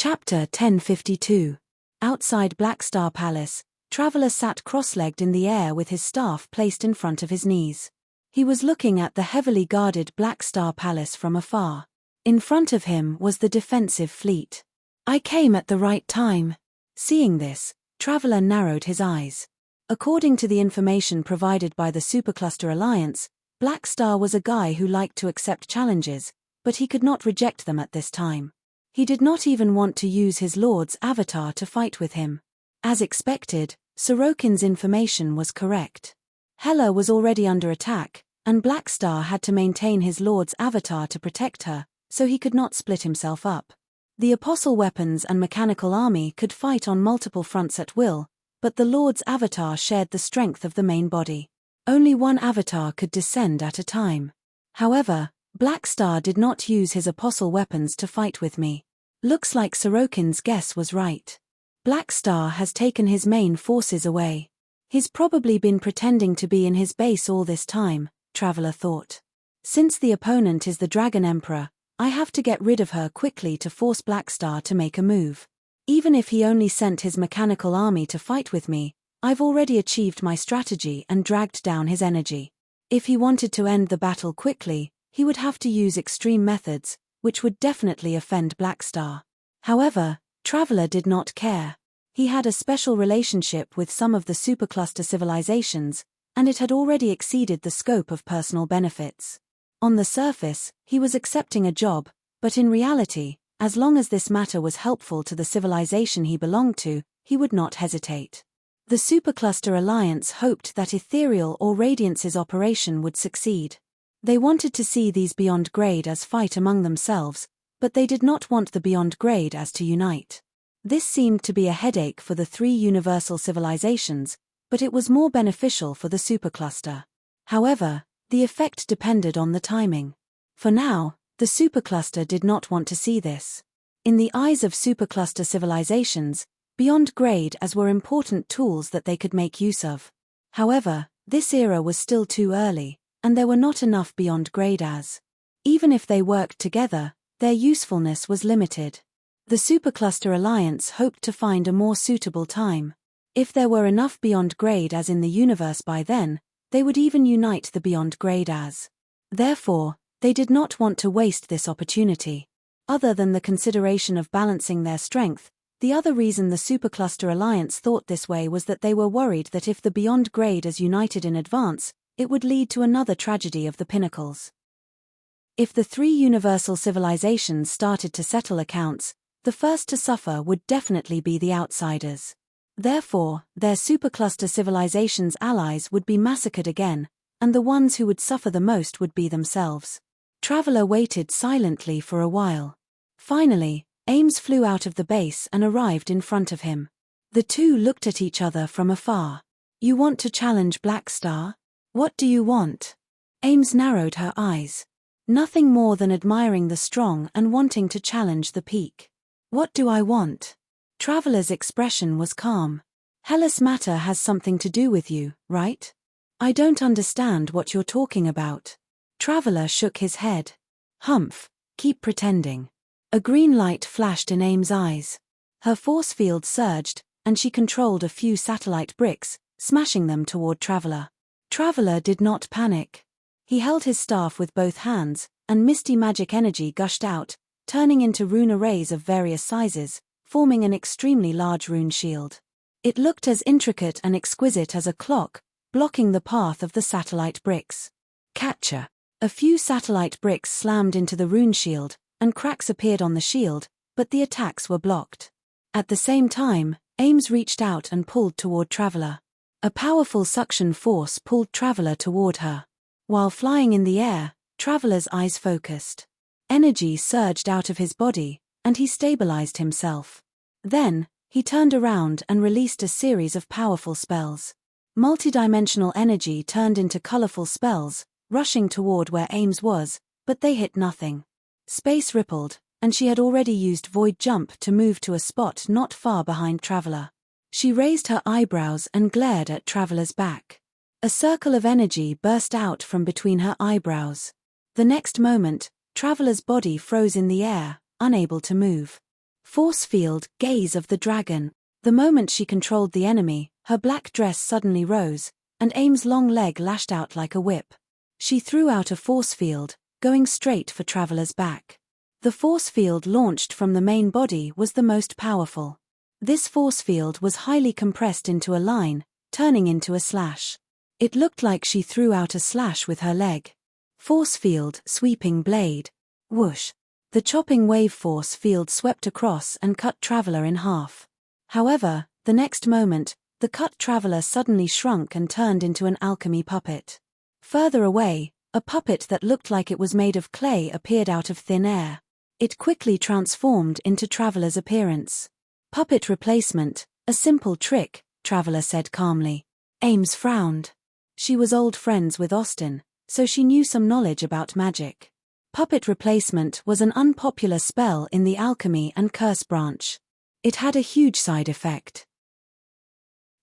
Chapter 1052. Outside Blackstar Palace, Traveler sat cross-legged in the air with his staff placed in front of his knees. He was looking at the heavily guarded Blackstar Palace from afar. In front of him was the defensive fleet. I came at the right time. Seeing this, Traveler narrowed his eyes. According to the information provided by the Supercluster Alliance, Blackstar was a guy who liked to accept challenges, but he could not reject them at this time. He did not even want to use his Lord's avatar to fight with him. As expected, Sorokin's information was correct. Hela was already under attack, and Blackstar had to maintain his Lord's avatar to protect her, so he could not split himself up. The Apostle weapons and mechanical army could fight on multiple fronts at will, but the Lord's avatar shared the strength of the main body. Only one avatar could descend at a time. However, Blackstar did not use his Apostle weapons to fight with me. Looks like Sorokin's guess was right. Blackstar has taken his main forces away. He's probably been pretending to be in his base all this time, Traveler thought. Since the opponent is the Dragon Emperor, I have to get rid of her quickly to force Blackstar to make a move. Even if he only sent his mechanical army to fight with me, I've already achieved my strategy and dragged down his energy. If he wanted to end the battle quickly, he would have to use extreme methods, which would definitely offend Blackstar. However, Traveler did not care. He had a special relationship with some of the supercluster civilizations, and it had already exceeded the scope of personal benefits. On the surface, he was accepting a job, but in reality, as long as this matter was helpful to the civilization he belonged to, he would not hesitate. The Supercluster Alliance hoped that Ethereal or Radiance's operation would succeed. They wanted to see these Beyond Grade as fight among themselves, but they did not want the Beyond Grade as to unite. This seemed to be a headache for the three universal civilizations, but it was more beneficial for the Supercluster. However, the effect depended on the timing. For now, the Supercluster did not want to see this. In the eyes of Supercluster civilizations, Beyond Grade as were important tools that they could make use of. However, this era was still too early, and there were not enough Beyond Grade as. Even if they worked together, their usefulness was limited. The Supercluster Alliance hoped to find a more suitable time. If there were enough Beyond Grade as in the universe by then, they would even unite the Beyond Grade as. Therefore, they did not want to waste this opportunity. Other than the consideration of balancing their strength, the other reason the Supercluster Alliance thought this way was that they were worried that if the Beyond Grade as united in advance, it would lead to another tragedy of the Pinnacles. If the three universal civilizations started to settle accounts, the first to suffer would definitely be the outsiders. Therefore, their Supercluster civilizations' allies would be massacred again, and the ones who would suffer the most would be themselves. Traveler waited silently for a while. Finally, Ames flew out of the base and arrived in front of him. The two looked at each other from afar. You want to challenge Blackstar? What do you want? Ames narrowed her eyes. Nothing more than admiring the strong and wanting to challenge the peak. What do I want? Traveler's expression was calm. Hela's matter has something to do with you, right? I don't understand what you're talking about. Traveler shook his head. Humph, keep pretending. A green light flashed in Ames' eyes. Her force field surged, and she controlled a few satellite bricks, smashing them toward Traveler. Traveler did not panic. He held his staff with both hands, and misty magic energy gushed out, turning into rune arrays of various sizes, forming an extremely large rune shield. It looked as intricate and exquisite as a clock, blocking the path of the satellite bricks. Catcher! A few satellite bricks slammed into the rune shield, and cracks appeared on the shield, but the attacks were blocked. At the same time, Ames reached out and pulled toward Traveler. A powerful suction force pulled Traveler toward her. While flying in the air, Traveler's eyes focused. Energy surged out of his body, and he stabilized himself. Then, he turned around and released a series of powerful spells. Multidimensional energy turned into colorful spells, rushing toward where Ames was, but they hit nothing. Space rippled, and she had already used Void Jump to move to a spot not far behind Traveler. She raised her eyebrows and glared at Traveler's back. A circle of energy burst out from between her eyebrows. The next moment, Traveler's body froze in the air, unable to move. Force field, gaze of the dragon. The moment she controlled the enemy, her black dress suddenly rose, and Aim's long leg lashed out like a whip. She threw out a force field, going straight for Traveler's back. The force field launched from the main body was the most powerful. This force field was highly compressed into a line, turning into a slash. It looked like she threw out a slash with her leg. Force field, sweeping blade. Whoosh. The chopping wave force field swept across and cut Traveler in half. However, the next moment, the cut Traveler suddenly shrunk and turned into an alchemy puppet. Further away, a puppet that looked like it was made of clay appeared out of thin air. It quickly transformed into Traveler's appearance. Puppet replacement, a simple trick, Traveler said calmly. Ames frowned. She was old friends with Austin, so she knew some knowledge about magic. Puppet replacement was an unpopular spell in the alchemy and curse branch. It had a huge side effect.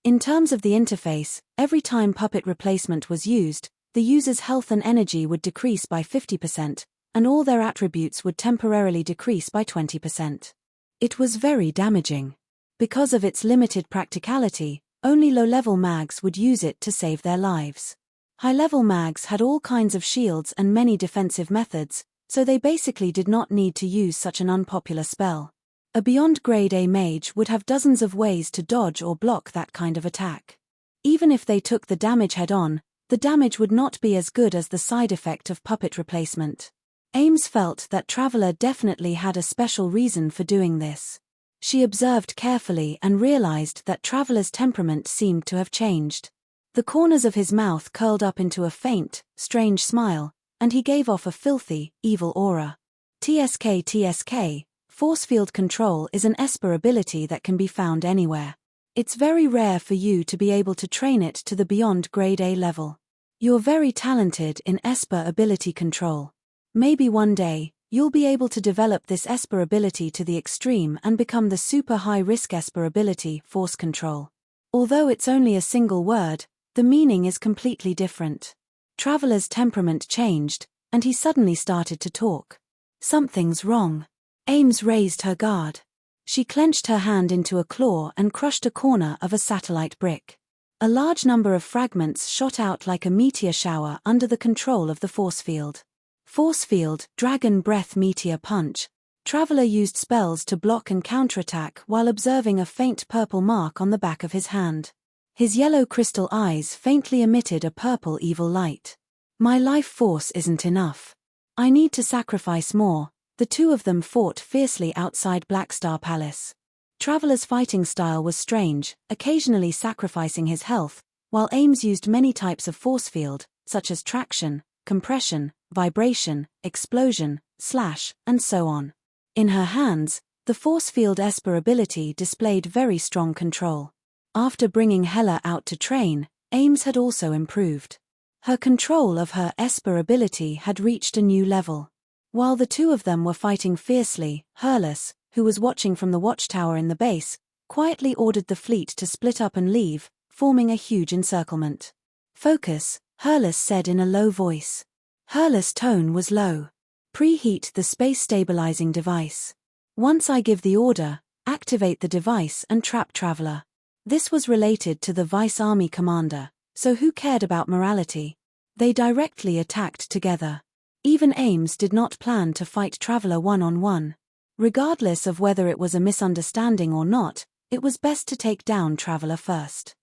In terms of the interface, every time puppet replacement was used, the user's health and energy would decrease by 50%, and all their attributes would temporarily decrease by 20%. It was very damaging. Because of its limited practicality, only low-level mags would use it to save their lives. High-level mags had all kinds of shields and many defensive methods, so they basically did not need to use such an unpopular spell. A beyond grade A mage would have dozens of ways to dodge or block that kind of attack. Even if they took the damage head-on, the damage would not be as good as the side effect of puppet replacement. Ames felt that Traveler definitely had a special reason for doing this. She observed carefully and realized that Traveler's temperament seemed to have changed. The corners of his mouth curled up into a faint, strange smile, and he gave off a filthy, evil aura. TSK, Force Field Control is an Esper ability that can be found anywhere. It's very rare for you to be able to train it to the beyond grade A level. You're very talented in Esper ability control. Maybe one day, you'll be able to develop this Esper ability to the extreme and become the super high-risk Esper ability, Force Control. Although it's only a single word, the meaning is completely different. Traveler's temperament changed, and he suddenly started to talk. Something's wrong. Ames raised her guard. She clenched her hand into a claw and crushed a corner of a satellite brick. A large number of fragments shot out like a meteor shower under the control of the force field. Force field, dragon breath meteor punch. Traveler used spells to block and counterattack while observing a faint purple mark on the back of his hand. His yellow crystal eyes faintly emitted a purple evil light. My life force isn't enough. I need to sacrifice more. The two of them fought fiercely outside Blackstar Palace. Traveler's fighting style was strange, occasionally sacrificing his health, while Ames used many types of force field, such as traction, compression, vibration, explosion, slash, and so on. In her hands, the force field Esper ability displayed very strong control. After bringing Hela out to train, Ames had also improved. Her control of her Esper ability had reached a new level. While the two of them were fighting fiercely, Hurlus, who was watching from the watchtower in the base, quietly ordered the fleet to split up and leave, forming a huge encirclement. Focus, Hurlus said in a low voice. Hurlus' tone was low. Preheat the space-stabilizing device. Once I give the order, activate the device and trap Traveler. This was related to the Vice Army commander, so who cared about morality? They directly attacked together. Even Ames did not plan to fight Traveler one-on-one. Regardless of whether it was a misunderstanding or not, it was best to take down Traveler first.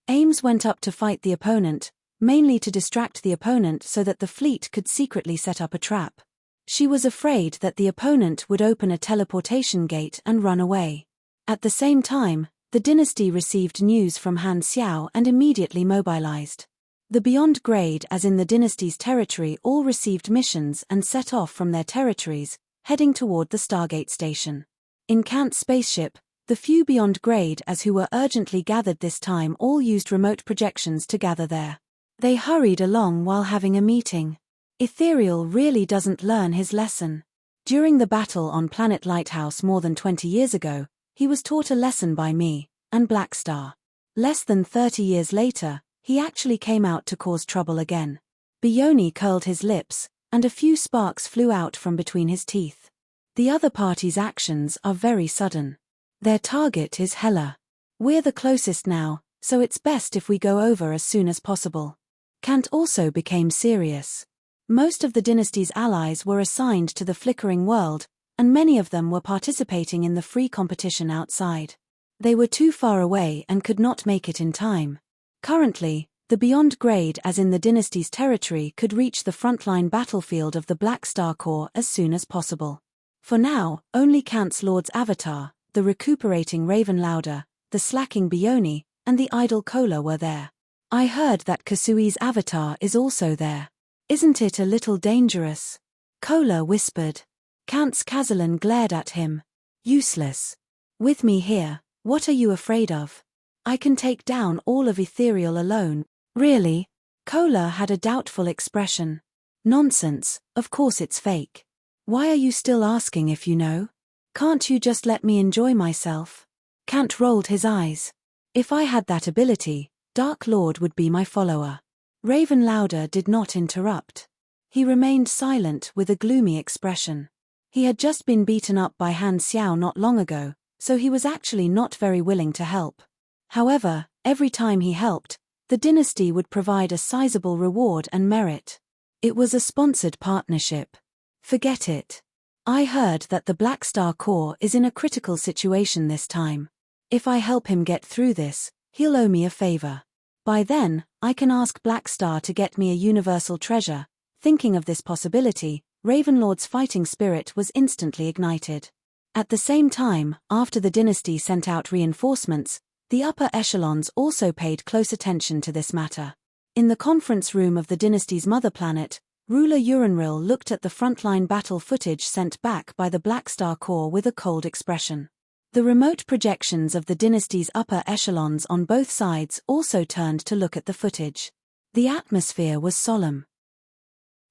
Ames went up to fight the opponent, mainly to distract the opponent so that the fleet could secretly set up a trap. She was afraid that the opponent would open a teleportation gate and run away. At the same time, the dynasty received news from Han Xiao and immediately mobilized. The Beyond Grade, as in the dynasty's territory, all received missions and set off from their territories, heading toward the Stargate station. In Kant's spaceship, the few Beyond Grade as who were urgently gathered this time all used remote projections to gather there. They hurried along while having a meeting. Ethereal really doesn't learn his lesson. During the battle on Planet Lighthouse more than 20 years ago, he was taught a lesson by me, and Blackstar. Less than 30 years later, he actually came out to cause trouble again. Bioni curled his lips, and a few sparks flew out from between his teeth. The other party's actions are very sudden. Their target is Hela. We're the closest now, so it's best if we go over as soon as possible. Kant also became serious. Most of the dynasty's allies were assigned to the flickering world, and many of them were participating in the free competition outside. They were too far away and could not make it in time. Currently, the Beyond Grade as in the dynasty's territory could reach the frontline battlefield of the Black Star Corps as soon as possible. For now, only Kant's Lord's avatar, the recuperating Raven Lauder, the slacking Bioni, and the idle Kola were there. I heard that Kasui's avatar is also there. Isn't it a little dangerous? Kola whispered. Kant's Kazalan glared at him. Useless. With me here, what are you afraid of? I can take down all of Ethereal alone. Really? Kola had a doubtful expression. Nonsense, of course it's fake. Why are you still asking if you know? Can't you just let me enjoy myself? Kant rolled his eyes. If I had that ability, Dark Lord would be my follower. Raven Lauder did not interrupt. He remained silent with a gloomy expression. He had just been beaten up by Han Xiao not long ago, so he was actually not very willing to help. However, every time he helped, the dynasty would provide a sizable reward and merit. It was a sponsored partnership. Forget it. I heard that the Black Star Corps is in a critical situation this time. If I help him get through this, he'll owe me a favor. By then, I can ask Black Star to get me a universal treasure. Thinking of this possibility, Ravenlord's fighting spirit was instantly ignited. At the same time, after the dynasty sent out reinforcements, the upper echelons also paid close attention to this matter. In the conference room of the dynasty's mother planet, ruler Uranril looked at the frontline battle footage sent back by the Black Star Corps with a cold expression. The remote projections of the dynasty's upper echelons on both sides also turned to look at the footage. The atmosphere was solemn.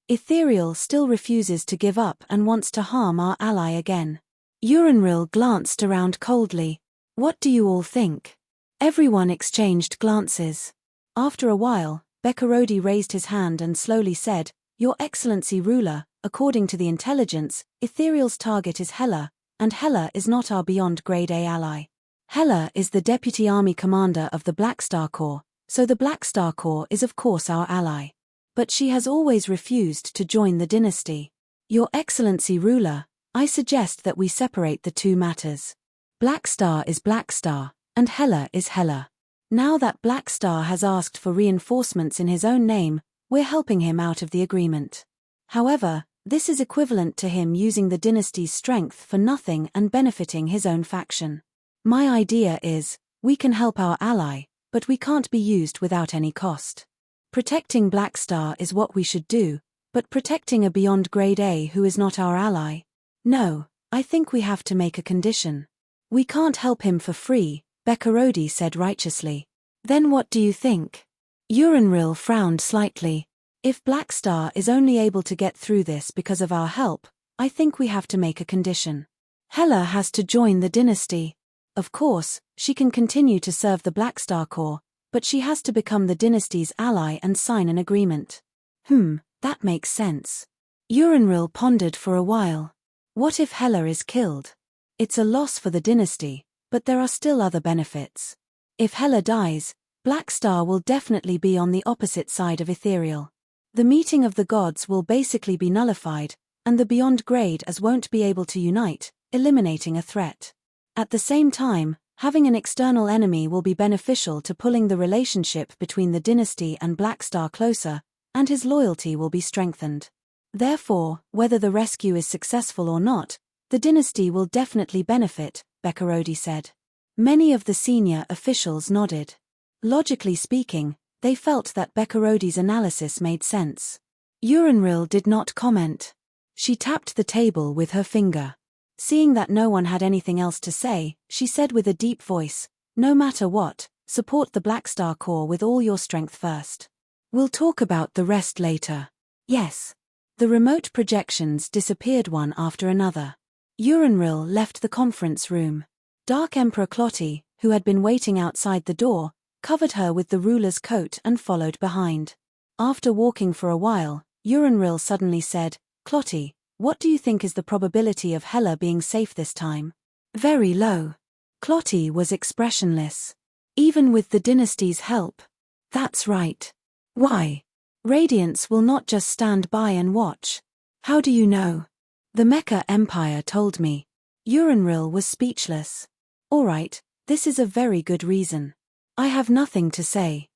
Ethereal still refuses to give up and wants to harm our ally again. Uranril glanced around coldly. What do you all think? Everyone exchanged glances. After a while, Bekarodi raised his hand and slowly said, Your Excellency Ruler, according to the intelligence, Ethereal's target is Hela, and Hela is not our Beyond Grade A ally. Hela is the Deputy Army Commander of the Black Star Corps, so the Black Star Corps is of course our ally. But she has always refused to join the dynasty. Your Excellency Ruler, I suggest that we separate the two matters. Black Star is Black Star, and Hela is Hela. Now that Black Star has asked for reinforcements in his own name, we're helping him out of the agreement. However, this is equivalent to him using the dynasty's strength for nothing and benefiting his own faction. My idea is, we can help our ally, but we can't be used without any cost. Protecting Black Star is what we should do, but protecting a Beyond Grade A who is not our ally? No, I think we have to make a condition. We can't help him for free, Bekarodi said righteously. Then what do you think? Uranril frowned slightly. If Black Star is only able to get through this because of our help, I think we have to make a condition. Hela has to join the dynasty. Of course, she can continue to serve the Black Star Corps, but she has to become the dynasty's ally and sign an agreement. That makes sense. Uranril pondered for a while. What if Hela is killed? It's a loss for the dynasty, but there are still other benefits. If Hela dies, Black Star will definitely be on the opposite side of Ethereal. The meeting of the gods will basically be nullified, and the Beyond Grade as won't be able to unite, eliminating a threat. At the same time, having an external enemy will be beneficial to pulling the relationship between the dynasty and Black Star closer, and his loyalty will be strengthened. Therefore, whether the rescue is successful or not, the dynasty will definitely benefit, Bekarodi said. Many of the senior officials nodded. Logically speaking, they felt that Bekarodi's analysis made sense. Uranril did not comment. She tapped the table with her finger. Seeing that no one had anything else to say, she said with a deep voice, No matter what, support the Black Star Corps with all your strength first. We'll talk about the rest later. Yes. The remote projections disappeared one after another. Uranril left the conference room. Dark Emperor Clotty, who had been waiting outside the door, covered her with the ruler's coat and followed behind. After walking for a while, Uranril suddenly said, Clotty, What do you think is the probability of Hela being safe this time? Very low. Clotty was expressionless. Even with the dynasty's help? That's right. Why? Radiance will not just stand by and watch. How do you know? The Mecha Empire told me. Uranril was speechless. All right, this is a very good reason. I have nothing to say.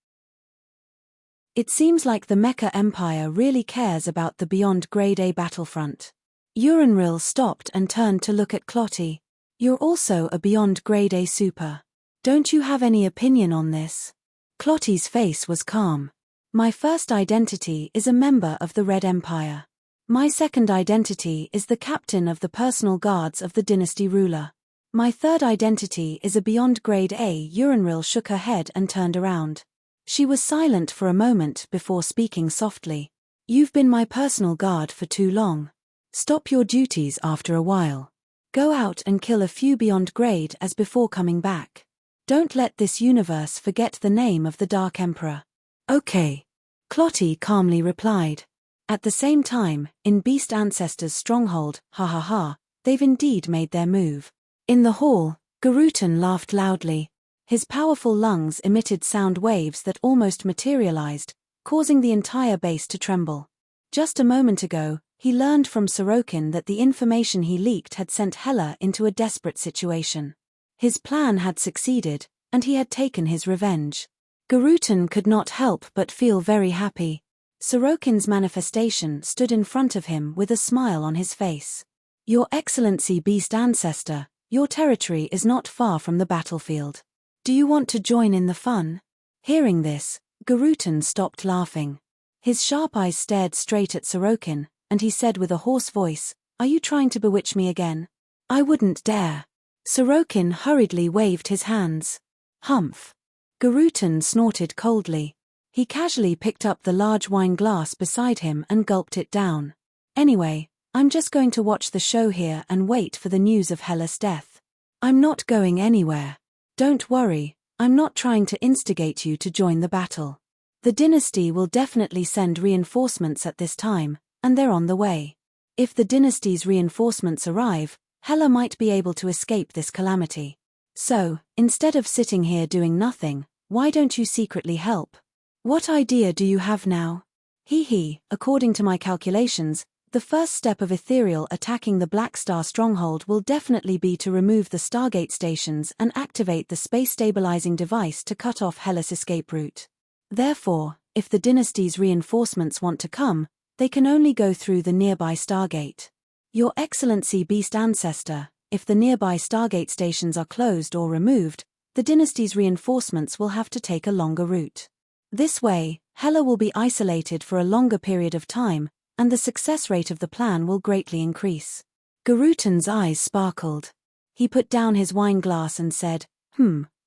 It seems like the Mecha Empire really cares about the beyond Grade A battlefront. Uranril stopped and turned to look at Clotty. You're also a beyond Grade A super. Don't you have any opinion on this? Clotty's face was calm. My first identity is a member of the Red Empire. My second identity is the captain of the personal guards of the dynasty ruler. My third identity is a beyond Grade A. Uranril shook her head and turned around. She was silent for a moment before speaking softly. You've been my personal guard for too long. Stop your duties after a while. Go out and kill a few beyond grade as before coming back. Don't let this universe forget the name of the Dark Emperor. Okay. Clotty calmly replied. At the same time, in Beast Ancestors' stronghold, ha ha ha, they've indeed made their move. In the hall, Garutan laughed loudly. His powerful lungs emitted sound waves that almost materialized, causing the entire base to tremble. Just a moment ago, he learned from Sorokin that the information he leaked had sent Hela into a desperate situation. His plan had succeeded, and he had taken his revenge. Garutan could not help but feel very happy. Sorokin's manifestation stood in front of him with a smile on his face. Your Excellency Beast Ancestor, your territory is not far from the battlefield. Do you want to join in the fun? Hearing this, Garutan stopped laughing. His sharp eyes stared straight at Sorokin, and he said with a hoarse voice, Are you trying to bewitch me again? I wouldn't dare. Sorokin hurriedly waved his hands. Humph. Garutan snorted coldly. He casually picked up the large wine glass beside him and gulped it down. Anyway, I'm just going to watch the show here and wait for the news of Hela's death. I'm not going anywhere. Don't worry, I'm not trying to instigate you to join the battle. The dynasty will definitely send reinforcements at this time, and they're on the way. If the dynasty's reinforcements arrive, Hela might be able to escape this calamity. So, instead of sitting here doing nothing, why don't you secretly help? What idea do you have now? According to my calculations, the first step of Ethereal attacking the Black Star stronghold will definitely be to remove the Stargate stations and activate the space-stabilizing device to cut off Hela's escape route. Therefore, if the dynasty's reinforcements want to come, they can only go through the nearby Stargate. Your Excellency Beast Ancestor, if the nearby Stargate stations are closed or removed, the dynasty's reinforcements will have to take a longer route. This way, Hela will be isolated for a longer period of time, and the success rate of the plan will greatly increase. Garutan's eyes sparkled. He put down his wine glass and said,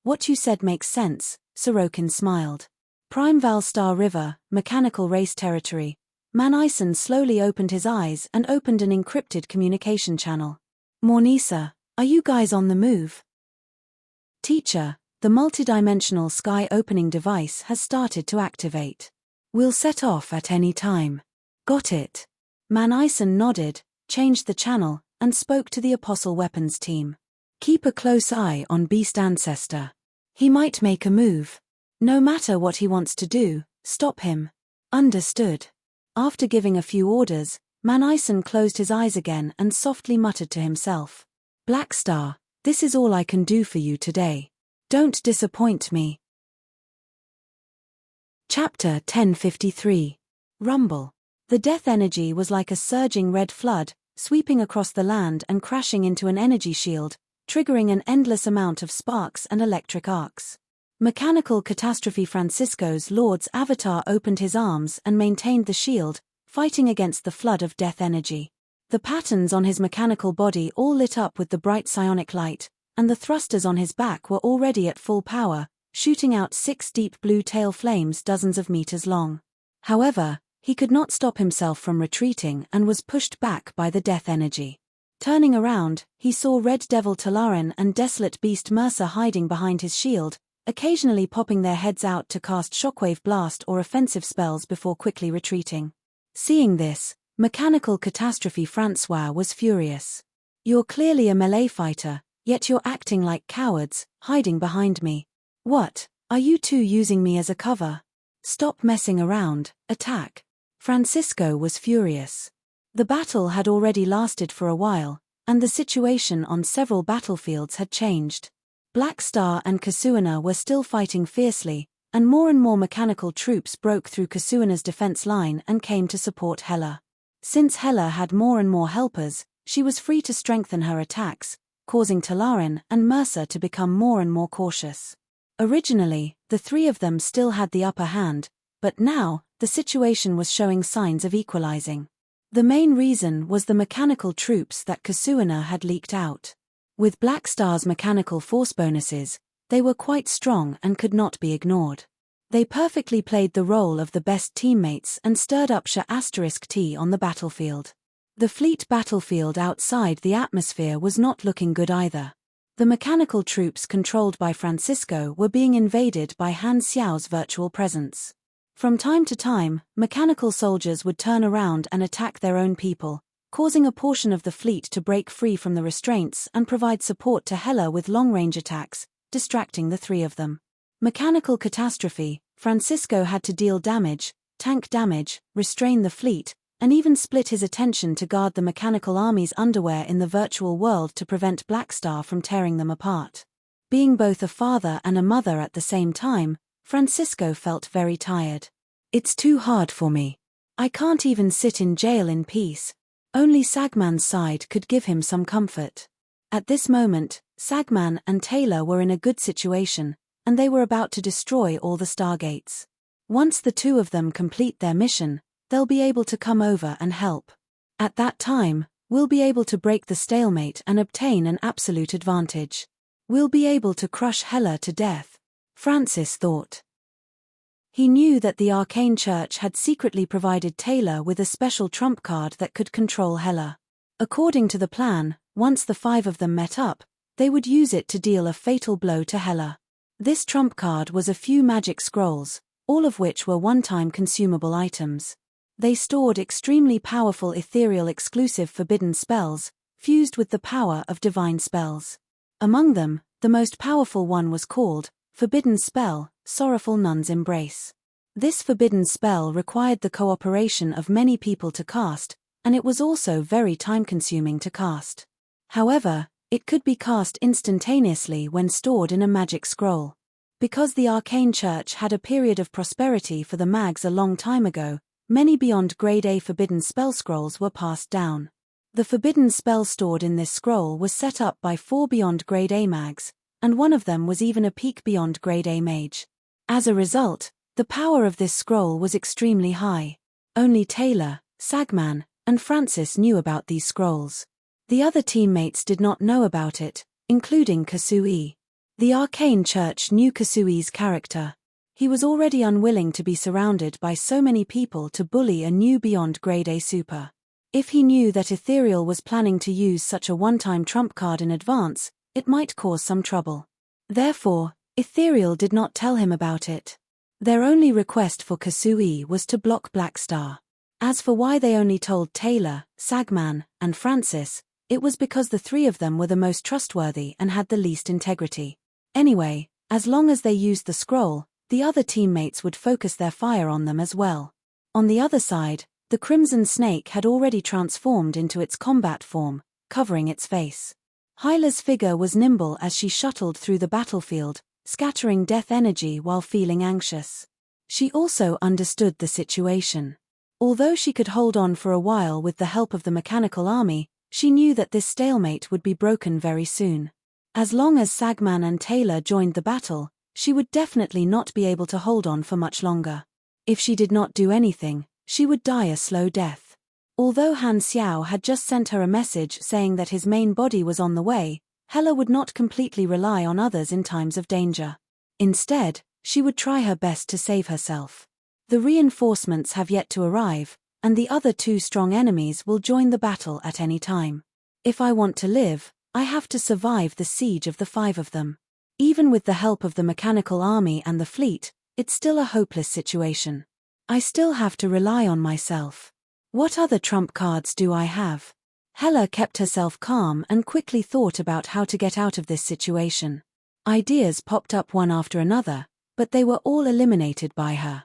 What you said makes sense. Sorokin smiled. Prime Valstar River, mechanical race territory. Manison slowly opened his eyes and opened an encrypted communication channel. Mornisa, are you guys on the move? Teacher, the multidimensional sky opening device has started to activate. We'll set off at any time. Got it. Manison nodded, changed the channel, and spoke to the Apostle Weapons team. Keep a close eye on Beast Ancestor. He might make a move. No matter what he wants to do, stop him. Understood. After giving a few orders, Manison closed his eyes again and softly muttered to himself. Black Star, this is all I can do for you today. Don't disappoint me. Chapter 1053. Rumble. The death energy was like a surging red flood, sweeping across the land and crashing into an energy shield, triggering an endless amount of sparks and electric arcs. Mechanical Catastrophe Francisco's Lord's avatar opened his arms and maintained the shield, fighting against the flood of death energy. The patterns on his mechanical body all lit up with the bright psionic light, and the thrusters on his back were already at full power, shooting out 6 deep blue tail flames dozens of meters long. However, he could not stop himself from retreating and was pushed back by the death energy. Turning around, he saw Red Devil Talaren and Desolate Beast Mercer hiding behind his shield, occasionally popping their heads out to cast Shockwave Blast or offensive spells before quickly retreating. Seeing this, Mechanical catastrophe. Francois was furious. You're clearly a melee fighter, yet you're acting like cowards, hiding behind me. What, are you two using me as a cover? Stop messing around, attack. Francisco was furious. The battle had already lasted for a while, and the situation on several battlefields had changed. Black Star and Kasuana were still fighting fiercely, and more mechanical troops broke through Kasuana's defense line and came to support Hela. Since Hela had more and more helpers, she was free to strengthen her attacks, causing Talarin and Mercer to become more and more cautious. Originally, the three of them still had the upper hand, but now, the situation was showing signs of equalizing. The main reason was the mechanical troops that Kasuana had leaked out. With Black Star's mechanical force bonuses, they were quite strong and could not be ignored. They perfectly played the role of the best teammates and stirred up *T on the battlefield. The fleet battlefield outside the atmosphere was not looking good either. The mechanical troops controlled by Francisco were being invaded by Han Xiao's virtual presence. From time to time, mechanical soldiers would turn around and attack their own people, causing a portion of the fleet to break free from the restraints and provide support to Hela with long-range attacks, distracting the three of them. Mechanical catastrophe. Francisco had to deal damage, tank damage, restrain the fleet, and even split his attention to guard the mechanical army's underwear in the virtual world to prevent Black Star from tearing them apart. Being both a father and a mother at the same time, Francisco felt very tired. It's too hard for me. I can't even sit in jail in peace. Only Sagman's side could give him some comfort. At this moment, Sagman and Taylor were in a good situation, and they were about to destroy all the stargates. Once the two of them complete their mission, they'll be able to come over and help. At that time, we'll be able to break the stalemate and obtain an absolute advantage. We'll be able to crush Hela to death, Francis thought. He knew that the Arcane Church had secretly provided Taylor with a special trump card that could control Hela. According to the plan, once the five of them met up, they would use it to deal a fatal blow to Hela. This trump card was a few magic scrolls, all of which were one-time consumable items. They stored extremely powerful ethereal exclusive forbidden spells, fused with the power of divine spells. Among them, the most powerful one was called Forbidden Spell, Sorrowful Nun's Embrace. This forbidden spell required the cooperation of many people to cast, and it was also very time-consuming to cast. However, it could be cast instantaneously when stored in a magic scroll. Because the Arcane Church had a period of prosperity for the mags a long time ago, many beyond Grade A forbidden spell scrolls were passed down. The forbidden spell stored in this scroll was set up by 4 beyond Grade A mags, and one of them was even a peak beyond Grade A mage. As a result, the power of this scroll was extremely high. Only Taylor, Sagman, and Francis knew about these scrolls. The other teammates did not know about it, including Kasui. The Arcane Church knew Kasui's character. He was already unwilling to be surrounded by so many people to bully a new beyond Grade A super. If he knew that Ethereal was planning to use such a one-time trump card in advance, it might cause some trouble. Therefore, Ethereal did not tell him about it. Their only request for Kasui was to block Black Star. As for why they only told Taylor, Sagman, and Francis, it was because the three of them were the most trustworthy and had the least integrity. Anyway, as long as they used the scroll, the other teammates would focus their fire on them as well. On the other side, the Crimson Snake had already transformed into its combat form, covering its face. Hyla's figure was nimble as she shuttled through the battlefield, scattering death energy while feeling anxious. She also understood the situation. Although she could hold on for a while with the help of the mechanical army, she knew that this stalemate would be broken very soon. As long as Sagman and Taylor joined the battle, she would definitely not be able to hold on for much longer. If she did not do anything, she would die a slow death. Although Han Xiao had just sent her a message saying that his main body was on the way, Hela would not completely rely on others in times of danger. Instead, she would try her best to save herself. The reinforcements have yet to arrive, and the other two strong enemies will join the battle at any time. If I want to live, I have to survive the siege of the 5 of them. Even with the help of the mechanical army and the fleet, it's still a hopeless situation. I still have to rely on myself. What other trump cards do I have? Hela kept herself calm and quickly thought about how to get out of this situation. Ideas popped up one after another, but they were all eliminated by her.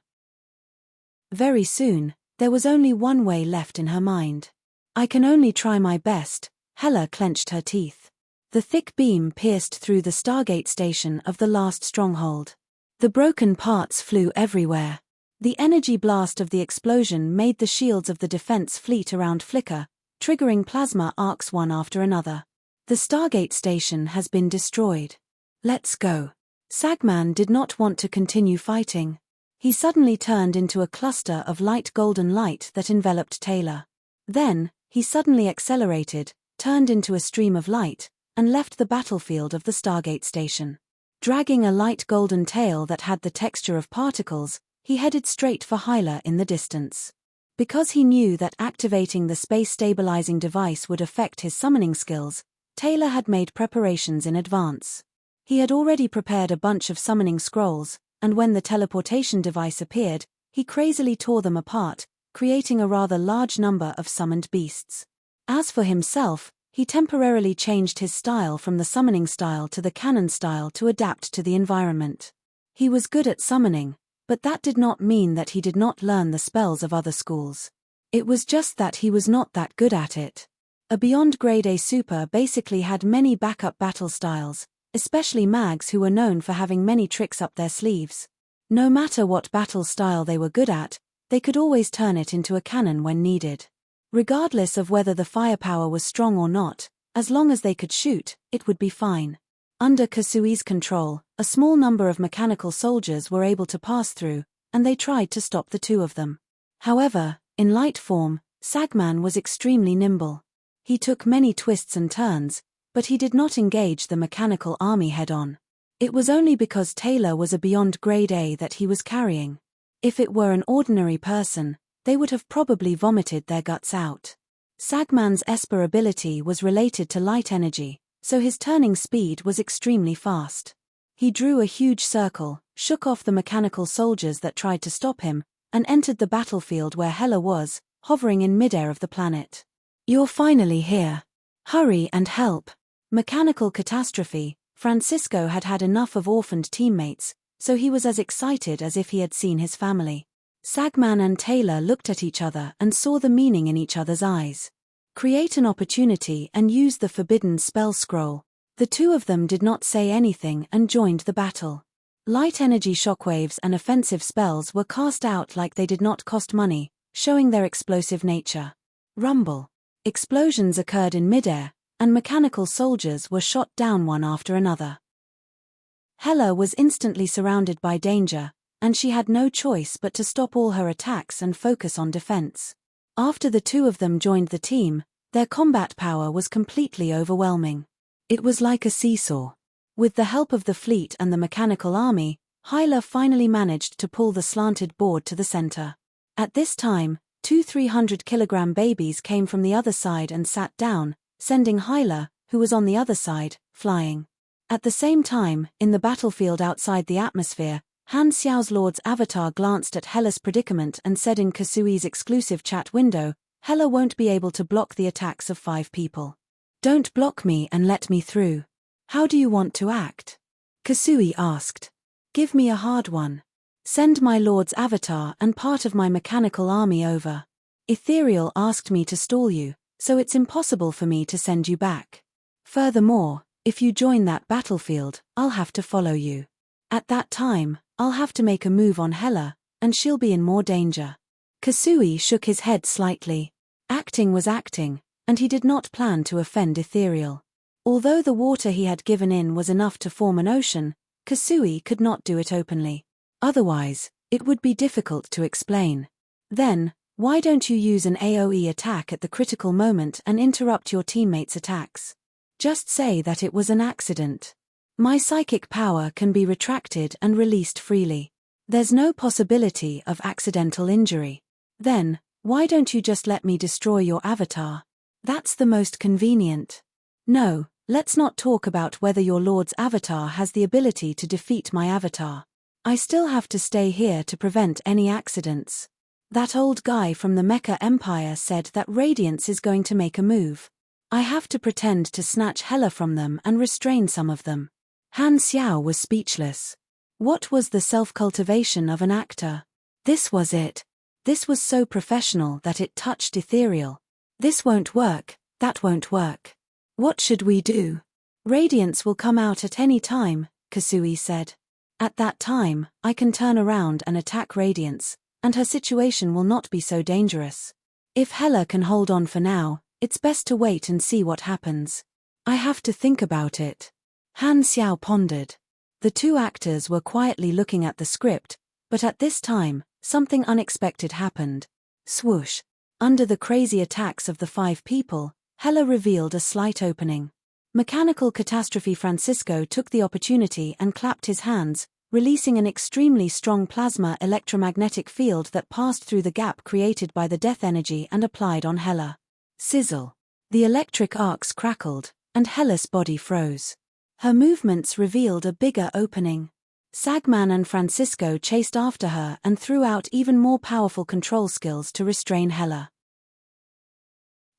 Very soon, there was only one way left in her mind. I can only try my best. Hela clenched her teeth. The thick beam pierced through the Stargate station of the last stronghold. The broken parts flew everywhere. The energy blast of the explosion made the shields of the defense fleet around flicker, triggering plasma arcs one after another. The Stargate station has been destroyed. Let's go. Sagman did not want to continue fighting. He suddenly turned into a cluster of light golden light that enveloped Taylor. Then, he suddenly accelerated, turned into a stream of light, and left the battlefield of the Stargate station. Dragging a light golden tail that had the texture of particles, he headed straight for Hyla in the distance. Because he knew that activating the space-stabilizing device would affect his summoning skills, Taylor had made preparations in advance. He had already prepared a bunch of summoning scrolls, and when the teleportation device appeared, he crazily tore them apart, creating a rather large number of summoned beasts. As for himself, he temporarily changed his style from the summoning style to the cannon style to adapt to the environment. He was good at summoning, but that did not mean that he did not learn the spells of other schools. It was just that he was not that good at it. A Beyond Grade A Super basically had many backup battle styles, especially mags who were known for having many tricks up their sleeves. No matter what battle style they were good at, they could always turn it into a cannon when needed. Regardless of whether the firepower was strong or not, as long as they could shoot, it would be fine. Under Kasui's control, a small number of mechanical soldiers were able to pass through, and they tried to stop the two of them. However, in light form, Sagman was extremely nimble. He took many twists and turns, but he did not engage the mechanical army head-on. It was only because Taylor was a Beyond Grade A that he was carrying. If it were an ordinary person, they would have probably vomited their guts out. Sagman's Esper ability was related to light energy, so his turning speed was extremely fast. He drew a huge circle, shook off the mechanical soldiers that tried to stop him, and entered the battlefield where Hela was, hovering in midair of the planet. "You're finally here. Hurry and help." Mechanical catastrophe. Francisco had had enough of orphaned teammates, so he was as excited as if he had seen his family. Sagman and Taylor looked at each other and saw the meaning in each other's eyes. Create an opportunity and use the forbidden spell scroll. The two of them did not say anything and joined the battle. Light energy shockwaves and offensive spells were cast out like they did not cost money, showing their explosive nature. Rumble. Explosions occurred in midair, and mechanical soldiers were shot down one after another. Hela was instantly surrounded by danger, and she had no choice but to stop all her attacks and focus on defense. After the two of them joined the team, their combat power was completely overwhelming. It was like a seesaw. With the help of the fleet and the mechanical army, Hyla finally managed to pull the slanted board to the center. At this time, two 300-kilogram babies came from the other side and sat down, sending Hyla, who was on the other side, flying. At the same time, in the battlefield outside the atmosphere, Han Xiao's Lord's avatar glanced at Hela's predicament and said in Kasui's exclusive chat window, "Hela won't be able to block the attacks of 5 people. Don't block me and let me through. How do you want to act?" Kasui asked. "Give me a hard one. Send my Lord's avatar and part of my mechanical army over. Ethereal asked me to stall you, so it's impossible for me to send you back. Furthermore, if you join that battlefield, I'll have to follow you. At that time, I'll have to make a move on Hela, and she'll be in more danger." Kasui shook his head slightly. Acting was acting, and he did not plan to offend Ethereal. Although the water he had given in was enough to form an ocean, Kasui could not do it openly. Otherwise, it would be difficult to explain. Then, why don't you use an AoE attack at the critical moment and interrupt your teammates' attacks? Just say that it was an accident. My psychic power can be retracted and released freely. There's no possibility of accidental injury. Then, why don't you just let me destroy your avatar? That's the most convenient. No, let's not talk about whether your Lord's avatar has the ability to defeat my avatar. I still have to stay here to prevent any accidents. That old guy from the Mecha Empire said that Radiance is going to make a move. I have to pretend to snatch Hela from them and restrain some of them. Han Xiao was speechless. What was the self-cultivation of an actor? This was it. This was so professional that it touched ethereal. This won't work, that won't work. What should we do? Radiance will come out at any time, Kasui said. At that time, I can turn around and attack Radiance, and her situation will not be so dangerous. If Hela can hold on for now, it's best to wait and see what happens. I have to think about it. Han Xiao pondered. The two actors were quietly looking at the script, but at this time, something unexpected happened. Swoosh. Under the crazy attacks of the 5 people, Hela revealed a slight opening. Mechanical Catastrophe Francisco took the opportunity and clapped his hands, releasing an extremely strong plasma electromagnetic field that passed through the gap created by the death energy and applied on Hela. Sizzle. The electric arcs crackled, and Hela's body froze. Her movements revealed a bigger opening. Sagman and Francisco chased after her and threw out even more powerful control skills to restrain Hela.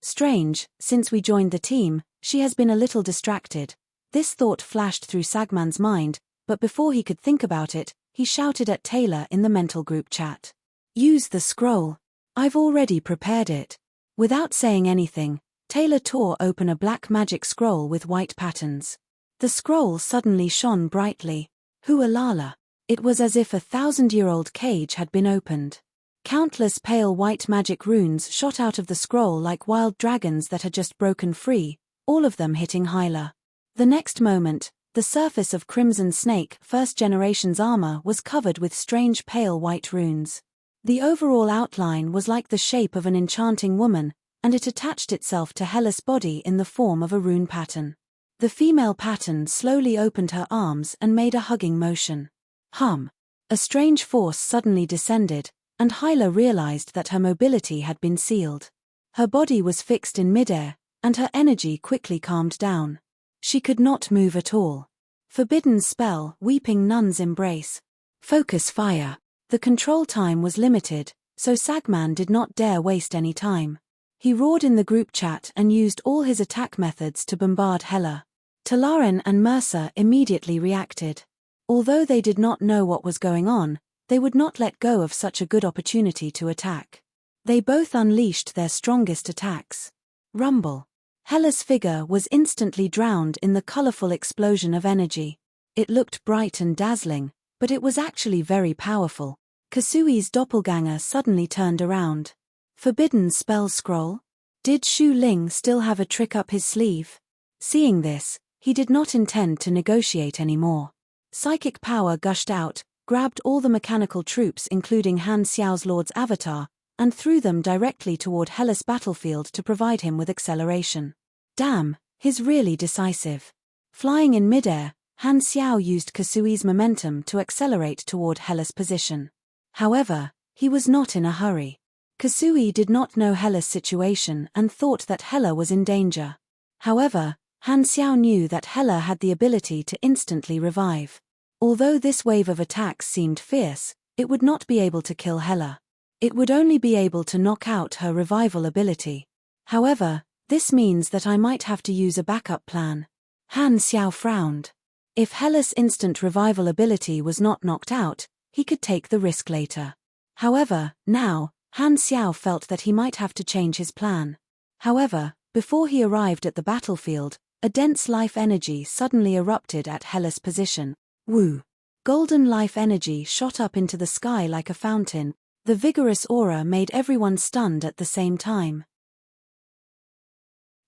Strange, since we joined the team, she has been a little distracted. This thought flashed through Sagman's mind, but before he could think about it, he shouted at Taylor in the mental group chat. Use the scroll. I've already prepared it. Without saying anything, Taylor tore open a black magic scroll with white patterns. The scroll suddenly shone brightly. Hualala. It was as if a 1,000-year-old cage had been opened. Countless pale white magic runes shot out of the scroll like wild dragons that had just broken free, all of them hitting Hyla. The next moment, the surface of Crimson Snake First Generation's armor was covered with strange pale white runes. The overall outline was like the shape of an enchanting woman, and it attached itself to Hela's body in the form of a rune pattern. The female pattern slowly opened her arms and made a hugging motion. Hum. A strange force suddenly descended, and Hyla realized that her mobility had been sealed. Her body was fixed in midair, and her energy quickly calmed down. She could not move at all. Forbidden spell, Weeping Nun's Embrace. Focus fire. The control time was limited, so Sagman did not dare waste any time. He roared in the group chat and used all his attack methods to bombard Hela. Talaran and Mercer immediately reacted. Although they did not know what was going on, they would not let go of such a good opportunity to attack. They both unleashed their strongest attacks. Rumble. Hela's figure was instantly drowned in the colorful explosion of energy. It looked bright and dazzling, but it was actually very powerful. Kasui's doppelganger suddenly turned around. Forbidden spell scroll? Did Shu Ling still have a trick up his sleeve? Seeing this, he did not intend to negotiate anymore. Psychic power gushed out, grabbed all the mechanical troops including Han Xiao's Lord's avatar, and threw them directly toward Hela's battlefield to provide him with acceleration. Damn, he's really decisive. Flying in midair, Han Xiao used Kasui's momentum to accelerate toward Hela's position. However, he was not in a hurry. Kasui did not know Hela's situation and thought that Hela was in danger. However, Han Xiao knew that Hela had the ability to instantly revive. Although this wave of attacks seemed fierce, it would not be able to kill Hela. It would only be able to knock out her revival ability. However, this means that I might have to use a backup plan. Han Xiao frowned. If Hela's instant revival ability was not knocked out, he could take the risk later. However, now, Han Xiao felt that he might have to change his plan. However, before he arrived at the battlefield, a dense life energy suddenly erupted at Hela's position. Woo! Golden life energy shot up into the sky like a fountain. The vigorous aura made everyone stunned at the same time.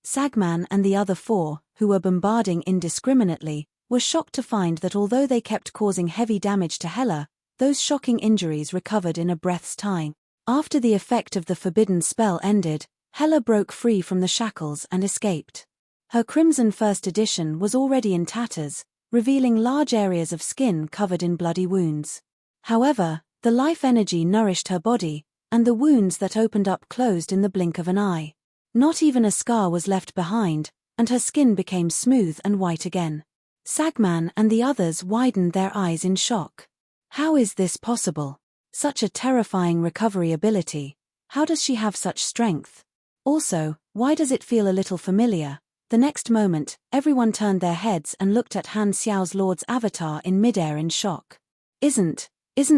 Sagman and the other 4, who were bombarding indiscriminately, were shocked to find that although they kept causing heavy damage to Hela, those shocking injuries recovered in a breath's time. After the effect of the forbidden spell ended, Hela broke free from the shackles and escaped. Her Crimson First Edition was already in tatters, revealing large areas of skin covered in bloody wounds. However, the life energy nourished her body, and the wounds that opened up closed in the blink of an eye. Not even a scar was left behind, and her skin became smooth and white again. Sagman and the others widened their eyes in shock. How is this possible? Such a terrifying recovery ability. How does she have such strength? Also, why does it feel a little familiar? The next moment, everyone turned their heads and looked at Han Xiao's Lord's avatar in midair in shock. Isn't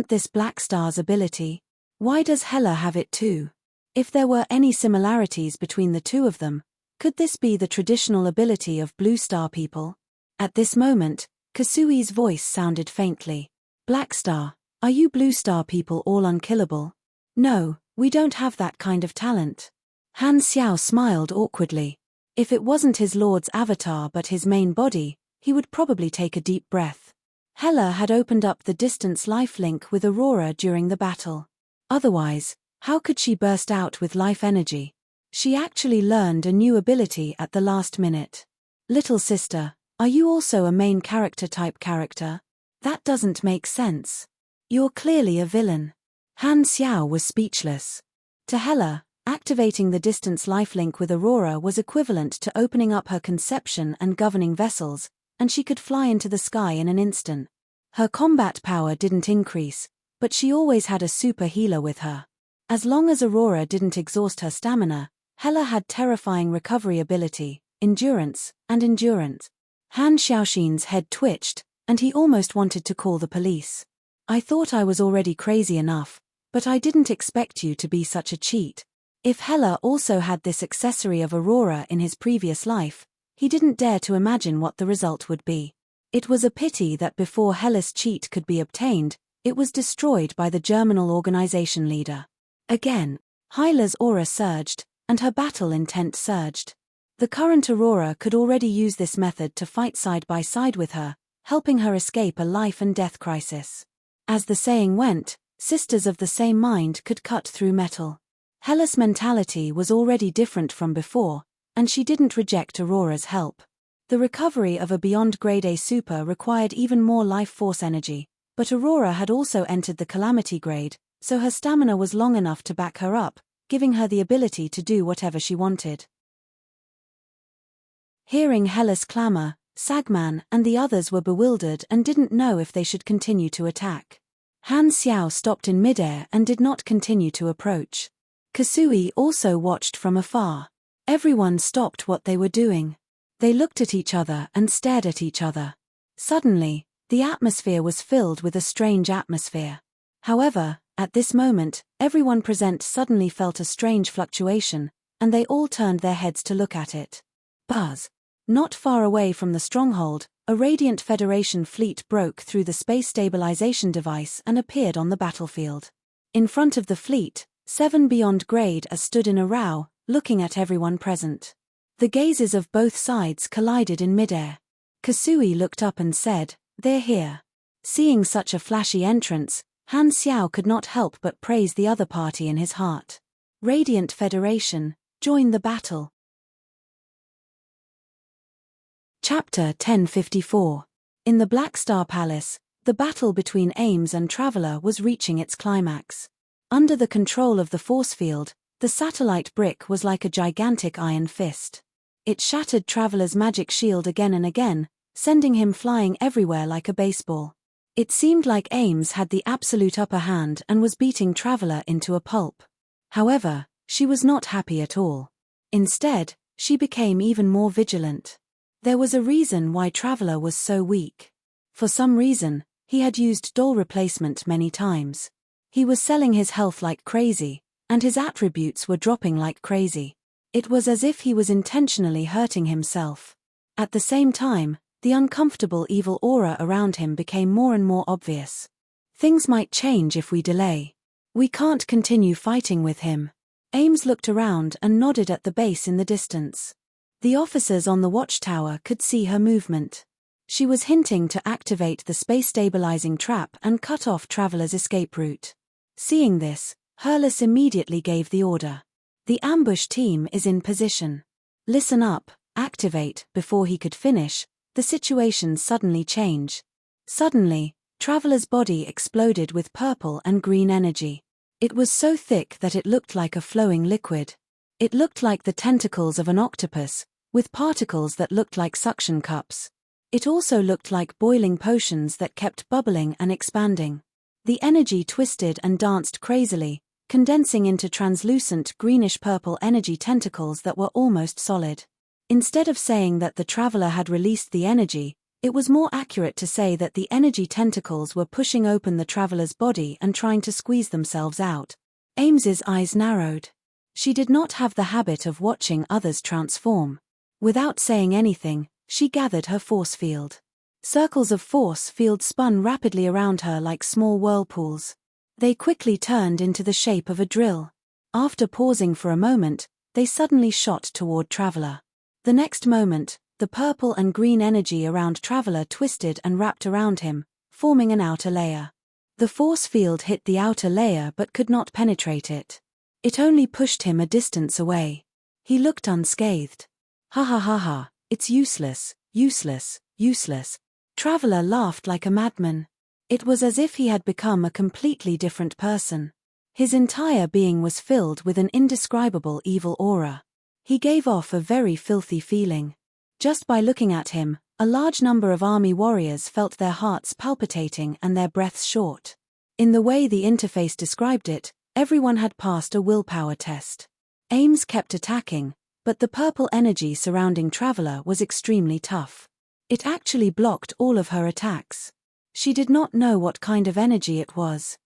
this Black Star's ability? Why does Hela have it too? If there were any similarities between the two of them, could this be the traditional ability of Blue Star people? At this moment, Kasui's voice sounded faintly. Black Star, are you Blue Star people all unkillable? No, we don't have that kind of talent. Han Xiao smiled awkwardly. If it wasn't his lord's avatar but his main body, he would probably take a deep breath. Hela had opened up the distance life link with Aurora during the battle. Otherwise, how could she burst out with life energy? She actually learned a new ability at the last minute. Little sister, are you also a main character type character? That doesn't make sense. You're clearly a villain. Han Xiao was speechless. To Hela, activating the distance lifelink with Aurora was equivalent to opening up her conception and governing vessels, and she could fly into the sky in an instant. Her combat power didn't increase, but she always had a super healer with her. As long as Aurora didn't exhaust her stamina, Hela had terrifying recovery ability, endurance, and endurance. Han Xiaoxin's head twitched, and he almost wanted to call the police. I thought I was already crazy enough, but I didn't expect you to be such a cheat. If Hela also had this accessory of Aurora in his previous life, he didn't dare to imagine what the result would be. It was a pity that before Hela's cheat could be obtained, it was destroyed by the Germinal organization leader. Again, Hyla's aura surged, and her battle intent surged. The current Aurora could already use this method to fight side by side with her, helping her escape a life and death crisis. As the saying went, sisters of the same mind could cut through metal. Hela's mentality was already different from before, and she didn't reject Aurora's help. The recovery of a beyond grade A super required even more life force energy, but Aurora had also entered the calamity grade, so her stamina was long enough to back her up, giving her the ability to do whatever she wanted. Hearing Hela's clamor, Sagman and the others were bewildered and didn't know if they should continue to attack. Han Xiao stopped in midair and did not continue to approach. Kasui also watched from afar. Everyone stopped what they were doing. They looked at each other and stared at each other. Suddenly, the atmosphere was filled with a strange atmosphere. However, at this moment, everyone present suddenly felt a strange fluctuation, and they all turned their heads to look at it. Buzz! Not far away from the stronghold, a Radiant Federation fleet broke through the space stabilization device and appeared on the battlefield. In front of the fleet, 7 beyond grade stood in a row, looking at everyone present. The gazes of both sides collided in midair. Kasui looked up and said, "They're here." Seeing such a flashy entrance, Han Xiao could not help but praise the other party in his heart. Radiant Federation, join the battle. Chapter 1054. In the Black Star Palace, the battle between Ames and Traveler was reaching its climax. Under the control of the force field, the satellite brick was like a gigantic iron fist. It shattered Traveler's magic shield again and again, sending him flying everywhere like a baseball. It seemed like Ames had the absolute upper hand and was beating Traveler into a pulp. However, she was not happy at all. Instead, she became even more vigilant. There was a reason why Traveler was so weak. For some reason, he had used doll replacement many times. He was selling his health like crazy, and his attributes were dropping like crazy. It was as if he was intentionally hurting himself. At the same time, the uncomfortable evil aura around him became more and more obvious. Things might change if we delay. We can't continue fighting with him. Ames looked around and nodded at the base in the distance. The officers on the watchtower could see her movement. She was hinting to activate the space-stabilizing trap and cut off Traveler's escape route. Seeing this, Hurlus immediately gave the order. The ambush team is in position. Listen up, activate. Before he could finish, the situation suddenly changed. Suddenly, Traveler's body exploded with purple and green energy. It was so thick that it looked like a flowing liquid. It looked like the tentacles of an octopus, with particles that looked like suction cups. It also looked like boiling potions that kept bubbling and expanding. The energy twisted and danced crazily, condensing into translucent greenish-purple energy tentacles that were almost solid. Instead of saying that the traveler had released the energy, it was more accurate to say that the energy tentacles were pushing open the traveler's body and trying to squeeze themselves out. Ames's eyes narrowed. She did not have the habit of watching others transform. Without saying anything, she gathered her force field. Circles of force field spun rapidly around her like small whirlpools. They quickly turned into the shape of a drill. After pausing for a moment, they suddenly shot toward Traveler. The next moment, the purple and green energy around Traveler twisted and wrapped around him, forming an outer layer. The force field hit the outer layer but could not penetrate it. It only pushed him a distance away. He looked unscathed. Ha ha ha ha, it's useless, useless, useless. Traveler laughed like a madman. It was as if he had become a completely different person. His entire being was filled with an indescribable evil aura. He gave off a very filthy feeling. Just by looking at him, a large number of army warriors felt their hearts palpitating and their breaths short. In the way the interface described it, everyone had passed a willpower test. Ames kept attacking, but the purple energy surrounding Traveler was extremely tough. It actually blocked all of her attacks. She did not know what kind of energy it was.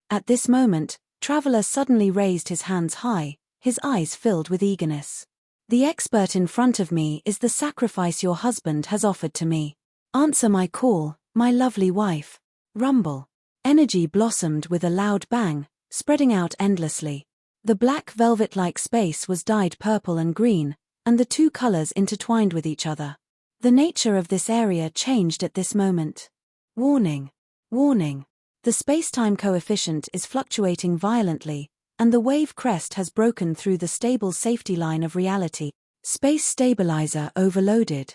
At this moment, Traveler suddenly raised his hands high, his eyes filled with eagerness. The expert in front of me is the sacrifice your husband has offered to me. Answer my call, my lovely wife. Rumble. Energy blossomed with a loud bang, spreading out endlessly. The black velvet-like space was dyed purple and green, and the two colors intertwined with each other. The nature of this area changed at this moment. Warning. Warning. The space-time coefficient is fluctuating violently, and the wave crest has broken through the stable safety line of reality. Space stabilizer overloaded.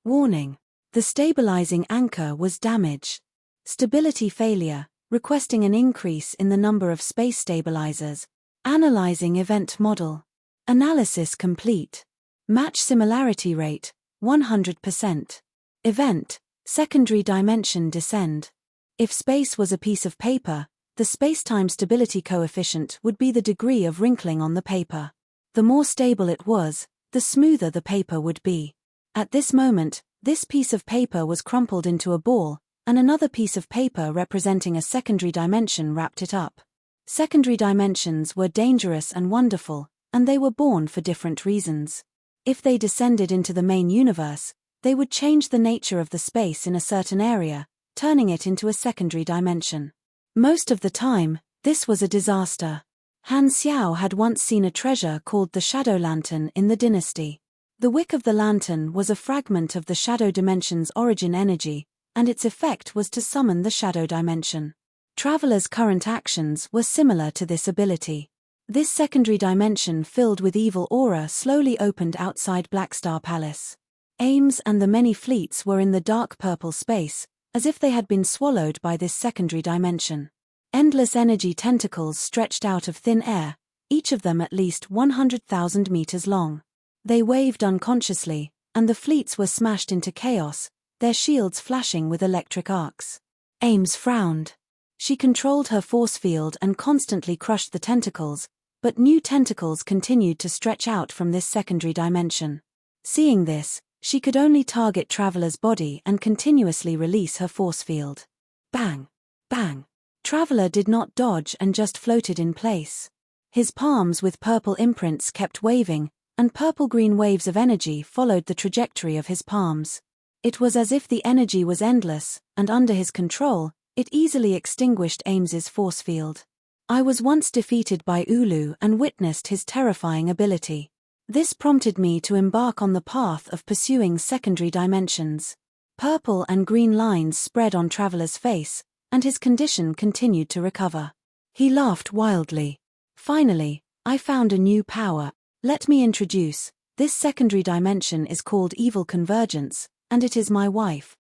Warning. The stabilizing anchor was damaged. Stability failure, requesting an increase in the number of space stabilizers. Analyzing event model. Analysis complete. Match similarity rate, 100%. Event, secondary dimension descend. If space was a piece of paper, the space-time stability coefficient would be the degree of wrinkling on the paper. The more stable it was, the smoother the paper would be. At this moment, this piece of paper was crumpled into a ball, and another piece of paper representing a secondary dimension wrapped it up. Secondary dimensions were dangerous and wonderful, and they were born for different reasons. If they descended into the main universe, they would change the nature of the space in a certain area, turning it into a secondary dimension. Most of the time, this was a disaster. Han Xiao had once seen a treasure called the Shadow Lantern in the dynasty. The wick of the lantern was a fragment of the shadow dimension's origin energy, and its effect was to summon the shadow dimension. Traveler's current actions were similar to this ability. This secondary dimension filled with evil aura slowly opened outside Blackstar Palace. Ames and the many fleets were in the dark purple space, as if they had been swallowed by this secondary dimension. Endless energy tentacles stretched out of thin air, each of them at least 100,000 meters long. They waved unconsciously, and the fleets were smashed into chaos, their shields flashing with electric arcs. Ames frowned. She controlled her force field and constantly crushed the tentacles, but new tentacles continued to stretch out from this secondary dimension. Seeing this, she could only target Traveler's body and continuously release her force field. Bang! Bang! Traveler did not dodge and just floated in place. His palms with purple imprints kept waving, and purple-green waves of energy followed the trajectory of his palms. It was as if the energy was endless, and under his control, it easily extinguished Ames's force field. I was once defeated by Ulu and witnessed his terrifying ability. This prompted me to embark on the path of pursuing secondary dimensions. Purple and green lines spread on Traveler's face, and his condition continued to recover. He laughed wildly. Finally, I found a new power. Let me introduce. This secondary dimension is called Evil Convergence, and it is my wife.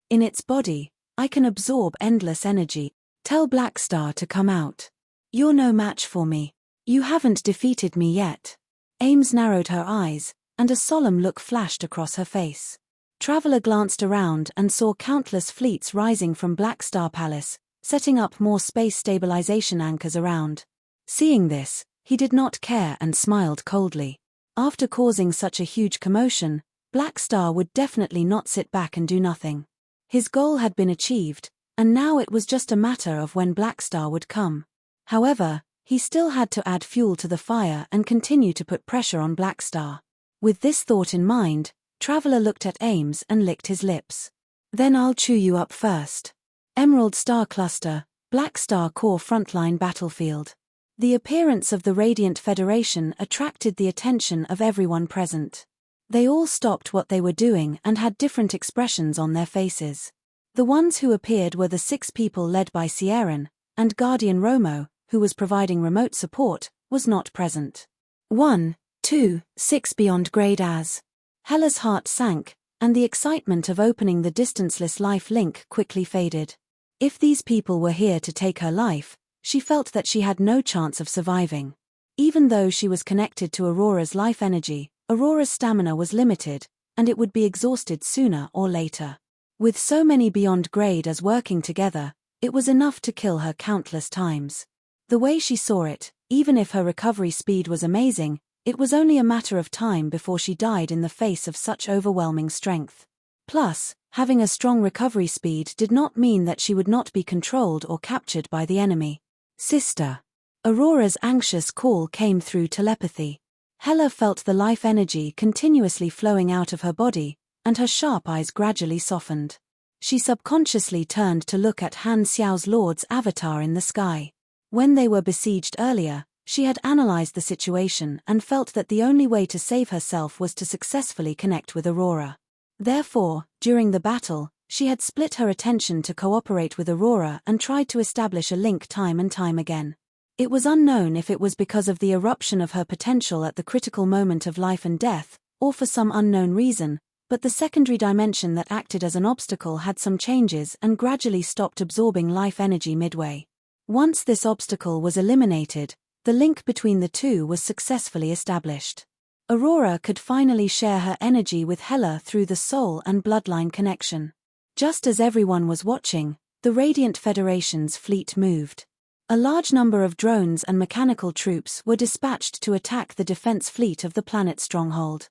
In its body, I can absorb endless energy. Tell Blackstar to come out. You're no match for me. You haven't defeated me yet. Ames narrowed her eyes, and a solemn look flashed across her face. Traveler glanced around and saw countless fleets rising from Black Star Palace, setting up more space stabilization anchors around. Seeing this, he did not care and smiled coldly. After causing such a huge commotion, Black Star would definitely not sit back and do nothing. His goal had been achieved, and now it was just a matter of when Black Star would come. However, he still had to add fuel to the fire and continue to put pressure on Black Star. With this thought in mind, Traveler looked at Ames and licked his lips. Then I'll chew you up first. Emerald Star Cluster, Black Star Core Frontline Battlefield. The appearance of the Radiant Federation attracted the attention of everyone present. They all stopped what they were doing and had different expressions on their faces. The ones who appeared were the 6 people led by Sierran, and Guardian Romo, who was providing remote support, was not present. 1, 2, 6 beyond grade as. Hella's heart sank, and the excitement of opening the distanceless life link quickly faded. If these people were here to take her life, she felt that she had no chance of surviving. Even though she was connected to Aurora's life energy, Aurora's stamina was limited, and it would be exhausted sooner or later. With so many beyond grade as working together, it was enough to kill her countless times. The way she saw it, even if her recovery speed was amazing, it was only a matter of time before she died in the face of such overwhelming strength. Plus, having a strong recovery speed did not mean that she would not be controlled or captured by the enemy. Sister. Aurora's anxious call came through telepathy. Hella felt the life energy continuously flowing out of her body, and her sharp eyes gradually softened. She subconsciously turned to look at Han Xiao's lord's avatar in the sky. When they were besieged earlier, she had analyzed the situation and felt that the only way to save herself was to successfully connect with Aurora. Therefore, during the battle, she had split her attention to cooperate with Aurora and tried to establish a link time and time again. It was unknown if it was because of the eruption of her potential at the critical moment of life and death, or for some unknown reason, but the secondary dimension that acted as an obstacle had some changes and gradually stopped absorbing life energy midway. Once this obstacle was eliminated, the link between the two was successfully established. Aurora could finally share her energy with Hella through the soul and bloodline connection. Just as everyone was watching, the Radiant Federation's fleet moved. A large number of drones and mechanical troops were dispatched to attack the defense fleet of the planet's stronghold.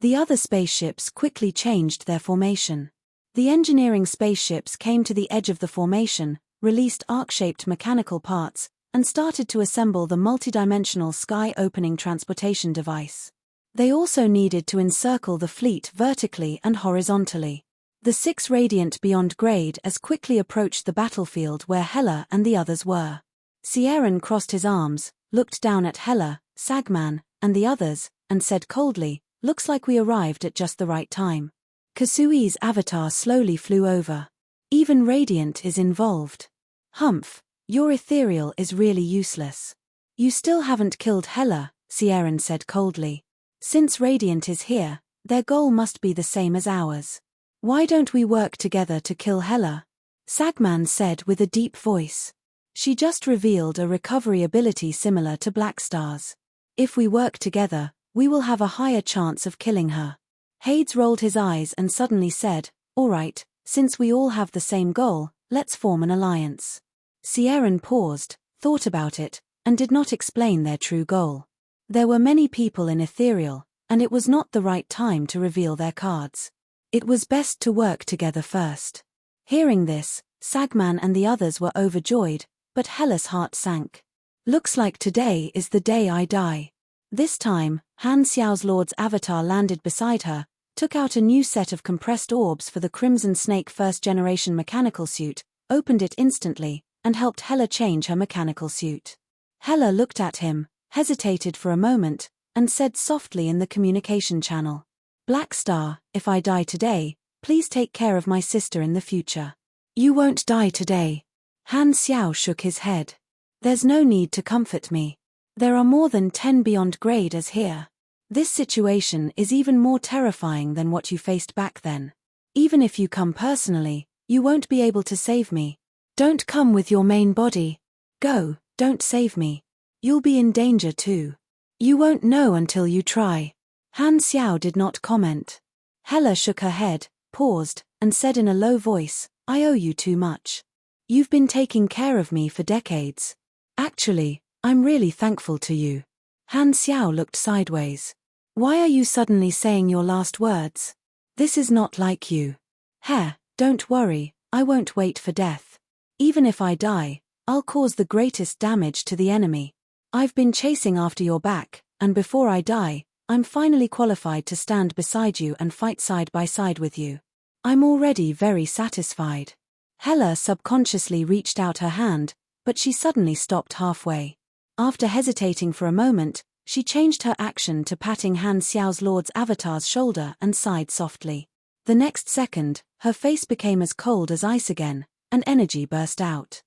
The other spaceships quickly changed their formation. The engineering spaceships came to the edge of the formation, released arc-shaped mechanical parts, and started to assemble the multidimensional sky-opening transportation device. They also needed to encircle the fleet vertically and horizontally. The 6 Radiant beyond grade as quickly approached the battlefield where Hella and the others were. Sierran crossed his arms, looked down at Hella, Sagman, and the others, and said coldly, "Looks like we arrived at just the right time." Kasui's avatar slowly flew over. "Even Radiant is involved. Humph. Your ethereal is really useless. You still haven't killed Hella," Sierran said coldly. "Since Radiant is here, their goal must be the same as ours. Why don't we work together to kill Hella?" Sagman said with a deep voice. "She just revealed a recovery ability similar to Black Star's. If we work together, we will have a higher chance of killing her." Hades rolled his eyes and suddenly said, "All right, since we all have the same goal, let's form an alliance." Sierran paused, thought about it, and did not explain their true goal. There were many people in Ethereal, and it was not the right time to reveal their cards. It was best to work together first. Hearing this, Sagman and the others were overjoyed, but Hella's heart sank. "Looks like today is the day I die." This time, Han Xiao's lord's avatar landed beside her, took out a new set of compressed orbs for the Crimson Snake first-generation mechanical suit, opened it instantly, and helped Hella change her mechanical suit. Hella looked at him, hesitated for a moment, and said softly in the communication channel, "Black Star, if I die today, please take care of my sister in the future." "You won't die today." Han Xiao shook his head. "There's no need to comfort me. There are more than 10 beyond grade as here. This situation is even more terrifying than what you faced back then. Even if you come personally, you won't be able to save me. Don't come with your main body. Go, don't save me. You'll be in danger too. You won't know until you try." Han Xiao did not comment. Hela shook her head, paused, and said in a low voice, I owe you too much. You've been taking care of me for decades. Actually, I'm really thankful to you. Han Xiao looked sideways. Why are you suddenly saying your last words? This is not like you. He, don't worry, I won't wait for death. Even if I die, I'll cause the greatest damage to the enemy. I've been chasing after your back, and before I die, I'm finally qualified to stand beside you and fight side by side with you. I'm already very satisfied. Hela subconsciously reached out her hand, but she suddenly stopped halfway. After hesitating for a moment, she changed her action to patting Han Xiao's lord's avatar's shoulder and sighed softly. The next second, her face became as cold as ice again, and energy burst out.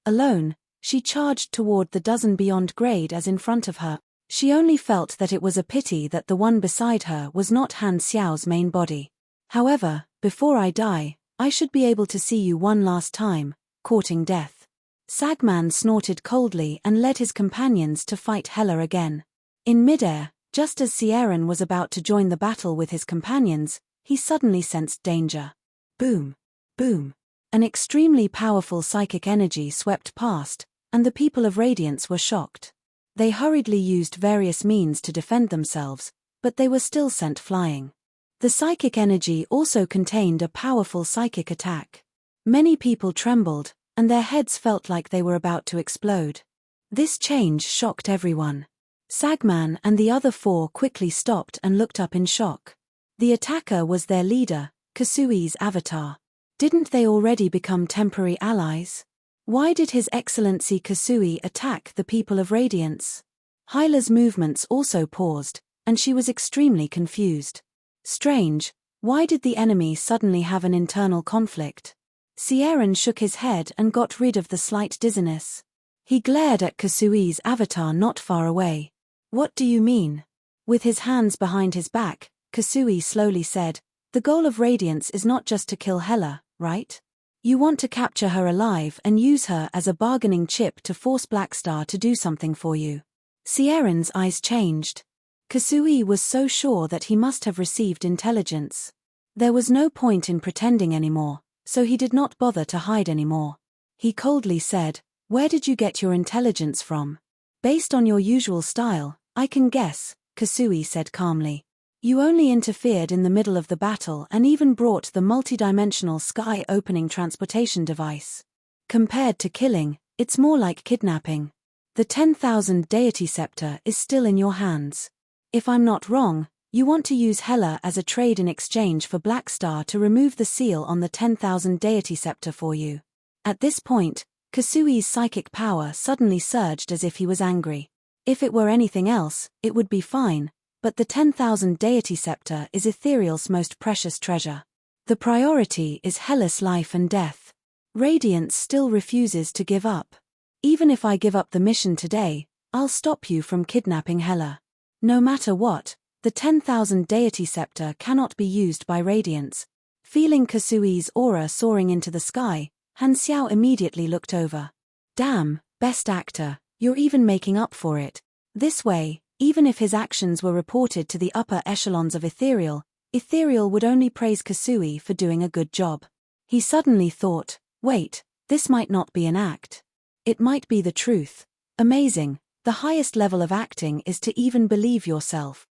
Alone, she charged toward the dozen beyond grade as in front of her. She only felt that it was a pity that the one beside her was not Han Xiao's main body. However, before I die, I should be able to see you one last time, courting death. Sagman snorted coldly and led his companions to fight Hela again. In midair, just as Sieran was about to join the battle with his companions, he suddenly sensed danger. Boom! Boom! An extremely powerful psychic energy swept past, and the people of Radiance were shocked. They hurriedly used various means to defend themselves, but they were still sent flying. The psychic energy also contained a powerful psychic attack. Many people trembled, and their heads felt like they were about to explode. This change shocked everyone. Sagman and the other four quickly stopped and looked up in shock. The attacker was their leader, Kasui's avatar. Didn't they already become temporary allies? Why did His Excellency Kasui attack the people of Radiance? Hyla's movements also paused, and she was extremely confused. Strange, why did the enemy suddenly have an internal conflict? Sieran shook his head and got rid of the slight dizziness. He glared at Kasui's avatar not far away. What do you mean? With his hands behind his back, Kasui slowly said, the goal of Radiance is not just to kill Hela, right? You want to capture her alive and use her as a bargaining chip to force Blackstar to do something for you. Sieran's eyes changed. Kasui was so sure that he must have received intelligence. There was no point in pretending anymore, so he did not bother to hide anymore. He coldly said, where did you get your intelligence from? Based on your usual style, I can guess, Kasui said calmly. You only interfered in the middle of the battle and even brought the multidimensional sky-opening transportation device. Compared to killing, it's more like kidnapping. The 10,000 deity scepter is still in your hands. If I'm not wrong, you want to use Hela as a trade in exchange for Blackstar to remove the seal on the 10,000 deity scepter for you. At this point, Kasui's psychic power suddenly surged as if he was angry. If it were anything else, it would be fine. But the 10,000 deity scepter is Ethereal's most precious treasure. The priority is Hela's life and death. Radiance still refuses to give up. Even if I give up the mission today, I'll stop you from kidnapping Hela. No matter what, the 10,000 deity scepter cannot be used by Radiance. Feeling Kasui's aura soaring into the sky, Han Xiao immediately looked over. Damn, best actor, you're even making up for it. This way, even if his actions were reported to the upper echelons of Ethereal, Ethereal would only praise Kasui for doing a good job. He suddenly thought, wait, this might not be an act. It might be the truth. Amazing, the highest level of acting is to even believe yourself.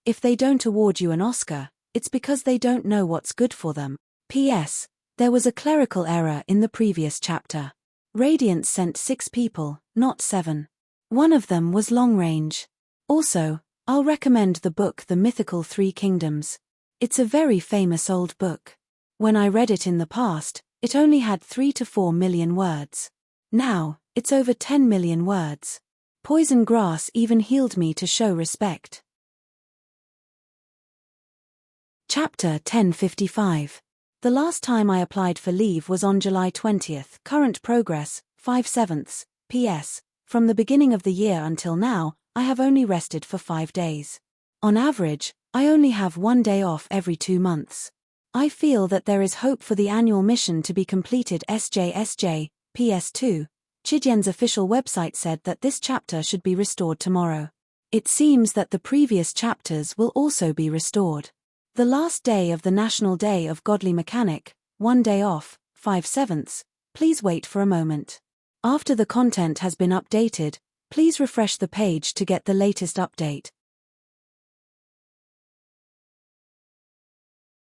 If they don't award you an Oscar, it's because they don't know what's good for them. P.S. There was a clerical error in the previous chapter. Radiance sent 6 people, not 7. One of them was long range. Also, I'll recommend the book The Mythical Three Kingdoms. It's a very famous old book. When I read it in the past, it only had 3 to 4 million words. Now, it's over 10 million words. Poison grass even healed me to show respect. Chapter 1055. The last time I applied for leave was on July 20th. Current progress, 5/7. P.S. From the beginning of the year until now, I have only rested for 5 days. On average, I only have 1 day off every 2 months. I feel that there is hope for the annual mission to be completed. SJSJ, PS2. Chidian's official website said that this chapter should be restored tomorrow. It seems that the previous chapters will also be restored. The last day of the National Day of Godly Mechanic, 1 day off, 5/7. Please wait for a moment. After the content has been updated, please refresh the page to get the latest update.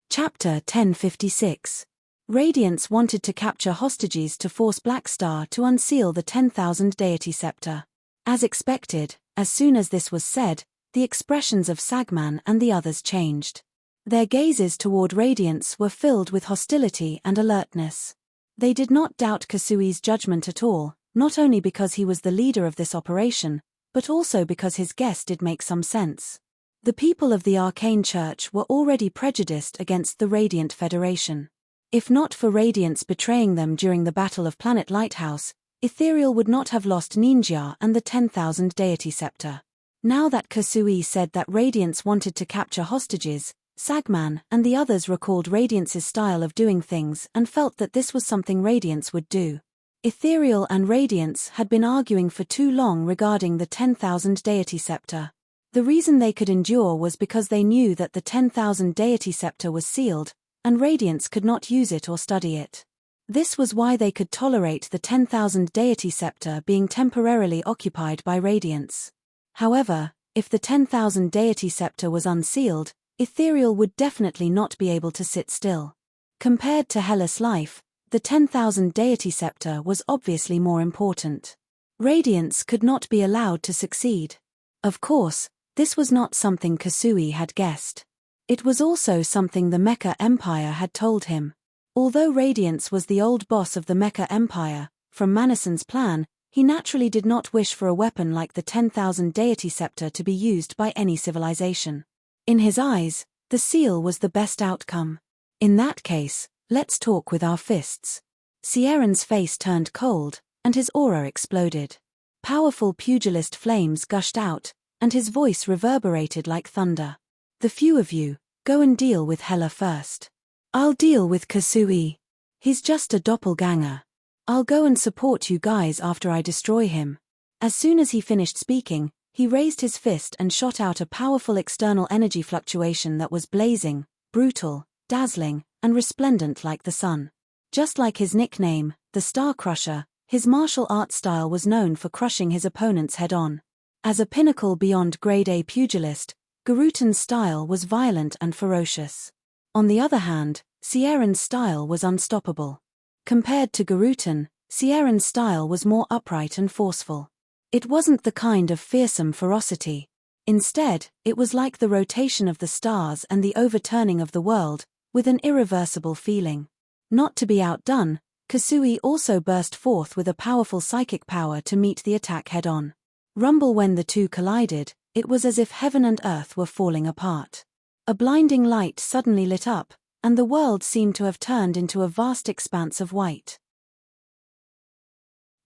Chapter 1056. Radiance wanted to capture hostages to force Black Star to unseal the 10,000 deity scepter. As expected, as soon as this was said, the expressions of Sagman and the others changed. Their gazes toward Radiance were filled with hostility and alertness. They did not doubt Kasui's judgment at all, not only because he was the leader of this operation, but also because his guess did make some sense. The people of the Arcane Church were already prejudiced against the Radiant Federation. If not for Radiance betraying them during the Battle of Planet Lighthouse, Ethereal would not have lost Ninja and the 10,000 deity scepter. Now that Kasui said that Radiance wanted to capture hostages, Sagman and the others recalled Radiance's style of doing things and felt that this was something Radiance would do. Ethereal and Radiance had been arguing for too long regarding the 10,000 deity scepter. The reason they could endure was because they knew that the 10,000 deity scepter was sealed, and Radiance could not use it or study it. This was why they could tolerate the 10,000 deity scepter being temporarily occupied by Radiance. However, if the 10,000 deity scepter was unsealed, Ethereal would definitely not be able to sit still. Compared to Hellas' life, the 10,000 deity scepter was obviously more important. Radiance could not be allowed to succeed. Of course, this was not something Kasui had guessed. It was also something the Mecha Empire had told him. Although Radiance was the old boss of the Mecha Empire, from Manason's plan, he naturally did not wish for a weapon like the 10,000 deity scepter to be used by any civilization. In his eyes, the seal was the best outcome. In that case, let's talk with our fists. Sieran's face turned cold, and his aura exploded. Powerful pugilist flames gushed out, and his voice reverberated like thunder. The few of you, go and deal with Hela first. I'll deal with Kasui. He's just a doppelganger. I'll go and support you guys after I destroy him. As soon as he finished speaking, he raised his fist and shot out a powerful external energy fluctuation that was blazing, brutal, dazzling, and resplendent like the sun. Just like his nickname, the Star Crusher, his martial arts style was known for crushing his opponents head-on. As a pinnacle beyond grade A pugilist, Garutan's style was violent and ferocious. On the other hand, Sieran's style was unstoppable. Compared to Garutan, Sieran's style was more upright and forceful. It wasn't the kind of fearsome ferocity. Instead, it was like the rotation of the stars and the overturning of the world, with an irreversible feeling. Not to be outdone, Kasui also burst forth with a powerful psychic power to meet the attack head-on. Rumble when the two collided, it was as if heaven and earth were falling apart. A blinding light suddenly lit up, and the world seemed to have turned into a vast expanse of white.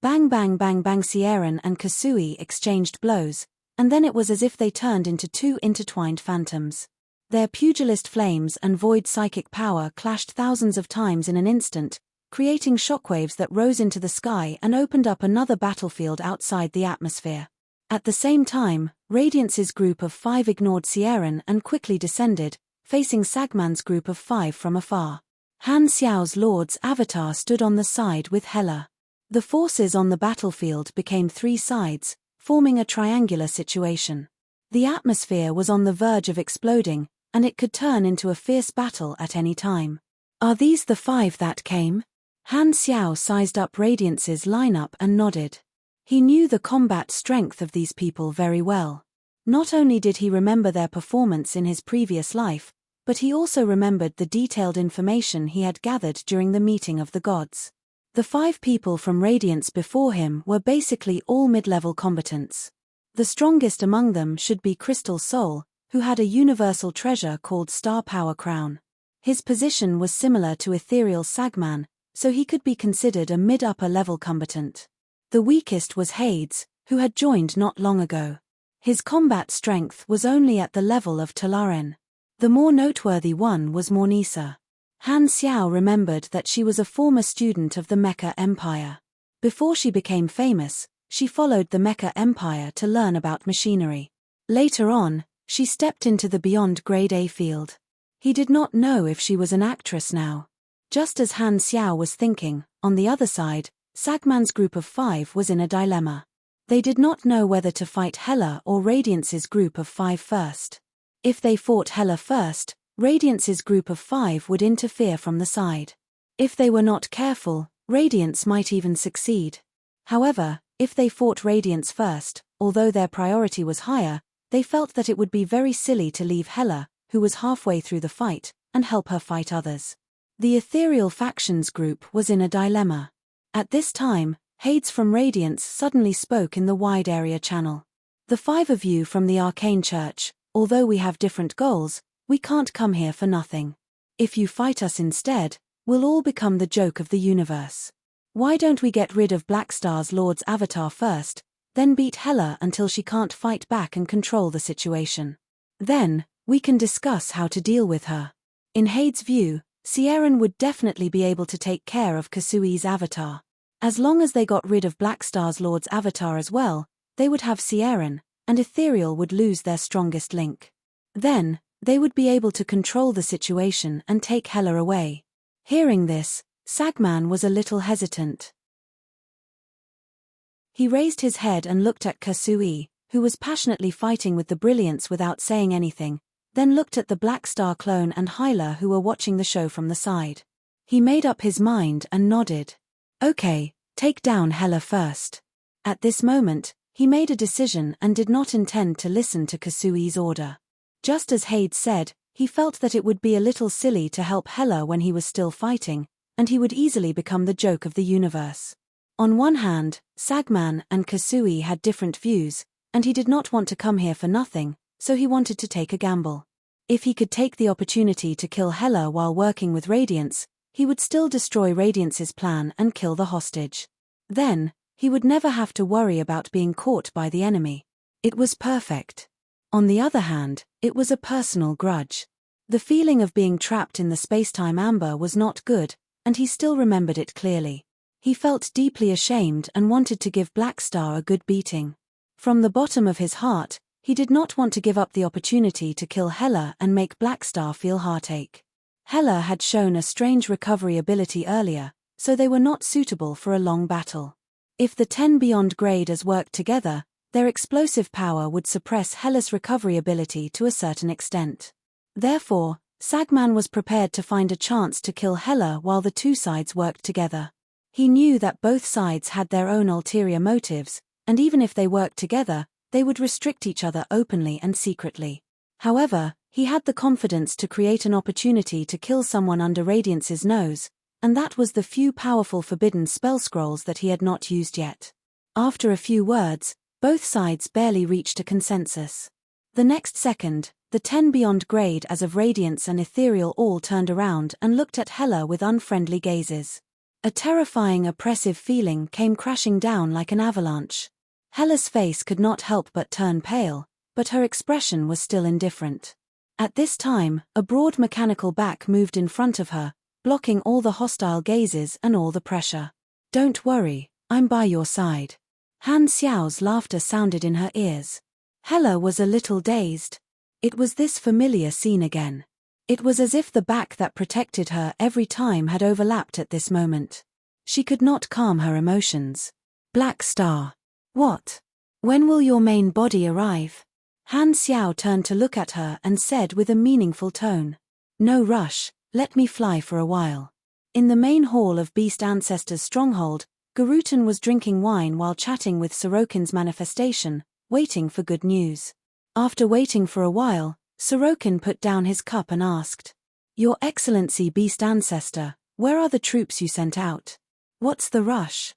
Bang bang bang bang. Sieran and Kasui exchanged blows, and then it was as if they turned into two intertwined phantoms. Their pugilist flames and void psychic power clashed thousands of times in an instant, creating shockwaves that rose into the sky and opened up another battlefield outside the atmosphere. At the same time, Radiance's group of 5 ignored Sieran and quickly descended, facing Sagman's group of 5 from afar. Han Xiao's Lord's avatar stood on the side with Hela. The forces on the battlefield became 3 sides, forming a triangular situation. The atmosphere was on the verge of exploding, and it could turn into a fierce battle at any time. Are these the 5 that came? Han Xiao sized up Radiance's lineup and nodded. He knew the combat strength of these people very well. Not only did he remember their performance in his previous life, but he also remembered the detailed information he had gathered during the meeting of the gods. The 5 people from Radiance before him were basically all mid-level combatants. The strongest among them should be Crystal Soul, who had a universal treasure called Star Power Crown. His position was similar to Ethereal Sagman, so he could be considered a mid-upper level combatant. The weakest was Hades, who had joined not long ago. His combat strength was only at the level of Talaren. The more noteworthy one was Mornisa. Han Xiao remembered that she was a former student of the Mecha Empire. Before she became famous, she followed the Mecha Empire to learn about machinery. Later on, she stepped into the beyond grade A field. He did not know if she was an actress now. Just as Han Xiao was thinking, on the other side, Sagman's group of 5 was in a dilemma. They did not know whether to fight Hela or Radiance's group of 5 first. If they fought Hela first, Radiance's group of 5 would interfere from the side. If they were not careful, Radiance might even succeed. However, if they fought Radiance first, although their priority was higher, they felt that it would be very silly to leave Hela, who was halfway through the fight, and help her fight others. The Ethereal Factions group was in a dilemma. At this time, Hades from Radiance suddenly spoke in the wide area channel. The 5 of you from the Arcane Church, although we have different goals, we can't come here for nothing. If you fight us instead, we'll all become the joke of the universe. Why don't we get rid of Blackstar's Lord's avatar first, then beat Hela until she can't fight back and control the situation. Then, we can discuss how to deal with her. In Hades' view, Sierran would definitely be able to take care of Kasui's avatar. As long as they got rid of Blackstar's Lord's avatar as well, they would have Sierran, and Ethereal would lose their strongest link. Then, they would be able to control the situation and take Hela away. Hearing this, Sagman was a little hesitant. He raised his head and looked at Kasui, who was passionately fighting with the Brilliance without saying anything, then looked at the Black Star clone and Hyla who were watching the show from the side. He made up his mind and nodded. Okay, take down Hela first. At this moment, he made a decision and did not intend to listen to Kasui's order. Just as Hades said, he felt that it would be a little silly to help Hela when he was still fighting, and he would easily become the joke of the universe. On one hand, Sagman and Kasui had different views, and he did not want to come here for nothing, so he wanted to take a gamble. If he could take the opportunity to kill Hela while working with Radiance, he would still destroy Radiance's plan and kill the hostage. Then, he would never have to worry about being caught by the enemy. It was perfect. On the other hand, it was a personal grudge. The feeling of being trapped in the spacetime amber was not good, and he still remembered it clearly. He felt deeply ashamed and wanted to give Blackstar a good beating. From the bottom of his heart, he did not want to give up the opportunity to kill Hela and make Blackstar feel heartache. Hela had shown a strange recovery ability earlier, so they were not suitable for a long battle. If the 10 beyond graders worked together, their explosive power would suppress Hela's recovery ability to a certain extent. Therefore, Sagman was prepared to find a chance to kill Hela while the two sides worked together. He knew that both sides had their own ulterior motives, and even if they worked together, they would restrict each other openly and secretly. However, he had the confidence to create an opportunity to kill someone under Radiance's nose, and that was the few powerful forbidden spell scrolls that he had not used yet. After a few words, both sides barely reached a consensus. The next second, the 10 beyond grade as of Radiance and Ethereal all turned around and looked at Hela with unfriendly gazes. A terrifying oppressive feeling came crashing down like an avalanche. Hela's face could not help but turn pale, but her expression was still indifferent. At this time, a broad mechanical back moved in front of her, blocking all the hostile gazes and all the pressure. Don't worry, I'm by your side. Han Xiao's laughter sounded in her ears. Hela was a little dazed. It was this familiar scene again. It was as if the back that protected her every time had overlapped at this moment. She could not calm her emotions. Black Star. What? When will your main body arrive? Han Xiao turned to look at her and said with a meaningful tone. No rush, let me fly for a while. In the main hall of Beast Ancestor's stronghold, Garutan was drinking wine while chatting with Sorokin's manifestation, waiting for good news. After waiting for a while, Sorokin put down his cup and asked, Your Excellency Beast Ancestor, where are the troops you sent out? What's the rush?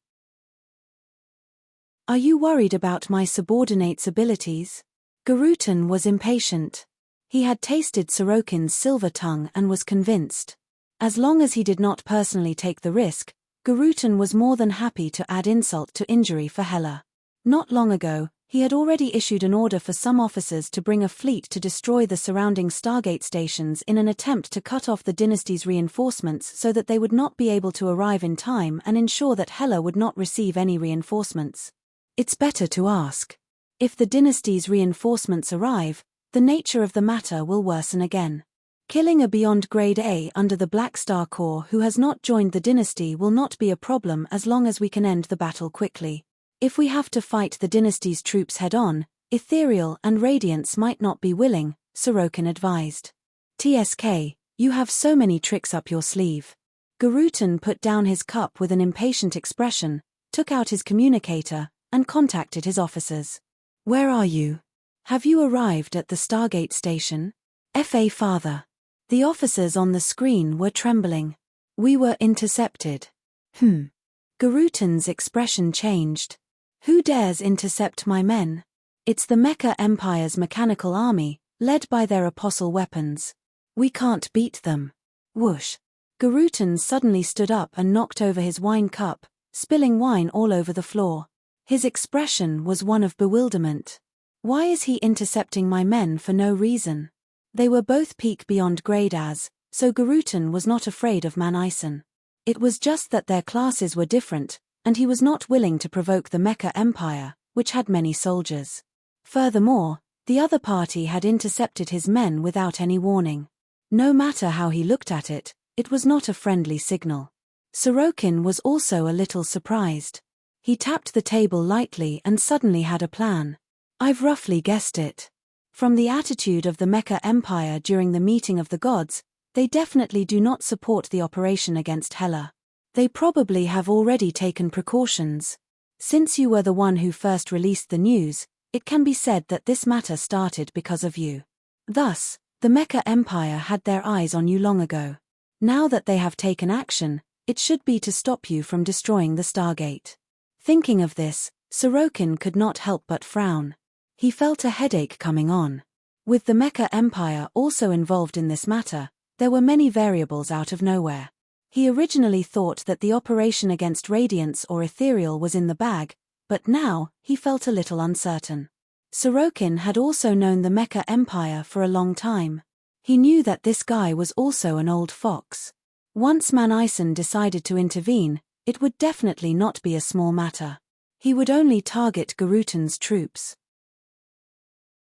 Are you worried about my subordinate's abilities? Garutan was impatient. He had tasted Sorokin's silver tongue and was convinced. As long as he did not personally take the risk, Garutan was more than happy to add insult to injury for Hela. Not long ago, he had already issued an order for some officers to bring a fleet to destroy the surrounding Stargate stations in an attempt to cut off the dynasty's reinforcements so that they would not be able to arrive in time and ensure that Hela would not receive any reinforcements. It's better to ask. If the dynasty's reinforcements arrive, the nature of the matter will worsen again. Killing a beyond grade A under the Black Star Corps who has not joined the dynasty will not be a problem as long as we can end the battle quickly. If we have to fight the dynasty's troops head-on, Ethereal and Radiance might not be willing, Sorokin advised. TSK, you have so many tricks up your sleeve. Garutan put down his cup with an impatient expression, took out his communicator, and contacted his officers. Where are you? Have you arrived at the Stargate station? F.A. Father. The officers on the screen were trembling. We were intercepted. Garutan's expression changed. Who dares intercept my men? It's the Mecha Empire's mechanical army, led by their apostle weapons. We can't beat them. Whoosh. Garutan suddenly stood up and knocked over his wine cup, spilling wine all over the floor. His expression was one of bewilderment. Why is he intercepting my men for no reason? They were both peak beyond grade as, so Garutan was not afraid of Manison. It was just that their classes were different, and he was not willing to provoke the Mecha Empire, which had many soldiers. Furthermore, the other party had intercepted his men without any warning. No matter how he looked at it, it was not a friendly signal. Sorokin was also a little surprised. He tapped the table lightly and suddenly had a plan. I've roughly guessed it. From the attitude of the Mecha Empire during the meeting of the gods, they definitely do not support the operation against Hela. They probably have already taken precautions. Since you were the one who first released the news, it can be said that this matter started because of you. Thus, the Mecha Empire had their eyes on you long ago. Now that they have taken action, it should be to stop you from destroying the Stargate. Thinking of this, Sorokin could not help but frown. He felt a headache coming on. With the Mecha Empire also involved in this matter, there were many variables out of nowhere. He originally thought that the operation against Radiance or Ethereal was in the bag, but now, he felt a little uncertain. Sorokin had also known the Mecha Empire for a long time. He knew that this guy was also an old fox. Once Manison decided to intervene, it would definitely not be a small matter. He would only target Garutan's troops.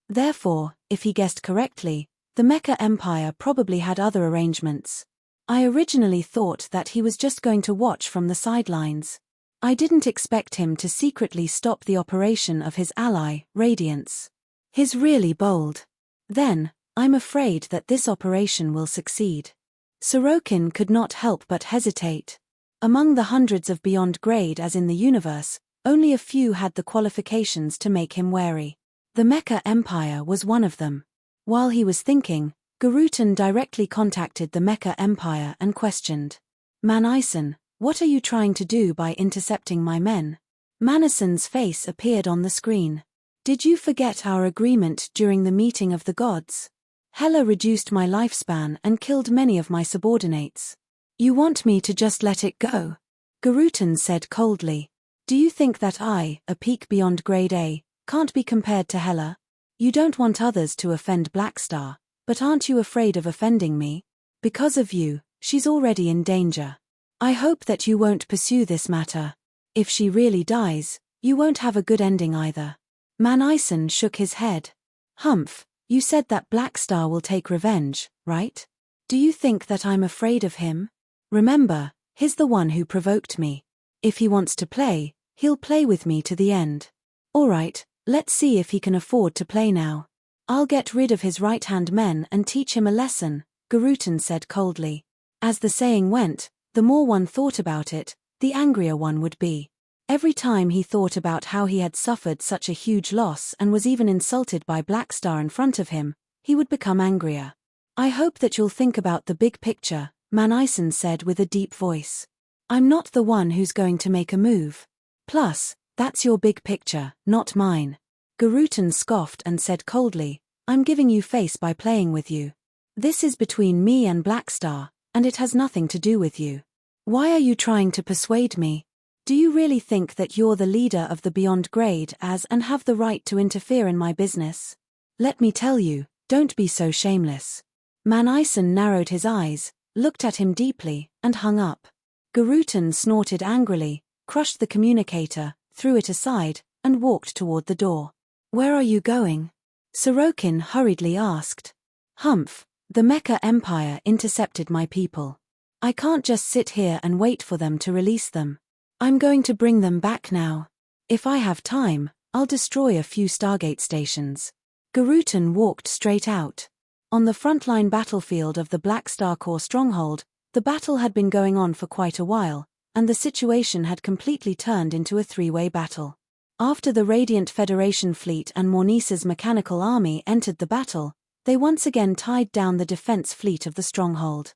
Therefore, if he guessed correctly, the Mecha Empire probably had other arrangements. I originally thought that he was just going to watch from the sidelines. I didn't expect him to secretly stop the operation of his ally, Radiance. He's really bold. Then, I'm afraid that this operation will succeed. Sorokin could not help but hesitate. Among the hundreds of beyond grade as in the universe, only a few had the qualifications to make him wary. The Mecha Empire was one of them. While he was thinking, Garutan directly contacted the Mecha Empire and questioned. Manison, what are you trying to do by intercepting my men? Manison's face appeared on the screen. Did you forget our agreement during the meeting of the gods? Hela reduced my lifespan and killed many of my subordinates. You want me to just let it go? Garutan said coldly. Do you think that I, a peak beyond grade A, can't be compared to Hela? You don't want others to offend Blackstar, but aren't you afraid of offending me? Because of you, she's already in danger. I hope that you won't pursue this matter. If she really dies, you won't have a good ending either. Manison shook his head. Humph, you said that Blackstar will take revenge, right? Do you think that I'm afraid of him? Remember, he's the one who provoked me. If he wants to play, he'll play with me to the end. All right. Let's see if he can afford to play now. I'll get rid of his right-hand men and teach him a lesson, Garutan said coldly. As the saying went, the more one thought about it, the angrier one would be. Every time he thought about how he had suffered such a huge loss and was even insulted by Blackstar in front of him, he would become angrier. I hope that you'll think about the big picture, Manison said with a deep voice. I'm not the one who's going to make a move. Plus, that's your big picture, not mine. Garutan scoffed and said coldly, I'm giving you face by playing with you. This is between me and Blackstar, and it has nothing to do with you. Why are you trying to persuade me? Do you really think that you're the leader of the Beyond Grade as and have the right to interfere in my business? Let me tell you, don't be so shameless. Manison narrowed his eyes, looked at him deeply, and hung up. Garutan snorted angrily, crushed the communicator, threw it aside, and walked toward the door. Where are you going? Sorokin hurriedly asked. Humph, the Mecha Empire intercepted my people. I can't just sit here and wait for them to release them. I'm going to bring them back now. If I have time, I'll destroy a few Stargate stations. Garutan walked straight out. On the frontline battlefield of the Black Star Core stronghold, the battle had been going on for quite a while, and the situation had completely turned into a three-way battle. After the Radiant Federation fleet and Mornisa's mechanical army entered the battle, they once again tied down the defense fleet of the stronghold.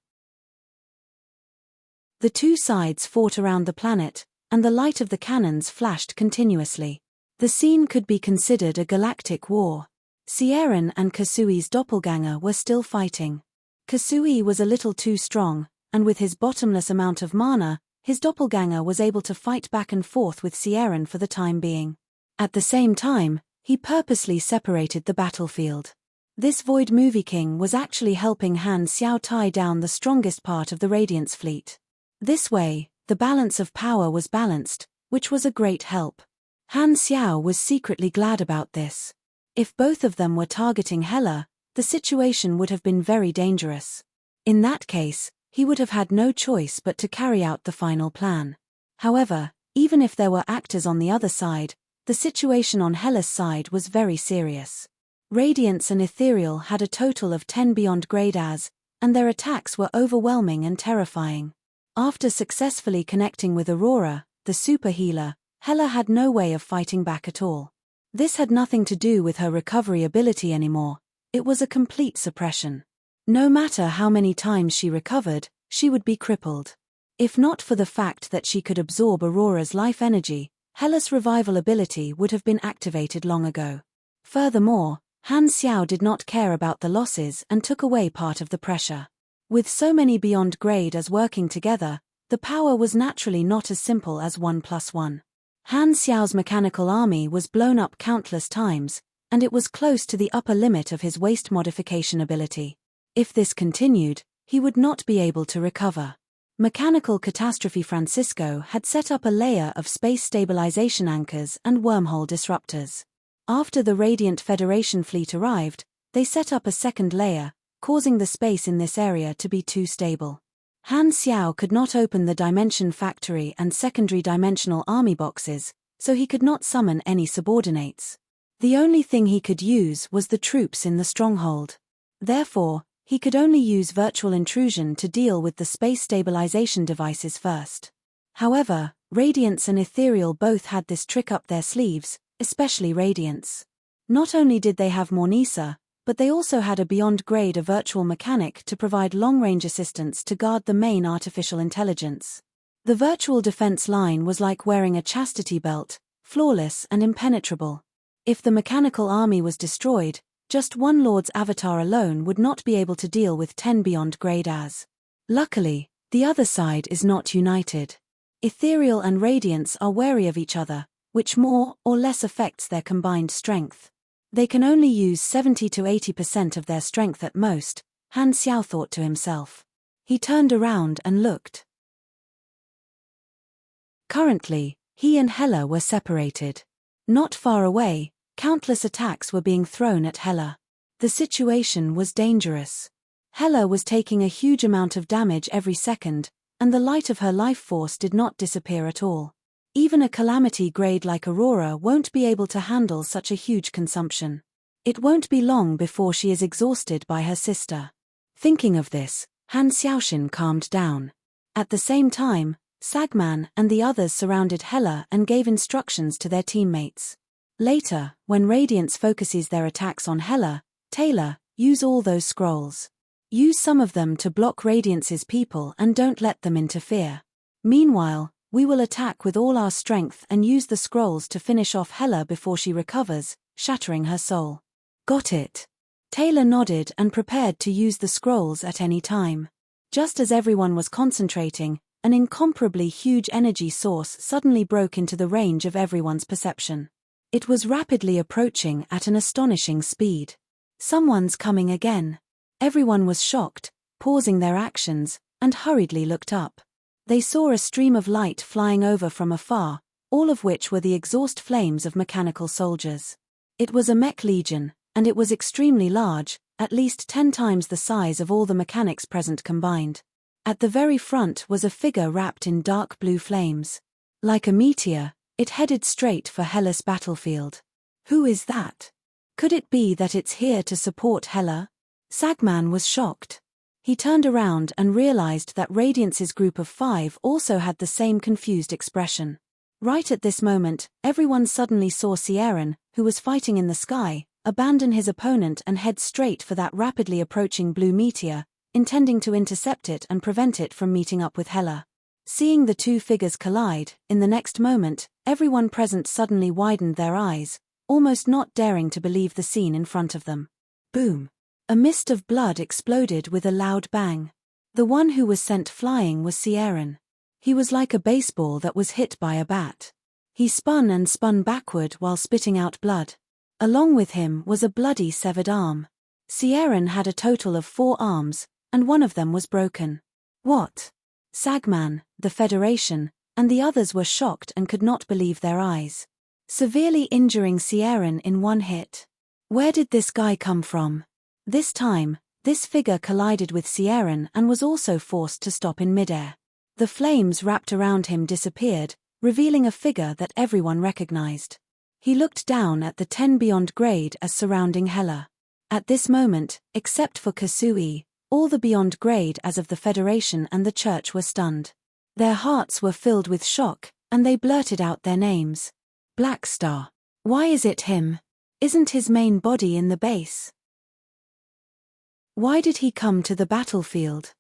The two sides fought around the planet, and the light of the cannons flashed continuously. The scene could be considered a galactic war. Sieran and Kasui's doppelganger were still fighting. Kasui was a little too strong, and with his bottomless amount of mana, his doppelganger was able to fight back and forth with Sieran for the time being. At the same time, he purposely separated the battlefield. This Void Movie King was actually helping Han Xiao tie down the strongest part of the Radiance fleet. This way, the balance of power was balanced, which was a great help. Han Xiao was secretly glad about this. If both of them were targeting Hela, the situation would have been very dangerous. In that case, he would have had no choice but to carry out the final plan. However, even if there were actors on the other side, the situation on Hela's side was very serious. Radiance and Ethereal had a total of 10 beyond grade as, and their attacks were overwhelming and terrifying. After successfully connecting with Aurora, the super healer, Hela had no way of fighting back at all. This had nothing to do with her recovery ability anymore, it was a complete suppression. No matter how many times she recovered, she would be crippled. If not for the fact that she could absorb Aurora's life energy, Hela's revival ability would have been activated long ago. Furthermore, Han Xiao did not care about the losses and took away part of the pressure. With so many beyond grade as working together, the power was naturally not as simple as 1+1. Han Xiao's mechanical army was blown up countless times, and it was close to the upper limit of his waste modification ability. If this continued, he would not be able to recover. Mechanical Catastrophe Francisco had set up a layer of space stabilization anchors and wormhole disruptors. After the Radiant Federation fleet arrived, they set up a second layer, causing the space in this area to be too stable. Han Xiao could not open the Dimension Factory and secondary dimensional army boxes, so he could not summon any subordinates. The only thing he could use was the troops in the stronghold. Therefore, he could only use virtual intrusion to deal with the space stabilization devices first. However, Radiance and Ethereal both had this trick up their sleeves, especially Radiance. Not only did they have Mornisa, but they also had a beyond grade a virtual mechanic to provide long-range assistance to guard the main artificial intelligence. The virtual defense line was like wearing a chastity belt, flawless and impenetrable. If the mechanical army was destroyed, just one Lord's avatar alone would not be able to deal with 10 beyond grade as. Luckily, the other side is not united. Ethereal and Radiance are wary of each other, which more or less affects their combined strength. They can only use 70 to 80% of their strength at most, Han Xiao thought to himself. He turned around and looked. Currently, he and Hela were separated. Not far away, countless attacks were being thrown at Hela. The situation was dangerous. Hela was taking a huge amount of damage every second, and the light of her life force did not disappear at all. Even a calamity grade like Aurora won't be able to handle such a huge consumption. It won't be long before she is exhausted by her sister. Thinking of this, Han Xiaoxin calmed down. At the same time, Sagman and the others surrounded Hela and gave instructions to their teammates. Later, when Radiance focuses their attacks on Hela, Taylor, use all those scrolls. Use some of them to block Radiance's people and don't let them interfere. Meanwhile, we will attack with all our strength and use the scrolls to finish off Hela before she recovers, shattering her soul. Got it. Taylor nodded and prepared to use the scrolls at any time. Just as everyone was concentrating, an incomparably huge energy source suddenly broke into the range of everyone's perception. It was rapidly approaching at an astonishing speed. Someone's coming again. Everyone was shocked, pausing their actions, and hurriedly looked up. They saw a stream of light flying over from afar, all of which were the exhaust flames of mechanical soldiers. It was a mech legion, and it was extremely large, at least 10 times the size of all the mechanics present combined. At the very front was a figure wrapped in dark blue flames. Like a meteor, it headed straight for Hellas' battlefield. Who is that? Could it be that it's here to support Hela? Sagman was shocked. He turned around and realized that Radiance's group of 5 also had the same confused expression. Right at this moment, everyone suddenly saw Sieran, who was fighting in the sky, abandon his opponent and head straight for that rapidly approaching blue meteor, intending to intercept it and prevent it from meeting up with Hela. Seeing the two figures collide, in the next moment, everyone present suddenly widened their eyes, almost not daring to believe the scene in front of them. Boom! A mist of blood exploded with a loud bang. The one who was sent flying was Sieran. He was like a baseball that was hit by a bat. He spun and spun backward while spitting out blood. Along with him was a bloody severed arm. Sieran had a total of 4 arms, and one of them was broken. What? Sagman, the Federation, and the others were shocked and could not believe their eyes. Severely injuring Sieran in one hit. Where did this guy come from? This time, this figure collided with Sieran and was also forced to stop in midair. The flames wrapped around him disappeared, revealing a figure that everyone recognized. He looked down at the 10 beyond grade as surrounding Hela. At this moment, except for Kasui, all the beyond grade as of the Federation and the Church were stunned. Their hearts were filled with shock, and they blurted out their names. Blackstar. Why is it him? Isn't his main body in the base? Why did he come to the battlefield?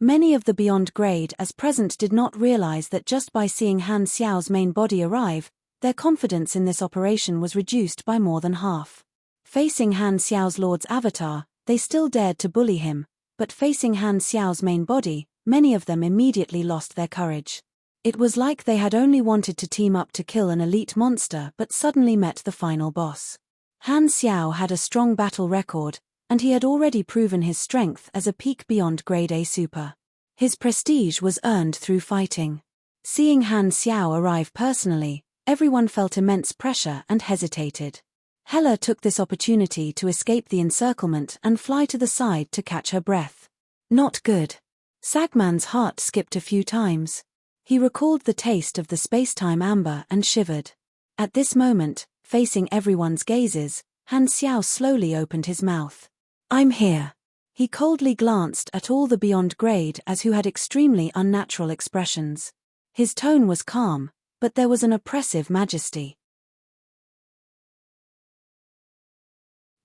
Many of the beyond grade as present did not realize that just by seeing Han Xiao's main body arrive, their confidence in this operation was reduced by more than half. Facing Han Xiao's Lord's avatar, they still dared to bully him, but facing Han Xiao's main body, many of them immediately lost their courage. It was like they had only wanted to team up to kill an elite monster but suddenly met the final boss. Han Xiao had a strong battle record, and he had already proven his strength as a peak beyond grade A super. His prestige was earned through fighting. Seeing Han Xiao arrive personally, everyone felt immense pressure and hesitated. Hela took this opportunity to escape the encirclement and fly to the side to catch her breath. Not good. Sagman's heart skipped a few times. He recalled the taste of the space-time amber and shivered. At this moment, facing everyone's gazes, Han Xiao slowly opened his mouth. I'm here. He coldly glanced at all the beyond grade as who had extremely unnatural expressions. His tone was calm, but there was an oppressive majesty.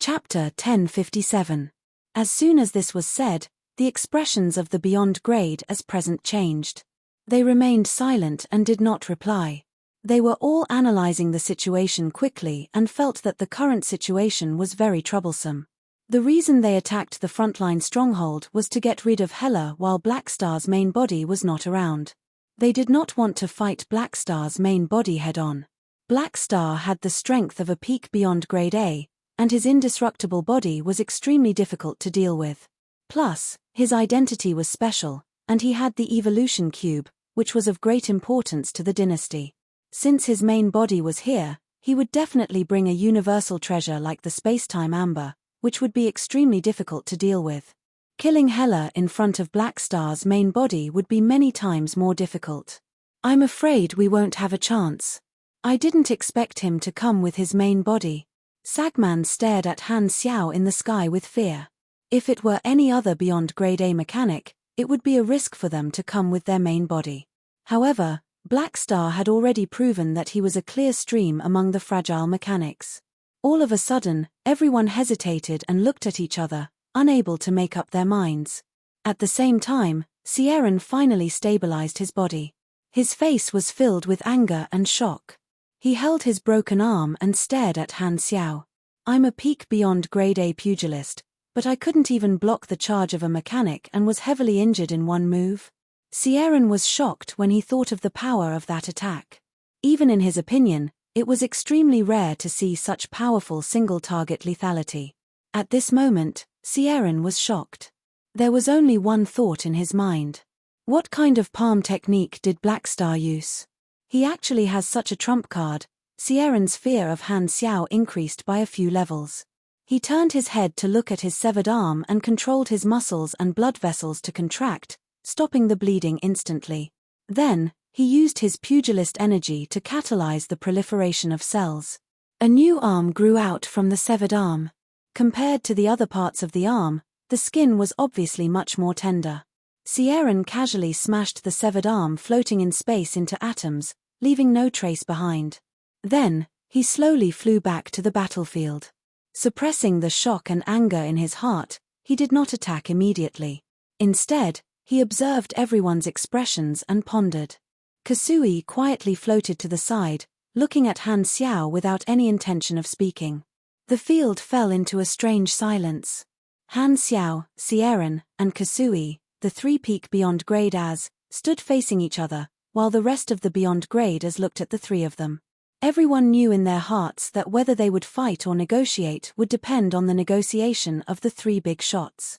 Chapter 1057. As soon as this was said, the expressions of the beyond grade as present changed. They remained silent and did not reply. They were all analyzing the situation quickly and felt that the current situation was very troublesome. The reason they attacked the frontline stronghold was to get rid of Hela while Blackstar's main body was not around. They did not want to fight Blackstar's main body head-on. Blackstar had the strength of a peak beyond grade A, and his indestructible body was extremely difficult to deal with. Plus, his identity was special, and he had the evolution cube, which was of great importance to the dynasty. Since his main body was here, he would definitely bring a universal treasure like the space-time amber, which would be extremely difficult to deal with. Killing Hela in front of Blackstar's main body would be many times more difficult. I'm afraid we won't have a chance. I didn't expect him to come with his main body. Sagman stared at Han Xiao in the sky with fear. If it were any other beyond grade A mechanic, it would be a risk for them to come with their main body. However, Blackstar had already proven that he was a clear stream among the fragile mechanics. All of a sudden, everyone hesitated and looked at each other, unable to make up their minds. At the same time, Sieran finally stabilized his body. His face was filled with anger and shock. He held his broken arm and stared at Han Xiao. I'm a peak beyond grade A pugilist, but I couldn't even block the charge of a mechanic and was heavily injured in one move. Sieran was shocked when he thought of the power of that attack. Even in his opinion, it was extremely rare to see such powerful single-target lethality. At this moment, Sieran was shocked. There was only one thought in his mind. What kind of palm technique did Blackstar use? He actually has such a trump card, Sieren's fear of Han Xiao increased by a few levels. He turned his head to look at his severed arm and controlled his muscles and blood vessels to contract, stopping the bleeding instantly. Then, he used his pugilist energy to catalyze the proliferation of cells. A new arm grew out from the severed arm. Compared to the other parts of the arm, the skin was obviously much more tender. Sieren casually smashed the severed arm floating in space into atoms, leaving no trace behind. Then, he slowly flew back to the battlefield. Suppressing the shock and anger in his heart, he did not attack immediately. Instead, he observed everyone's expressions and pondered. Kasui quietly floated to the side, looking at Han Xiao without any intention of speaking. The field fell into a strange silence. Han Xiao, Sieren, and Kasui, the three peak Beyond Grade As, stood facing each other, while the rest of the Beyond Grade As looked at the three of them. Everyone knew in their hearts that whether they would fight or negotiate would depend on the negotiation of the three big shots.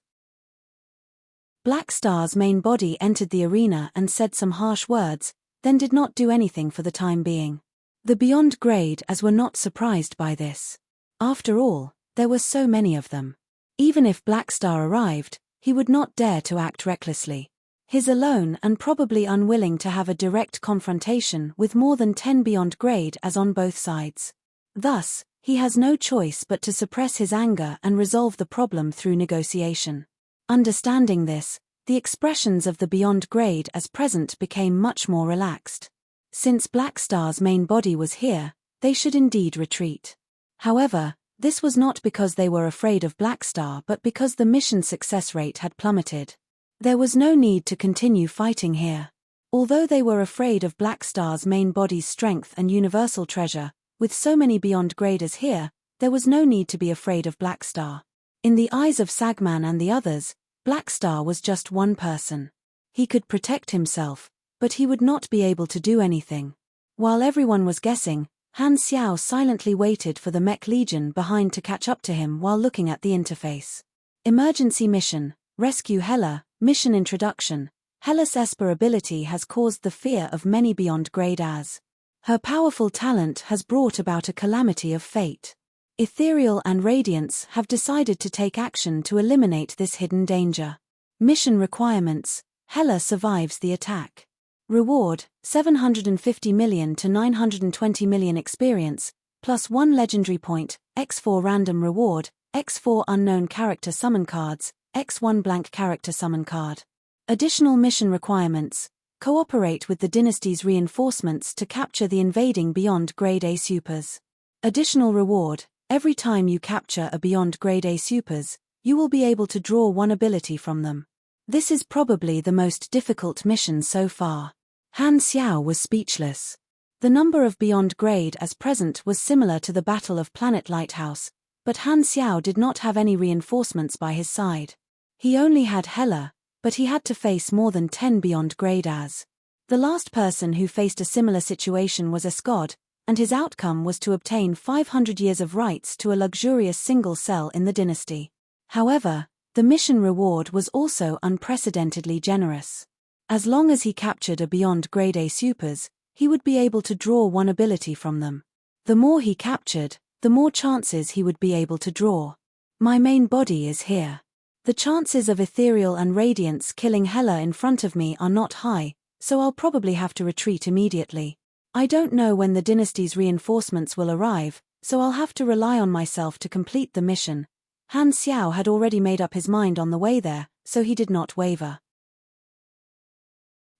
Black Star's main body entered the arena and said some harsh words, then did not do anything for the time being. The Beyond Grade As were not surprised by this. After all, there were so many of them. Even if Black Star arrived, he would not dare to act recklessly. He's alone and probably unwilling to have a direct confrontation with more than 10 Beyond Grade As on both sides. Thus, he has no choice but to suppress his anger and resolve the problem through negotiation. Understanding this, the expressions of the Beyond Grade As present became much more relaxed. Since Black Star's main body was here, they should indeed retreat. However, this was not because they were afraid of Black Star but because the mission success rate had plummeted. There was no need to continue fighting here. Although they were afraid of Black Star's main body's strength and universal treasure, with so many Beyond Grade As here, there was no need to be afraid of Black Star. In the eyes of Sagman and the others, Black Star was just one person. He could protect himself, but he would not be able to do anything. While everyone was guessing, Han Xiao silently waited for the Mech Legion behind to catch up to him while looking at the interface. Emergency mission, rescue Hela, mission introduction. Hela's Esper ability has caused the fear of many Beyond Grade As. Her powerful talent has brought about a calamity of fate. Ethereal and Radiance have decided to take action to eliminate this hidden danger. Mission requirements: Hela survives the attack. Reward, 750 million to 920 million experience, plus 1 legendary point, x4 random reward, x4 unknown character summon cards, x1 blank character summon card. Additional mission requirements: cooperate with the dynasty's reinforcements to capture the invading Beyond Grade A supers. Additional reward: every time you capture a Beyond Grade A supers, you will be able to draw one ability from them. This is probably the most difficult mission so far. Han Xiao was speechless. The number of Beyond Grade As present was similar to the Battle of Planet Lighthouse, but Han Xiao did not have any reinforcements by his side. He only had Hela, but he had to face more than 10 Beyond Grade As. The last person who faced a similar situation was Escod, and his outcome was to obtain 500 years of rights to a luxurious single cell in the dynasty. However, the mission reward was also unprecedentedly generous. As long as he captured a Beyond Grade A supers, he would be able to draw one ability from them. The more he captured, the more chances he would be able to draw. My main body is here. The chances of Ethereal and Radiance killing Hela in front of me are not high, so I'll probably have to retreat immediately. I don't know when the dynasty's reinforcements will arrive, so I'll have to rely on myself to complete the mission. Han Xiao had already made up his mind on the way there, so he did not waver.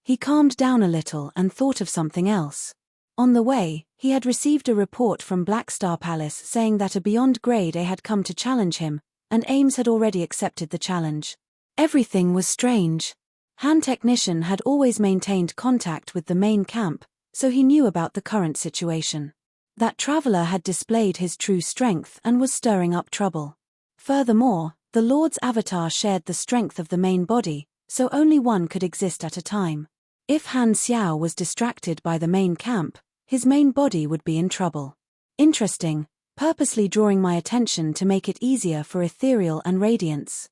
He calmed down a little and thought of something else. On the way, he had received a report from Black Star Palace saying that a Beyond Grade A had come to challenge him, and Ames had already accepted the challenge. Everything was strange. Han Technician had always maintained contact with the main camp, so he knew about the current situation. That traveler had displayed his true strength and was stirring up trouble. Furthermore, the Lord's avatar shared the strength of the main body, so only one could exist at a time. If Han Xiao was distracted by the main camp, his main body would be in trouble. Interesting, purposely drawing my attention to make it easier for Ethereal and Radiance.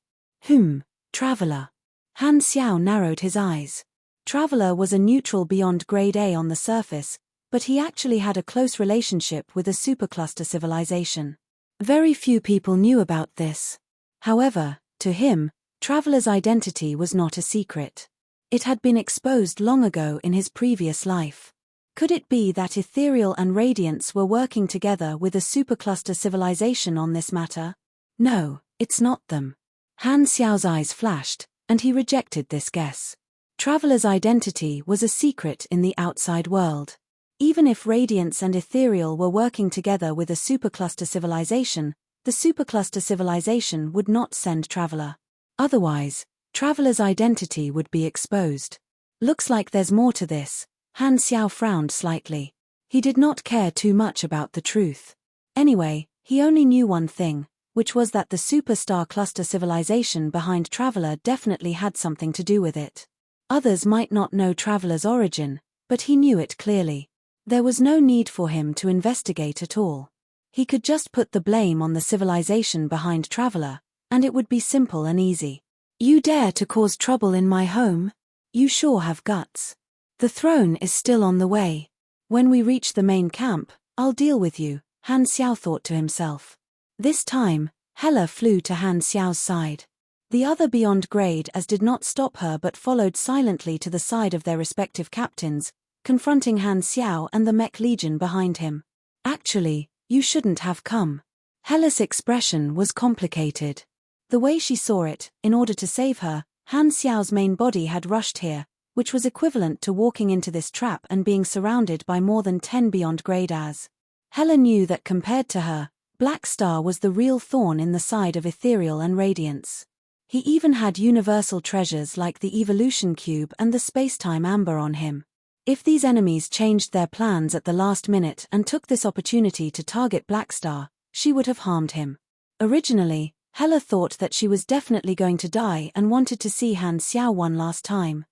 Traveler. Han Xiao narrowed his eyes. Traveler was a neutral Beyond Grade A on the surface, but he actually had a close relationship with a supercluster civilization. Very few people knew about this. However, to him, Traveler's identity was not a secret. It had been exposed long ago in his previous life. Could it be that Ethereal and Radiance were working together with a supercluster civilization on this matter? No, it's not them. Han Xiao's eyes flashed, and he rejected this guess. Traveler's identity was a secret in the outside world. Even if Radiance and Ethereal were working together with a supercluster civilization, the supercluster civilization would not send Traveler. Otherwise, Traveler's identity would be exposed. Looks like there's more to this. Han Xiao frowned slightly. He did not care too much about the truth. Anyway, he only knew one thing, which was that the superstar cluster civilization behind Traveler definitely had something to do with it. Others might not know Traveler's origin, but he knew it clearly. There was no need for him to investigate at all. He could just put the blame on the civilization behind Traveler, and it would be simple and easy. You dare to cause trouble in my home? You sure have guts. The throne is still on the way. When we reach the main camp, I'll deal with you, Han Xiao thought to himself. This time, Hela flew to Han Xiao's side. The other Beyond Grade as did not stop her but followed silently to the side of their respective captains, confronting Han Xiao and the Mech Legion behind him. Actually, you shouldn't have come. Hela's expression was complicated. The way she saw it, in order to save her, Han Xiao's main body had rushed here, which was equivalent to walking into this trap and being surrounded by more than 10 Beyond Grade as. Hela knew that compared to her, Black Star was the real thorn in the side of Ethereal and Radiance. He even had universal treasures like the Evolution Cube and the Spacetime Amber on him. If these enemies changed their plans at the last minute and took this opportunity to target Black Star, she would have harmed him. Originally, Hela thought that she was definitely going to die and wanted to see Han Xiao one last time.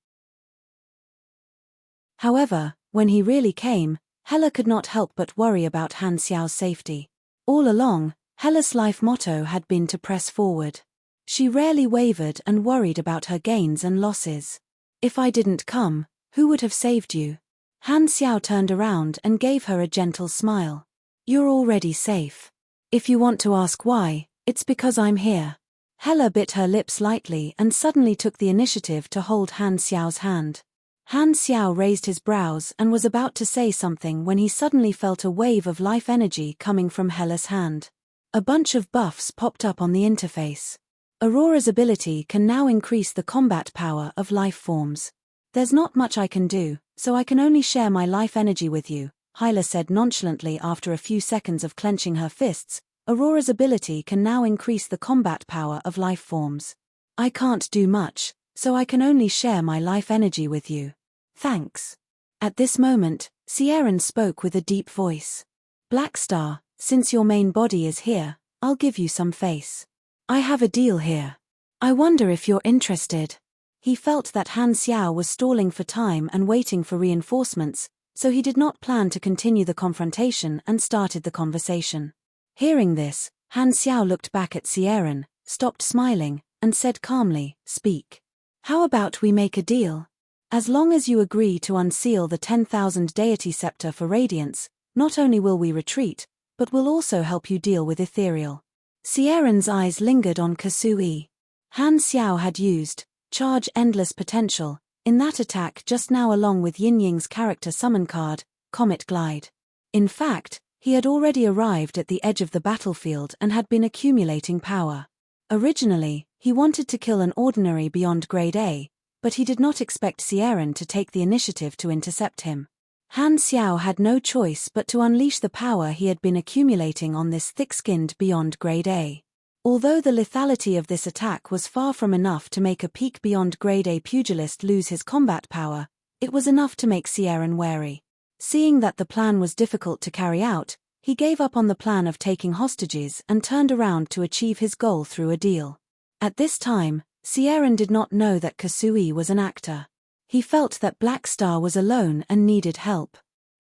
However, when he really came, Hela could not help but worry about Han Xiao's safety. All along, Hela's life motto had been to press forward. She rarely wavered and worried about her gains and losses. If I didn't come, who would have saved you? Han Xiao turned around and gave her a gentle smile. You're already safe. If you want to ask why, it's because I'm here. Hela bit her lips lightly and suddenly took the initiative to hold Han Xiao's hand. Han Xiao raised his brows and was about to say something when he suddenly felt a wave of life energy coming from Hela's hand. A bunch of buffs popped up on the interface. Aurora's ability can now increase the combat power of life forms. There's not much I can do, so I can only share my life energy with you, Hyla said nonchalantly after a few seconds of clenching her fists. Aurora's ability can now increase the combat power of life forms. I can't do much, so I can only share my life energy with you. Thanks. At this moment, Sierran spoke with a deep voice. Black Star, since your main body is here, I'll give you some face. I have a deal here. I wonder if you're interested. He felt that Han Xiao was stalling for time and waiting for reinforcements, so he did not plan to continue the confrontation and started the conversation. Hearing this, Han Xiao looked back at Sierran, stopped smiling, and said calmly, Speak. How about we make a deal? As long as you agree to unseal the 10,000 deity scepter for Radiance, not only will we retreat, but we'll also help you deal with Ethereal. Sierran's eyes lingered on Kasui. Han Xiao had used Charge Endless Potential in that attack just now along with Yin Ying's character summon card, Comet Glide. In fact, he had already arrived at the edge of the battlefield and had been accumulating power. Originally, he wanted to kill an ordinary Beyond Grade A, but he did not expect Sierran to take the initiative to intercept him. Han Xiao had no choice but to unleash the power he had been accumulating on this thick-skinned Beyond Grade A. Although the lethality of this attack was far from enough to make a peak Beyond Grade A pugilist lose his combat power, it was enough to make Sierran wary. Seeing that the plan was difficult to carry out, he gave up on the plan of taking hostages and turned around to achieve his goal through a deal. At this time, Sierran did not know that Kasui was an actor. He felt that Black Star was alone and needed help.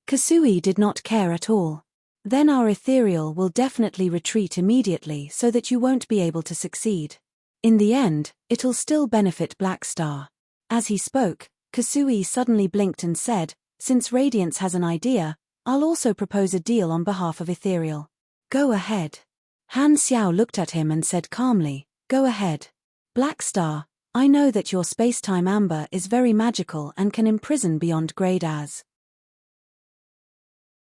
Kasui did not care at all. Then our Ethereal will definitely retreat immediately so that you won't be able to succeed. In the end, it'll still benefit Black Star. As he spoke, Kasui suddenly blinked and said, Since Radiance has an idea, I'll also propose a deal on behalf of Ethereal. Go ahead. Han Xiao looked at him and said calmly, go ahead. Black Star, I know that your spacetime amber is very magical and can imprison beyond grade as.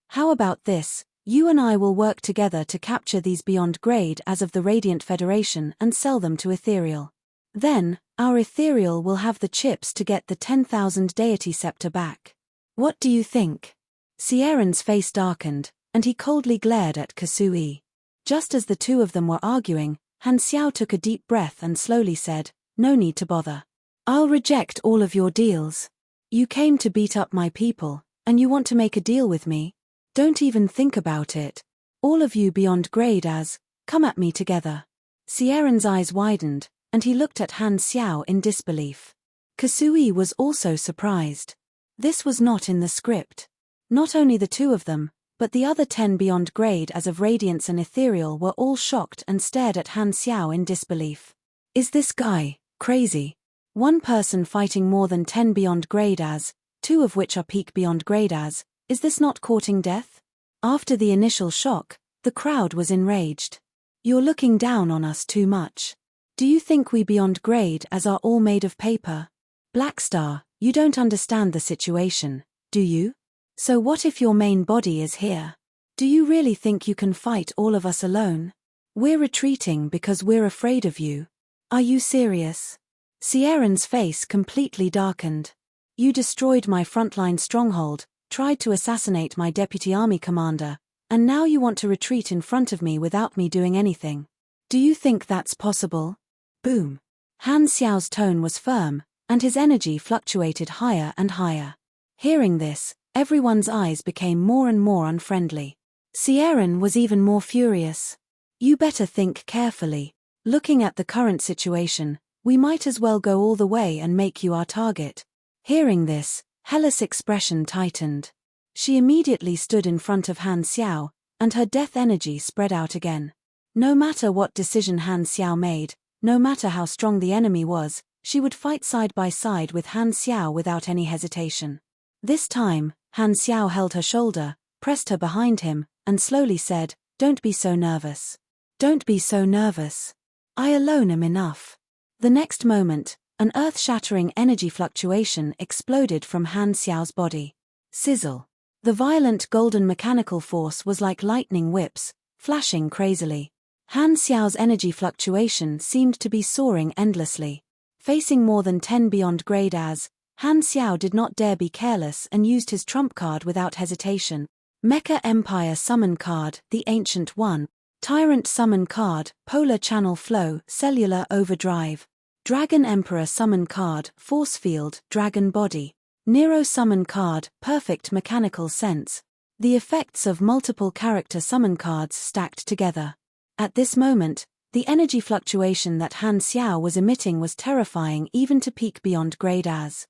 How about this? You and I will work together to capture these beyond grade as of the Radiant Federation and sell them to Ethereal. Then, our Ethereal will have the chips to get the 10,000 deity scepter back. What do you think? Sieren's face darkened, and he coldly glared at Kasui. Just as the two of them were arguing, Han Xiao took a deep breath and slowly said, no need to bother. I'll reject all of your deals. You came to beat up my people, and you want to make a deal with me? Don't even think about it. All of you beyond grade as, come at me together. Sieren's eyes widened, and he looked at Han Xiao in disbelief. Kasui was also surprised. This was not in the script. Not only the two of them, but the other 10 beyond grade as of Radiance and Ethereal were all shocked and stared at Han Xiao in disbelief. Is this guy crazy? One person fighting more than 10 beyond grade as, 2 of which are peak beyond grade as, is this not courting death? After the initial shock, the crowd was enraged. You're looking down on us too much. Do you think we beyond grade as are all made of paper? Black Star, you don't understand the situation, do you? So what if your main body is here? Do you really think you can fight all of us alone? We're retreating because we're afraid of you. Are you serious? Sieren's face completely darkened. You destroyed my frontline stronghold, tried to assassinate my deputy army commander, and now you want to retreat in front of me without me doing anything. Do you think that's possible? Boom. Han Xiao's tone was firm, and his energy fluctuated higher and higher. Hearing this, everyone's eyes became more and more unfriendly. Sieren was even more furious. You better think carefully. Looking at the current situation, we might as well go all the way and make you our target. Hearing this, Hela's expression tightened. She immediately stood in front of Han Xiao, and her death energy spread out again. No matter what decision Han Xiao made, no matter how strong the enemy was, she would fight side by side with Han Xiao without any hesitation. This time, Han Xiao held her shoulder, pressed her behind him, and slowly said, don't be so nervous. Don't be so nervous. I alone am enough. The next moment, an earth-shattering energy fluctuation exploded from Han Xiao's body. Sizzle. The violent golden mechanical force was like lightning whips, flashing crazily. Han Xiao's energy fluctuation seemed to be soaring endlessly. Facing more than 10 beyond grade as, Han Xiao did not dare be careless and used his trump card without hesitation. Mecha Empire Summon Card, the Ancient One. Tyrant Summon Card, Polar Channel Flow, Cellular Overdrive. Dragon Emperor Summon Card, Force Field, Dragon Body. Nero Summon Card, Perfect Mechanical Sense. The effects of multiple character summon cards stacked together. At this moment, the energy fluctuation that Han Xiao was emitting was terrifying even to peak beyond grade as.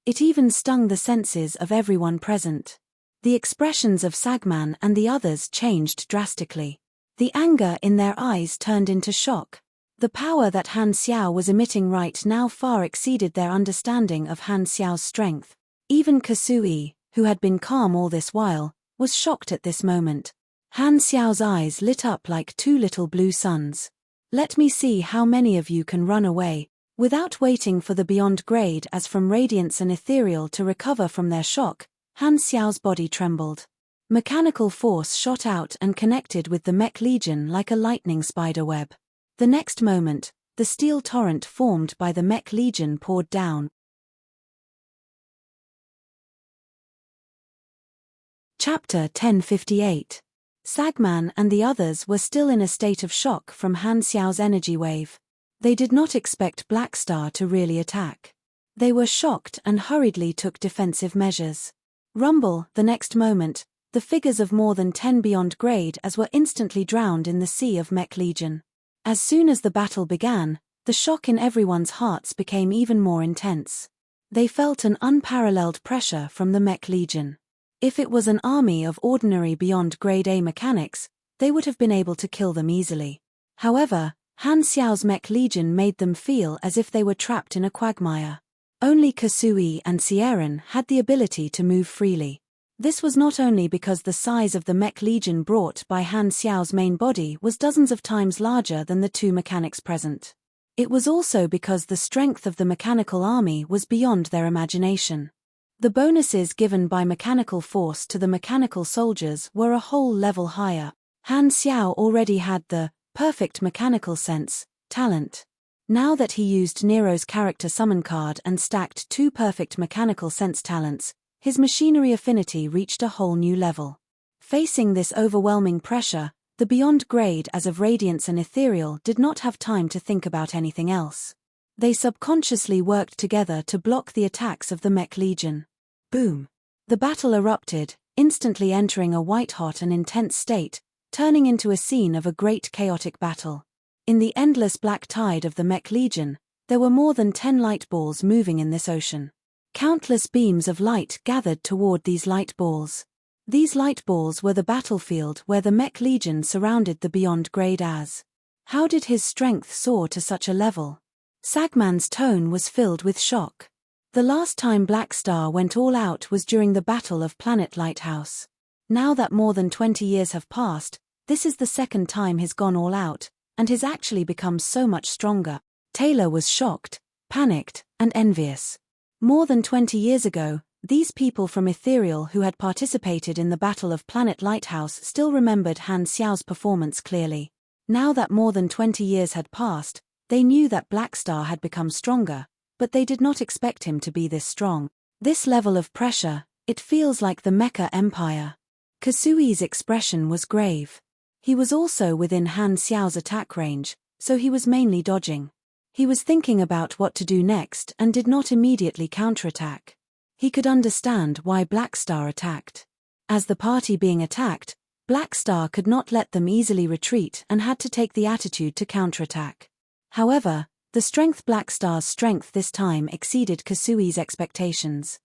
It even stung the senses of everyone present. The expressions of Sagman and the others changed drastically. The anger in their eyes turned into shock. The power that Han Xiao was emitting right now far exceeded their understanding of Han Xiao's strength. Even Kasui, who had been calm all this while, was shocked at this moment. Han Xiao's eyes lit up like 2 little blue suns. Let me see how many of you can run away. Without waiting for the beyond grade as from Radiance and Ethereal to recover from their shock, Han Xiao's body trembled. Mechanical force shot out and connected with the Mech Legion like a lightning spider web. The next moment, the steel torrent formed by the Mech Legion poured down. Chapter 1058. Sagman and the others were still in a state of shock from Han Xiao's energy wave. They did not expect Black Star to really attack. They were shocked and hurriedly took defensive measures. Rumble, the next moment, the figures of more than 10 beyond grade as were instantly drowned in the sea of Mech Legion. As soon as the battle began, the shock in everyone's hearts became even more intense. They felt an unparalleled pressure from the Mech Legion. If it was an army of ordinary beyond grade A mechanics, they would have been able to kill them easily. However, Han Xiao's Mech Legion made them feel as if they were trapped in a quagmire. Only Kasui and Sieran had the ability to move freely. This was not only because the size of the mech legion brought by Han Xiao's main body was dozens of times larger than the two mechanics present. It was also because the strength of the mechanical army was beyond their imagination. The bonuses given by mechanical force to the mechanical soldiers were a whole level higher. Han Xiao already had the perfect mechanical sense, talent. Now that he used Nero's character summon card and stacked 2 perfect mechanical sense talents, his machinery affinity reached a whole new level. Facing this overwhelming pressure, the Beyond grade as of Radiance and Ethereal did not have time to think about anything else. They subconsciously worked together to block the attacks of the Mech Legion. Boom! The battle erupted, instantly entering a white-hot and intense state, turning into a scene of a great chaotic battle. In the endless black tide of the Mech Legion, there were more than 10 light balls moving in this ocean. Countless beams of light gathered toward these light balls. These light balls were the battlefield where the Mech Legion surrounded the Beyond grade as. How did his strength soar to such a level? Sagman's tone was filled with shock. The last time Black Star went all out was during the Battle of Planet Lighthouse. Now that more than 20 years have passed, this is the second time he's gone all out, and he's actually become so much stronger. Taylor was shocked, panicked, and envious. More than 20 years ago, these people from Ethereal who had participated in the Battle of Planet Lighthouse still remembered Han Xiao's performance clearly. Now that more than 20 years had passed, they knew that Black Star had become stronger, but they did not expect him to be this strong. This level of pressure, it feels like the Mecha Empire. Kasui's expression was grave. He was also within Han Xiao's attack range, so he was mainly dodging. He was thinking about what to do next and did not immediately counterattack. He could understand why Black Star attacked. As the party being attacked, Black Star could not let them easily retreat and had to take the attitude to counterattack. However, the strength Black Star's strength this time exceeded Kasui's expectations.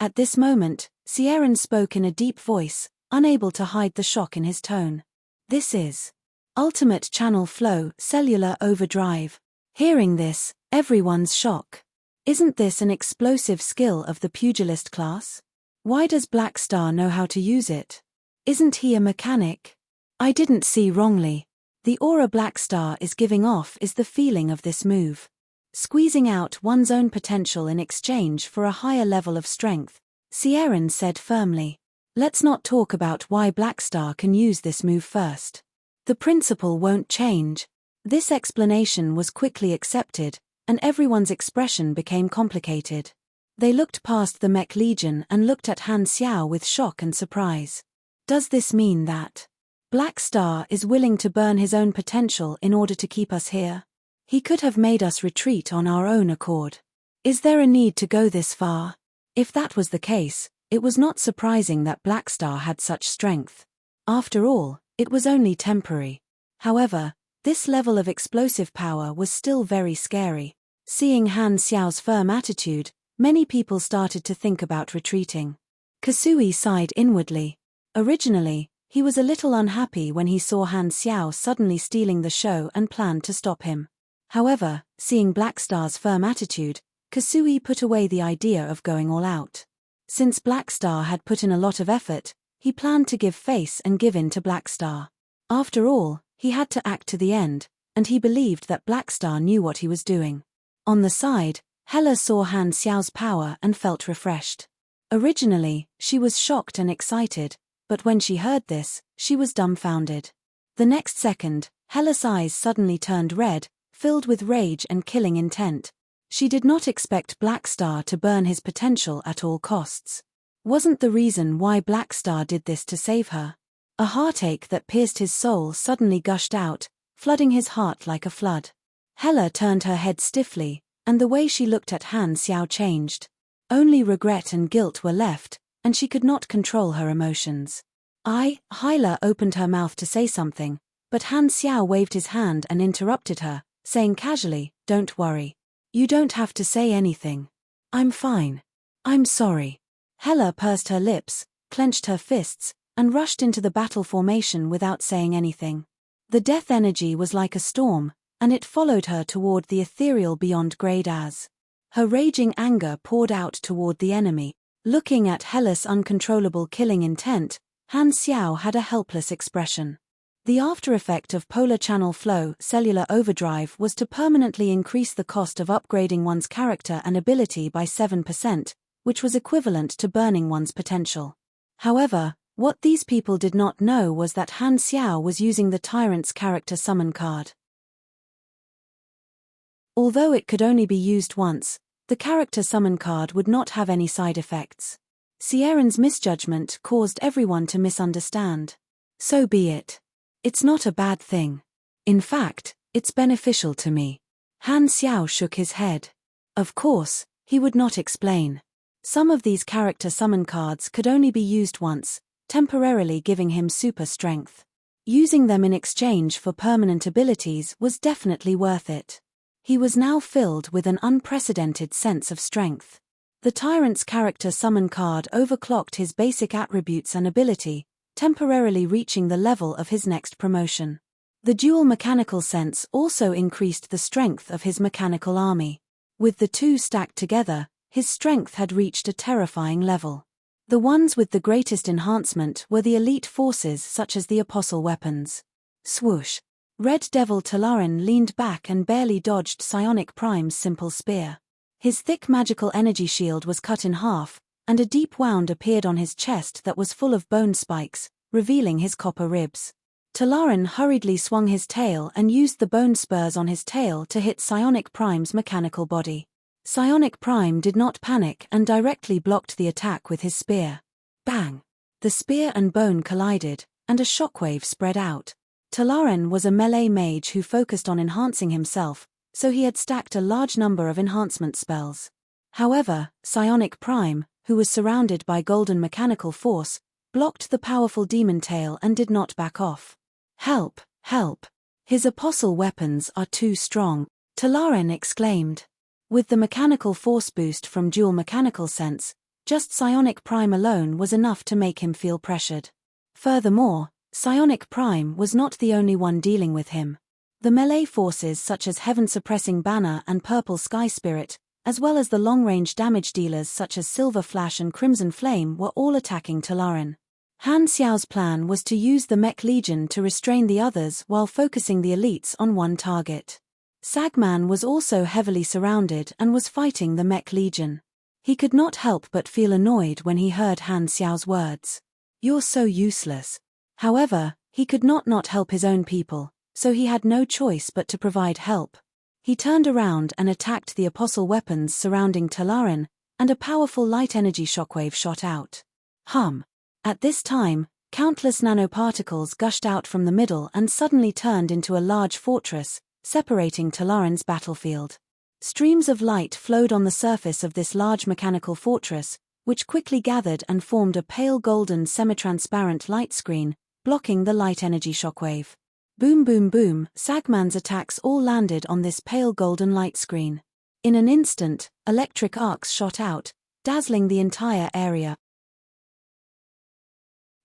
At this moment, Sieran spoke in a deep voice, unable to hide the shock in his tone. This is Ultimate Channel Flow Cellular Overdrive. Hearing this, everyone's shock. Isn't this an explosive skill of the pugilist class? Why does Black Star know how to use it? Isn't he a mechanic? I didn't see wrongly. The aura Black Star is giving off is the feeling of this move. Squeezing out one's own potential in exchange for a higher level of strength, Sieran said firmly. Let's not talk about why Black Star can use this move first. The principle won't change. This explanation was quickly accepted, and everyone's expression became complicated. They looked past the Mech Legion and looked at Han Xiao with shock and surprise. Does this mean that Black Star is willing to burn his own potential in order to keep us here? He could have made us retreat on our own accord. Is there a need to go this far? If that was the case, it was not surprising that Black Star had such strength. After all, it was only temporary. However, this level of explosive power was still very scary. Seeing Han Xiao's firm attitude, many people started to think about retreating. Kasui sighed inwardly. Originally, he was a little unhappy when he saw Han Xiao suddenly stealing the show and planned to stop him. However, seeing Black Star's firm attitude, Kasui put away the idea of going all out. Since Black Star had put in a lot of effort, he planned to give face and give in to Black Star. After all, he had to act to the end, and he believed that Black Star knew what he was doing. On the side, Hela saw Han Xiao's power and felt refreshed. Originally, she was shocked and excited, but when she heard this, she was dumbfounded. The next second, Hela's eyes suddenly turned red, filled with rage and killing intent. She did not expect Black Star to burn his potential at all costs. Wasn't the reason why Black Star did this to save her? A heartache that pierced his soul suddenly gushed out, flooding his heart like a flood. Hela turned her head stiffly, and the way she looked at Han Xiao changed. Only regret and guilt were left, and she could not control her emotions. Hela opened her mouth to say something, but Han Xiao waved his hand and interrupted her, saying casually, "Don't worry. You don't have to say anything. I'm fine. I'm sorry." Hela pursed her lips, clenched her fists, and rushed into the battle formation without saying anything. The death energy was like a storm, and it followed her toward the ethereal beyond grade as. Her raging anger poured out toward the enemy. Looking at Hellas' uncontrollable killing intent, Han Xiao had a helpless expression. The after-effect of polar channel flow cellular overdrive was to permanently increase the cost of upgrading one's character and ability by 7%, which was equivalent to burning one's potential. However, what these people did not know was that Han Xiao was using the Tyrant's character summon card. Although it could only be used once, the character summon card would not have any side effects. Sieren's misjudgment caused everyone to misunderstand. So be it. It's not a bad thing. In fact, it's beneficial to me. Han Xiao shook his head. Of course, he would not explain. Some of these character summon cards could only be used once, temporarily giving him super strength. Using them in exchange for permanent abilities was definitely worth it. He was now filled with an unprecedented sense of strength. The Tyrant's character summon card overclocked his basic attributes and ability, temporarily reaching the level of his next promotion. The dual mechanical sense also increased the strength of his mechanical army. With the two stacked together, his strength had reached a terrifying level. The ones with the greatest enhancement were the elite forces such as the apostle weapons. Swoosh! Red Devil Talarin leaned back and barely dodged Psionic Prime's simple spear. His thick magical energy shield was cut in half, and a deep wound appeared on his chest that was full of bone spikes, revealing his copper ribs. Talarin hurriedly swung his tail and used the bone spurs on his tail to hit Psionic Prime's mechanical body. Psionic Prime did not panic and directly blocked the attack with his spear. Bang! The spear and bone collided, and a shockwave spread out. Talarin was a melee mage who focused on enhancing himself, so he had stacked a large number of enhancement spells. However, Psionic Prime, who was surrounded by golden mechanical force, blocked the powerful demon tail and did not back off. Help! Help! His apostle weapons are too strong, Talarin exclaimed. With the mechanical force boost from dual mechanical sense, just Psionic Prime alone was enough to make him feel pressured. Furthermore, Psionic Prime was not the only one dealing with him. The melee forces such as Heaven-Suppressing Banner and Purple Sky Spirit, as well as the long-range damage dealers such as Silver Flash and Crimson Flame were all attacking Talarin. Han Xiao's plan was to use the Mech Legion to restrain the others while focusing the elites on one target. Sagman was also heavily surrounded and was fighting the Mech Legion. He could not help but feel annoyed when he heard Han Xiao's words. "You're so useless." However, he could not help his own people, so he had no choice but to provide help. He turned around and attacked the apostle weapons surrounding Talarin, and a powerful light energy shockwave shot out. Hum! At this time, countless nanoparticles gushed out from the middle and suddenly turned into a large fortress, separating Talarin's battlefield. Streams of light flowed on the surface of this large mechanical fortress, which quickly gathered and formed a pale golden semi-transparent light screen, blocking the light energy shockwave. Boom boom boom, Sagman's attacks all landed on this pale golden light screen. In an instant, electric arcs shot out, dazzling the entire area.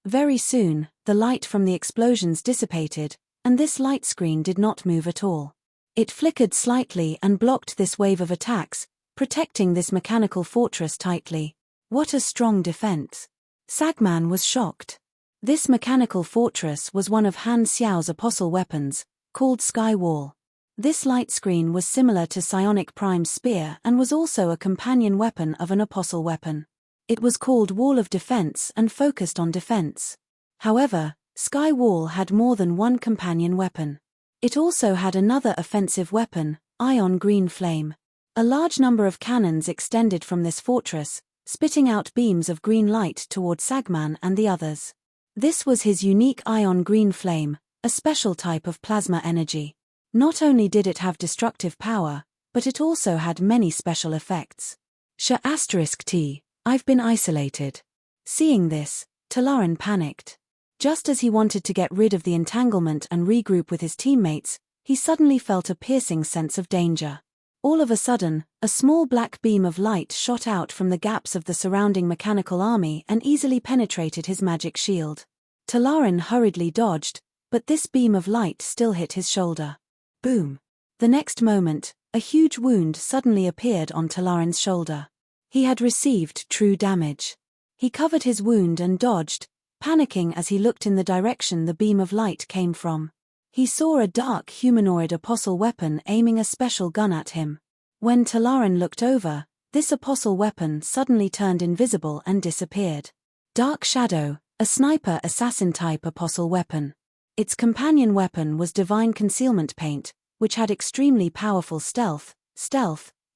Very soon, the light from the explosions dissipated, and this light screen did not move at all. It flickered slightly and blocked this wave of attacks, protecting this mechanical fortress tightly. What a strong defense! Sagman was shocked. This mechanical fortress was one of Han Xiao's apostle weapons, called Sky Wall. This light screen was similar to Psionic Prime's spear and was also a companion weapon of an apostle weapon. It was called Wall of Defense and focused on defense. However, Sky Wall had more than one companion weapon. It also had another offensive weapon, Ion Green Flame. A large number of cannons extended from this fortress, spitting out beams of green light toward Sagman and the others. This was his unique Ion Green Flame, a special type of plasma energy. Not only did it have destructive power, but it also had many special effects. *T, I've been isolated. Seeing this, Talarin panicked. Just as he wanted to get rid of the entanglement and regroup with his teammates, he suddenly felt a piercing sense of danger. All of a sudden, a small black beam of light shot out from the gaps of the surrounding mechanical army and easily penetrated his magic shield. Talarin hurriedly dodged, but this beam of light still hit his shoulder. Boom! The next moment, a huge wound suddenly appeared on Talaren's shoulder. He had received true damage. He covered his wound and dodged, panicking as he looked in the direction the beam of light came from. He saw a dark humanoid apostle weapon aiming a special gun at him. When Talaren looked over, this apostle weapon suddenly turned invisible and disappeared. Dark Shadow, a sniper assassin-type apostle weapon. Its companion weapon was Divine Concealment Paint, which had extremely powerful stealth,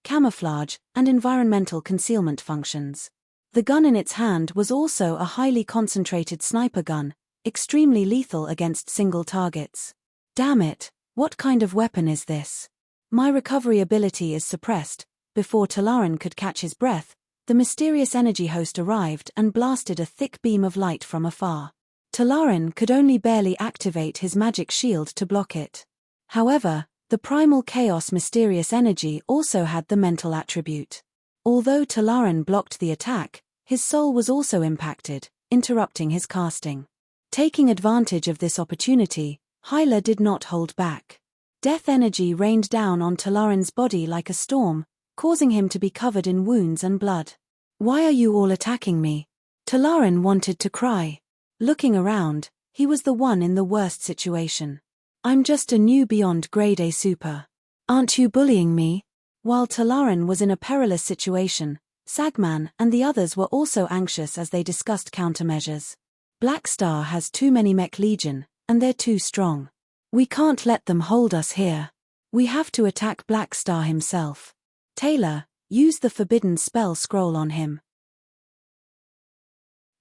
camouflage, and environmental concealment functions. The gun in its hand was also a highly concentrated sniper gun, extremely lethal against single targets. Damn it, what kind of weapon is this? My recovery ability is suppressed. Before Talaren could catch his breath, the mysterious energy host arrived and blasted a thick beam of light from afar. Talaren could only barely activate his magic shield to block it. However, the primal chaos mysterious energy also had the mental attribute. Although Talaren blocked the attack, his soul was also impacted, interrupting his casting. Taking advantage of this opportunity, Hyla did not hold back. Death energy rained down on Talaren's body like a storm, causing him to be covered in wounds and blood. Why are you all attacking me? Talaren wanted to cry. Looking around, he was the one in the worst situation. I'm just a new beyond grade A super. Aren't you bullying me? While Talaren was in a perilous situation, Sagman and the others were also anxious as they discussed countermeasures. Black Star has too many mech legion, and they're too strong. We can't let them hold us here. We have to attack Black Star himself. Taylor, use the forbidden spell scroll on him.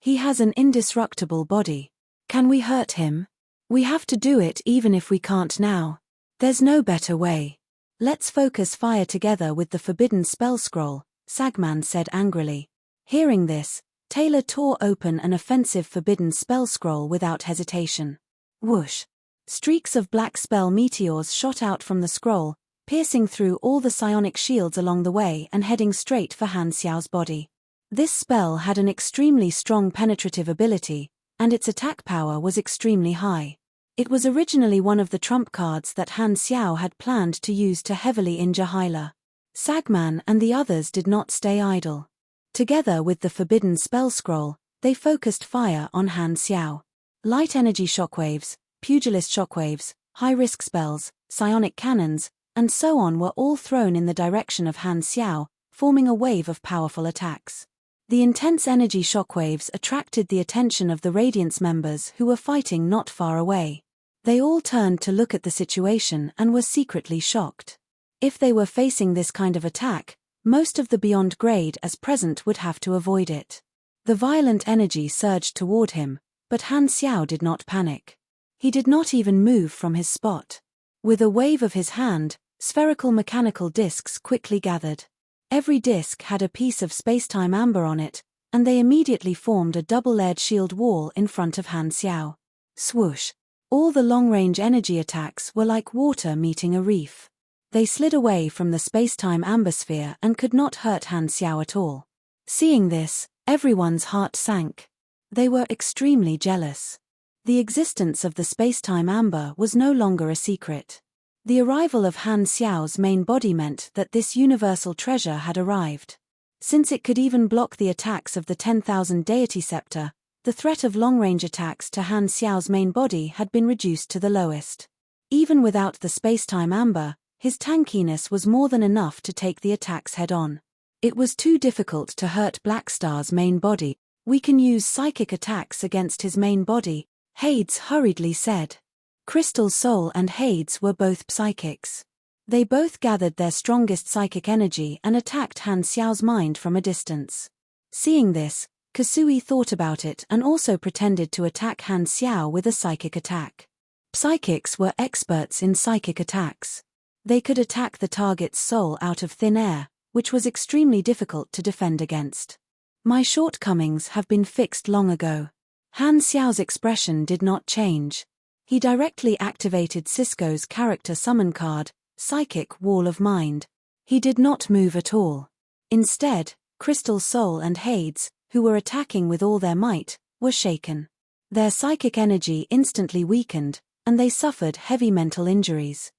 He has an indestructible body. Can we hurt him? We have to do it even if we can't now. There's no better way. Let's focus fire together with the forbidden spell scroll, Sagman said angrily. Hearing this, Taylor tore open an offensive forbidden spell scroll without hesitation. Whoosh! Streaks of black spell meteors shot out from the scroll, piercing through all the psionic shields along the way and heading straight for Han Xiao's body. This spell had an extremely strong penetrative ability, and its attack power was extremely high. It was originally one of the trump cards that Han Xiao had planned to use to heavily injure Hyla. Sagman and the others did not stay idle. Together with the forbidden spell scroll, they focused fire on Han Xiao. Light energy shockwaves, pugilist shockwaves, high-risk spells, psionic cannons, and so on were all thrown in the direction of Han Xiao, forming a wave of powerful attacks. The intense energy shockwaves attracted the attention of the Radiance members who were fighting not far away. They all turned to look at the situation and were secretly shocked. If they were facing this kind of attack, most of the beyond grade as present would have to avoid it. The violent energy surged toward him, but Han Xiao did not panic. He did not even move from his spot. With a wave of his hand, spherical mechanical discs quickly gathered. Every disc had a piece of space-time amber on it, and they immediately formed a double-layered shield wall in front of Han Xiao. Swoosh! All the long-range energy attacks were like water meeting a reef. They slid away from the space-time amber sphere and could not hurt Han Xiao at all. Seeing this, everyone's heart sank. They were extremely jealous. The existence of the space-time amber was no longer a secret. The arrival of Han Xiao's main body meant that this universal treasure had arrived. Since it could even block the attacks of the 10,000 deity scepter, the threat of long-range attacks to Han Xiao's main body had been reduced to the lowest. Even without the space-time amber, his tankiness was more than enough to take the attacks head-on. It was too difficult to hurt Black Star's main body. We can use psychic attacks against his main body, Hades hurriedly said. Crystal Soul and Hades were both psychics. They both gathered their strongest psychic energy and attacked Han Xiao's mind from a distance. Seeing this, Kasui thought about it and also pretended to attack Han Xiao with a psychic attack. Psychics were experts in psychic attacks. They could attack the target's soul out of thin air, which was extremely difficult to defend against. My shortcomings have been fixed long ago. Han Xiao's expression did not change. He directly activated Cisco's character summon card, Psychic Wall of Mind. He did not move at all. Instead, Crystal Soul and Hades, who were attacking with all their might, were shaken. Their psychic energy instantly weakened, and they suffered heavy mental injuries.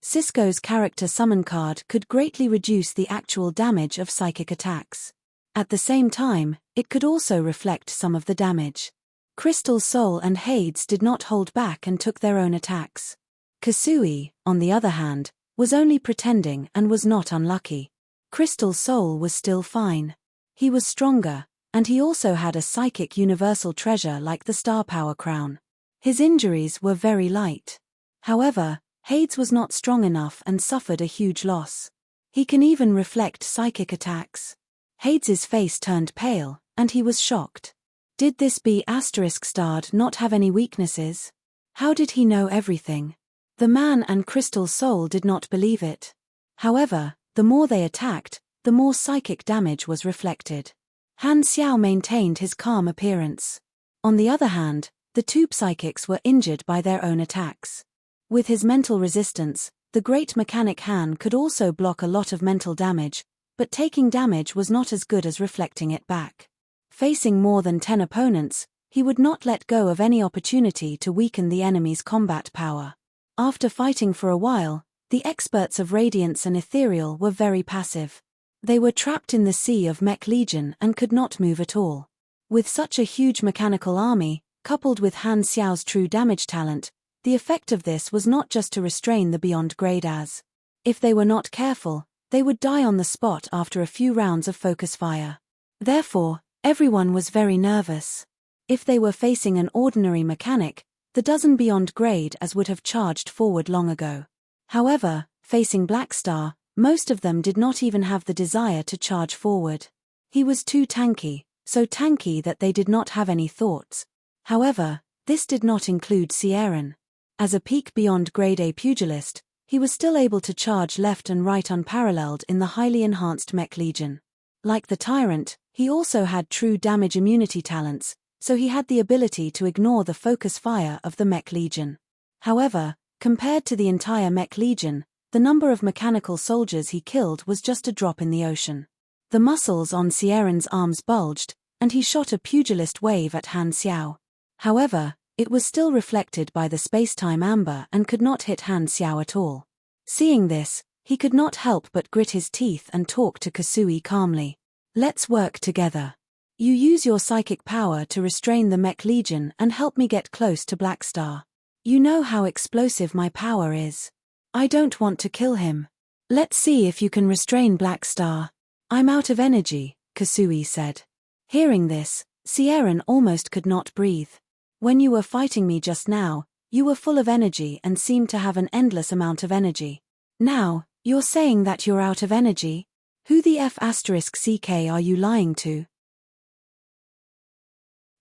Cisco's character summon card could greatly reduce the actual damage of psychic attacks. At the same time, it could also reflect some of the damage. Crystal Soul and Hades did not hold back and took their own attacks. Kasui, on the other hand, was only pretending and was not unlucky. Crystal Soul was still fine. He was stronger, and he also had a psychic universal treasure like the Star Power Crown. His injuries were very light. However, Hades was not strong enough and suffered a huge loss. He can even reflect psychic attacks. Hades's face turned pale, and he was shocked. Did this *** not have any weaknesses? How did he know everything? The man and Crystal Soul did not believe it. However, the more they attacked, the more psychic damage was reflected. Han Xiao maintained his calm appearance. On the other hand, the two psychics were injured by their own attacks. With his mental resistance, the great mechanic Han could also block a lot of mental damage, but taking damage was not as good as reflecting it back. Facing more than 10 opponents, he would not let go of any opportunity to weaken the enemy's combat power. After fighting for a while, the experts of Radiance and Ethereal were very passive. They were trapped in the sea of Mech Legion and could not move at all. With such a huge mechanical army, coupled with Han Xiao's true damage talent, the effect of this was not just to restrain the beyond grade as. If they were not careful, they would die on the spot after a few rounds of focus fire. Therefore, everyone was very nervous. If they were facing an ordinary mechanic, the dozen beyond grade as would have charged forward long ago. However, facing Black Star, most of them did not even have the desire to charge forward. He was too tanky, so tanky that they did not have any thoughts. However, this did not include Sieran. As a peak beyond grade A pugilist, he was still able to charge left and right unparalleled in the highly enhanced Mech Legion. Like the Tyrant, he also had true damage immunity talents, so he had the ability to ignore the focus fire of the Mech Legion. However, compared to the entire Mech Legion, the number of mechanical soldiers he killed was just a drop in the ocean. The muscles on Sieran's arms bulged, and he shot a pugilist wave at Han Xiao. However, it was still reflected by the space-time amber and could not hit Han Xiao at all. Seeing this, he could not help but grit his teeth and talk to Kasui calmly. Let's work together. You use your psychic power to restrain the Mech Legion and help me get close to Black Star. You know how explosive my power is. I don't want to kill him. Let's see if you can restrain Black Star. I'm out of energy, Kasui said. Hearing this, Sieran almost could not breathe. When you were fighting me just now, you were full of energy and seemed to have an endless amount of energy. Now, you're saying that you're out of energy? Who the ***ck are you lying to?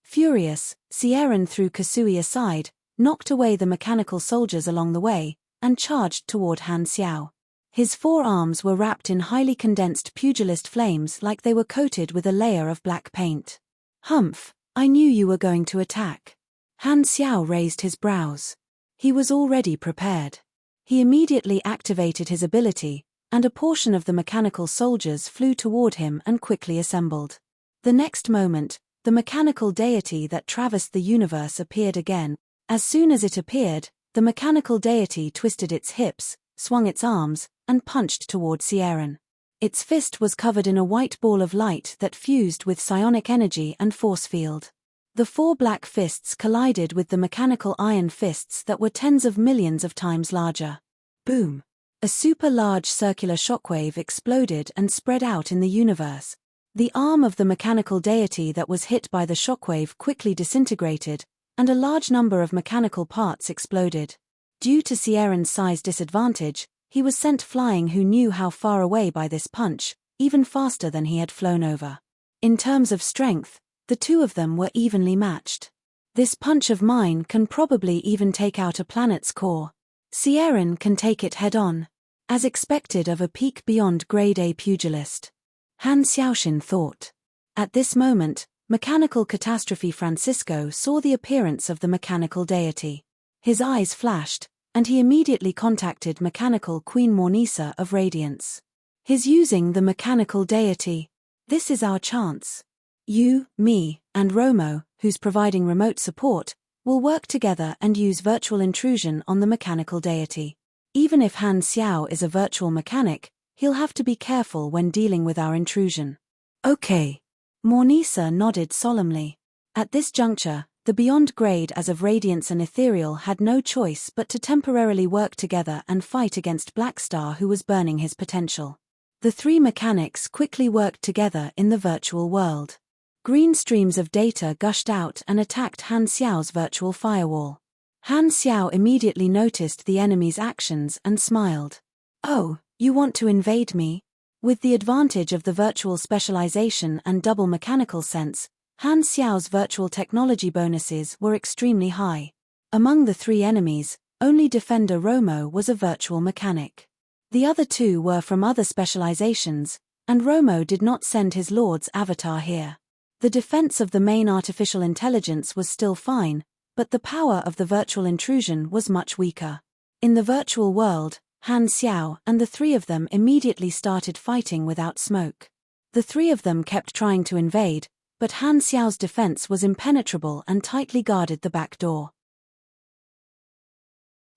Furious, Sieran threw Kasui aside, knocked away the mechanical soldiers along the way, and charged toward Han Xiao. His forearms were wrapped in highly condensed pugilist flames like they were coated with a layer of black paint. Humph, I knew you were going to attack. Han Xiao raised his brows. He was already prepared. He immediately activated his ability, and a portion of the mechanical soldiers flew toward him and quickly assembled. The next moment, the mechanical deity that traversed the universe appeared again. As soon as it appeared, the mechanical deity twisted its hips, swung its arms, and punched toward Sieran. Its fist was covered in a white ball of light that fused with psionic energy and force field. The four black fists collided with the mechanical iron fists that were tens of millions of times larger. Boom! A super-large circular shockwave exploded and spread out in the universe. The arm of the mechanical deity that was hit by the shockwave quickly disintegrated, and a large number of mechanical parts exploded. Due to Sieran's size disadvantage, he was sent flying who knew how far away by this punch, even faster than he had flown over. In terms of strength, the two of them were evenly matched. This punch of mine can probably even take out a planet's core. Sieran can take it head-on. As expected of a peak beyond grade A pugilist. Han Xiaoxin thought. At this moment, Mechanical Catastrophe Francisco saw the appearance of the mechanical deity. His eyes flashed, and he immediately contacted Mechanical Queen Mornisa of Radiance. He's using the mechanical deity. This is our chance. You, me, and Romo, who's providing remote support, will work together and use virtual intrusion on the mechanical deity. Even if Han Xiao is a virtual mechanic, he'll have to be careful when dealing with our intrusion. Okay. Mornisa nodded solemnly. At this juncture, the Beyond grade as of Radiance and Ethereal had no choice but to temporarily work together and fight against Blackstar, who was burning his potential. The three mechanics quickly worked together in the virtual world. Green streams of data gushed out and attacked Han Xiao's virtual firewall. Han Xiao immediately noticed the enemy's actions and smiled. Oh, you want to invade me? With the advantage of the virtual specialization and double mechanical sense, Han Xiao's virtual technology bonuses were extremely high. Among the three enemies, only Defender Romo was a virtual mechanic. The other two were from other specializations, and Romo did not send his Lord's avatar here. The defense of the main artificial intelligence was still fine, but the power of the virtual intrusion was much weaker. In the virtual world, Han Xiao and the three of them immediately started fighting without smoke. The three of them kept trying to invade, but Han Xiao's defense was impenetrable and tightly guarded the back door.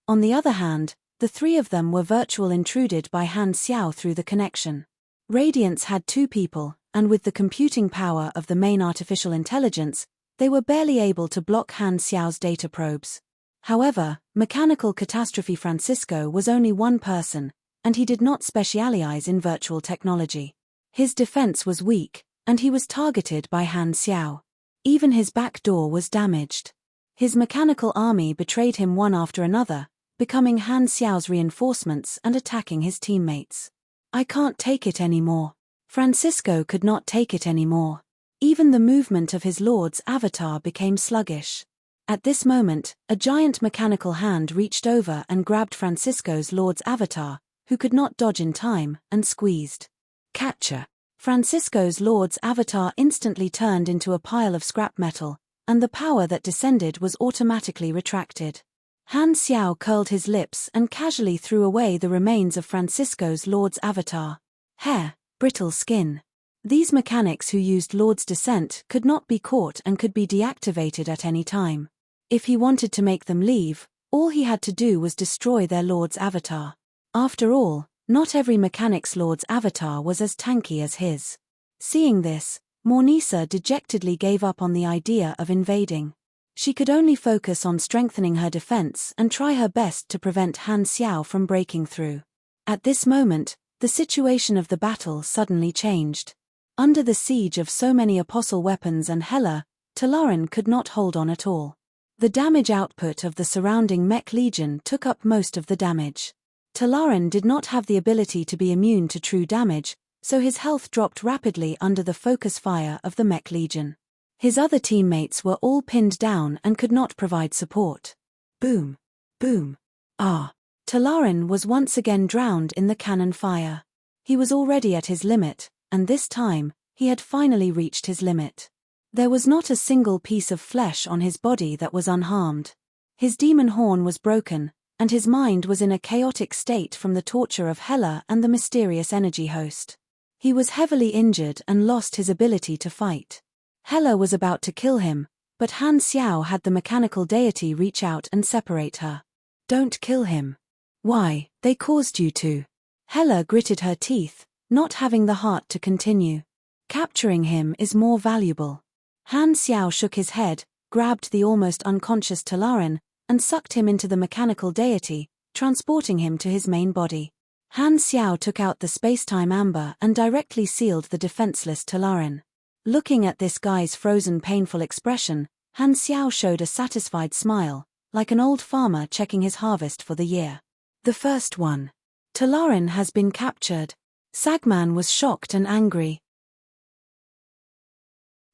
On the other hand, the three of them were virtual intruded by Han Xiao through the connection. Radiance had two people, and with the computing power of the main artificial intelligence, they were barely able to block Han Xiao's data probes. However, Mechanical Catastrophe Francisco was only one person, and he did not specialize in virtual technology. His defense was weak, and he was targeted by Han Xiao. Even his back door was damaged. His mechanical army betrayed him one after another, becoming Han Xiao's reinforcements and attacking his teammates. I can't take it anymore. Francisco could not take it anymore. Even the movement of his Lord's avatar became sluggish. At this moment, a giant mechanical hand reached over and grabbed Francisco's Lord's avatar, who could not dodge in time, and squeezed. Catcher. Francisco's Lord's avatar instantly turned into a pile of scrap metal, and the power that descended was automatically retracted. Han Xiao curled his lips and casually threw away the remains of Francisco's Lord's avatar. Hair, brittle skin. These mechanics who used Lord's Descent could not be caught and could be deactivated at any time. If he wanted to make them leave, all he had to do was destroy their Lord's avatar. After all, not every mechanic's Lord's avatar was as tanky as his. Seeing this, Mornisa dejectedly gave up on the idea of invading. She could only focus on strengthening her defense and try her best to prevent Han Xiao from breaking through. At this moment, the situation of the battle suddenly changed. Under the siege of so many apostle weapons and Hela, Talaran could not hold on at all. The damage output of the surrounding mech legion took up most of the damage. Talaran did not have the ability to be immune to true damage, so his health dropped rapidly under the focus fire of the mech legion. His other teammates were all pinned down and could not provide support. Boom. Boom. Ah. Talaran was once again drowned in the cannon fire. He was already at his limit, and this time, he had finally reached his limit. There was not a single piece of flesh on his body that was unharmed. His demon horn was broken, and his mind was in a chaotic state from the torture of Hela and the mysterious energy host. He was heavily injured and lost his ability to fight. Hela was about to kill him, but Han Xiao had the mechanical deity reach out and separate her. Don't kill him. Why, they caused you to. Hela gritted her teeth, not having the heart to continue. Capturing him is more valuable. Han Xiao shook his head, grabbed the almost unconscious Talaran, and sucked him into the mechanical deity, transporting him to his main body. Han Xiao took out the spacetime amber and directly sealed the defenseless Talaran. Looking at this guy's frozen painful expression, Han Xiao showed a satisfied smile, like an old farmer checking his harvest for the year. The first one. Talaran has been captured. Sagman was shocked and angry.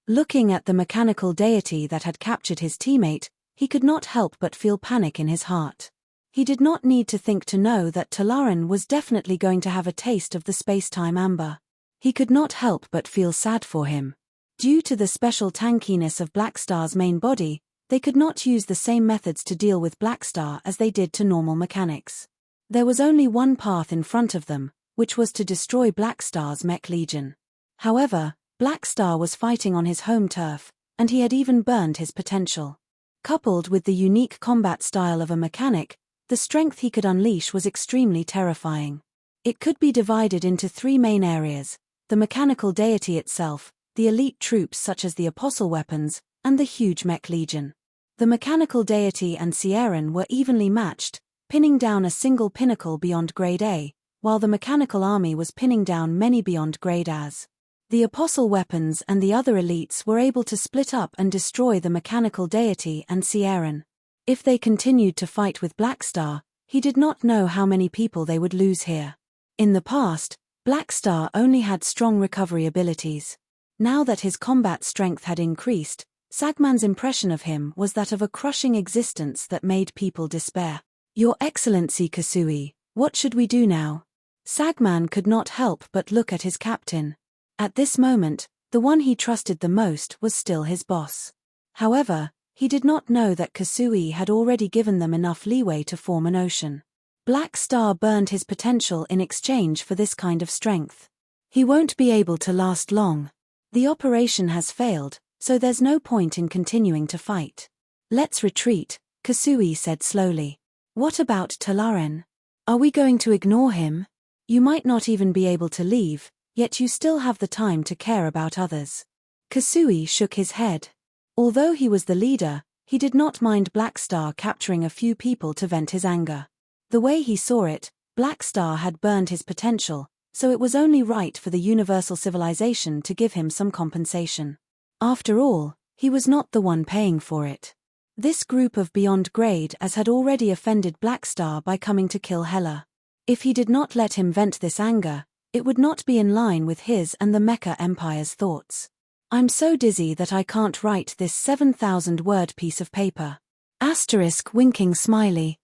Looking at the mechanical deity that had captured his teammate, he could not help but feel panic in his heart. He did not need to think to know that Talaran was definitely going to have a taste of the spacetime amber. He could not help but feel sad for him. Due to the special tankiness of Blackstar's main body, they could not use the same methods to deal with Blackstar as they did to normal mechanics. There was only one path in front of them, which was to destroy Blackstar's mech legion. However, Blackstar was fighting on his home turf, and he had even burned his potential. Coupled with the unique combat style of a mechanic, The strength he could unleash was extremely terrifying. It could be divided into three main areas: the mechanical deity itself, the elite troops such as the apostle weapons, and the huge mech legion. The mechanical deity and Sierran were evenly matched, pinning down a single pinnacle beyond grade A, while the mechanical army was pinning down many beyond grade As. The apostle weapons and the other elites were able to split up and destroy the mechanical deity and Sierran. If they continued to fight with Blackstar, he did not know how many people they would lose here. In the past, Blackstar only had strong recovery abilities. Now that his combat strength had increased, Sagman's impression of him was that of a crushing existence that made people despair. "Your Excellency Kasui, what should we do now?" Sagman could not help but look at his captain. At this moment, the one he trusted the most was still his boss. However, he did not know that Kasui had already given them enough leeway to form an ocean. Blackstar burned his potential in exchange for this kind of strength. He won't be able to last long. The operation has failed, so there's no point in continuing to fight. "Let's retreat," Kasui said slowly. "What about Talaren? Are we going to ignore him? You might not even be able to leave, yet you still have the time to care about others." Kasui shook his head. Although he was the leader, he did not mind Blackstar capturing a few people to vent his anger. The way he saw it, Blackstar had burned his potential, so it was only right for the universal civilization to give him some compensation. After all, he was not the one paying for it. This group of beyond grade as had already offended Blackstar by coming to kill Hela. If he did not let him vent this anger, it would not be in line with his and the Mecha Empire's thoughts. "I'm so dizzy that I can't write this 7,000-word piece of paper." Asterisk winking smiley.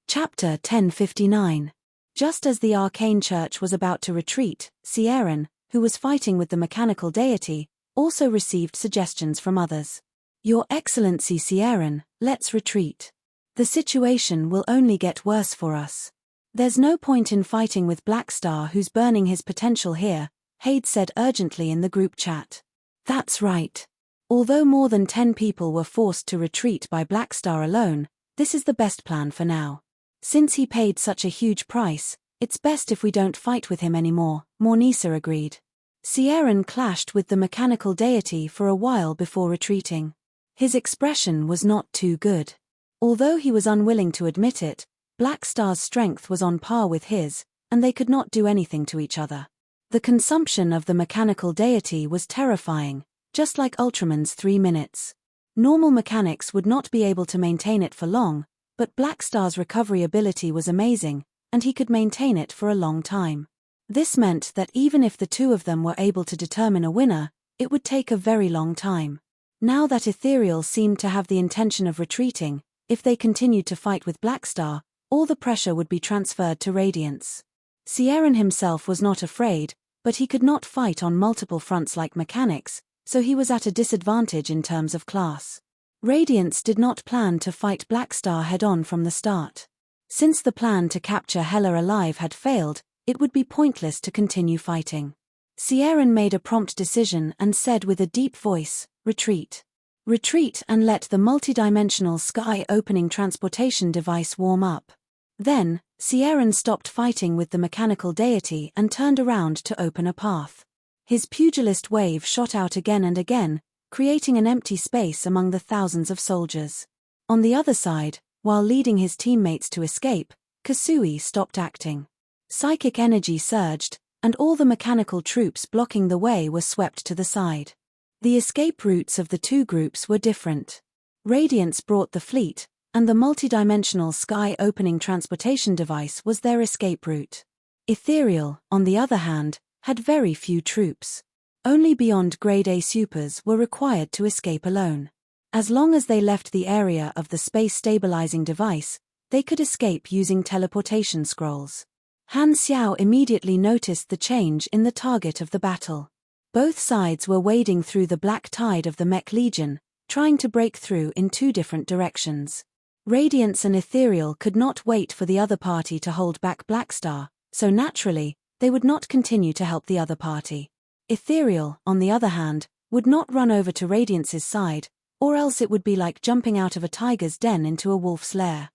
Chapter 1059. Just as the Arcane Church was about to retreat, Sierran, who was fighting with the mechanical deity, also received suggestions from others. "Your Excellency Sierran, let's retreat. The situation will only get worse for us. There's no point in fighting with Blackstar who's burning his potential here," Haid said urgently in the group chat. That's right. Although more than 10 people were forced to retreat by Blackstar alone, this is the best plan for now. Since he paid such a huge price, it's best if we don't fight with him anymore, Mornisa agreed. Sierran clashed with the mechanical deity for a while before retreating. His expression was not too good. Although he was unwilling to admit it, Blackstar's strength was on par with his, and they could not do anything to each other. The consumption of the mechanical deity was terrifying, just like Ultraman's 3 minutes. Normal mechanics would not be able to maintain it for long, but Blackstar's recovery ability was amazing, and he could maintain it for a long time. This meant that even if the two of them were able to determine a winner, it would take a very long time. Now that Ethereal seemed to have the intention of retreating, if they continued to fight with Blackstar, all the pressure would be transferred to Radiance. Sierran himself was not afraid, but he could not fight on multiple fronts like mechanics, so he was at a disadvantage in terms of class. Radiance did not plan to fight Blackstar head-on from the start. Since the plan to capture Hela alive had failed, it would be pointless to continue fighting. Sierran made a prompt decision and said with a deep voice, "Retreat. Retreat and let the multidimensional sky-opening transportation device warm up." Then, Sierran stopped fighting with the mechanical deity and turned around to open a path. His pugilist wave shot out again and again, creating an empty space among the thousands of soldiers. On the other side, while leading his teammates to escape, Kasui stopped acting. Psychic energy surged, and all the mechanical troops blocking the way were swept to the side. The escape routes of the two groups were different. Radiance brought the fleet, and the multidimensional sky-opening transportation device was their escape route. Ethereal, on the other hand, had very few troops. Only beyond grade A supers were required to escape alone. As long as they left the area of the space-stabilizing device, they could escape using teleportation scrolls. Han Xiao immediately noticed the change in the target of the battle. Both sides were wading through the black tide of the Mech Legion, trying to break through in two different directions. Radiance and Ethereal could not wait for the other party to hold back Blackstar, so naturally, they would not continue to help the other party. Ethereal, on the other hand, would not run over to Radiance's side, or else it would be like jumping out of a tiger's den into a wolf's lair.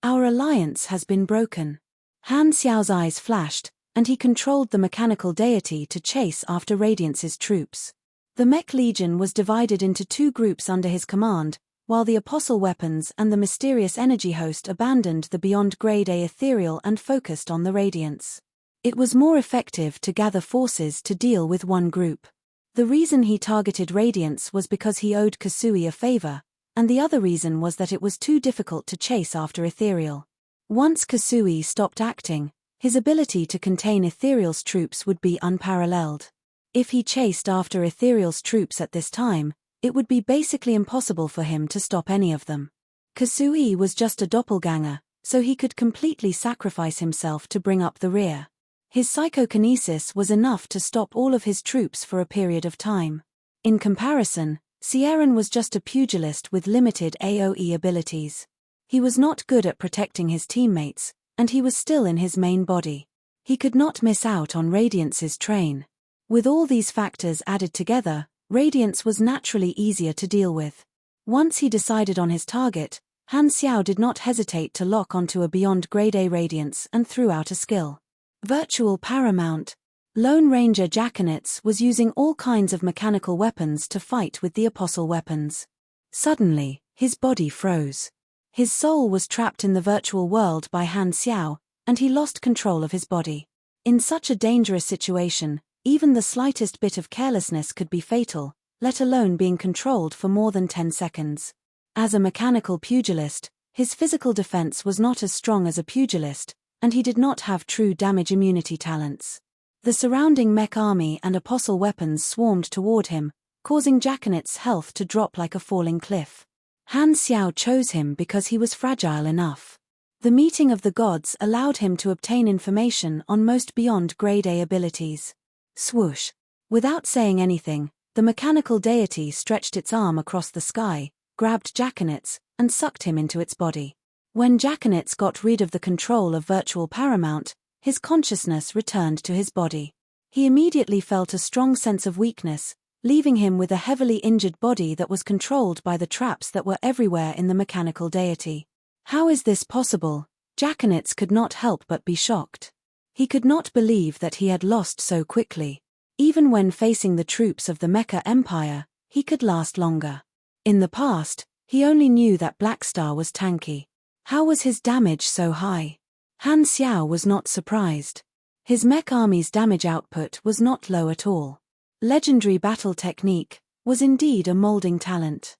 Our alliance has been broken. Han Xiao's eyes flashed, and he controlled the mechanical deity to chase after Radiance's troops. The Mech Legion was divided into two groups under his command, while the Apostle Weapons and the mysterious energy host abandoned the beyond Grade A ethereal and focused on the Radiance. It was more effective to gather forces to deal with one group. The reason he targeted Radiance was because he owed Kasui a favor, and the other reason was that it was too difficult to chase after ethereal. Once Kasui stopped acting, his ability to contain ethereal's troops would be unparalleled. If he chased after ethereal's troops at this time, it would be basically impossible for him to stop any of them. Kasui was just a doppelganger, so he could completely sacrifice himself to bring up the rear. His psychokinesis was enough to stop all of his troops for a period of time. In comparison, Sieran was just a pugilist with limited AoE abilities. He was not good at protecting his teammates, and he was still in his main body. He could not miss out on Radiance's train. With all these factors added together, Radiance was naturally easier to deal with. Once he decided on his target, Han Xiao did not hesitate to lock onto a beyond Grade A Radiance and threw out a skill. Virtual Paramount. Lone Ranger Jackanitz was using all kinds of mechanical weapons to fight with the Apostle Weapons. Suddenly, his body froze. His soul was trapped in the virtual world by Han Xiao, and he lost control of his body. In such a dangerous situation, even the slightest bit of carelessness could be fatal, let alone being controlled for more than 10 seconds. As a mechanical pugilist, his physical defense was not as strong as a pugilist, and he did not have true damage immunity talents. The surrounding mech army and Apostle Weapons swarmed toward him, causing Jackanitz's health to drop like a falling cliff. Han Xiao chose him because he was fragile enough. The meeting of the gods allowed him to obtain information on most beyond Grade A abilities. Swoosh! Without saying anything, the mechanical deity stretched its arm across the sky, grabbed Jackanitz, and sucked him into its body. When Jackanitz got rid of the control of Virtual Paramount, his consciousness returned to his body. He immediately felt a strong sense of weakness, leaving him with a heavily injured body that was controlled by the traps that were everywhere in the mechanical deity. How is this possible? Jackanitz could not help but be shocked. He could not believe that he had lost so quickly. Even when facing the troops of the Mecha Empire, he could last longer. In the past, he only knew that Blackstar was tanky. How was his damage so high? Han Xiao was not surprised. His mech army's damage output was not low at all. Legendary battle technique was indeed a molding talent.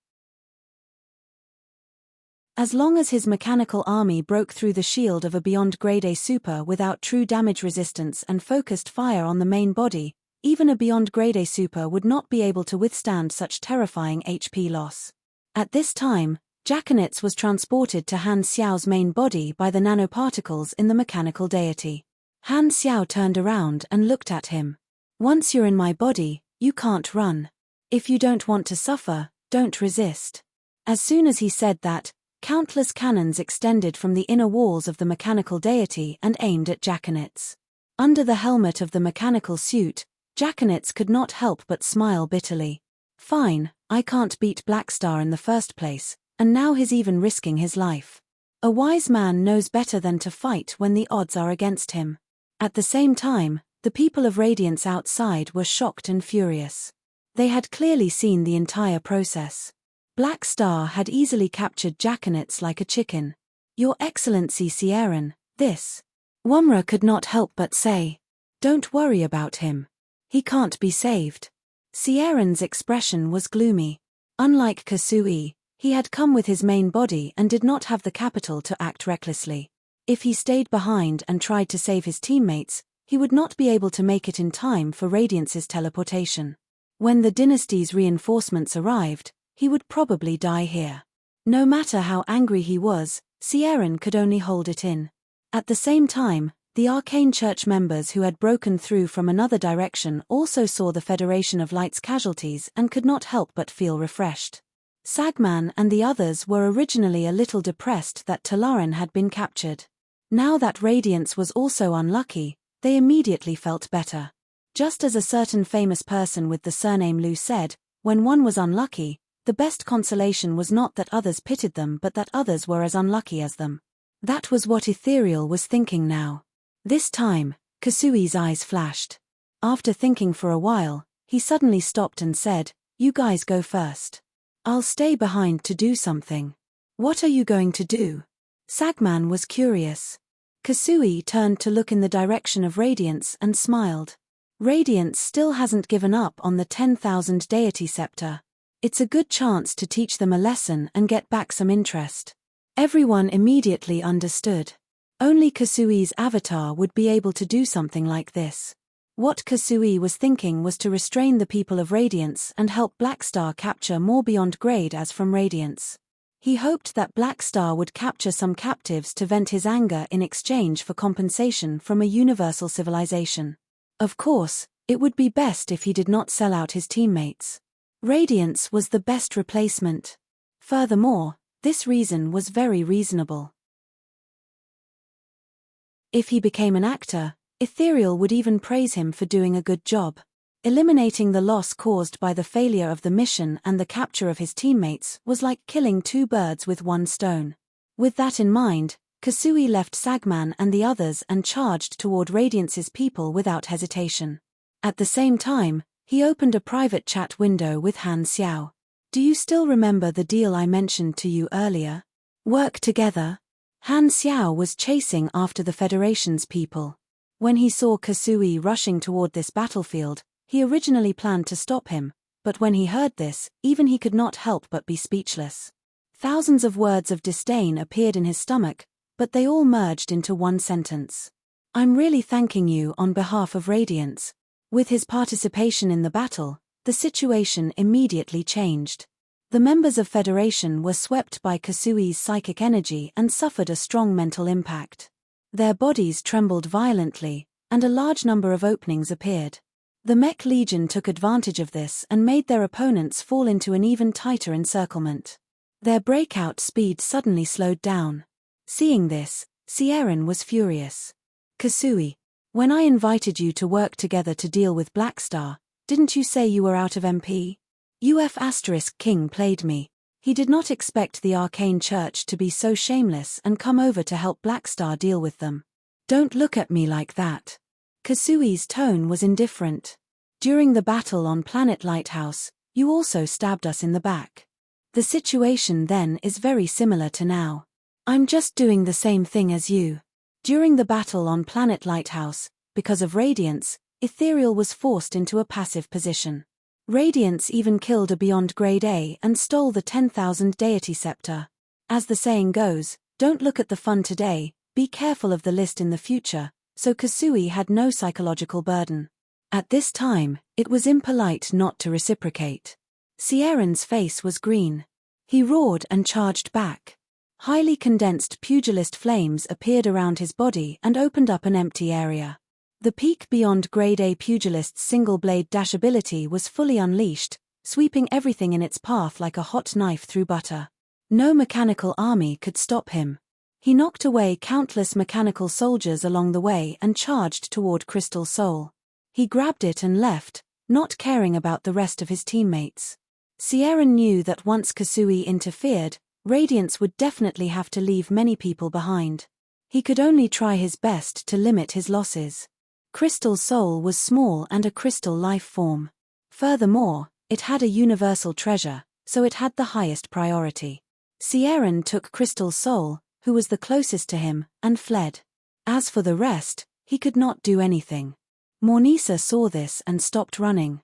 As long as his mechanical army broke through the shield of a beyond Grade A super without true damage resistance and focused fire on the main body, even a beyond Grade A super would not be able to withstand such terrifying HP loss. At this time, Jackanitz was transported to Han Xiao's main body by the nanoparticles in the mechanical deity. Han Xiao turned around and looked at him. Once you're in my body, you can't run. If you don't want to suffer, don't resist. As soon as he said that, countless cannons extended from the inner walls of the mechanical deity and aimed at Jackanitz. Under the helmet of the mechanical suit, Jackanitz could not help but smile bitterly. Fine, I can't beat Blackstar in the first place, and now he's even risking his life. A wise man knows better than to fight when the odds are against him. At the same time, the people of Radiance outside were shocked and furious. They had clearly seen the entire process. Blackstar had easily captured Jackanitz like a chicken. Your Excellency Sieran, this. Wumra could not help but say. Don't worry about him. He can't be saved. Sieran's expression was gloomy. Unlike Kasui, he had come with his main body and did not have the capital to act recklessly. If he stayed behind and tried to save his teammates, he would not be able to make it in time for Radiance's teleportation. When the dynasty's reinforcements arrived, he would probably die here. No matter how angry he was, Sieran could only hold it in. At the same time, the Arcane Church members who had broken through from another direction also saw the Federation of Light's casualties and could not help but feel refreshed. Sagman and the others were originally a little depressed that Talaran had been captured. Now that Radiance was also unlucky, they immediately felt better. Just as a certain famous person with the surname Lu said, when one was unlucky, the best consolation was not that others pitied them but that others were as unlucky as them. That was what Ethereal was thinking now. This time, Kasui's eyes flashed. After thinking for a while, he suddenly stopped and said, "You guys go first. I'll stay behind to do something." "What are you going to do?" Sagman was curious. Kasui turned to look in the direction of Radiance and smiled. "Radiance still hasn't given up on the 10,000 deity scepter. It's a good chance to teach them a lesson and get back some interest." Everyone immediately understood. Only Kasui's avatar would be able to do something like this. What Kasui was thinking was to restrain the people of Radiance and help Blackstar capture more beyond grade as from Radiance. He hoped that Blackstar would capture some captives to vent his anger in exchange for compensation from a universal civilization. Of course, it would be best if he did not sell out his teammates. Radiance was the best replacement. Furthermore, this reason was very reasonable. If he became an actor, Ethereal would even praise him for doing a good job. Eliminating the loss caused by the failure of the mission and the capture of his teammates was like killing two birds with one stone. With that in mind, Kasui left Sagman and the others and charged toward Radiance's people without hesitation. At the same time, he opened a private chat window with Han Xiao. "Do you still remember the deal I mentioned to you earlier? Work together?" Han Xiao was chasing after the Federation's people. When he saw Kasui rushing toward this battlefield, he originally planned to stop him, but when he heard this, even he could not help but be speechless. Thousands of words of disdain appeared in his stomach, but they all merged into one sentence. "I'm really thanking you on behalf of Radiance." With his participation in the battle, the situation immediately changed. The members of Federation were swept by Kasui's psychic energy and suffered a strong mental impact. Their bodies trembled violently, and a large number of openings appeared. The Mech Legion took advantage of this and made their opponents fall into an even tighter encirclement. Their breakout speed suddenly slowed down. Seeing this, Sieran was furious. "Kasui, when I invited you to work together to deal with Blackstar, didn't you say you were out of MP? King played me. He did not expect the Arcane Church to be so shameless and come over to help Blackstar deal with them. Don't look at me like that." Kasui's tone was indifferent. "During the battle on Planet Lighthouse, you also stabbed us in the back. The situation then is very similar to now. I'm just doing the same thing as you." During the battle on Planet Lighthouse, because of Radiance, Ethereal was forced into a passive position. Radiance even killed a Beyond Grade A and stole the 10,000 deity scepter. As the saying goes, don't look at the fun today, be careful of the list in the future, so Kasui had no psychological burden. At this time, it was impolite not to reciprocate. Sieran's face was green. He roared and charged back. Highly condensed pugilist flames appeared around his body and opened up an empty area. The peak Beyond Grade A pugilist's single-blade dash ability was fully unleashed, sweeping everything in its path like a hot knife through butter. No mechanical army could stop him. He knocked away countless mechanical soldiers along the way and charged toward Crystal Soul. He grabbed it and left, not caring about the rest of his teammates. Sieran knew that once Kasui interfered, Radiance would definitely have to leave many people behind. He could only try his best to limit his losses. Crystal Soul was small and a crystal life form. Furthermore, it had a universal treasure, so it had the highest priority. Sieran took Crystal Soul, who was the closest to him, and fled. As for the rest, he could not do anything. Mornisa saw this and stopped running.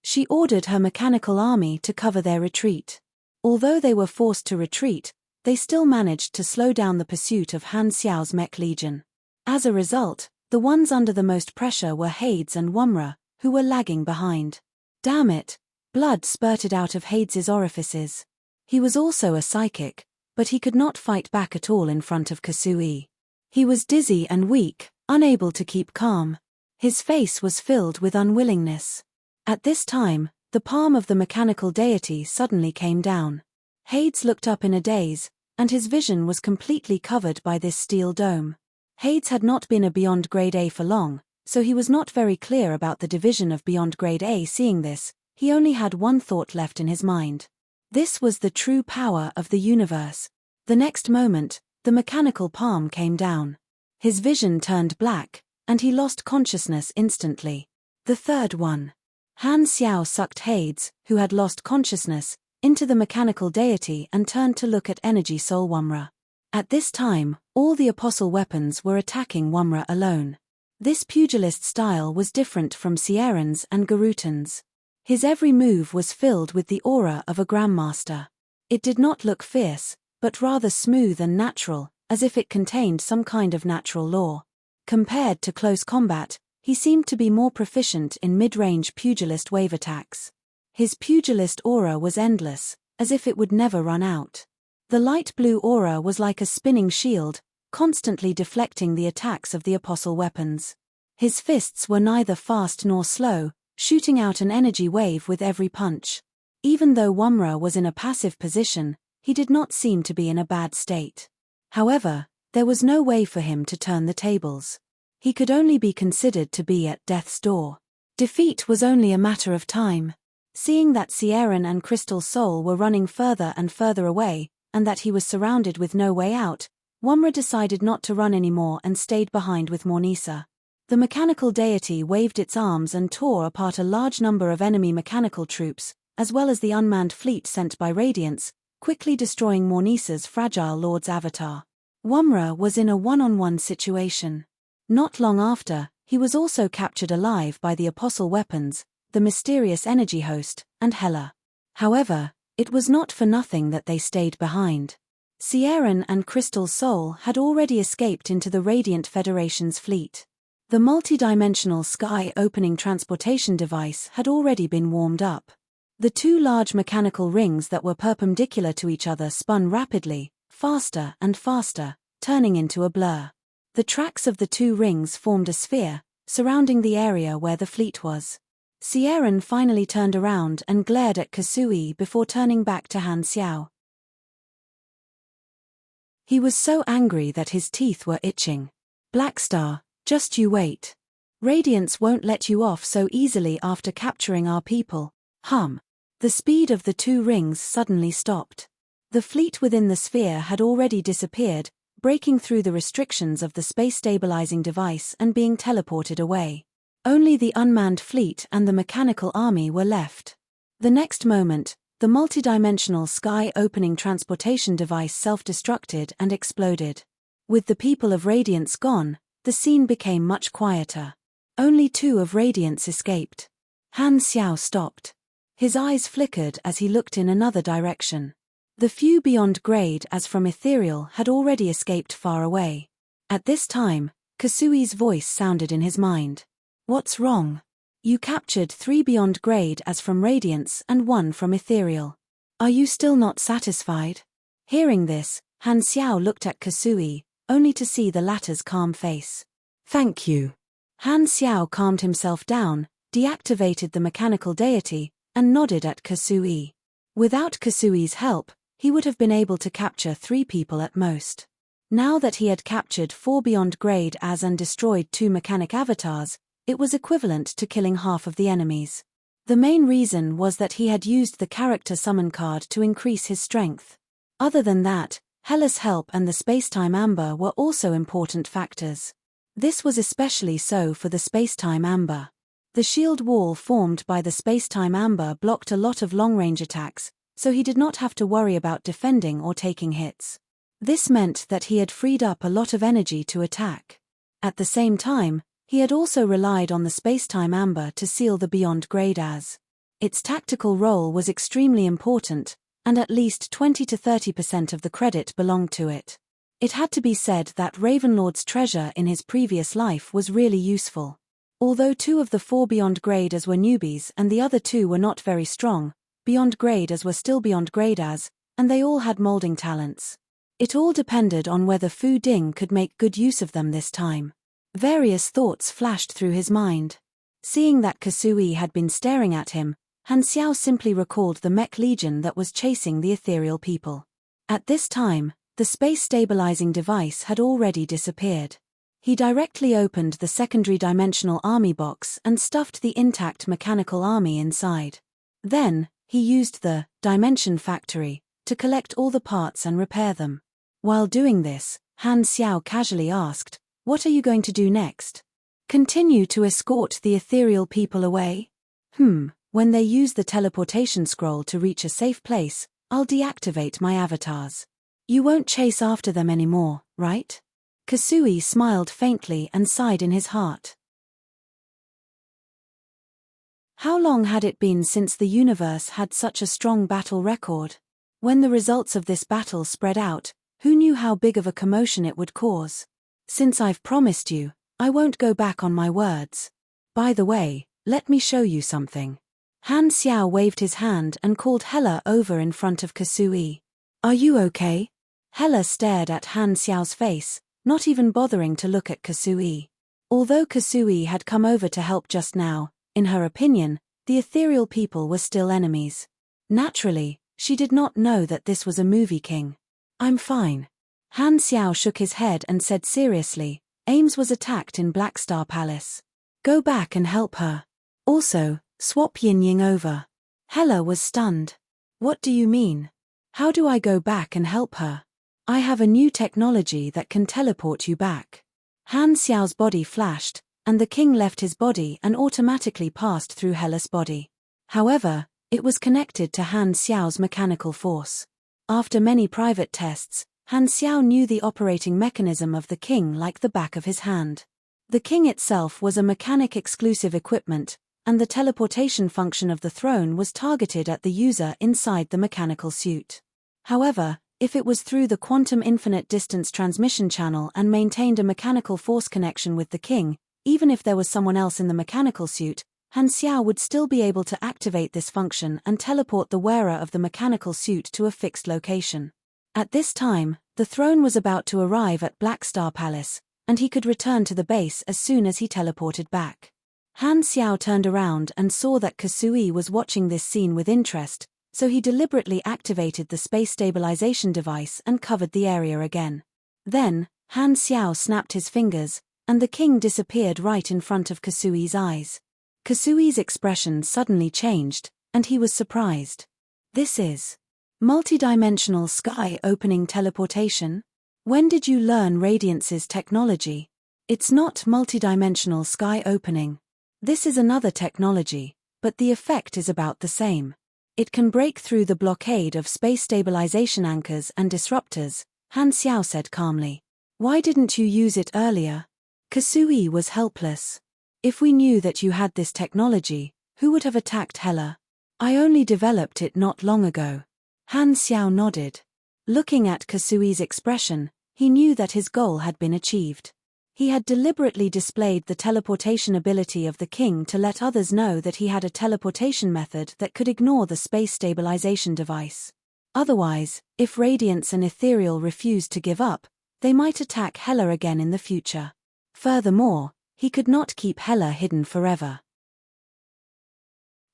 She ordered her mechanical army to cover their retreat. Although they were forced to retreat, they still managed to slow down the pursuit of Han Xiao's Mech Legion. As a result, the ones under the most pressure were Hades and Wumra, who were lagging behind. Damn it! Blood spurted out of Hades's orifices. He was also a psychic, but he could not fight back at all in front of Kasui. He was dizzy and weak, unable to keep calm. His face was filled with unwillingness. At this time, the palm of the mechanical deity suddenly came down. Hades looked up in a daze, and his vision was completely covered by this steel dome. Hades had not been a Beyond Grade A for long, so he was not very clear about the division of beyond grade A. Seeing this, he only had one thought left in his mind. This was the true power of the universe. The next moment, the mechanical palm came down. His vision turned black, and he lost consciousness instantly. The third one. Han Xiao sucked Hades, who had lost consciousness, into the mechanical deity and turned to look at Energy Soul Wumra. At this time, all the apostle weapons were attacking Wumra alone. This pugilist style was different from Sieren's and Garutan's. His every move was filled with the aura of a grandmaster. It did not look fierce, but rather smooth and natural, as if it contained some kind of natural law. Compared to close combat, he seemed to be more proficient in mid-range pugilist wave attacks. His pugilist aura was endless, as if it would never run out. The light blue aura was like a spinning shield, constantly deflecting the attacks of the apostle weapons. His fists were neither fast nor slow, shooting out an energy wave with every punch. Even though Wumra was in a passive position, he did not seem to be in a bad state. However, there was no way for him to turn the tables. He could only be considered to be at death's door. Defeat was only a matter of time. Seeing that Sieren and Crystal Soul were running further and further away, and that he was surrounded with no way out, Wumra decided not to run anymore and stayed behind with Mornisa. The mechanical deity waved its arms and tore apart a large number of enemy mechanical troops, as well as the unmanned fleet sent by Radiance, quickly destroying Mornisa's fragile lord's avatar. Wumra was in a one-on-one situation. Not long after, he was also captured alive by the apostle weapons, the mysterious energy host, and Hela. However, it was not for nothing that they stayed behind. Sieren and Crystal Soul had already escaped into the Radiant Federation's fleet. The multidimensional sky-opening transportation device had already been warmed up. The two large mechanical rings that were perpendicular to each other spun rapidly, faster and faster, turning into a blur. The tracks of the two rings formed a sphere, surrounding the area where the fleet was. Sieren finally turned around and glared at Kasui before turning back to Han Xiao. He was so angry that his teeth were itching. Blackstar, just you wait. Radiance won't let you off so easily after capturing our people. The speed of the two rings suddenly stopped. The fleet within the sphere had already disappeared, breaking through the restrictions of the space-stabilizing device and being teleported away. Only the unmanned fleet and the mechanical army were left. The next moment, the multidimensional sky-opening transportation device self-destructed and exploded. With the people of Radiance gone, the scene became much quieter. Only two of Radiance escaped. Han Xiao stopped. His eyes flickered as he looked in another direction. The few beyond grade as from Ethereal had already escaped far away. At this time, Kasui's voice sounded in his mind. What's wrong? You captured 3 beyond grade as from Radiance and 1 from Ethereal. Are you still not satisfied? Hearing this, Han Xiao looked at Kasui, only to see the latter's calm face. Thank you. Han Xiao calmed himself down, deactivated the mechanical deity, and nodded at Kasui. Without Kasui's help, he would have been able to capture 3 people at most. Now that he had captured 4 beyond grade as and destroyed 2 mechanic avatars, it was equivalent to killing half of the enemies. The main reason was that he had used the character summon card to increase his strength. Other than that, Hela's help and the spacetime amber were also important factors. This was especially so for the spacetime amber. The shield wall formed by the spacetime amber blocked a lot of long-range attacks, so he did not have to worry about defending or taking hits. This meant that he had freed up a lot of energy to attack. At the same time, he had also relied on the spacetime amber to seal the beyond grade as. Its tactical role was extremely important, and at least 20 to 30% of the credit belonged to it. It had to be said that Ravenlord's treasure in his previous life was really useful. Although 2 of the 4 beyond grade as were newbies and the other 2 were not very strong, beyond grade as were still beyond grade as, and they all had molding talents. It all depended on whether Fu Ding could make good use of them this time. Various thoughts flashed through his mind. Seeing that Kasui had been staring at him, Han Xiao simply recalled the mech legion that was chasing the ethereal people. At this time, the space-stabilizing device had already disappeared. He directly opened the secondary dimensional army box and stuffed the intact mechanical army inside. Then, he used the dimension factory to collect all the parts and repair them. While doing this, Han Xiao casually asked, "What are you going to do next? Continue to escort the ethereal people away? When they use the teleportation scroll to reach a safe place, I'll deactivate my avatars. You won't chase after them anymore, right?" Kasui smiled faintly and sighed in his heart. How long had it been since the universe had such a strong battle record? When the results of this battle spread out, who knew how big of a commotion it would cause? Since I've promised you, I won't go back on my words. By the way, let me show you something. Han Xiao waved his hand and called Hela over in front of Kasui. "Are you okay?" Hela stared at Han Xiao's face, not even bothering to look at Kasui. Although Kasui had come over to help just now, in her opinion, the ethereal people were still enemies. Naturally, she did not know that this was a movie king. "I'm fine." Han Xiao shook his head and said seriously, "Ames was attacked in Black Star Palace. Go back and help her. Also, swap Yin Ying over." Hela was stunned. "What do you mean? How do I go back and help her? I have a new technology that can teleport you back." Han Xiao's body flashed, and the king left his body and automatically passed through Hela's body. However, it was connected to Han Xiao's mechanical force. After many private tests, Han Xiao knew the operating mechanism of the king like the back of his hand. The king itself was a mechanic-exclusive equipment, and the teleportation function of the throne was targeted at the user inside the mechanical suit. However, if it was through the quantum infinite distance transmission channel and maintained a mechanical force connection with the king, even if there was someone else in the mechanical suit, Han Xiao would still be able to activate this function and teleport the wearer of the mechanical suit to a fixed location. At this time, the throne was about to arrive at Black Star Palace, and he could return to the base as soon as he teleported back. Han Xiao turned around and saw that Kasui was watching this scene with interest, so he deliberately activated the space stabilization device and covered the area again. Then, Han Xiao snapped his fingers, and the king disappeared right in front of Kasui's eyes. Kasui's expression suddenly changed, and he was surprised. "This is multidimensional sky-opening teleportation? When did you learn Radiance's technology? It's not multidimensional sky opening. This is another technology, but the effect is about the same. It can break through the blockade of space stabilization anchors and disruptors," Han Xiao said calmly. "Why didn't you use it earlier?" Kasui was helpless. "If we knew that you had this technology, who would have attacked Hela? I only developed it not long ago." Han Xiao nodded. Looking at Kasui's expression, he knew that his goal had been achieved. He had deliberately displayed the teleportation ability of the king to let others know that he had a teleportation method that could ignore the space stabilization device. Otherwise, if Radiance and Ethereal refused to give up, they might attack Hela again in the future. Furthermore, he could not keep Hela hidden forever.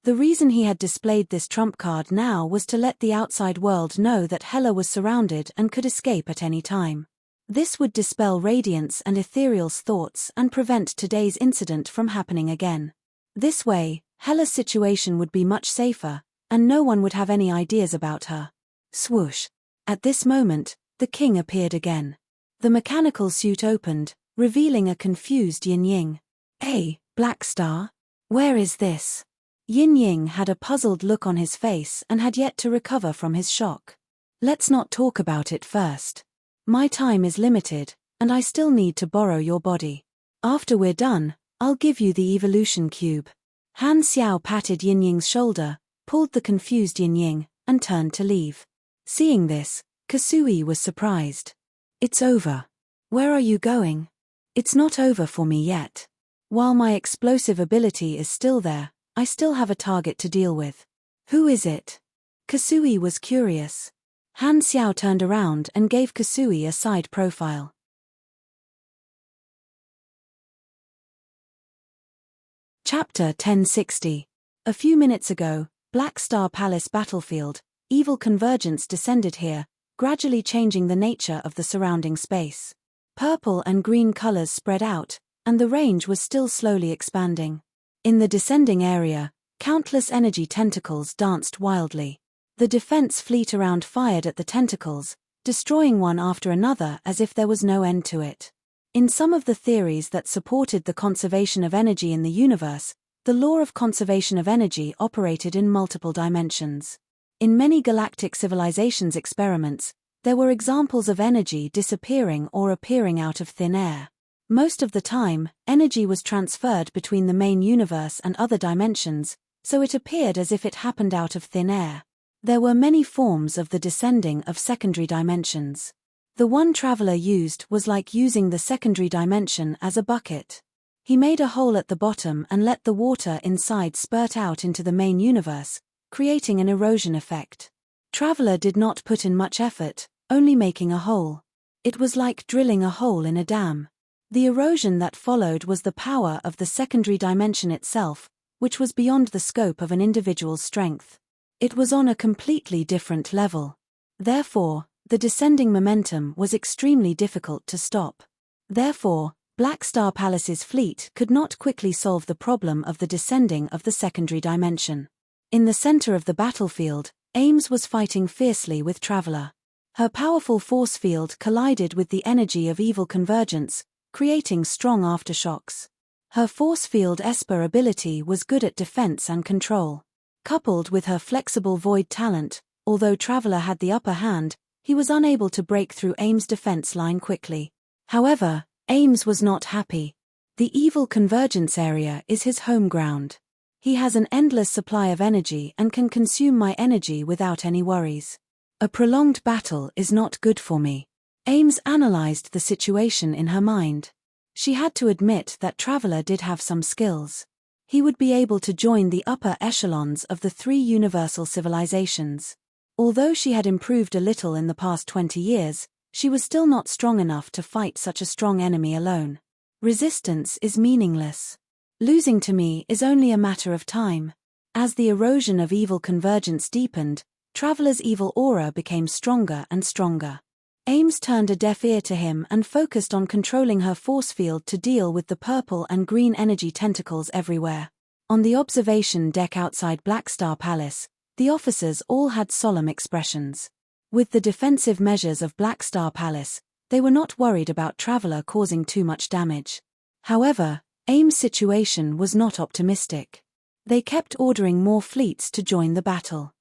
The reason he had displayed this trump card now was to let the outside world know that Hela was surrounded and could escape at any time. This would dispel Radiance and Ethereal's thoughts and prevent today's incident from happening again. This way, Hela's situation would be much safer, and no one would have any ideas about her. Swoosh. At this moment, the king appeared again. The mechanical suit opened, revealing a confused Yin Ying. "Hey, Black Star? Where is this?" Yin Ying had a puzzled look on his face and had yet to recover from his shock. "Let's not talk about it first. My time is limited, and I still need to borrow your body. After we're done, I'll give you the evolution cube." Han Xiao patted Yin Ying's shoulder, pulled the confused Yin Ying, and turned to leave. Seeing this, Kasui was surprised. "It's over. Where are you going?" "It's not over for me yet. While my explosive ability is still there, I still have a target to deal with." "Who is it?" Kasui was curious. Han Xiao turned around and gave Kasui a side profile. Chapter 1060. A few minutes ago, Black Star Palace battlefield, evil convergence descended here, gradually changing the nature of the surrounding space. Purple and green colors spread out, and the range was still slowly expanding. In the descending area, countless energy tentacles danced wildly. The defense fleet around fired at the tentacles, destroying one after another as if there was no end to it. In some of the theories that supported the conservation of energy in the universe, the law of conservation of energy operated in multiple dimensions. In many galactic civilizations' experiments, there were examples of energy disappearing or appearing out of thin air. Most of the time, energy was transferred between the main universe and other dimensions, so it appeared as if it happened out of thin air. There were many forms of the descending of secondary dimensions. The one Traveler used was like using the secondary dimension as a bucket. He made a hole at the bottom and let the water inside spurt out into the main universe, creating an erosion effect. Traveler did not put in much effort, only making a hole. It was like drilling a hole in a dam. The erosion that followed was the power of the secondary dimension itself, which was beyond the scope of an individual's strength. It was on a completely different level. Therefore, the descending momentum was extremely difficult to stop. Therefore, Black Star Palace's fleet could not quickly solve the problem of the descending of the secondary dimension. In the center of the battlefield, Ames was fighting fiercely with Traveler. Her powerful force field collided with the energy of evil convergence, creating strong aftershocks. Her force field Esper ability was good at defense and control. Coupled with her flexible void talent, although Traveler had the upper hand, he was unable to break through Ames' defense line quickly. However, Ames was not happy. The evil convergence area is his home ground. He has an endless supply of energy and can consume my energy without any worries. A prolonged battle is not good for me. Ames analyzed the situation in her mind. She had to admit that Traveler did have some skills. He would be able to join the upper echelons of the 3 universal civilizations. Although she had improved a little in the past 20 years, she was still not strong enough to fight such a strong enemy alone. Resistance is meaningless. Losing to me is only a matter of time. As the erosion of evil convergence deepened, Traveler's evil aura became stronger and stronger. Ames turned a deaf ear to him and focused on controlling her force field to deal with the purple and green energy tentacles everywhere. On the observation deck outside Black Star Palace, the officers all had solemn expressions. With the defensive measures of Black Star Palace, they were not worried about Traveler causing too much damage. However, Ames' situation was not optimistic. They kept ordering more fleets to join the battle.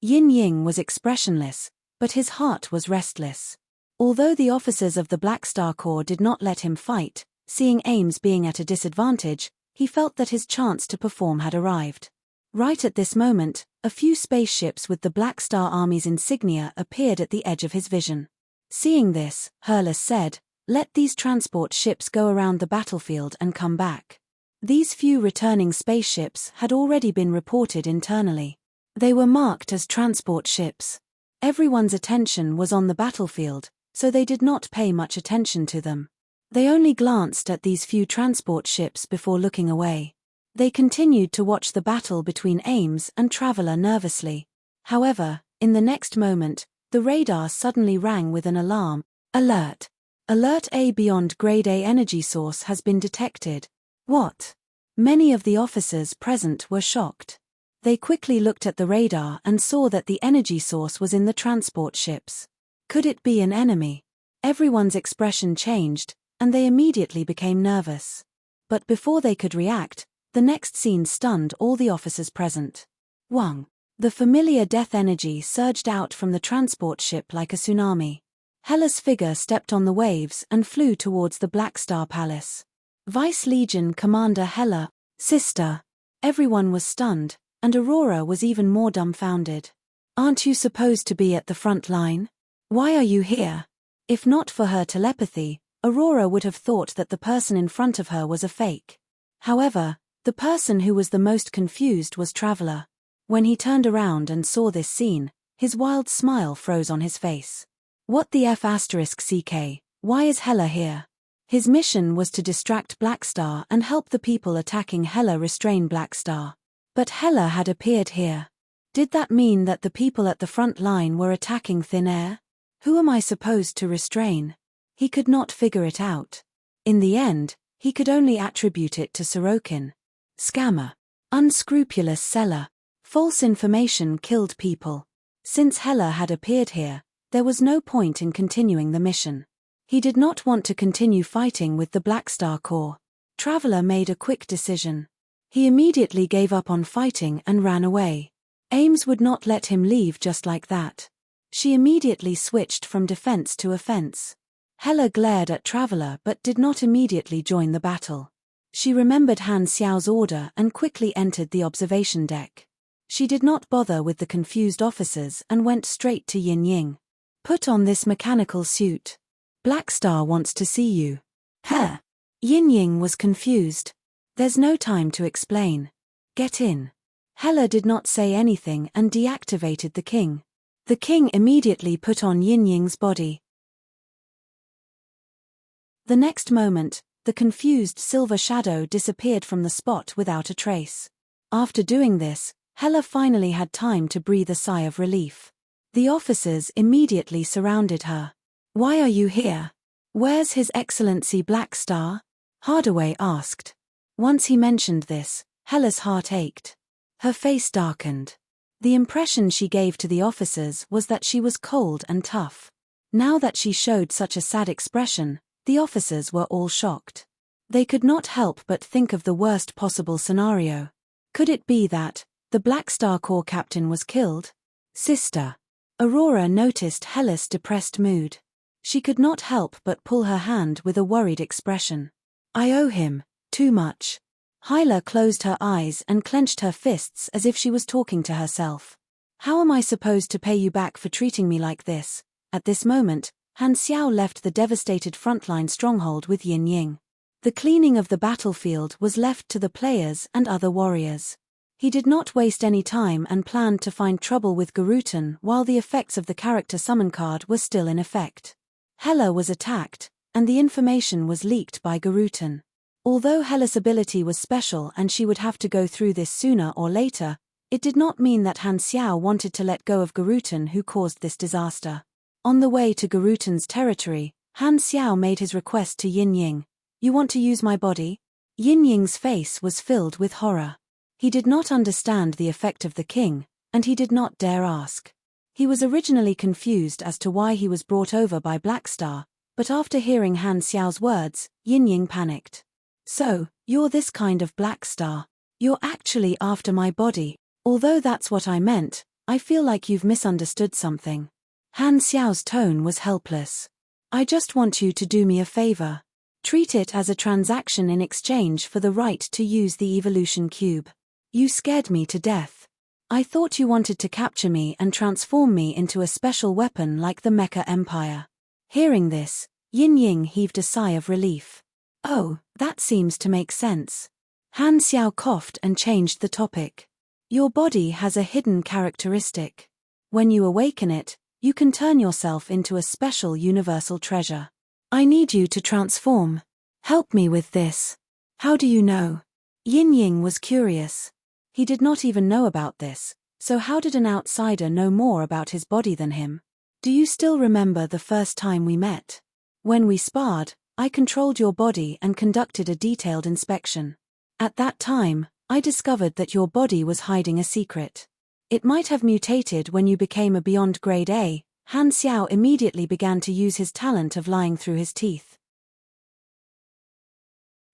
Yin Ying was expressionless, but his heart was restless. Although the officers of the Black Star Corps did not let him fight, seeing Ames being at a disadvantage, he felt that his chance to perform had arrived. Right at this moment, a few spaceships with the Black Star Army's insignia appeared at the edge of his vision. Seeing this, Hurles said, "Let these transport ships go around the battlefield and come back." These few returning spaceships had already been reported internally. They were marked as transport ships. Everyone's attention was on the battlefield, so they did not pay much attention to them. They only glanced at these few transport ships before looking away. They continued to watch the battle between Ames and Traveler nervously. However, in the next moment, the radar suddenly rang with an alarm. Alert! Alert A beyond Grade A energy source has been detected. What? Many of the officers present were shocked. They quickly looked at the radar and saw that the energy source was in the transport ships. Could it be an enemy? Everyone's expression changed, and they immediately became nervous. But before they could react, the next scene stunned all the officers present. Wang. The familiar death energy surged out from the transport ship like a tsunami. Hela's figure stepped on the waves and flew towards the Black Star Palace. Vice Legion Commander Hela, sister. Everyone was stunned, and Aurora was even more dumbfounded. Aren't you supposed to be at the front line? Why are you here? If not for her telepathy, Aurora would have thought that the person in front of her was a fake. However, the person who was the most confused was Traveler. When he turned around and saw this scene, his wild smile froze on his face. What the F***CK, why is Hela here? His mission was to distract Black Star and help the people attacking Hela restrain Black Star. But Hela had appeared here. Did that mean that the people at the front line were attacking thin air? Who am I supposed to restrain? He could not figure it out. In the end, he could only attribute it to Sorokin. Scammer. Unscrupulous seller. False information killed people. Since Hela had appeared here, there was no point in continuing the mission. He did not want to continue fighting with the Black Star Corps. Traveler made a quick decision. He immediately gave up on fighting and ran away. Ames would not let him leave just like that. She immediately switched from defense to offense. Hela glared at Traveler but did not immediately join the battle. She remembered Han Xiao's order and quickly entered the observation deck. She did not bother with the confused officers and went straight to Yin Ying. Put on this mechanical suit. Black Star wants to see you. Huh? Yin Ying was confused. There's no time to explain. Get in. Hela did not say anything and deactivated the king. The king immediately put on Yin Ying's body. The next moment, the confused silver shadow disappeared from the spot without a trace. After doing this, Hela finally had time to breathe a sigh of relief. The officers immediately surrounded her. Why are you here? Where's His Excellency Black Star? Hardaway asked. Once he mentioned this, Hela's heart ached. Her face darkened. The impression she gave to the officers was that she was cold and tough. Now that she showed such a sad expression, the officers were all shocked. They could not help but think of the worst possible scenario. Could it be that the Black Star Corps captain was killed? Sister. Aurora noticed Hela's depressed mood. She could not help but pull her hand with a worried expression. I owe him too much. Hyla closed her eyes and clenched her fists as if she was talking to herself. How am I supposed to pay you back for treating me like this? At this moment, Han Xiao left the devastated frontline stronghold with Yin Ying. The cleaning of the battlefield was left to the players and other warriors. He did not waste any time and planned to find trouble with Garutan while the effects of the character summon card were still in effect. Hela was attacked, and the information was leaked by Garutan. Although Hela's ability was special and she would have to go through this sooner or later, it did not mean that Han Xiao wanted to let go of Garutan who caused this disaster. On the way to Garutan's territory, Han Xiao made his request to Yin Ying. You want to use my body? Yin Ying's face was filled with horror. He did not understand the effect of the king, and he did not dare ask. He was originally confused as to why he was brought over by Black Star, but after hearing Han Xiao's words, Yin Ying panicked. So, you're this kind of Black Star. You're actually after my body. Although that's what I meant, I feel like you've misunderstood something. Han Xiao's tone was helpless. I just want you to do me a favor. Treat it as a transaction in exchange for the right to use the evolution cube. You scared me to death. I thought you wanted to capture me and transform me into a special weapon like the Mecha Empire. Hearing this, Yin Ying heaved a sigh of relief. Oh, that seems to make sense. Han Xiao coughed and changed the topic. Your body has a hidden characteristic. When you awaken it, you can turn yourself into a special universal treasure. I need you to transform. Help me with this. How do you know? Yin Ying was curious. He did not even know about this, so how did an outsider know more about his body than him? Do you still remember the first time we met? When we sparred, I controlled your body and conducted a detailed inspection. At that time, I discovered that your body was hiding a secret. It might have mutated when you became a Beyond Grade A. Han Xiao immediately began to use his talent of lying through his teeth.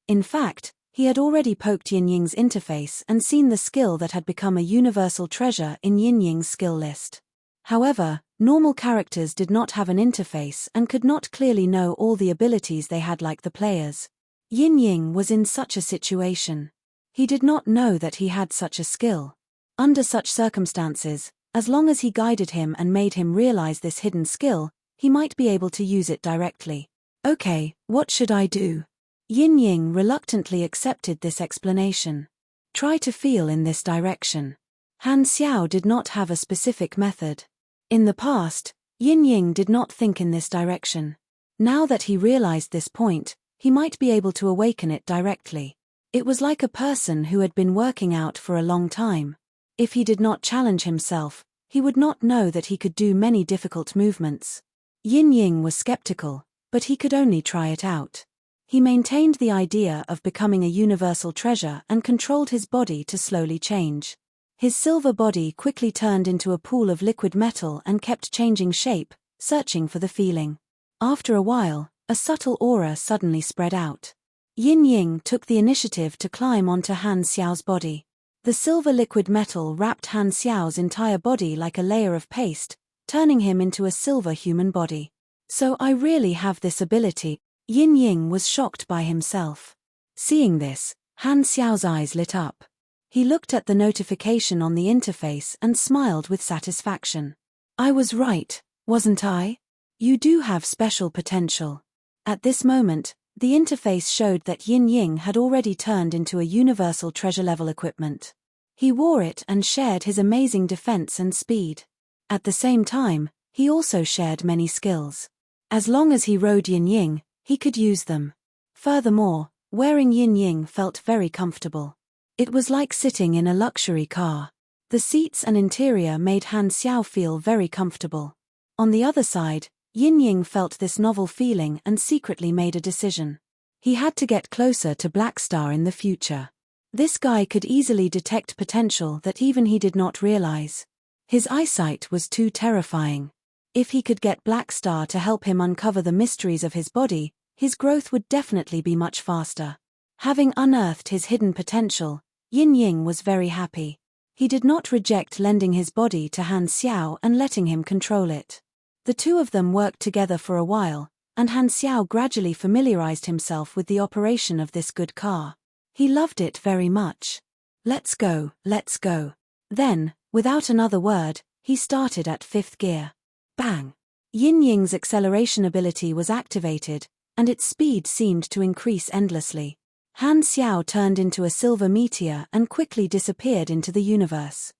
In fact, he had already poked Yin Ying's interface and seen the skill that had become a universal treasure in Yin Ying's skill list. However, normal characters did not have an interface and could not clearly know all the abilities they had like the players. Yin Ying was in such a situation. He did not know that he had such a skill. Under such circumstances, as long as he guided him and made him realize this hidden skill, he might be able to use it directly. Okay, what should I do? Yin Ying reluctantly accepted this explanation. Try to feel in this direction. Han Xiao did not have a specific method. In the past, Yin Ying did not think in this direction. Now that he realized this point, he might be able to awaken it directly. It was like a person who had been working out for a long time. If he did not challenge himself, he would not know that he could do many difficult movements. Yin Ying was skeptical, but he could only try it out. He maintained the idea of becoming a universal treasure and controlled his body to slowly change. His silver body quickly turned into a pool of liquid metal and kept changing shape, searching for the feeling. After a while, a subtle aura suddenly spread out. Yin Ying took the initiative to climb onto Han Xiao's body. The silver liquid metal wrapped Han Xiao's entire body like a layer of paste, turning him into a silver human body. So I really have this ability. Yin Ying was shocked by himself. Seeing this, Han Xiao's eyes lit up. He looked at the notification on the interface and smiled with satisfaction. I was right, wasn't I? You do have special potential. At this moment, the interface showed that Yin Ying had already turned into a universal treasure-level equipment. He wore it and shared his amazing defense and speed. At the same time, he also shared many skills. As long as he rode Yin Ying, he could use them. Furthermore, wearing Yin Ying felt very comfortable. It was like sitting in a luxury car. The seats and interior made Han Xiao feel very comfortable. On the other side, Yin Ying felt this novel feeling and secretly made a decision. He had to get closer to Black Star in the future. This guy could easily detect potential that even he did not realize. His eyesight was too terrifying. If he could get Black Star to help him uncover the mysteries of his body, his growth would definitely be much faster. Having unearthed his hidden potential, Yin Ying was very happy. He did not reject lending his body to Han Xiao and letting him control it. The two of them worked together for a while, and Han Xiao gradually familiarized himself with the operation of this good car. He loved it very much. Let's go, let's go. Then, without another word, he started at 5th gear. Bang! Yin Ying's acceleration ability was activated, and its speed seemed to increase endlessly. Han Xiao turned into a silver meteor and quickly disappeared into the universe.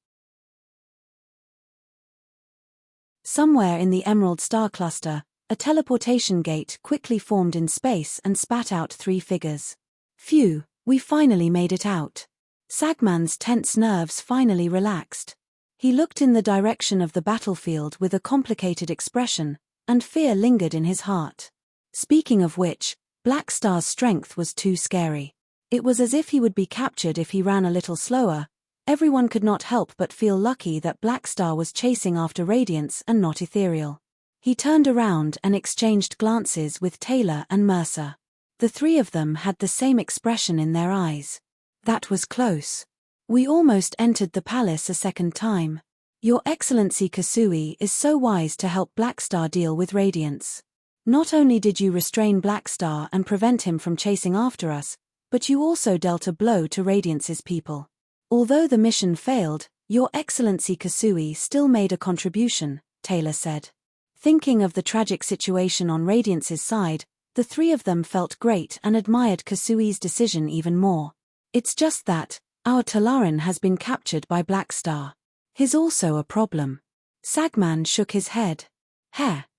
Somewhere in the Emerald Star Cluster, a teleportation gate quickly formed in space and spat out 3 figures. Phew, we finally made it out. Sagman's tense nerves finally relaxed. He looked in the direction of the battlefield with a complicated expression, and fear lingered in his heart. Speaking of which, Black Star's strength was too scary. It was as if he would be captured if he ran a little slower. Everyone could not help but feel lucky that Black Star was chasing after radiance and not ethereal. He turned around and exchanged glances with Taylor and Mercer. The 3 of them had the same expression in their eyes. That was close. We almost entered the palace a second time. Your Excellency Kasui is so wise to help Black Star deal with radiance. Not only did you restrain Black Star and prevent him from chasing after us, but you also dealt a blow to Radiance's people. Although the mission failed, Your Excellency Kasui still made a contribution, Taylor said. Thinking of the tragic situation on Radiance's side, the 3 of them felt great and admired Kasui's decision even more. It's just that, our Talaran has been captured by Black Star. He's also a problem. Sagman shook his head.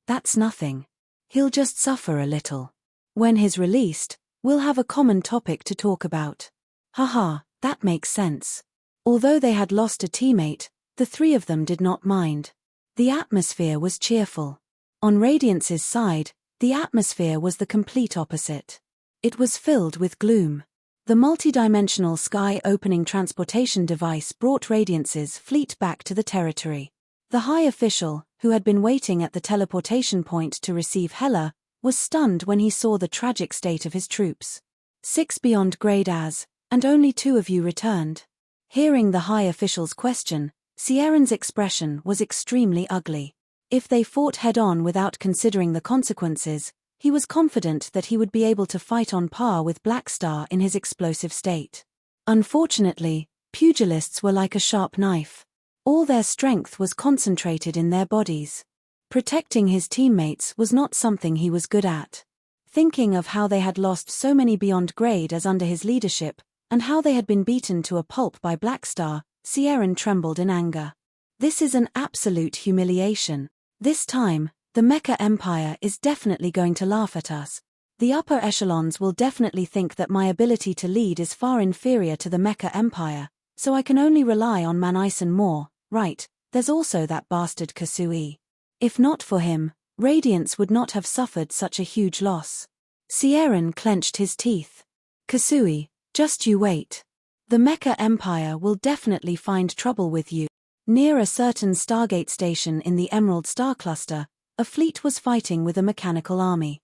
That's nothing. He'll just suffer a little. When he's released, we'll have a common topic to talk about. Haha, that makes sense. Although they had lost a teammate, the 3 of them did not mind. The atmosphere was cheerful. On Radiance's side, the atmosphere was the complete opposite. It was filled with gloom. The multidimensional sky-opening transportation device brought Radiance's fleet back to the territory. The high official, who had been waiting at the teleportation point to receive Hela, was stunned when he saw the tragic state of his troops. 6 beyond grade as, and only 2 of you returned. Hearing the high official's question, Sierran's expression was extremely ugly. If they fought head-on without considering the consequences, he was confident that he would be able to fight on par with Black Star in his explosive state. Unfortunately, pugilists were like a sharp knife. All their strength was concentrated in their bodies. Protecting his teammates was not something he was good at. Thinking of how they had lost so many beyond grade as under his leadership, and how they had been beaten to a pulp by Black Star, Sierran trembled in anger. This is an absolute humiliation. This time, the Mecha Empire is definitely going to laugh at us. The upper echelons will definitely think that my ability to lead is far inferior to the Mecha Empire, so I can only rely on Manison more, right? There's also that bastard Kasui. If not for him, Radiance would not have suffered such a huge loss. Sieran clenched his teeth. Kasui, just you wait. The Mecha Empire will definitely find trouble with you. Near a certain Stargate station in the Emerald Star Cluster, a fleet was fighting with a mechanical army.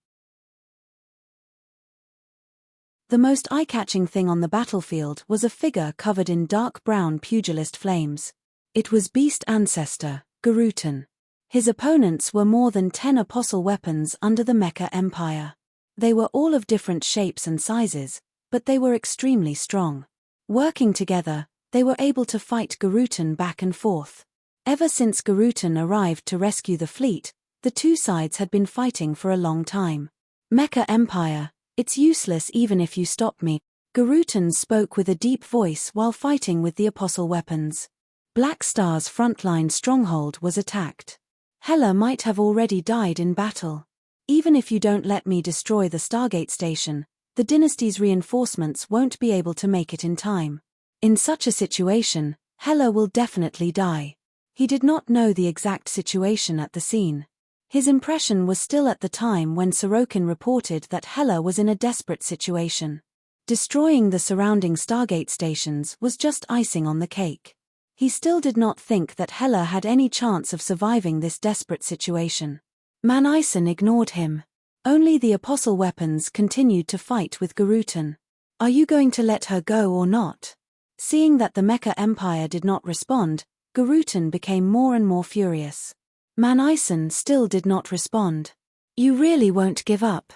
The most eye-catching thing on the battlefield was a figure covered in dark brown pugilist flames. It was Beast Ancestor, Garutan. His opponents were more than 10 apostle weapons under the Mecha Empire. They were all of different shapes and sizes, but they were extremely strong. Working together, they were able to fight Garutan back and forth. Ever since Garutan arrived to rescue the fleet, the two sides had been fighting for a long time. Mecha Empire, it's useless even if you stop me. Garutan spoke with a deep voice while fighting with the apostle weapons. Black Star's frontline stronghold was attacked. Hela might have already died in battle. Even if you don't let me destroy the Stargate station, the dynasty's reinforcements won't be able to make it in time. In such a situation, Hela will definitely die. He did not know the exact situation at the scene. His impression was still at the time when Sorokin reported that Hela was in a desperate situation. Destroying the surrounding Stargate stations was just icing on the cake. He still did not think that Hela had any chance of surviving this desperate situation. Manison ignored him. Only the apostle weapons continued to fight with Garutan. Are you going to let her go or not? Seeing that the Mecha Empire did not respond, Garutan became more and more furious. Manison still did not respond. You really won't give up.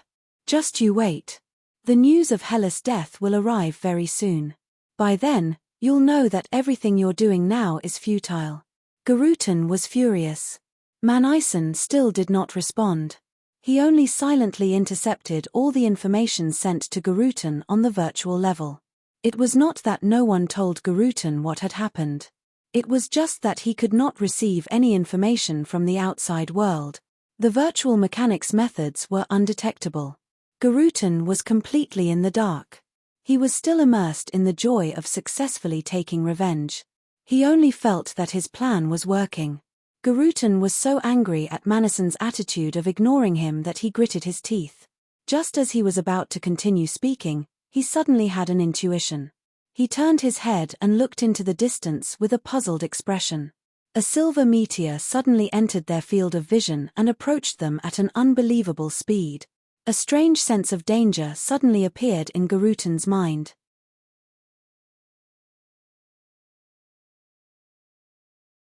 Just you wait. The news of Hela's death will arrive very soon. By then, you'll know that everything you're doing now is futile. Garutan was furious. Manison still did not respond. He only silently intercepted all the information sent to Garutan on the virtual level. It was not that no one told Garutan what had happened. It was just that he could not receive any information from the outside world. The virtual mechanics methods were undetectable. Garutan was completely in the dark. He was still immersed in the joy of successfully taking revenge. He only felt that his plan was working. Garutan was so angry at Manison's attitude of ignoring him that he gritted his teeth. Just as he was about to continue speaking, he suddenly had an intuition. He turned his head and looked into the distance with a puzzled expression. A silver meteor suddenly entered their field of vision and approached them at an unbelievable speed. A strange sense of danger suddenly appeared in Garutan's mind.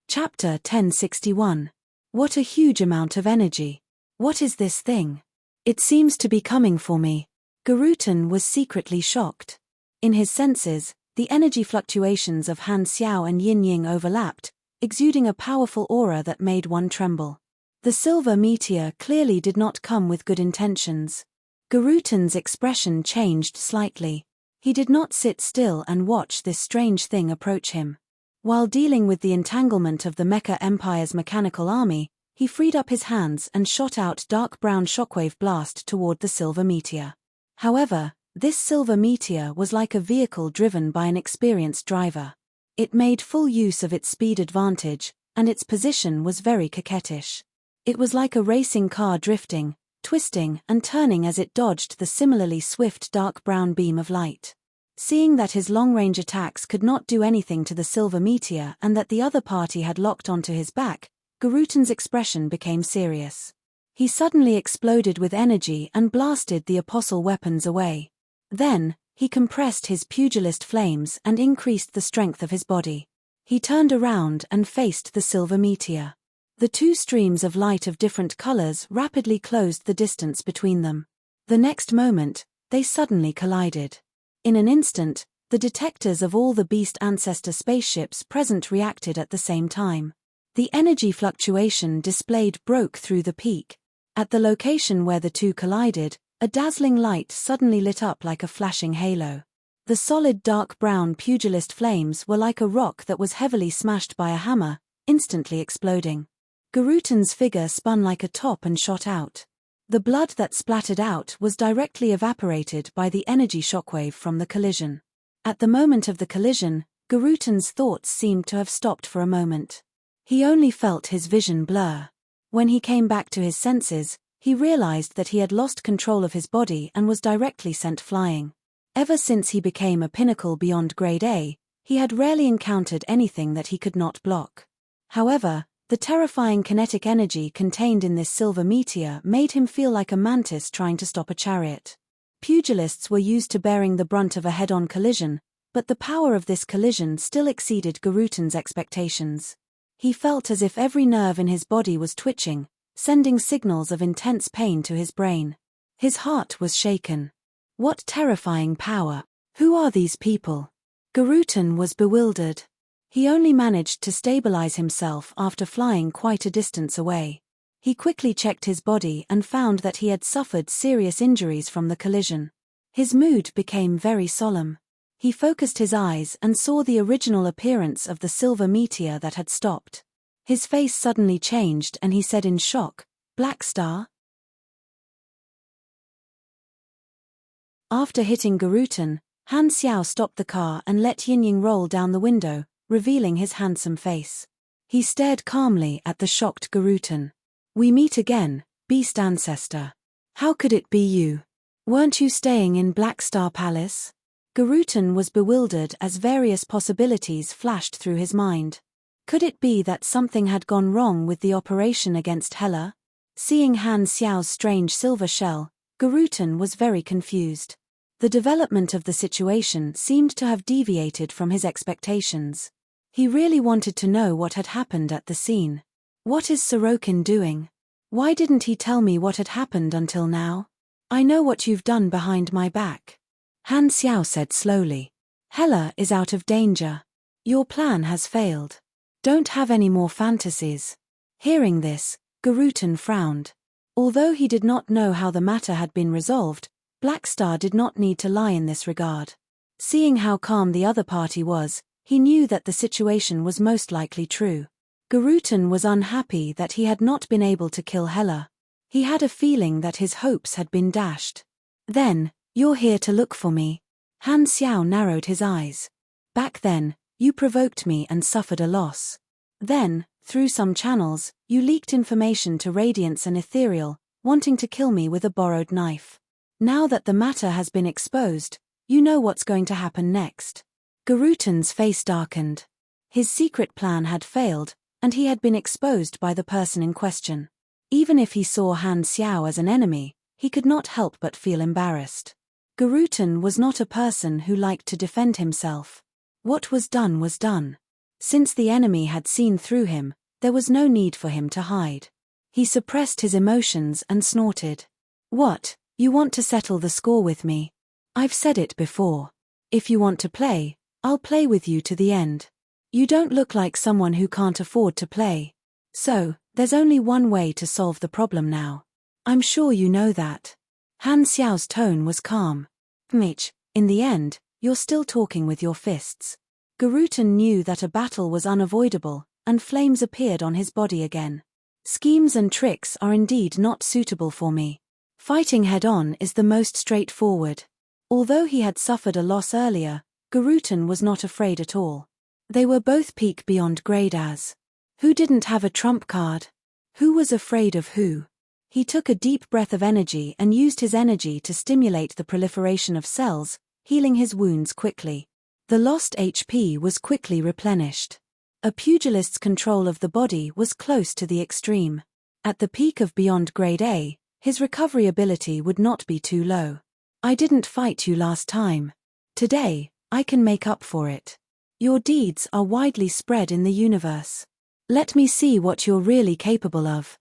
Chapter 1061. What a huge amount of energy. What is this thing? It seems to be coming for me. Garutan was secretly shocked. In his senses, the energy fluctuations of Han Xiao and Yin Ying overlapped, exuding a powerful aura that made one tremble. The silver meteor clearly did not come with good intentions. Garutan's expression changed slightly. He did not sit still and watch this strange thing approach him. While dealing with the entanglement of the Mecha Empire's mechanical army, he freed up his hands and shot out dark brown shockwave blast toward the silver meteor. However, this silver meteor was like a vehicle driven by an experienced driver. It made full use of its speed advantage, and its position was very coquettish. It was like a racing car drifting, twisting and turning as it dodged the similarly swift dark brown beam of light. Seeing that his long-range attacks could not do anything to the silver meteor and that the other party had locked onto his back, Garutan's expression became serious. He suddenly exploded with energy and blasted the apostle weapons away. Then, he compressed his pugilist flames and increased the strength of his body. He turned around and faced the silver meteor. The two streams of light of different colors rapidly closed the distance between them. The next moment, they suddenly collided. In an instant, the detectors of all the Beast Ancestor spaceships present reacted at the same time. The energy fluctuation displayed broke through the peak. At the location where the two collided, a dazzling light suddenly lit up like a flashing halo. The solid dark brown pugilist flames were like a rock that was heavily smashed by a hammer, instantly exploding. Garutan's figure spun like a top and shot out. The blood that splattered out was directly evaporated by the energy shockwave from the collision. At the moment of the collision, Garutan's thoughts seemed to have stopped for a moment. He only felt his vision blur. When he came back to his senses, he realized that he had lost control of his body and was directly sent flying. Ever since he became a pinnacle beyond grade A, he had rarely encountered anything that he could not block. However, the terrifying kinetic energy contained in this silver meteor made him feel like a mantis trying to stop a chariot. Pugilists were used to bearing the brunt of a head-on collision, but the power of this collision still exceeded Garutan's expectations. He felt as if every nerve in his body was twitching, sending signals of intense pain to his brain. His heart was shaken. What terrifying power! Who are these people? Garutan was bewildered. He only managed to stabilize himself after flying quite a distance away. He quickly checked his body and found that he had suffered serious injuries from the collision. His mood became very solemn. He focused his eyes and saw the original appearance of the silver meteor that had stopped. His face suddenly changed and he said in shock, "Black Star?" After hitting Garutan, Han Xiao stopped the car and let Yinying roll down the window, revealing his handsome face. He stared calmly at the shocked Garutan. "We meet again, beast ancestor. How could it be you? Weren't you staying in Black Star Palace?" Garutan was bewildered as various possibilities flashed through his mind. Could it be that something had gone wrong with the operation against Hela? Seeing Han Xiao's strange silver shell, Garutan was very confused. The development of the situation seemed to have deviated from his expectations. He really wanted to know what had happened at the scene. What is Sorokin doing? Why didn't he tell me what had happened until now? I know what you've done behind my back. Han Xiao said slowly. Hela is out of danger. Your plan has failed. Don't have any more fantasies. Hearing this, Garutan frowned. Although he did not know how the matter had been resolved, Black Star did not need to lie in this regard. Seeing how calm the other party was, he knew that the situation was most likely true. Garutan was unhappy that he had not been able to kill Hela. He had a feeling that his hopes had been dashed. Then, "You're here to look for me." Han Xiao narrowed his eyes. "Back then, you provoked me and suffered a loss. Then, through some channels, you leaked information to Radiance and Ethereal, wanting to kill me with a borrowed knife. Now that the matter has been exposed, you know what's going to happen next." Garutan's face darkened. His secret plan had failed, and he had been exposed by the person in question. Even if he saw Han Xiao as an enemy, he could not help but feel embarrassed. Garutan was not a person who liked to defend himself. What was done was done. Since the enemy had seen through him, there was no need for him to hide. He suppressed his emotions and snorted. "What, you want to settle the score with me? I've said it before. If you want to play, I'll play with you to the end. You don't look like someone who can't afford to play. So, there's only one way to solve the problem now. I'm sure you know that." Han Xiao's tone was calm. "Mitch, in the end, you're still talking with your fists." Garutan knew that a battle was unavoidable, and flames appeared on his body again. "Schemes and tricks are indeed not suitable for me. Fighting head-on is the most straightforward." Although he had suffered a loss earlier, Garutan was not afraid at all. They were both peak beyond grade as. Who didn't have a trump card? Who was afraid of who? He took a deep breath of energy and used his energy to stimulate the proliferation of cells, healing his wounds quickly. The lost HP was quickly replenished. A pugilist's control of the body was close to the extreme. At the peak of beyond grade A, his recovery ability would not be too low. "I didn't fight you last time. Today, I can make up for it. Your deeds are widely spread in the universe. Let me see what you're really capable of."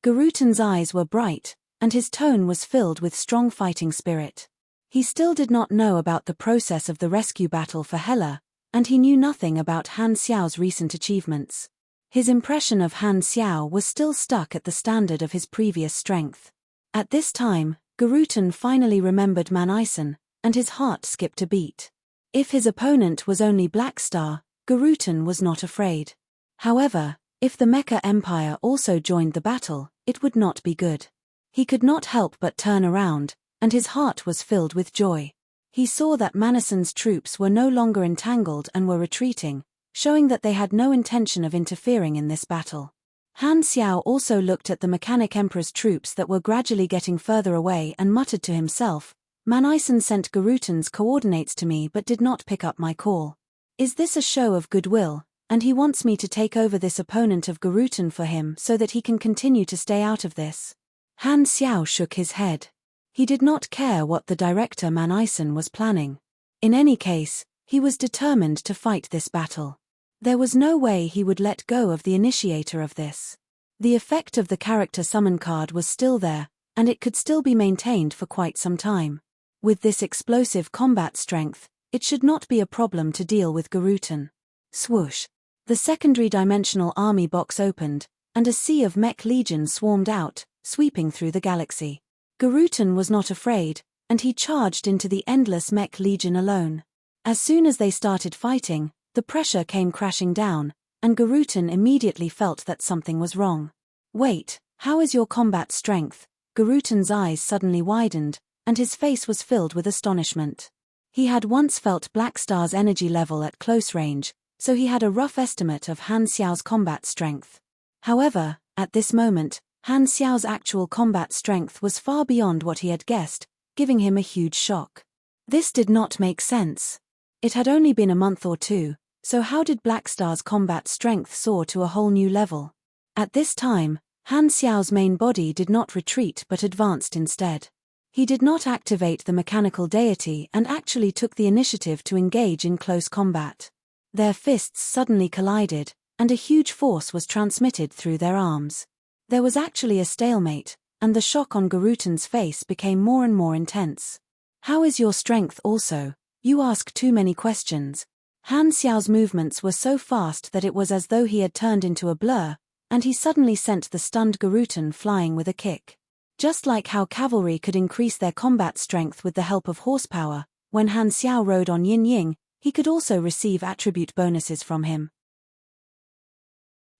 Garutan's eyes were bright, and his tone was filled with strong fighting spirit. He still did not know about the process of the rescue battle for Hela, and he knew nothing about Han Xiao's recent achievements. His impression of Han Xiao was still stuck at the standard of his previous strength. At this time, Garutan finally remembered Manison, and his heart skipped a beat. If his opponent was only Black Star, Garutan was not afraid. However, if the Mecha Empire also joined the battle, it would not be good. He could not help but turn around, and his heart was filled with joy. He saw that Manison's troops were no longer entangled and were retreating, showing that they had no intention of interfering in this battle. Han Xiao also looked at the mechanic emperor's troops that were gradually getting further away and muttered to himself, "Manison sent Garutan's coordinates to me but did not pick up my call. Is this a show of goodwill, and he wants me to take over this opponent of Garutan for him so that he can continue to stay out of this?" Han Xiao shook his head. He did not care what the director Manison was planning. In any case, he was determined to fight this battle. There was no way he would let go of the initiator of this. The effect of the character summon card was still there, and it could still be maintained for quite some time. With this explosive combat strength, it should not be a problem to deal with Garutan. Swoosh! The secondary dimensional army box opened, and a sea of mech legions swarmed out, sweeping through the galaxy. Garutan was not afraid, and he charged into the endless mech legion alone. As soon as they started fighting, the pressure came crashing down, and Garutan immediately felt that something was wrong. "Wait, how is your combat strength?" Garutan's eyes suddenly widened, and his face was filled with astonishment. He had once felt Black Star's energy level at close range, so he had a rough estimate of Han Xiao's combat strength. However, at this moment, Han Xiao's actual combat strength was far beyond what he had guessed, giving him a huge shock. This did not make sense. It had only been a month or two, so how did Black Star's combat strength soar to a whole new level? At this time, Han Xiao's main body did not retreat but advanced instead. He did not activate the mechanical deity and actually took the initiative to engage in close combat. Their fists suddenly collided, and a huge force was transmitted through their arms. There was actually a stalemate, and the shock on Garutan's face became more and more intense. "How is your strength also? You ask too many questions." Han Xiao's movements were so fast that it was as though he had turned into a blur, and he suddenly sent the stunned Garutan flying with a kick. Just like how cavalry could increase their combat strength with the help of horsepower, when Han Xiao rode on Yin Ying, he could also receive attribute bonuses from him.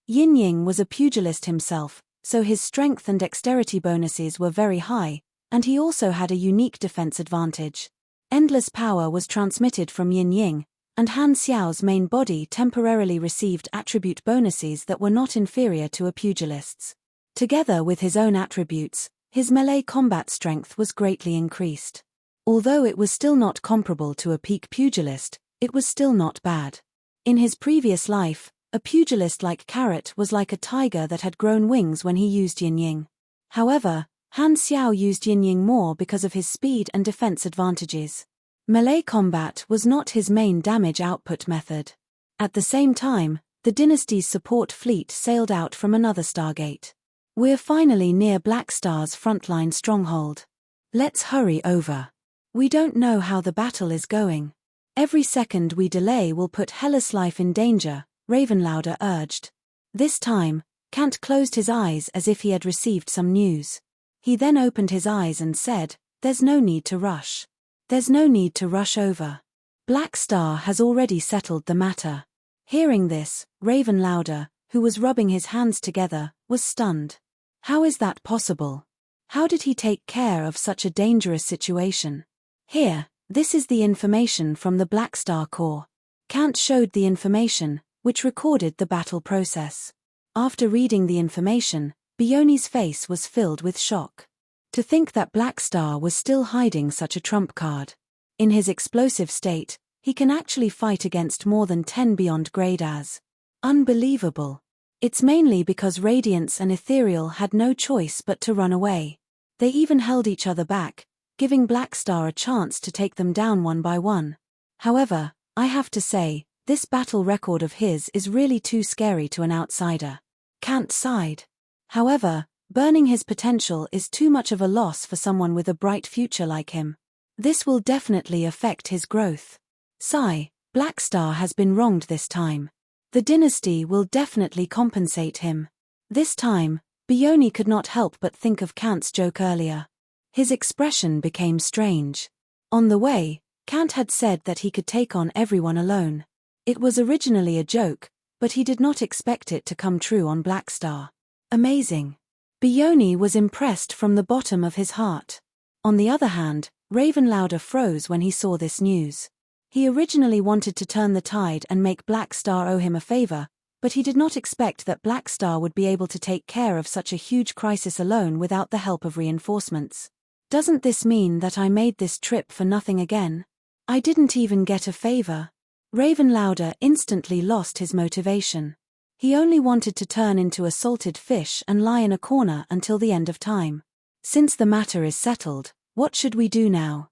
Yin Ying was a pugilist himself, so his strength and dexterity bonuses were very high, and he also had a unique defense advantage. Endless power was transmitted from Yin Ying, and Han Xiao's main body temporarily received attribute bonuses that were not inferior to a pugilist's. Together with his own attributes, his melee combat strength was greatly increased. Although it was still not comparable to a peak pugilist, it was still not bad. In his previous life, a pugilist like Carrot was like a tiger that had grown wings when he used Yin Ying. However, Han Xiao used Yin Ying more because of his speed and defense advantages. Melee combat was not his main damage output method. At the same time, the dynasty's support fleet sailed out from another stargate. "We're finally near Black Star's frontline stronghold. Let's hurry over. We don't know how the battle is going. Every second we delay will put Hellas' life in danger," Ravenlouder urged. This time, Kant closed his eyes as if he had received some news. He then opened his eyes and said, "There's no need to rush. There's no need to rush over. Black Star has already settled the matter." Hearing this, Ravenlouder, who was rubbing his hands together, was stunned. How is that possible? How did he take care of such a dangerous situation? "Here, this is the information from the Black Star Corps." Kant showed the information, which recorded the battle process. After reading the information, Bioni's face was filled with shock. To think that Black Star was still hiding such a trump card. In his explosive state, he can actually fight against more than 10 beyond grade as. Unbelievable. It's mainly because Radiance and Ethereal had no choice but to run away. They even held each other back, giving Black Star a chance to take them down one by one. However, I have to say, this battle record of his is really too scary to an outsider. Kant sighed. However, burning his potential is too much of a loss for someone with a bright future like him. This will definitely affect his growth. Sigh, Black Star has been wronged this time. The dynasty will definitely compensate him. This time, Bioni could not help but think of Kant's joke earlier. His expression became strange. On the way, Kant had said that he could take on everyone alone. It was originally a joke, but he did not expect it to come true on Black Star. Amazing. Bioni was impressed from the bottom of his heart. On the other hand, Ravenlouder froze when he saw this news. He originally wanted to turn the tide and make Black Star owe him a favor, but he did not expect that Black Star would be able to take care of such a huge crisis alone without the help of reinforcements. Doesn't this mean that I made this trip for nothing again? I didn't even get a favor. Ravenlouder instantly lost his motivation. He only wanted to turn into a salted fish and lie in a corner until the end of time. Since the matter is settled, what should we do now?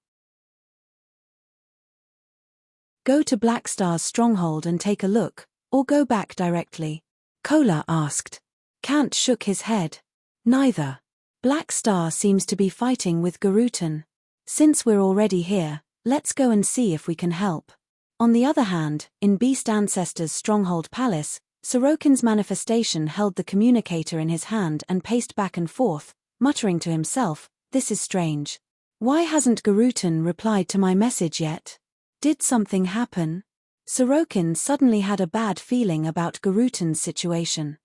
Go to Black Star's stronghold and take a look, or go back directly? Kola asked. Kant shook his head. Neither. Black Star seems to be fighting with Garutan. Since we're already here, let's go and see if we can help. On the other hand, in Beast Ancestor's stronghold palace, Sorokin's manifestation held the communicator in his hand and paced back and forth, muttering to himself, "This is strange. Why hasn't Garutan replied to my message yet? Did something happen?" Sorokin suddenly had a bad feeling about Garutan's situation.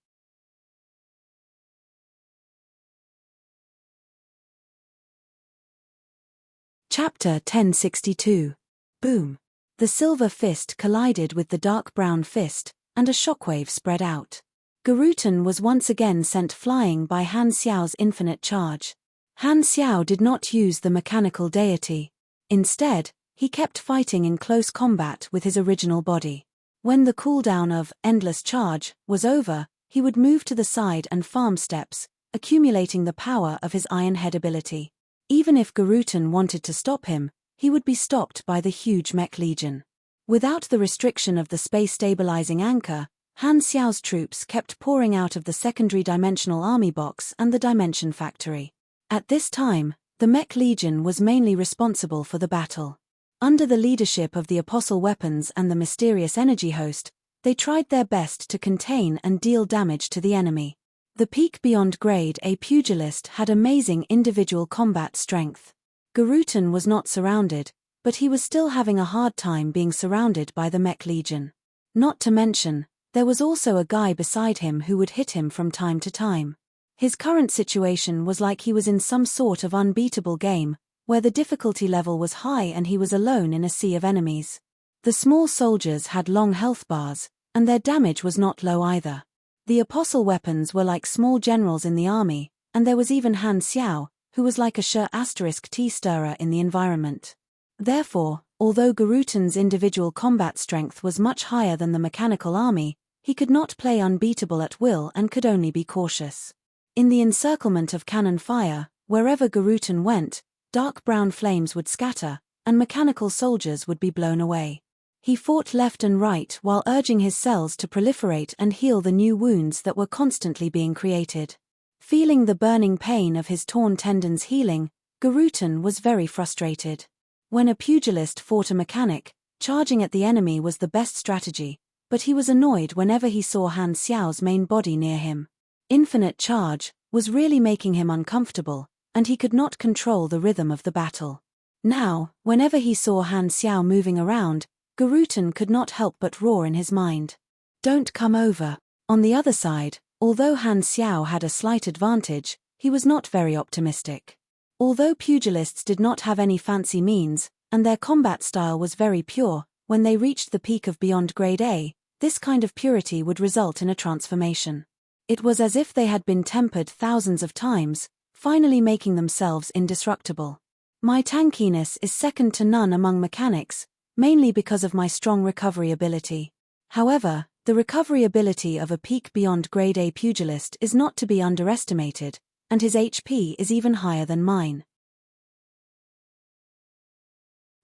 Chapter 1062. Boom. The silver fist collided with the dark brown fist, and a shockwave spread out. Garutan was once again sent flying by Han Xiao's infinite charge. Han Xiao did not use the mechanical deity. Instead, he kept fighting in close combat with his original body. When the cooldown of endless charge was over, he would move to the side and farm steps, accumulating the power of his Iron Head ability. Even if Garutan wanted to stop him, he would be stopped by the huge mech legion. Without the restriction of the space-stabilizing anchor, Han Xiao's troops kept pouring out of the secondary dimensional army box and the dimension factory. At this time, the mech legion was mainly responsible for the battle. Under the leadership of the Apostle Weapons and the mysterious energy host, they tried their best to contain and deal damage to the enemy. The peak beyond Grade A pugilist had amazing individual combat strength. Garutan was not surrounded, but he was still having a hard time being surrounded by the mech legion. Not to mention, there was also a guy beside him who would hit him from time to time. His current situation was like he was in some sort of unbeatable game, where the difficulty level was high and he was alone in a sea of enemies. The small soldiers had long health bars, and their damage was not low either. The Apostle Weapons were like small generals in the army, and there was even Han Xiao, who was like a *T stirrer in the environment. Therefore, although Garutan's individual combat strength was much higher than the mechanical army, he could not play unbeatable at will and could only be cautious. In the encirclement of cannon fire, wherever Garutan went, dark brown flames would scatter, and mechanical soldiers would be blown away. He fought left and right while urging his cells to proliferate and heal the new wounds that were constantly being created. Feeling the burning pain of his torn tendons healing, Garutan was very frustrated. When a pugilist fought a mechanic, charging at the enemy was the best strategy, but he was annoyed whenever he saw Han Xiao's main body near him. Infinite charge was really making him uncomfortable, and he could not control the rhythm of the battle. Now, whenever he saw Han Xiao moving around, Garutan could not help but roar in his mind. "Don't come over." On the other side, although Han Xiao had a slight advantage, he was not very optimistic. Although pugilists did not have any fancy means, and their combat style was very pure, when they reached the peak of beyond Grade A, this kind of purity would result in a transformation. It was as if they had been tempered thousands of times, finally making themselves indestructible. My tankiness is second to none among mechanics, mainly because of my strong recovery ability. However, the recovery ability of a peak beyond Grade A pugilist is not to be underestimated, and his HP is even higher than mine.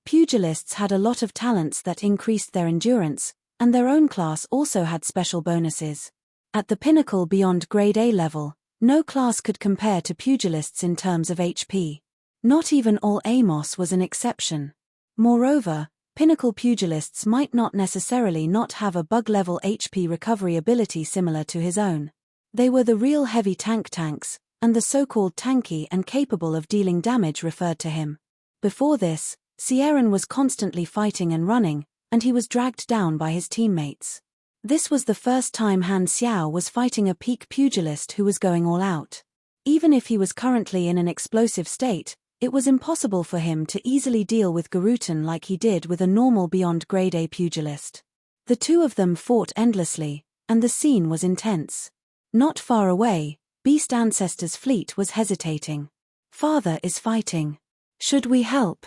Pugilists had a lot of talents that increased their endurance, and their own class also had special bonuses. At the pinnacle beyond Grade A level, no class could compare to pugilists in terms of HP. Not even all Amos was an exception. Moreover, pinnacle pugilists might not necessarily not have a bug-level HP recovery ability similar to his own. They were the real heavy tanks, and the so-called tanky and capable of dealing damage referred to him. Before this, Sieran was constantly fighting and running, and he was dragged down by his teammates. This was the first time Han Xiao was fighting a peak pugilist who was going all out. Even if he was currently in an explosive state, It was impossible for him to easily deal with Garutan like he did with a normal beyond grade A pugilist. The two of them fought endlessly, and the scene was intense. Not far away, Beast Ancestor's fleet was hesitating. Father is fighting. Should we help?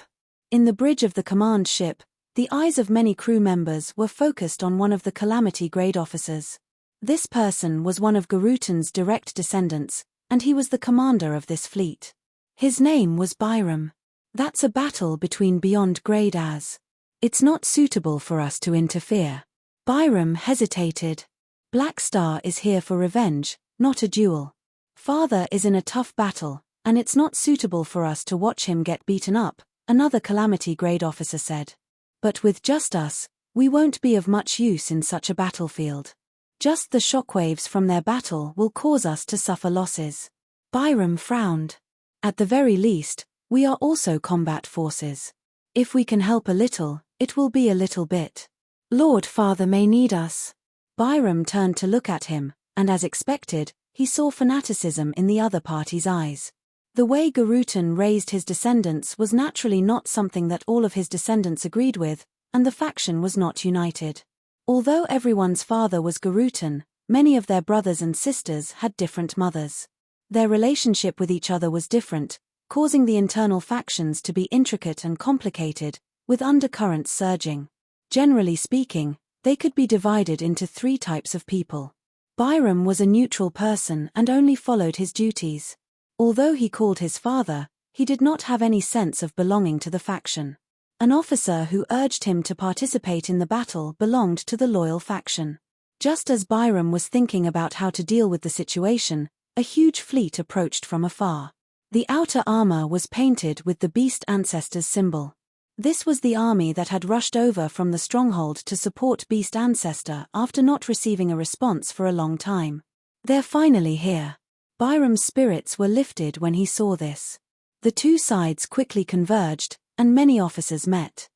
In the bridge of the command ship, the eyes of many crew members were focused on one of the Calamity grade officers. This person was one of Garutan's direct descendants, and he was the commander of this fleet. His name was Byram. That's a battle between beyond grade As. It's not suitable for us to interfere. Byram hesitated. Black Star is here for revenge, not a duel. Father is in a tough battle, and it's not suitable for us to watch him get beaten up, another Calamity grade officer said. But with just us, we won't be of much use in such a battlefield. Just the shockwaves from their battle will cause us to suffer losses. Byram frowned. At the very least, we are also combat forces. If we can help a little, it will be a little bit. Lord Father may need us. Byram turned to look at him, and as expected, he saw fanaticism in the other party's eyes. The way Garutan raised his descendants was naturally not something that all of his descendants agreed with, and the faction was not united. Although everyone's father was Garutan, many of their brothers and sisters had different mothers. Their relationship with each other was different, causing the internal factions to be intricate and complicated, with undercurrents surging. Generally speaking, they could be divided into 3 types of people. Byram was a neutral person and only followed his duties. Although he called his father, he did not have any sense of belonging to the faction. An officer who urged him to participate in the battle belonged to the loyal faction. Just as Byram was thinking about how to deal with the situation, a huge fleet approached from afar. The outer armor was painted with the Beast Ancestor's symbol. This was the army that had rushed over from the stronghold to support Beast Ancestor after not receiving a response for a long time. They're finally here. Byram's spirits were lifted when he saw this. The two sides quickly converged, and many officers met.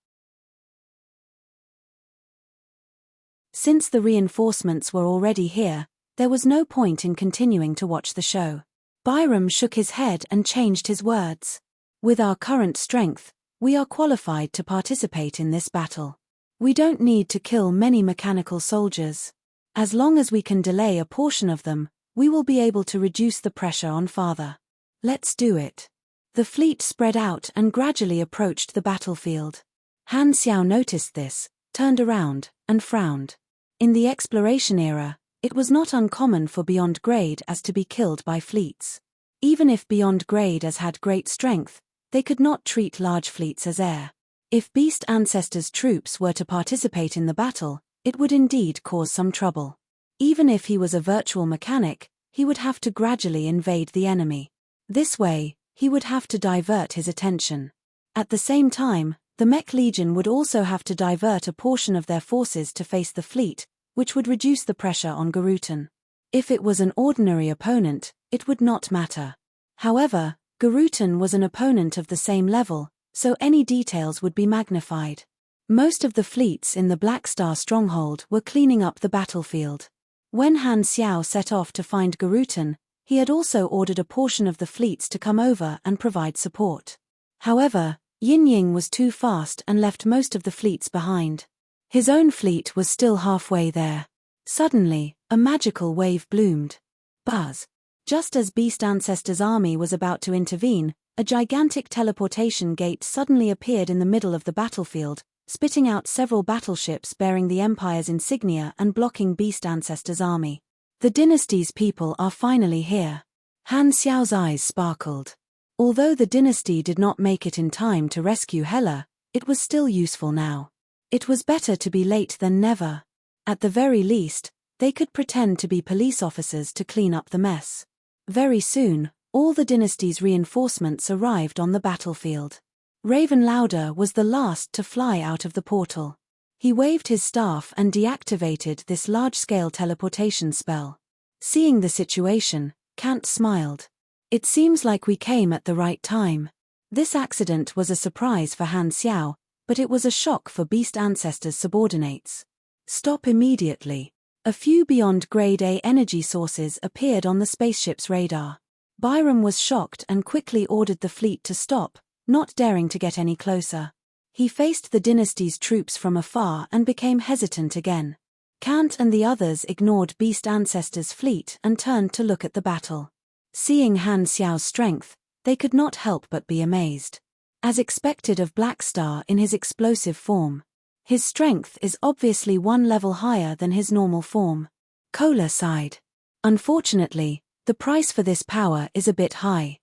Since the reinforcements were already here, there was no point in continuing to watch the show. Byram shook his head and changed his words. With our current strength, we are qualified to participate in this battle. We don't need to kill many mechanical soldiers. As long as we can delay a portion of them, we will be able to reduce the pressure on Father. Let's do it. The fleet spread out and gradually approached the battlefield. Han Xiao noticed this, turned around, and frowned. In the exploration era, it was not uncommon for Beyond Grade As to be killed by fleets. Even if Beyond Grade As had great strength, they could not treat large fleets as air. If Beast Ancestor's troops were to participate in the battle, it would indeed cause some trouble. Even if he was a virtual mechanic, he would have to gradually invade the enemy. This way, he would have to divert his attention. At the same time, the Mech Legion would also have to divert a portion of their forces to face the fleet, which would reduce the pressure on Garutan. If it was an ordinary opponent, it would not matter. However, Garutan was an opponent of the same level, so any details would be magnified. Most of the fleets in the Black Star stronghold were cleaning up the battlefield. When Han Xiao set off to find Garutan, he had also ordered a portion of the fleets to come over and provide support. However, Yin Ying was too fast and left most of the fleets behind. His own fleet was still halfway there. Suddenly, a magical wave bloomed. Buzz. Just as Beast Ancestor's army was about to intervene, a gigantic teleportation gate suddenly appeared in the middle of the battlefield, spitting out several battleships bearing the Empire's insignia and blocking Beast Ancestor's army. The dynasty's people are finally here. Han Xiao's eyes sparkled. Although the dynasty did not make it in time to rescue Hela, it was still useful now. It was better to be late than never. At the very least, they could pretend to be police officers to clean up the mess. Very soon, all the dynasty's reinforcements arrived on the battlefield. Raven Lauder was the last to fly out of the portal. He waved his staff and deactivated this large-scale teleportation spell. Seeing the situation, Kant smiled. It seems like we came at the right time. This accident was a surprise for Han Xiao, but it was a shock for Beast Ancestor's subordinates. Stop immediately. A few Beyond Grade A energy sources appeared on the spaceship's radar. Byram was shocked and quickly ordered the fleet to stop, not daring to get any closer. He faced the dynasty's troops from afar and became hesitant again. Kant and the others ignored Beast Ancestor's fleet and turned to look at the battle. Seeing Han Xiao's strength, they could not help but be amazed. As expected of Black Star in his explosive form, his strength is obviously one level higher than his normal form. Kohler sighed. Unfortunately, the price for this power is a bit high.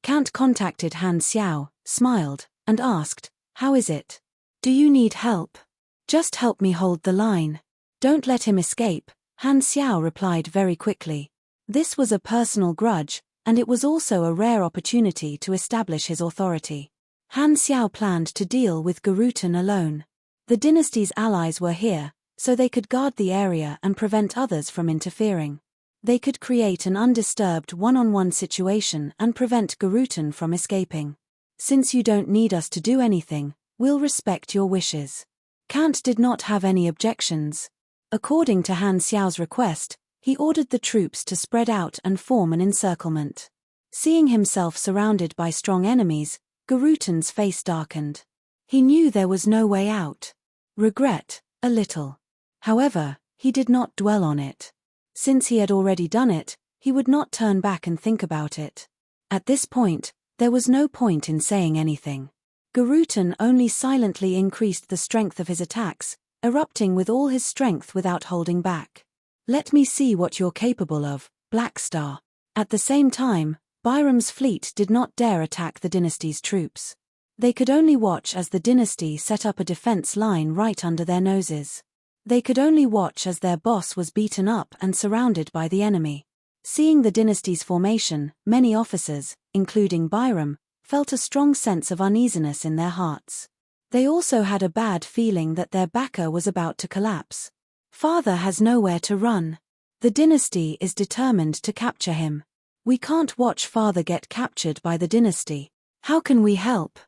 Kant contacted Han Xiao, smiled, and asked, "How is it? Do you need help? Just help me hold the line. Don't let him escape," Han Xiao replied very quickly. This was a personal grudge, and it was also a rare opportunity to establish his authority. Han Xiao planned to deal with Garutan alone. The dynasty's allies were here, so they could guard the area and prevent others from interfering. They could create an undisturbed one-on-one situation and prevent Garutan from escaping. "Since you don't need us to do anything, we'll respect your wishes." Kant did not have any objections. According to Han Xiao's request, he ordered the troops to spread out and form an encirclement. Seeing himself surrounded by strong enemies, Garutan's face darkened. He knew there was no way out. Regret, a little. However, he did not dwell on it. Since he had already done it, he would not turn back and think about it. At this point, there was no point in saying anything. Garutan only silently increased the strength of his attacks, erupting with all his strength without holding back. "Let me see what you're capable of, Black Star." At the same time, Byram's fleet did not dare attack the dynasty's troops. They could only watch as the dynasty set up a defense line right under their noses. They could only watch as their boss was beaten up and surrounded by the enemy. Seeing the dynasty's formation, many officers, including Byram, felt a strong sense of uneasiness in their hearts. They also had a bad feeling that their backer was about to collapse. Father has nowhere to run. The dynasty is determined to capture him. We can't watch Father get captured by the dynasty. How can we help?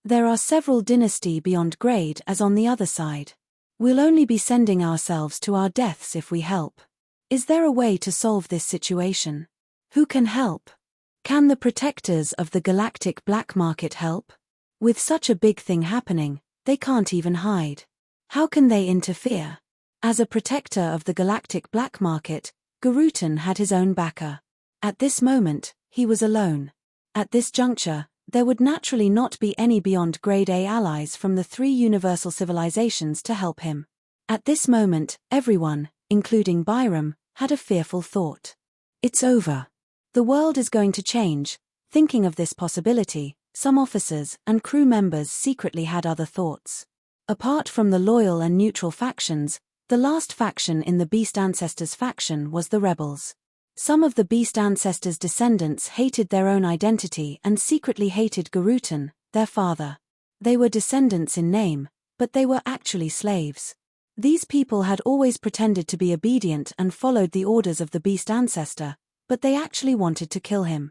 There are several dynasty beyond grade as on the other side. We'll only be sending ourselves to our deaths if we help. Is there a way to solve this situation? Who can help? Can the protectors of the galactic black market help? With such a big thing happening, they can't even hide. How can they interfere? As a protector of the galactic black market, Garutan had his own backer. At this moment, he was alone. At this juncture, there would naturally not be any beyond grade A allies from the three universal civilizations to help him. At this moment, everyone, including Byram, had a fearful thought. It's over. The world is going to change. Thinking of this possibility, some officers and crew members secretly had other thoughts. Apart from the loyal and neutral factions, the last faction in the Beast Ancestors faction was the rebels. Some of the Beast Ancestors' descendants hated their own identity and secretly hated Garutan, their father. They were descendants in name, but they were actually slaves. These people had always pretended to be obedient and followed the orders of the Beast Ancestor, but they actually wanted to kill him.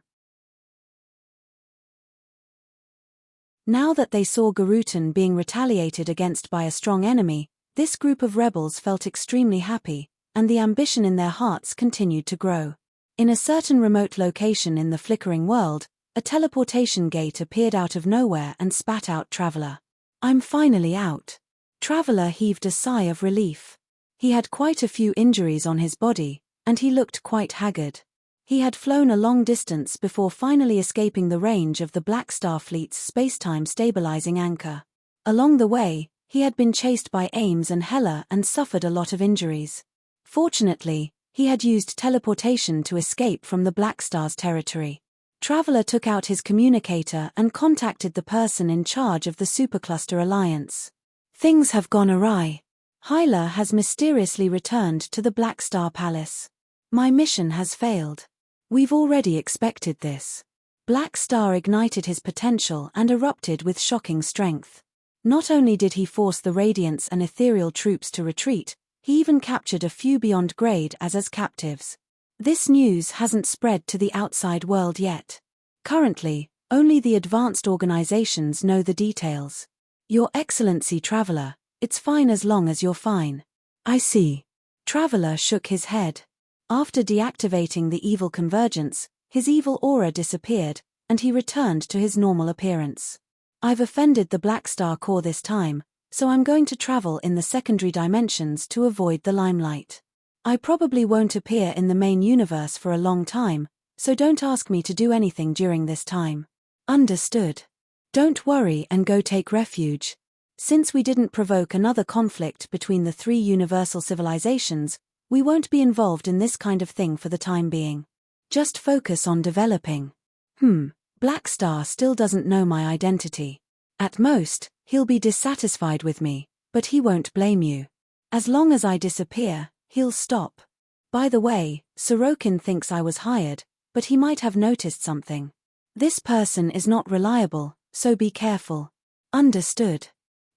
Now that they saw Garutan being retaliated against by a strong enemy, this group of rebels felt extremely happy, and the ambition in their hearts continued to grow. In a certain remote location in the flickering world, a teleportation gate appeared out of nowhere and spat out Traveler. "I'm finally out." Traveler heaved a sigh of relief. He had quite a few injuries on his body, and he looked quite haggard. He had flown a long distance before finally escaping the range of the Black Star Fleet's space-time stabilizing anchor. Along the way, he had been chased by Ames and Heller and suffered a lot of injuries. Fortunately, he had used teleportation to escape from the Black Star's territory. Traveler took out his communicator and contacted the person in charge of the Supercluster Alliance. "Things have gone awry. Hyla has mysteriously returned to the Black Star Palace. My mission has failed. We've already expected this." Black Star ignited his potential and erupted with shocking strength. Not only did he force the Radiance and Ethereal troops to retreat, he even captured a few beyond grade as captives. This news hasn't spread to the outside world yet. Currently, only the advanced organizations know the details. "Your Excellency Traveler, it's fine as long as you're fine." "I see." Traveler shook his head. After deactivating the evil convergence, His evil aura disappeared, and he returned to his normal appearance. I've offended the Black Star Core this time, so I'm going to travel in the secondary dimensions to avoid the limelight. I probably won't appear in the main universe for a long time, so don't ask me to do anything during this time. Understood. Don't worry and go take refuge. Since we didn't provoke another conflict between the three universal civilizations, we won't be involved in this kind of thing for the time being. Just focus on developing. Black Star still doesn't know my identity. At most, he'll be dissatisfied with me, but he won't blame you. As long as I disappear, he'll stop. By the way, Sorokin thinks I was hired, but he might have noticed something. This person is not reliable, so be careful. Understood.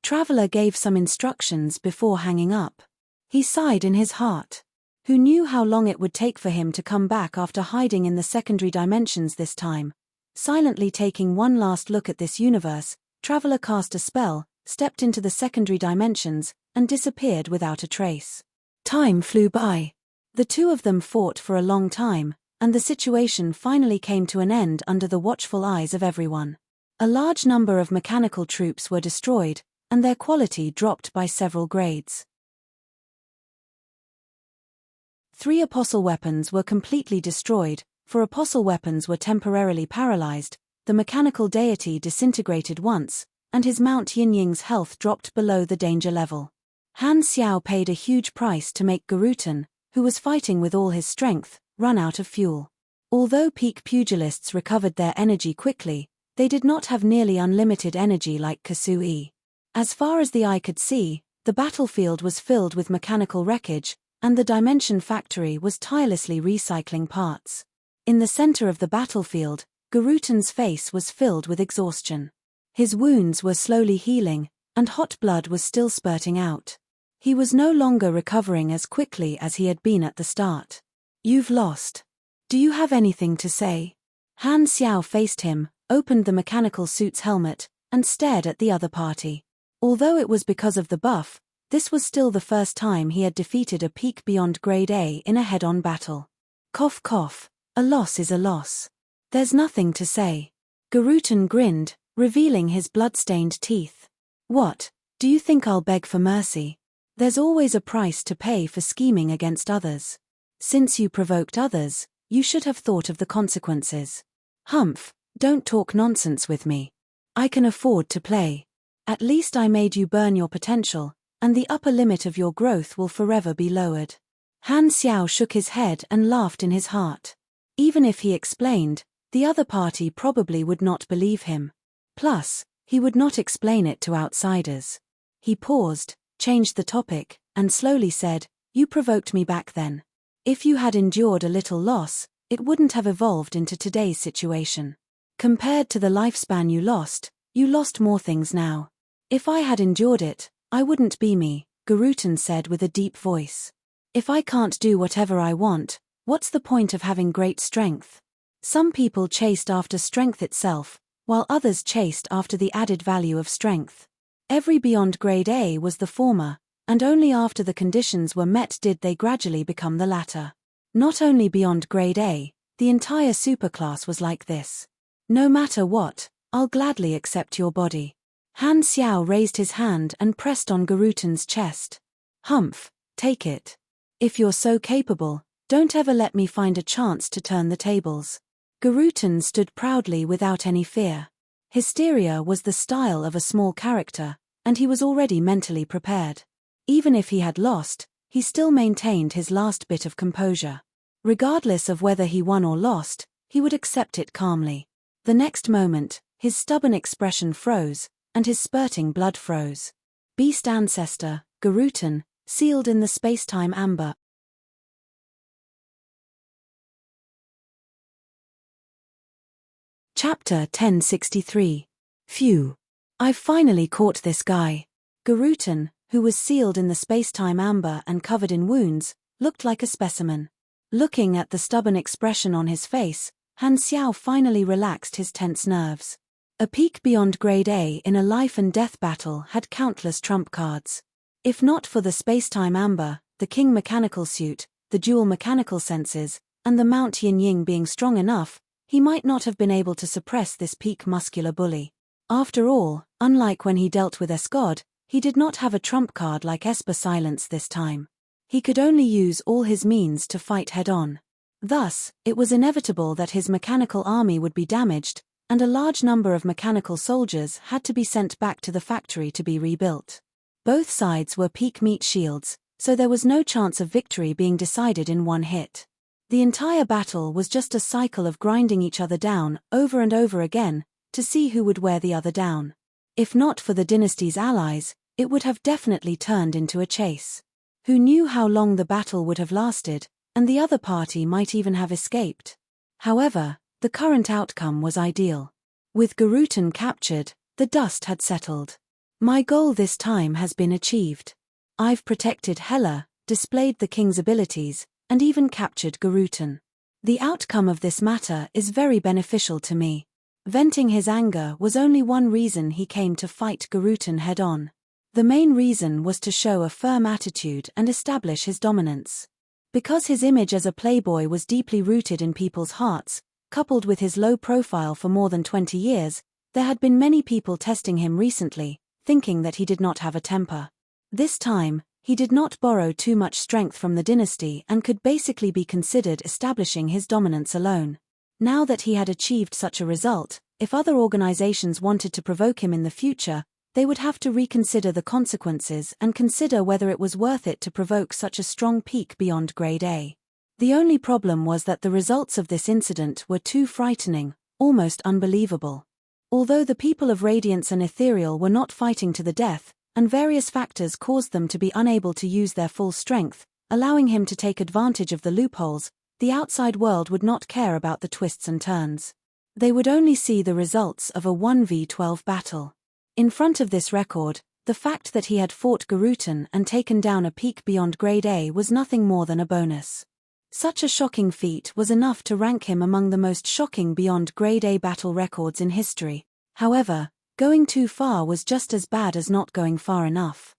Traveler gave some instructions before hanging up. He sighed in his heart. Who knew how long it would take for him to come back after hiding in the secondary dimensions this time? Silently taking one last look at this universe, Traveler cast a spell, stepped into the secondary dimensions, and disappeared without a trace. Time flew by. The two of them fought for a long time, and the situation finally came to an end under the watchful eyes of everyone. A large number of mechanical troops were destroyed, and their quality dropped by several grades. 3 apostle weapons were completely destroyed. 4 apostle weapons were temporarily paralyzed, the mechanical deity disintegrated once, and his Mount Yin-Ying's health dropped below the danger level. Han Xiao paid a huge price to make Garutan, who was fighting with all his strength, run out of fuel. Although peak pugilists recovered their energy quickly, they did not have nearly unlimited energy like Kasui. As far as the eye could see, the battlefield was filled with mechanical wreckage, and the Dimension Factory was tirelessly recycling parts. In the center of the battlefield, Garutan's face was filled with exhaustion. His wounds were slowly healing, and hot blood was still spurting out. He was no longer recovering as quickly as he had been at the start. You've lost. Do you have anything to say? Han Xiao faced him, opened the mechanical suit's helmet, and stared at the other party. Although it was because of the buff, this was still the first time he had defeated a peak beyond grade A in a head-on battle. Cough cough, a loss is a loss. There's nothing to say. Garutan grinned, revealing his blood-stained teeth. What, do you think I'll beg for mercy? There's always a price to pay for scheming against others. Since you provoked others, you should have thought of the consequences. Humph, don't talk nonsense with me. I can afford to play. At least I made you burn your potential, and the upper limit of your growth will forever be lowered. Han Xiao shook his head and laughed in his heart. Even if he explained, the other party probably would not believe him. Plus, he would not explain it to outsiders. He paused, changed the topic, and slowly said, "You provoked me back then. If you had endured a little loss, it wouldn't have evolved into today's situation. Compared to the lifespan you lost more things now. If I had endured it, I wouldn't be me," Garutan said with a deep voice. "If I can't do whatever I want, what's the point of having great strength?" Some people chased after strength itself, while others chased after the added value of strength. Every beyond grade A was the former, and only after the conditions were met did they gradually become the latter. Not only beyond grade A, the entire superclass was like this. No matter what, I'll gladly accept your body. Han Xiao raised his hand and pressed on Garutan's chest. Humph, take it. If you're so capable, don't ever let me find a chance to turn the tables. Garutan stood proudly without any fear. Hysteria was the style of a small character, and he was already mentally prepared. Even if he had lost, he still maintained his last bit of composure. Regardless of whether he won or lost, he would accept it calmly. The next moment, his stubborn expression froze, and his spurting blood froze. Beast ancestor, Garutan, sealed in the space-time amber. Chapter 1063. Phew. I've finally caught this guy. Garutan, who was sealed in the space-time amber and covered in wounds, looked like a specimen. Looking at the stubborn expression on his face, Han Xiao finally relaxed his tense nerves. A peak beyond grade A in a life-and-death battle had countless trump cards. If not for the space-time amber, the king mechanical suit, the dual mechanical senses, and the Mount Yin being strong enough, he might not have been able to suppress this peak muscular bully. After all, unlike when he dealt with Escod, he did not have a trump card like Esper Silence this time. He could only use all his means to fight head-on. Thus, it was inevitable that his mechanical army would be damaged, and a large number of mechanical soldiers had to be sent back to the factory to be rebuilt. Both sides were peak meat shields, so there was no chance of victory being decided in one hit. The entire battle was just a cycle of grinding each other down, over and over again, to see who would wear the other down. If not for the dynasty's allies, it would have definitely turned into a chase. Who knew how long the battle would have lasted, and the other party might even have escaped. However, the current outcome was ideal. With Garuten captured, the dust had settled. My goal this time has been achieved. I've protected Hela, displayed the king's abilities, and even captured Garuten. The outcome of this matter is very beneficial to me. Venting his anger was only one reason he came to fight Garuten head-on. The main reason was to show a firm attitude and establish his dominance. Because his image as a playboy was deeply rooted in people's hearts, coupled with his low profile for more than 20 years, there had been many people testing him recently, thinking that he did not have a temper. This time, he did not borrow too much strength from the dynasty and could basically be considered establishing his dominance alone. Now that he had achieved such a result, if other organizations wanted to provoke him in the future, they would have to reconsider the consequences and consider whether it was worth it to provoke such a strong peak beyond grade A. The only problem was that the results of this incident were too frightening, almost unbelievable. Although the people of Radiance and Ethereal were not fighting to the death, and various factors caused them to be unable to use their full strength, allowing him to take advantage of the loopholes, the outside world would not care about the twists and turns. They would only see the results of a 1v12 battle. In front of this record, the fact that he had fought Garuten and taken down a peak beyond grade A was nothing more than a bonus. Such a shocking feat was enough to rank him among the most shocking beyond grade A battle records in history. However, going too far was just as bad as not going far enough.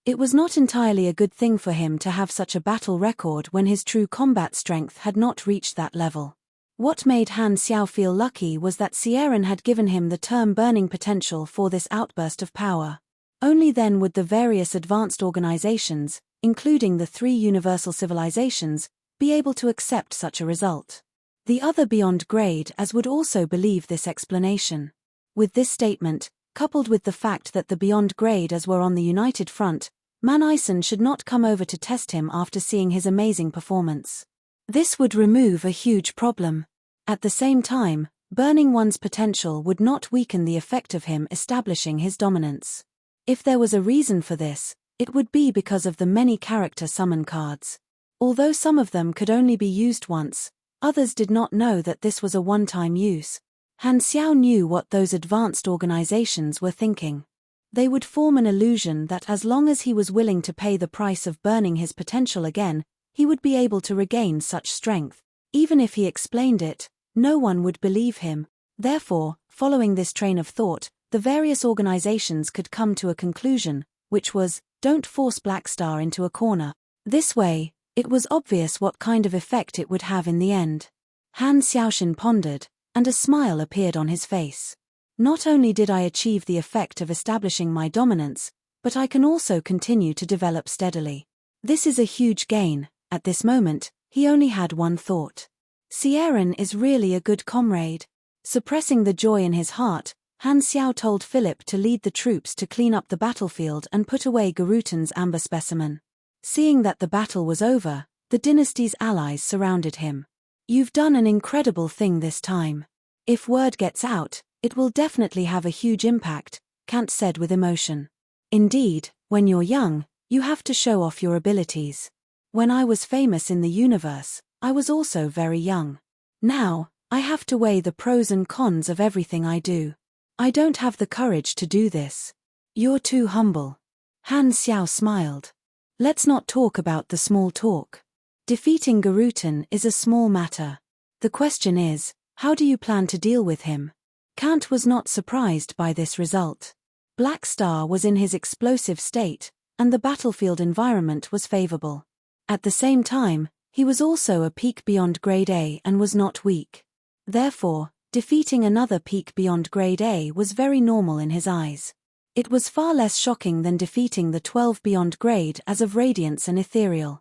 It was not entirely a good thing for him to have such a battle record when his true combat strength had not reached that level. What made Han Xiao feel lucky was that Sierran had given him the term burning potential for this outburst of power. Only then would the various advanced organizations, including the 3 universal civilizations, be able to accept such a result. The other beyond grade as would also believe this explanation. With this statement, coupled with the fact that the beyond grade as were on the united front, Man Ison should not come over to test him after seeing his amazing performance. This would remove a huge problem. At the same time, burning one's potential would not weaken the effect of him establishing his dominance. If there was a reason for this, it would be because of the many character summon cards. Although some of them could only be used once, others did not know that this was a one-time use. Han Xiao knew what those advanced organizations were thinking. They would form an illusion that as long as he was willing to pay the price of burning his potential again, he would be able to regain such strength. Even if he explained it, no one would believe him. Therefore, following this train of thought, the various organizations could come to a conclusion, which was, don't force Blackstar into a corner. This way, it was obvious what kind of effect it would have in the end. Han Xiaoshan pondered, and a smile appeared on his face. Not only did I achieve the effect of establishing my dominance, but I can also continue to develop steadily. This is a huge gain. At this moment, he only had one thought. Sierran is really a good comrade. Suppressing the joy in his heart, Han Xiao told Philip to lead the troops to clean up the battlefield and put away Garuten's amber specimen. Seeing that the battle was over, the dynasty's allies surrounded him. You've done an incredible thing this time. If word gets out, it will definitely have a huge impact, Kant said with emotion. Indeed, when you're young, you have to show off your abilities. When I was famous in the universe, I was also very young. Now, I have to weigh the pros and cons of everything I do. I don't have the courage to do this. You're too humble. Han Xiao smiled. Let's not talk about the small talk. Defeating Garuten is a small matter. The question is, how do you plan to deal with him? Kant was not surprised by this result. Blackstar was in his explosive state, and the battlefield environment was favorable. At the same time, he was also a peak beyond grade A and was not weak. Therefore, defeating another peak beyond grade A was very normal in his eyes. It was far less shocking than defeating the 12 beyond grade as of radiance and ethereal.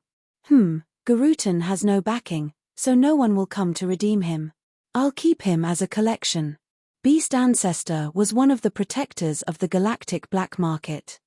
Garutan has no backing, so no one will come to redeem him. I'll keep him as a collection. Beast Ancestor was one of the protectors of the galactic black market.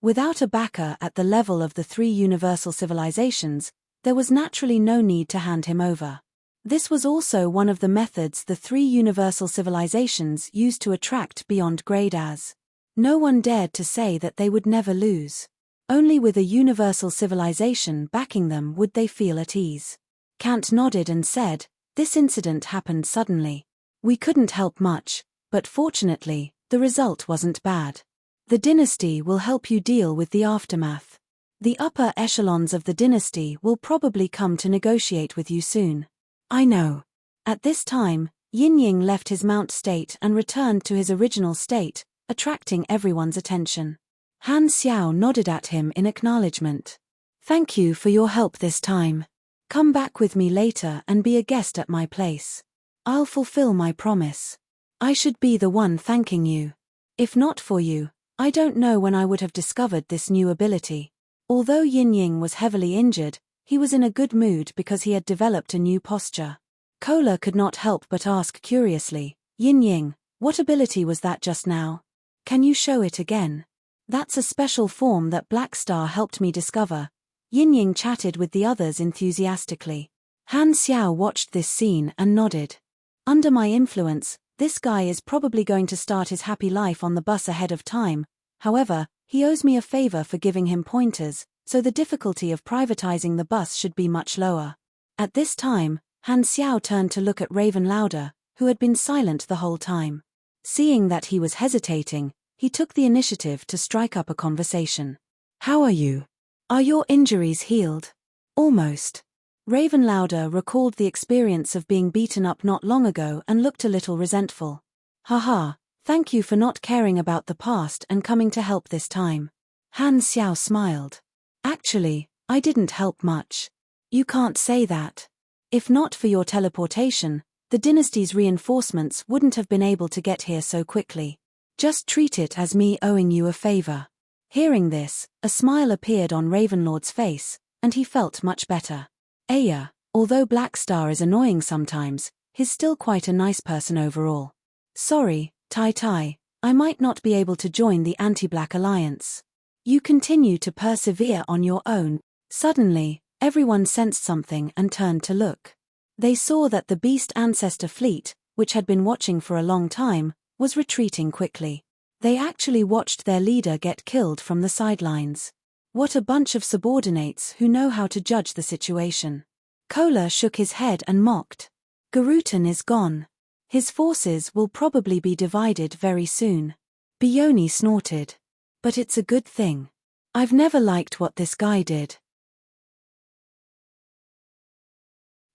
Without a backer at the level of the 3 universal civilizations, there was naturally no need to hand him over. This was also one of the methods the 3 universal civilizations used to attract beyond grade as. No one dared to say that they would never lose. Only with a universal civilization backing them would they feel at ease. Kant nodded and said, "This incident happened suddenly. We couldn't help much, but fortunately, the result wasn't bad. The dynasty will help you deal with the aftermath. The upper echelons of the dynasty will probably come to negotiate with you soon." I know. At this time, Yin Ying left his mount state and returned to his original state, attracting everyone's attention. Han Xiao nodded at him in acknowledgement. "Thank you for your help this time. Come back with me later and be a guest at my place. I'll fulfill my promise. I should be the one thanking you. If not for you, I don't know when I would have discovered this new ability." Although Yin Ying was heavily injured, he was in a good mood because he had developed a new posture. Kola could not help but ask curiously, "Yin Ying, what ability was that just now? Can you show it again?" "That's a special form that Black Star helped me discover." Yin Ying chatted with the others enthusiastically. Han Xiao watched this scene and nodded. "Under my influence, this guy is probably going to start his happy life on the bus ahead of time. However, he owes me a favor for giving him pointers, so the difficulty of privatizing the bus should be much lower." At this time, Han Xiao turned to look at Raven Lauder, who had been silent the whole time. Seeing that he was hesitating, he took the initiative to strike up a conversation. "How are you? Are your injuries healed?" "Almost." Raven Lauder recalled the experience of being beaten up not long ago and looked a little resentful. "Haha, thank you for not caring about the past and coming to help this time." Han Xiao smiled. "Actually, I didn't help much." "You can't say that. If not for your teleportation, the dynasty's reinforcements wouldn't have been able to get here so quickly. Just treat it as me owing you a favor." Hearing this, a smile appeared on Ravenlord's face, and he felt much better. Aya, although Black Star is annoying sometimes, he's still quite a nice person overall. "Sorry, Tai Tai, I might not be able to join the Anti-Black Alliance. You continue to persevere on your own." Suddenly, everyone sensed something and turned to look. They saw that the Beast Ancestor fleet, which had been watching for a long time, was retreating quickly. They actually watched their leader get killed from the sidelines. What a bunch of subordinates who know how to judge the situation. Kola shook his head and mocked. "Garutan is gone. His forces will probably be divided very soon." Bioni snorted. "But it's a good thing. I've never liked what this guy did.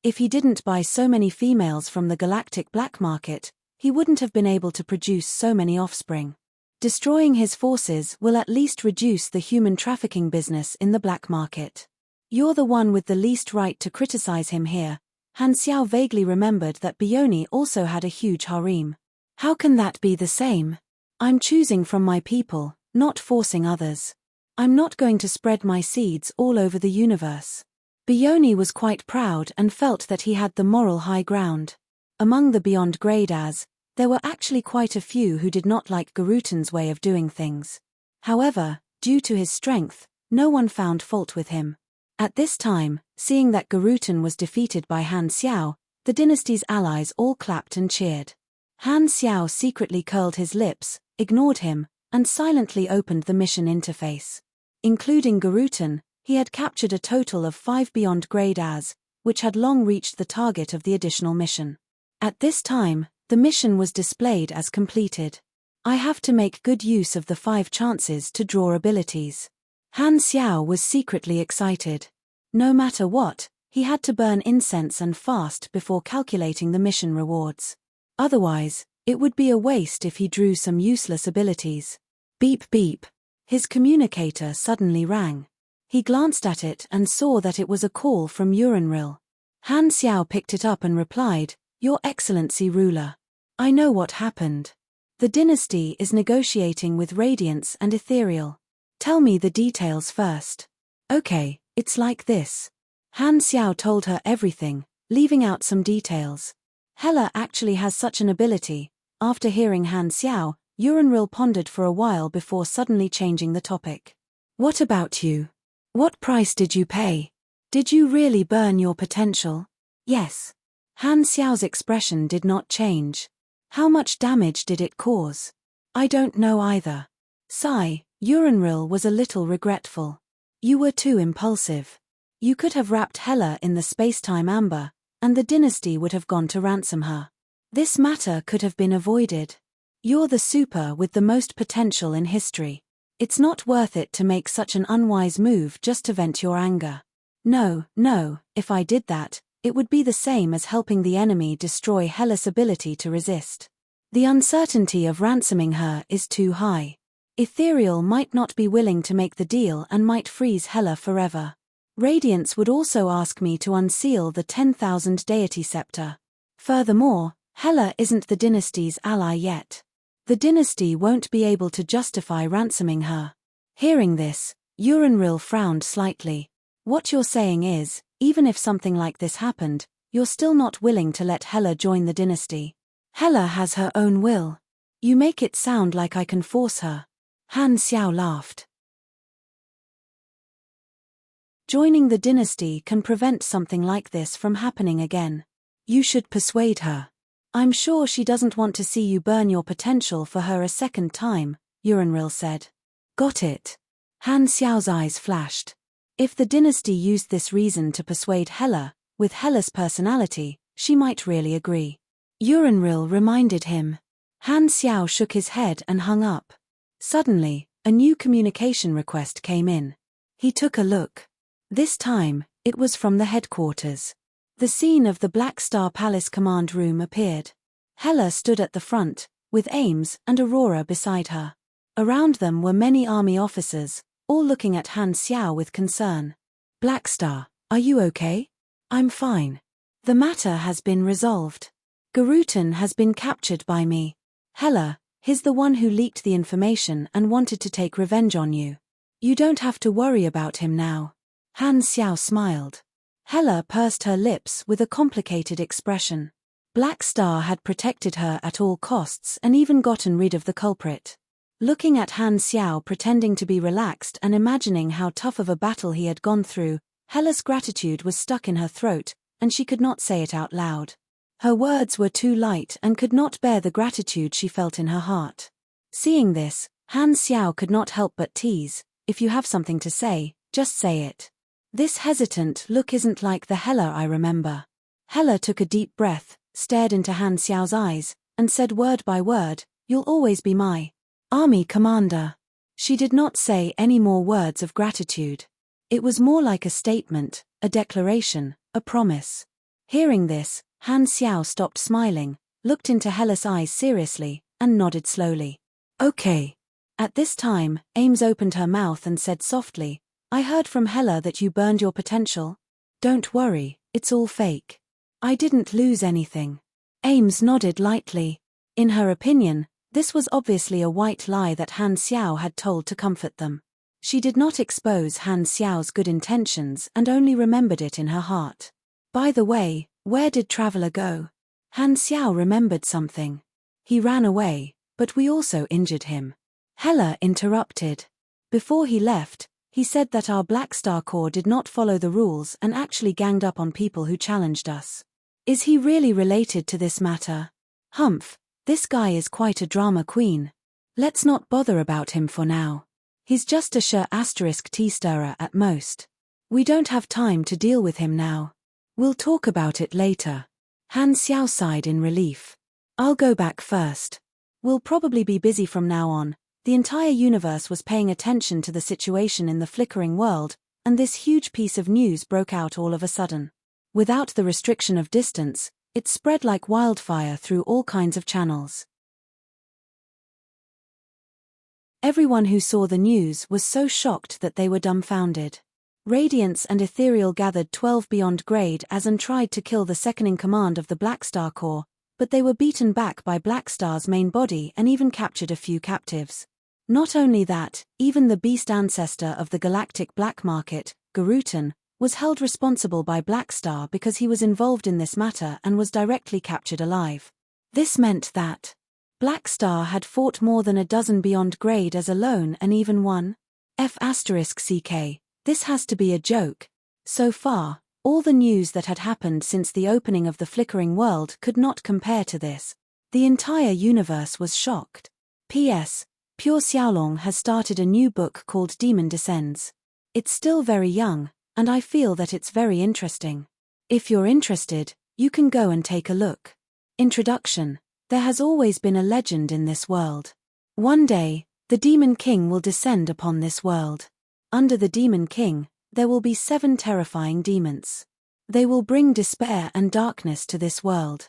If he didn't buy so many females from the galactic black market, he wouldn't have been able to produce so many offspring. Destroying his forces will at least reduce the human trafficking business in the black market. You're the one with the least right to criticize him here." Han Xiao vaguely remembered that Bioni also had a huge harem. "How can that be the same? I'm choosing from my people, not forcing others. I'm not going to spread my seeds all over the universe." Bioni was quite proud and felt that he had the moral high ground. Among the beyond grade as, there were actually quite a few who did not like Garutan's way of doing things. However, due to his strength, no one found fault with him. At this time, seeing that Garutan was defeated by Han Xiao, the dynasty's allies all clapped and cheered. Han Xiao secretly curled his lips, ignored him, and silently opened the mission interface. Including Garutan, he had captured a total of 5 beyond grade as, which had long reached the target of the additional mission. At this time, the mission was displayed as completed. "I have to make good use of the 5 chances to draw abilities." Han Xiao was secretly excited. No matter what, he had to burn incense and fast before calculating the mission rewards. Otherwise, it would be a waste if he drew some useless abilities. Beep beep. His communicator suddenly rang. He glanced at it and saw that it was a call from Urinril. Han Xiao picked it up and replied, "Your Excellency ruler. I know what happened. The dynasty is negotiating with Radiance and Ethereal. Tell me the details first." "Okay, it's like this." Han Xiao told her everything, leaving out some details. Hela actually has such an ability. After hearing Han Xiao, Urinril pondered for a while before suddenly changing the topic. "What about you? What price did you pay? Did you really burn your potential?" "Yes." Han Xiao's expression did not change. "How much damage did it cause?" "I don't know either." Sigh, Urinril was a little regretful. "You were too impulsive. You could have wrapped Hela in the space-time amber, and the dynasty would have gone to ransom her. This matter could have been avoided. You're the super with the most potential in history. It's not worth it to make such an unwise move just to vent your anger." No, if I did that, it would be the same as helping the enemy destroy Hela's ability to resist. The uncertainty of ransoming her is too high. Ethereal might not be willing to make the deal and might freeze Hela forever. Radiance would also ask me to unseal the 10,000 deity scepter. Furthermore, Hela isn't the dynasty's ally yet. The dynasty won't be able to justify ransoming her. Hearing this, Urinril frowned slightly. "What you're saying is, even if something like this happened, you're still not willing to let Hela join the dynasty. Hela has her own will. You make it sound like I can force her." Han Xiao laughed. "Joining the dynasty can prevent something like this from happening again. You should persuade her. I'm sure she doesn't want to see you burn your potential for her a second time," Urinril said. "Got it." Han Xiao's eyes flashed. If the dynasty used this reason to persuade Hela, with Hela's personality, she might really agree. Urinril reminded him. Han Xiao shook his head and hung up. Suddenly, a new communication request came in. He took a look. This time, it was from the headquarters. The scene of the Black Star Palace command room appeared. Hela stood at the front, with Ames and Aurora beside her. Around them were many army officers, all looking at Han Xiao with concern. "Black Star, are you okay?" "I'm fine. The matter has been resolved. Garutan has been captured by me. Hela, he's the one who leaked the information and wanted to take revenge on you. You don't have to worry about him now." Han Xiao smiled. Hela pursed her lips with a complicated expression. Black Star had protected her at all costs and even gotten rid of the culprit. Looking at Han Xiao pretending to be relaxed and imagining how tough of a battle he had gone through, Hela's gratitude was stuck in her throat, and she could not say it out loud. Her words were too light and could not bear the gratitude she felt in her heart. Seeing this, Han Xiao could not help but tease, "If you have something to say, just say it. This hesitant look isn't like the Hela I remember." Hela took a deep breath, stared into Han Xiao's eyes, and said word by word, "You'll always be my army commander." She did not say any more words of gratitude. It was more like a statement, a declaration, a promise. Hearing this, Han Xiao stopped smiling, looked into Hela's eyes seriously, and nodded slowly. "Okay." At this time, Ames opened her mouth and said softly, "I heard from Hela that you burned your potential." "Don't worry, it's all fake. I didn't lose anything." Ames nodded lightly. In her opinion, this was obviously a white lie that Han Xiao had told to comfort them. She did not expose Han Xiao's good intentions and only remembered it in her heart. "By the way, where did Traveler go?" Han Xiao remembered something. "He ran away, but we also injured him." Hela interrupted. "Before he left, he said that our Black Star Corps did not follow the rules and actually ganged up on people who challenged us. Is he really related to this matter?" "Humph, this guy is quite a drama queen. Let's not bother about him for now. He's just a **T stirrer at most. We don't have time to deal with him now. We'll talk about it later." Han Xiao sighed in relief. "I'll go back first. We'll probably be busy from now on." The entire universe was paying attention to the situation in the flickering world, and this huge piece of news broke out all of a sudden. Without the restriction of distance, it spread like wildfire through all kinds of channels. Everyone who saw the news was so shocked that they were dumbfounded. Radiance and Ethereal gathered 12 beyond grade as and tried to kill the second-in-command of the Black Star Corps, but they were beaten back by Black Star's main body and even captured a few captives. Not only that, even the beast ancestor of the galactic black market, Garutan, was held responsible by Black Star because he was involved in this matter and was directly captured alive. This meant that Black Star had fought more than a dozen beyond grade as alone and even won. F***CK, this has to be a joke. So far, all the news that had happened since the opening of the flickering world could not compare to this. The entire universe was shocked. P.S. Pure Xiaolong has started a new book called Demon Descends. It's still very young, and I feel that it's very interesting. If you're interested, you can go and take a look. Introduction. There has always been a legend in this world. One day, the Demon King will descend upon this world. Under the Demon King, there will be 7 terrifying demons. They will bring despair and darkness to this world.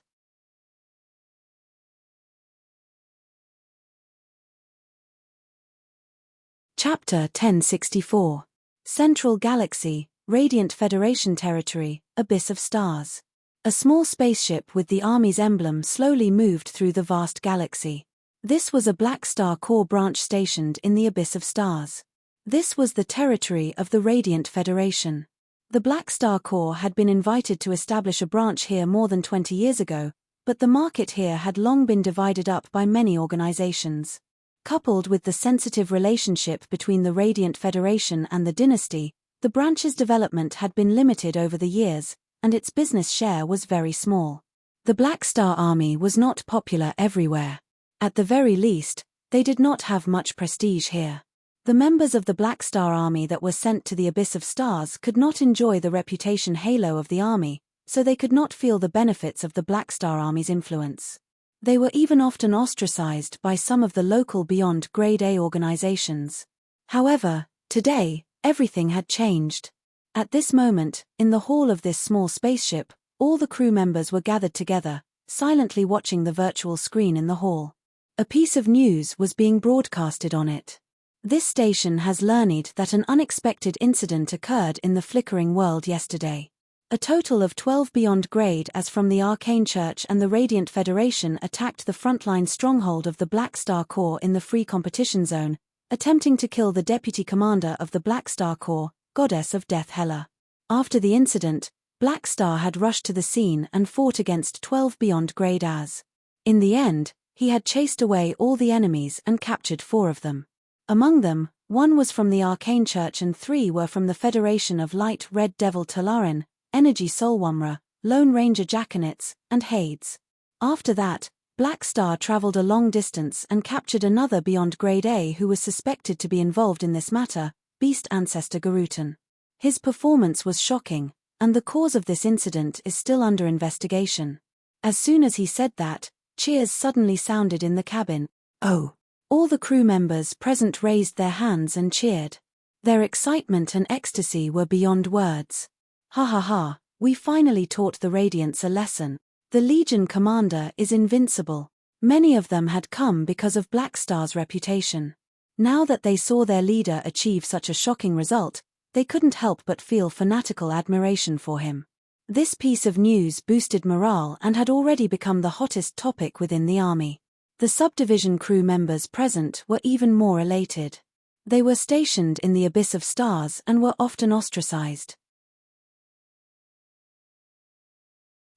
Chapter 1064. Central Galaxy, Radiant Federation Territory, Abyss of Stars. A small spaceship with the Army's emblem slowly moved through the vast galaxy. This was a Black Star Corps branch stationed in the Abyss of Stars. This was the territory of the Radiant Federation. The Black Star Corps had been invited to establish a branch here more than 20 years ago, but the market here had long been divided up by many organizations. Coupled with the sensitive relationship between the Radiant Federation and the dynasty, the branch's development had been limited over the years, and its business share was very small. The Black Star Army was not popular everywhere. At the very least, they did not have much prestige here. The members of the Black Star Army that were sent to the Abyss of Stars could not enjoy the reputation halo of the army, so they could not feel the benefits of the Black Star Army's influence. They were even often ostracized by some of the local beyond Grade A organizations. However, today, everything had changed. At this moment, in the hall of this small spaceship, all the crew members were gathered together, silently watching the virtual screen in the hall. A piece of news was being broadcasted on it. This station has learned that an unexpected incident occurred in the flickering world yesterday. A total of 12 beyond grade as from the Arcane Church and the Radiant Federation attacked the frontline stronghold of the Black Star Corps in the free competition zone, attempting to kill the deputy commander of the Black Star Corps, Goddess of Death Hela. After the incident, Black Star had rushed to the scene and fought against 12 beyond grade as. In the end, he had chased away all the enemies and captured 4 of them. Among them, 1 was from the Arcane Church and 3 were from the Federation of Light Red Devil Talarin, Energy Solwamra, Lone Ranger Jackanits, and Hades. After that, Black Star traveled a long distance and captured another beyond grade A who was suspected to be involved in this matter, Beast Ancestor Garutan. His performance was shocking, and the cause of this incident is still under investigation. As soon as he said that, cheers suddenly sounded in the cabin. Oh! All the crew members present raised their hands and cheered. Their excitement and ecstasy were beyond words. Ha ha ha, we finally taught the Radiants a lesson. The Legion commander is invincible. Many of them had come because of Black Star's reputation. Now that they saw their leader achieve such a shocking result, they couldn't help but feel fanatical admiration for him. This piece of news boosted morale and had already become the hottest topic within the army. The subdivision crew members present were even more elated. They were stationed in the Abyss of Stars and were often ostracized.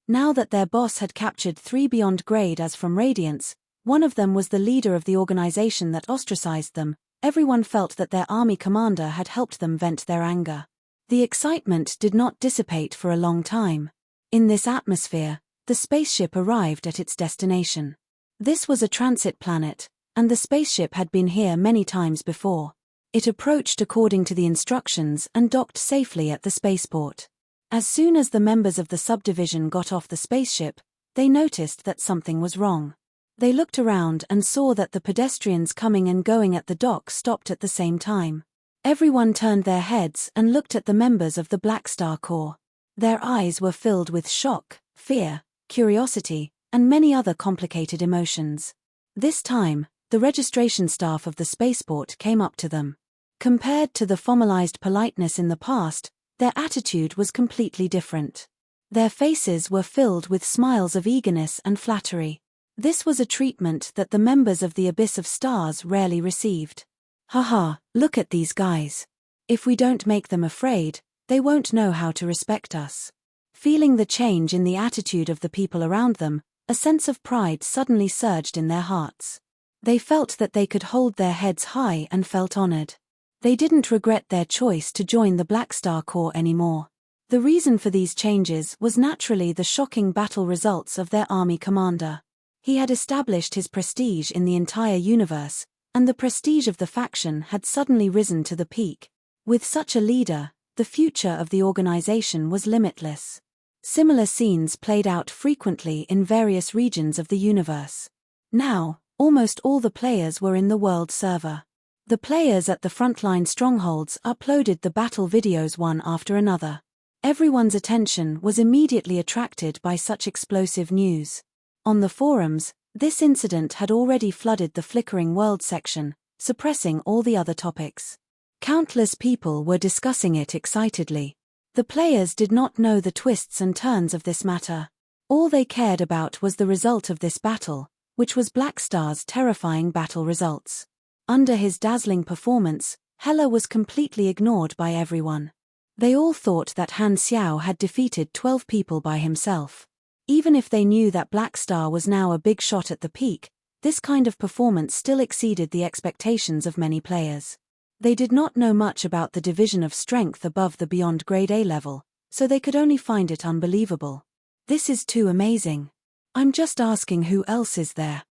Now that their boss had captured 3 beyond grade as from Radiance, one of them was the leader of the organization that ostracized them, everyone felt that their army commander had helped them vent their anger. The excitement did not dissipate for a long time. In this atmosphere, the spaceship arrived at its destination. This was a transit planet, and the spaceship had been here many times before. It approached according to the instructions and docked safely at the spaceport. As soon as the members of the subdivision got off the spaceship, they noticed that something was wrong. They looked around and saw that the pedestrians coming and going at the dock stopped at the same time. Everyone turned their heads and looked at the members of the Black Star Corps. Their eyes were filled with shock, fear, curiosity, and many other complicated emotions. This time, the registration staff of the spaceport came up to them. Compared to the formalized politeness in the past, their attitude was completely different. Their faces were filled with smiles of eagerness and flattery. This was a treatment that the members of the Abyss of Stars rarely received. Haha, look at these guys. If we don't make them afraid, they won't know how to respect us. Feeling the change in the attitude of the people around them, a sense of pride suddenly surged in their hearts. They felt that they could hold their heads high and felt honored. They didn't regret their choice to join the Black Star Corps anymore. The reason for these changes was naturally the shocking battle results of their army commander. He had established his prestige in the entire universe, and the prestige of the faction had suddenly risen to the peak. With such a leader, the future of the organization was limitless. Similar scenes played out frequently in various regions of the universe. Now, almost all the players were in the world server. The players at the frontline strongholds uploaded the battle videos one after another. Everyone's attention was immediately attracted by such explosive news. On the forums, this incident had already flooded the Flickering World section, suppressing all the other topics. Countless people were discussing it excitedly. The players did not know the twists and turns of this matter. All they cared about was the result of this battle, which was Black Star's terrifying battle results. Under his dazzling performance, Hela was completely ignored by everyone. They all thought that Han Xiao had defeated 12 people by himself. Even if they knew that Black Star was now a big shot at the peak, this kind of performance still exceeded the expectations of many players. They did not know much about the division of strength above the beyond grade A level, so they could only find it unbelievable. This is too amazing. I'm just asking who else is there.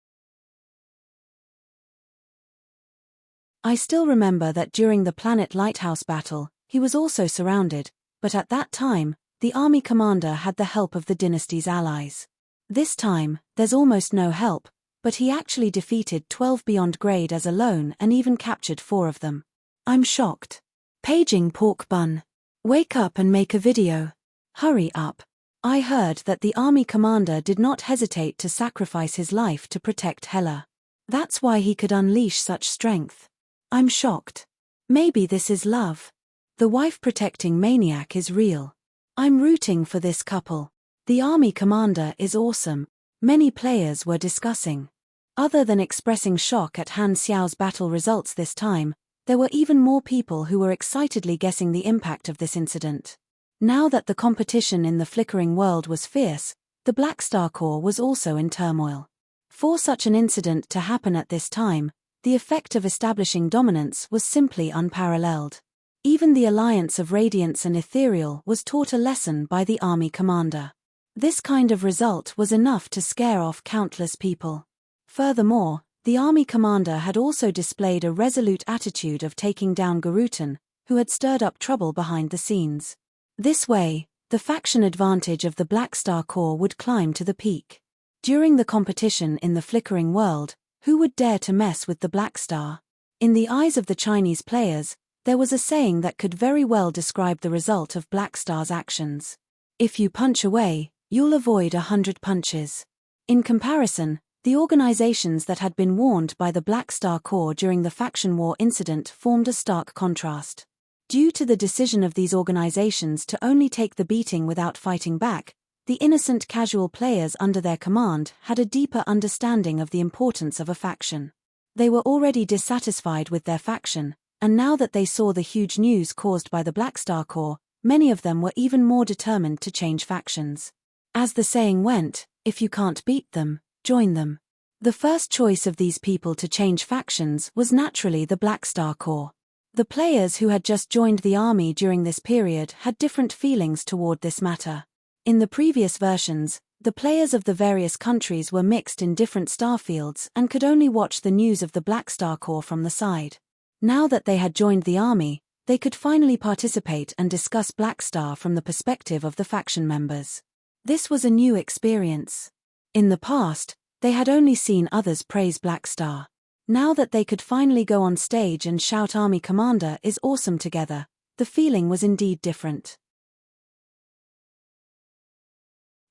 I still remember that during the Planet Lighthouse battle, he was also surrounded, but at that time, the army commander had the help of the dynasty's allies. This time, there's almost no help, but he actually defeated 12 beyond grade as alone and even captured 4 of them. I'm shocked. Paging pork bun. Wake up and make a video. Hurry up. I heard that the army commander did not hesitate to sacrifice his life to protect Hela. That's why he could unleash such strength. I'm shocked. Maybe this is love. The wife-protecting maniac is real. I'm rooting for this couple. The army commander is awesome. Many players were discussing. Other than expressing shock at Han Xiao's battle results this time, there were even more people who were excitedly guessing the impact of this incident. Now that the competition in the Flickering World was fierce, the Black Star Corps was also in turmoil. For such an incident to happen at this time, the effect of establishing dominance was simply unparalleled. Even the alliance of Radiance and Ethereal was taught a lesson by the army commander. This kind of result was enough to scare off countless people. Furthermore, the army commander had also displayed a resolute attitude of taking down Garutan, who had stirred up trouble behind the scenes. This way, the faction advantage of the Black Star Corps would climb to the peak. During the competition in the Flickering World, who would dare to mess with the Black Star? In the eyes of the Chinese players, there was a saying that could very well describe the result of Black Star's actions. If you punch away, you'll avoid 100 punches. In comparison, the organizations that had been warned by the Black Star Corps during the faction war incident formed a stark contrast. Due to the decision of these organizations to only take the beating without fighting back, the innocent casual players under their command had a deeper understanding of the importance of a faction. They were already dissatisfied with their faction, and now that they saw the huge news caused by the Black Star Corps, many of them were even more determined to change factions. As the saying went, if you can't beat them, join them. The first choice of these people to change factions was naturally the Black Star Corps. The players who had just joined the army during this period had different feelings toward this matter. In the previous versions, the players of the various countries were mixed in different starfields and could only watch the news of the Black Star Corps from the side. Now that they had joined the army, they could finally participate and discuss Black Star from the perspective of the faction members. This was a new experience. In the past, they had only seen others praise Black Star. Now that they could finally go on stage and shout "Army Commander is awesome" together, the feeling was indeed different.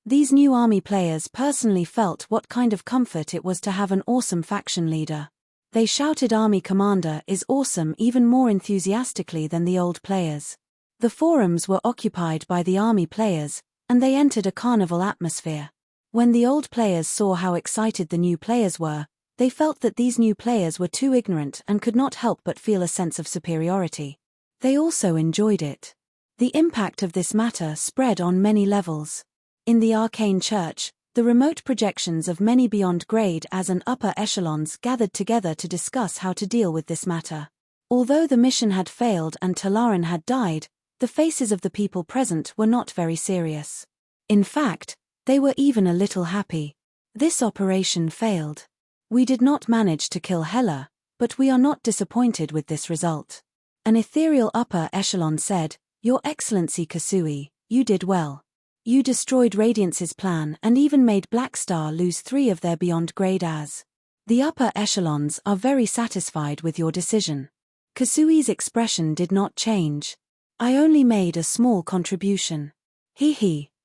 These new army players personally felt what kind of comfort it was to have an awesome faction leader. They shouted "Army Commander is awesome" even more enthusiastically than the old players. The forums were occupied by the army players, and they entered a carnival atmosphere. When the old players saw how excited the new players were, they felt that these new players were too ignorant and could not help but feel a sense of superiority. They also enjoyed it. The impact of this matter spread on many levels. In the arcane church, the remote projections of many beyond grade as and upper echelons gathered together to discuss how to deal with this matter. Although the mission had failed and Talaran had died, the faces of the people present were not very serious. In fact, they were even a little happy. This operation failed. We did not manage to kill Hela, but we are not disappointed with this result. An ethereal upper echelon said, "Your Excellency Kasui, you did well. You destroyed Radiance's plan and even made Black Star lose 3 of their beyond grade as. The upper echelons are very satisfied with your decision." Kasui's expression did not change. "I only made a small contribution.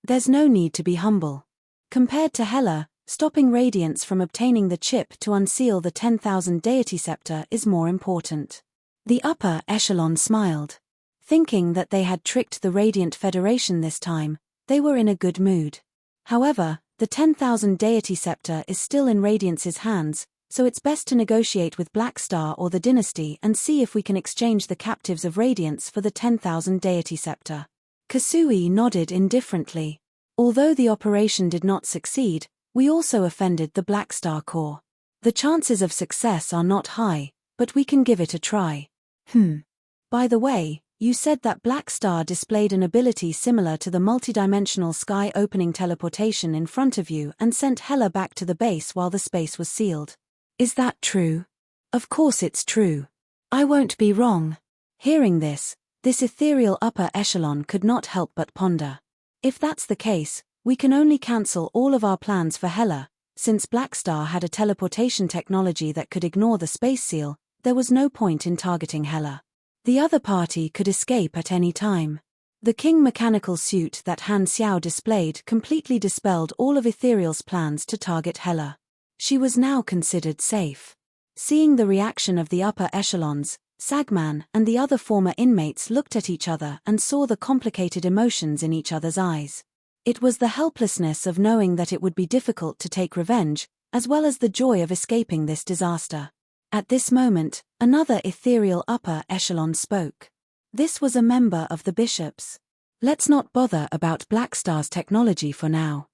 There's no need to be humble. Compared to Hela, stopping Radiance from obtaining the chip to unseal the 10,000 deity scepter is more important." The upper echelon smiled. Thinking that they had tricked the Radiant Federation this time, they were in a good mood. However, the 10,000 deity scepter is still in Radiance's hands, so it's best to negotiate with Black Star or the dynasty and see if we can exchange the captives of Radiance for the 10,000 deity scepter. Kasui nodded indifferently. "Although the operation did not succeed, we also offended the Black Star Corps. The chances of success are not high, but we can give it a try." By the way, you said that Black Star displayed an ability similar to the multidimensional sky-opening teleportation in front of you and sent Hela back to the base while the space was sealed. Is that true? Of course it's true. I won't be wrong. Hearing this ethereal upper echelon could not help but ponder. If that's the case, we can only cancel all of our plans for Hela. Since Black Star had a teleportation technology that could ignore the space seal, there was no point in targeting Hela. The other party could escape at any time. The king mechanical suit that Han Xiao displayed completely dispelled all of Ethereal's plans to target Hela. She was now considered safe. Seeing the reaction of the upper echelons, Sagman and the other former inmates looked at each other and saw the complicated emotions in each other's eyes. It was the helplessness of knowing that it would be difficult to take revenge, as well as the joy of escaping this disaster. At this moment, another ethereal upper echelon spoke. This was a member of the bishops. "Let's not bother about Black Star's technology for now.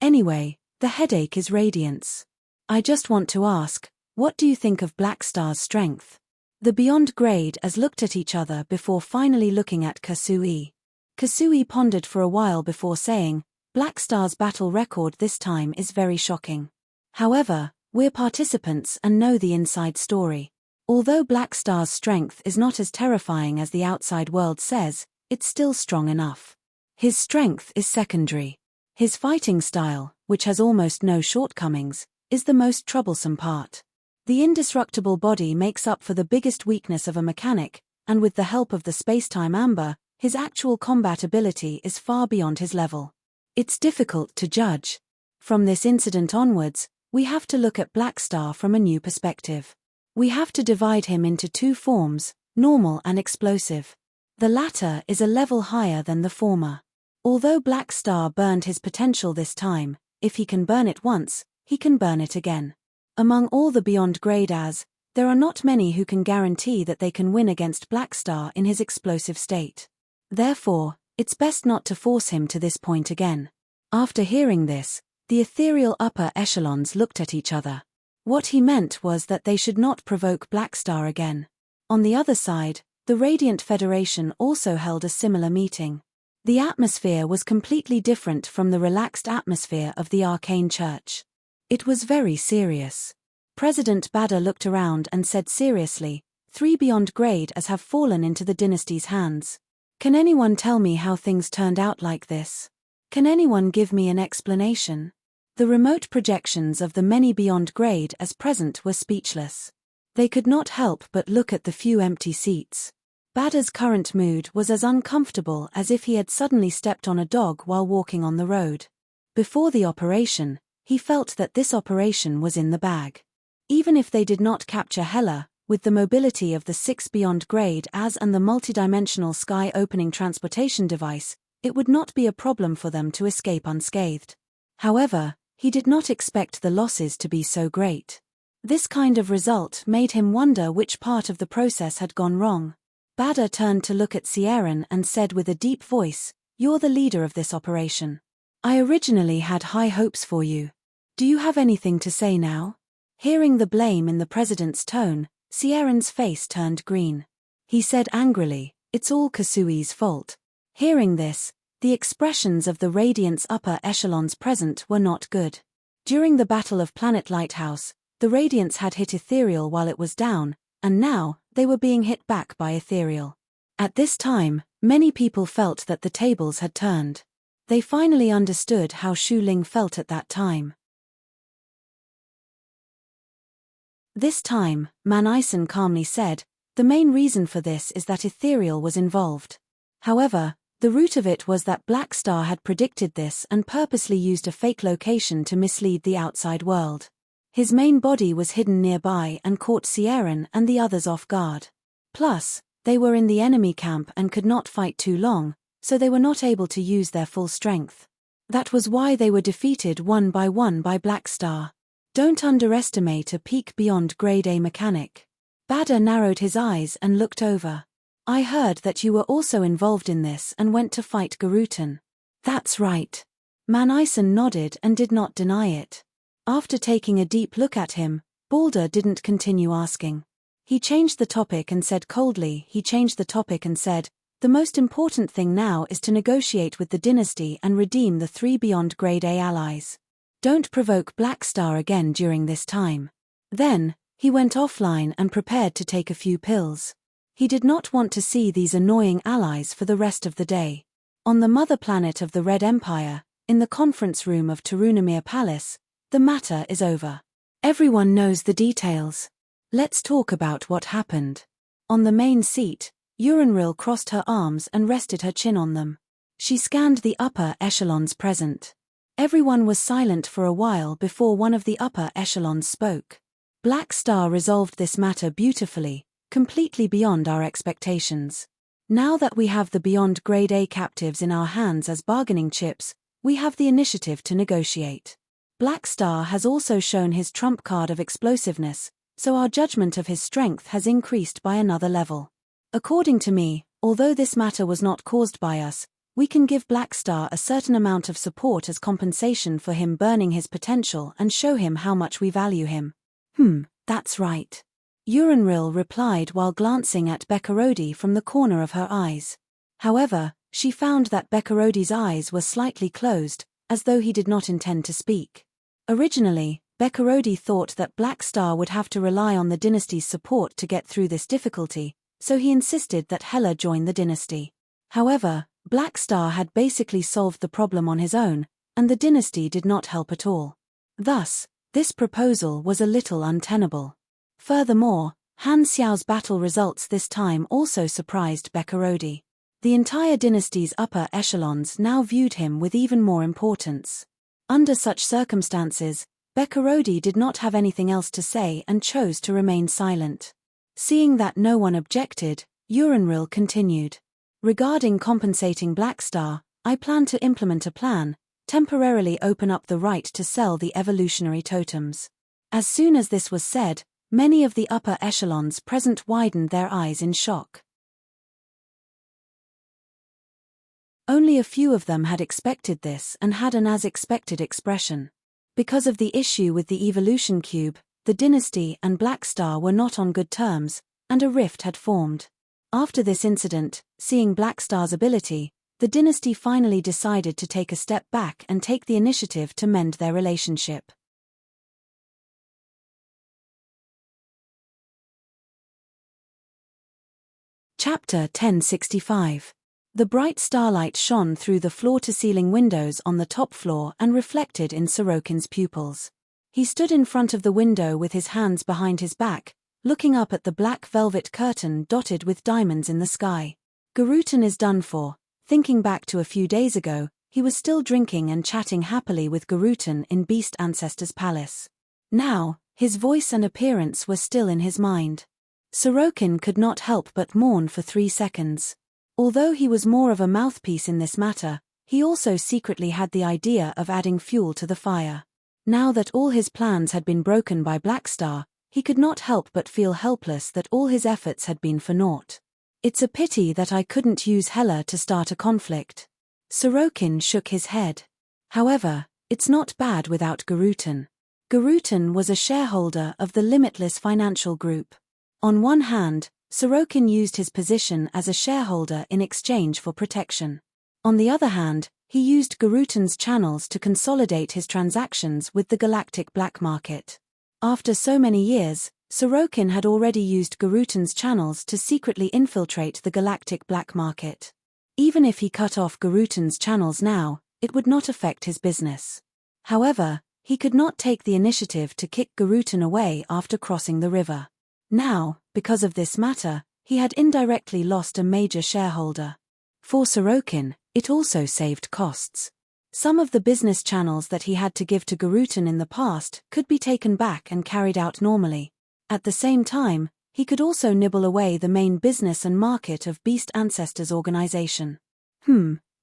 Anyway, the headache is Radiance. I just want to ask, what do you think of Black Star's strength?" The beyond grade as looked at each other before finally looking at Kasui. Kasui pondered for a while before saying, "Black Star's battle record this time is very shocking. However, we're participants and know the inside story. Although Black Star's strength is not as terrifying as the outside world says, it's still strong enough. His strength is secondary. His fighting style, which has almost no shortcomings, is the most troublesome part. The indestructible body makes up for the biggest weakness of a mechanic, and with the help of the space-time amber, his actual combat ability is far beyond his level. It's difficult to judge. From this incident onwards, we have to look at Black Star from a new perspective. We have to divide him into 2 forms, normal and explosive. The latter is a level higher than the former. Although Black Star burned his potential this time, if he can burn it once, he can burn it again. Among all the beyond grade as, there are not many who can guarantee that they can win against Black Star in his explosive state. Therefore, it's best not to force him to this point again. After hearing this, the ethereal upper echelons looked at each other. What he meant was that they should not provoke Black Star again. On the other side, the Radiant Federation also held a similar meeting. The atmosphere was completely different from the relaxed atmosphere of the Arcane Church. It was very serious. President Bada looked around and said seriously, 3 beyond grade as have fallen into the dynasty's hands. Can anyone tell me how things turned out like this? Can anyone give me an explanation? The remote projections of the many beyond grade as present were speechless. They could not help but look at the few empty seats. Bada's current mood was as uncomfortable as if he had suddenly stepped on a dog while walking on the road. Before the operation, He felt that this operation was in the bag. Even if they did not capture Hela, with the mobility of the 6 Beyond Grade as and the multidimensional sky-opening transportation device, it would not be a problem for them to escape unscathed. However, he did not expect the losses to be so great. This kind of result made him wonder which part of the process had gone wrong. Badr turned to look at Ciaran and said with a deep voice, "You're the leader of this operation. I originally had high hopes for you. Do you have anything to say now?" Hearing the blame in the president's tone, Ciaran's face turned green. He said angrily, "It's all Kasui's fault." Hearing this, the expressions of the Radiant's upper echelons present were not good. During the Battle of Planet Lighthouse, the Radiants had hit Ethereal while it was down, and now, they were being hit back by Ethereal. At this time, many people felt that the tables had turned. They finally understood how Shu Ling felt at that time. This time, Man Ison calmly said, "The main reason for this is that Ethereal was involved. However, the root of it was that Black Star had predicted this and purposely used a fake location to mislead the outside world. His main body was hidden nearby and caught Ciaran and the others off guard. Plus, they were in the enemy camp and could not fight too long, so they were not able to use their full strength. That was why they were defeated one by Black Star. Don't underestimate a peak beyond Grade A mechanic." Badr narrowed his eyes and looked over. "I heard that you were also involved in this and went to fight Garutan." "That's right." Man Ison nodded and did not deny it. After taking a deep look at him, Balder didn't continue asking. He changed the topic and said coldly, "The most important thing now is to negotiate with the dynasty and redeem the 3 Beyond Grade A allies. Don't provoke Black Star again during this time." Then, he went offline and prepared to take a few pills. He did not want to see these annoying allies for the rest of the day. On the mother planet of the Red Empire, in the conference room of Tarunamir Palace, the matter is over. Everyone knows the details. Let's talk about what happened. On the main seat, Uranril crossed her arms and rested her chin on them. She scanned the upper echelons present. Everyone was silent for a while before one of the upper echelons spoke. "Black Star resolved this matter beautifully, completely beyond our expectations. Now that we have the Beyond Grade A captives in our hands as bargaining chips, we have the initiative to negotiate. Black Star has also shown his trump card of explosiveness, so our judgment of his strength has increased by another level. According to me, although this matter was not caused by us, we can give Black Star a certain amount of support as compensation for him burning his potential and show him how much we value him." That's right." Uranril replied while glancing at Bekarodi from the corner of her eyes. However, she found that Bekarodi's eyes were slightly closed, as though he did not intend to speak. Originally, Bekarodi thought that Black Star would have to rely on the dynasty's support to get through this difficulty, so he insisted that Hela join the dynasty. However, Black Star had basically solved the problem on his own, and the dynasty did not help at all. Thus, this proposal was a little untenable. Furthermore, Han Xiao's battle results this time also surprised Bekarodi. The entire dynasty's upper echelons now viewed him with even more importance. Under such circumstances, Bekarodi did not have anything else to say and chose to remain silent. Seeing that no one objected, Uranril continued. "Regarding compensating Black Star, I plan to implement a plan, temporarily open up the right to sell the evolutionary totems." As soon as this was said, many of the upper echelons present widened their eyes in shock. Only a few of them had expected this and had an as-expected expression. Because of the issue with the evolution cube, the dynasty and Black Star were not on good terms, and a rift had formed. After this incident, seeing Black Star's ability, the dynasty finally decided to take a step back and take the initiative to mend their relationship. Chapter 1065. The bright starlight shone through the floor-to-ceiling windows on the top floor and reflected in Sorokin's pupils. He stood in front of the window with his hands behind his back, looking up at the black velvet curtain dotted with diamonds in the sky. Garutan is done for. Thinking back to a few days ago, he was still drinking and chatting happily with Garutan in Beast Ancestor's palace. Now, his voice and appearance were still in his mind. Sorokin could not help but mourn for 3 seconds. Although he was more of a mouthpiece in this matter, he also secretly had the idea of adding fuel to the fire. Now that all his plans had been broken by Blackstar, he could not help but feel helpless that all his efforts had been for naught. It's a pity that I couldn't use Hela to start a conflict. Sorokin shook his head. However, it's not bad without Garutan. Garutan was a shareholder of the Limitless Financial Group. On one hand, Sorokin used his position as a shareholder in exchange for protection. On the other hand, he used Garutan's channels to consolidate his transactions with the galactic black market. After so many years, Sorokin had already used Garutan's channels to secretly infiltrate the galactic black market. Even if he cut off Garutan's channels now, it would not affect his business. However, he could not take the initiative to kick Garutan away after crossing the river. Now, because of this matter, he had indirectly lost a major shareholder. For Sorokin, it also saved costs. Some of the business channels that he had to give to Garutan in the past could be taken back and carried out normally. At the same time, he could also nibble away the main business and market of Beast Ancestors organization.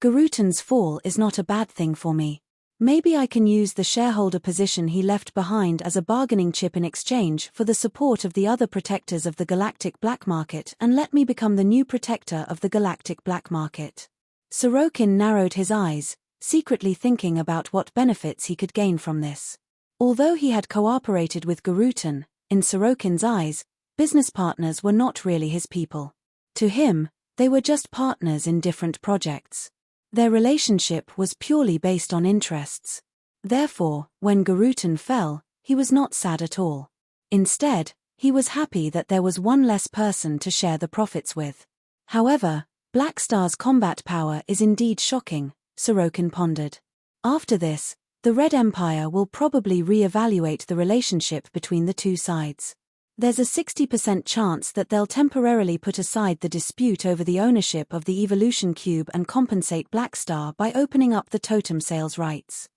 Garutan's fall is not a bad thing for me. Maybe I can use the shareholder position he left behind as a bargaining chip in exchange for the support of the other protectors of the galactic black market and let me become the new protector of the galactic black market. Sorokin narrowed his eyes, secretly thinking about what benefits he could gain from this. Although he had cooperated with Garutan, in Sorokin's eyes, business partners were not really his people. To him, they were just partners in different projects. Their relationship was purely based on interests. Therefore, when Garutan fell, he was not sad at all. Instead, he was happy that there was one less person to share the profits with. However, Blackstar's combat power is indeed shocking, Sorokin pondered. After this, the Red Empire will probably re-evaluate the relationship between the two sides. There's a 60% chance that they'll temporarily put aside the dispute over the ownership of the Evolution Cube and compensate Blackstar by opening up the totem sales rights.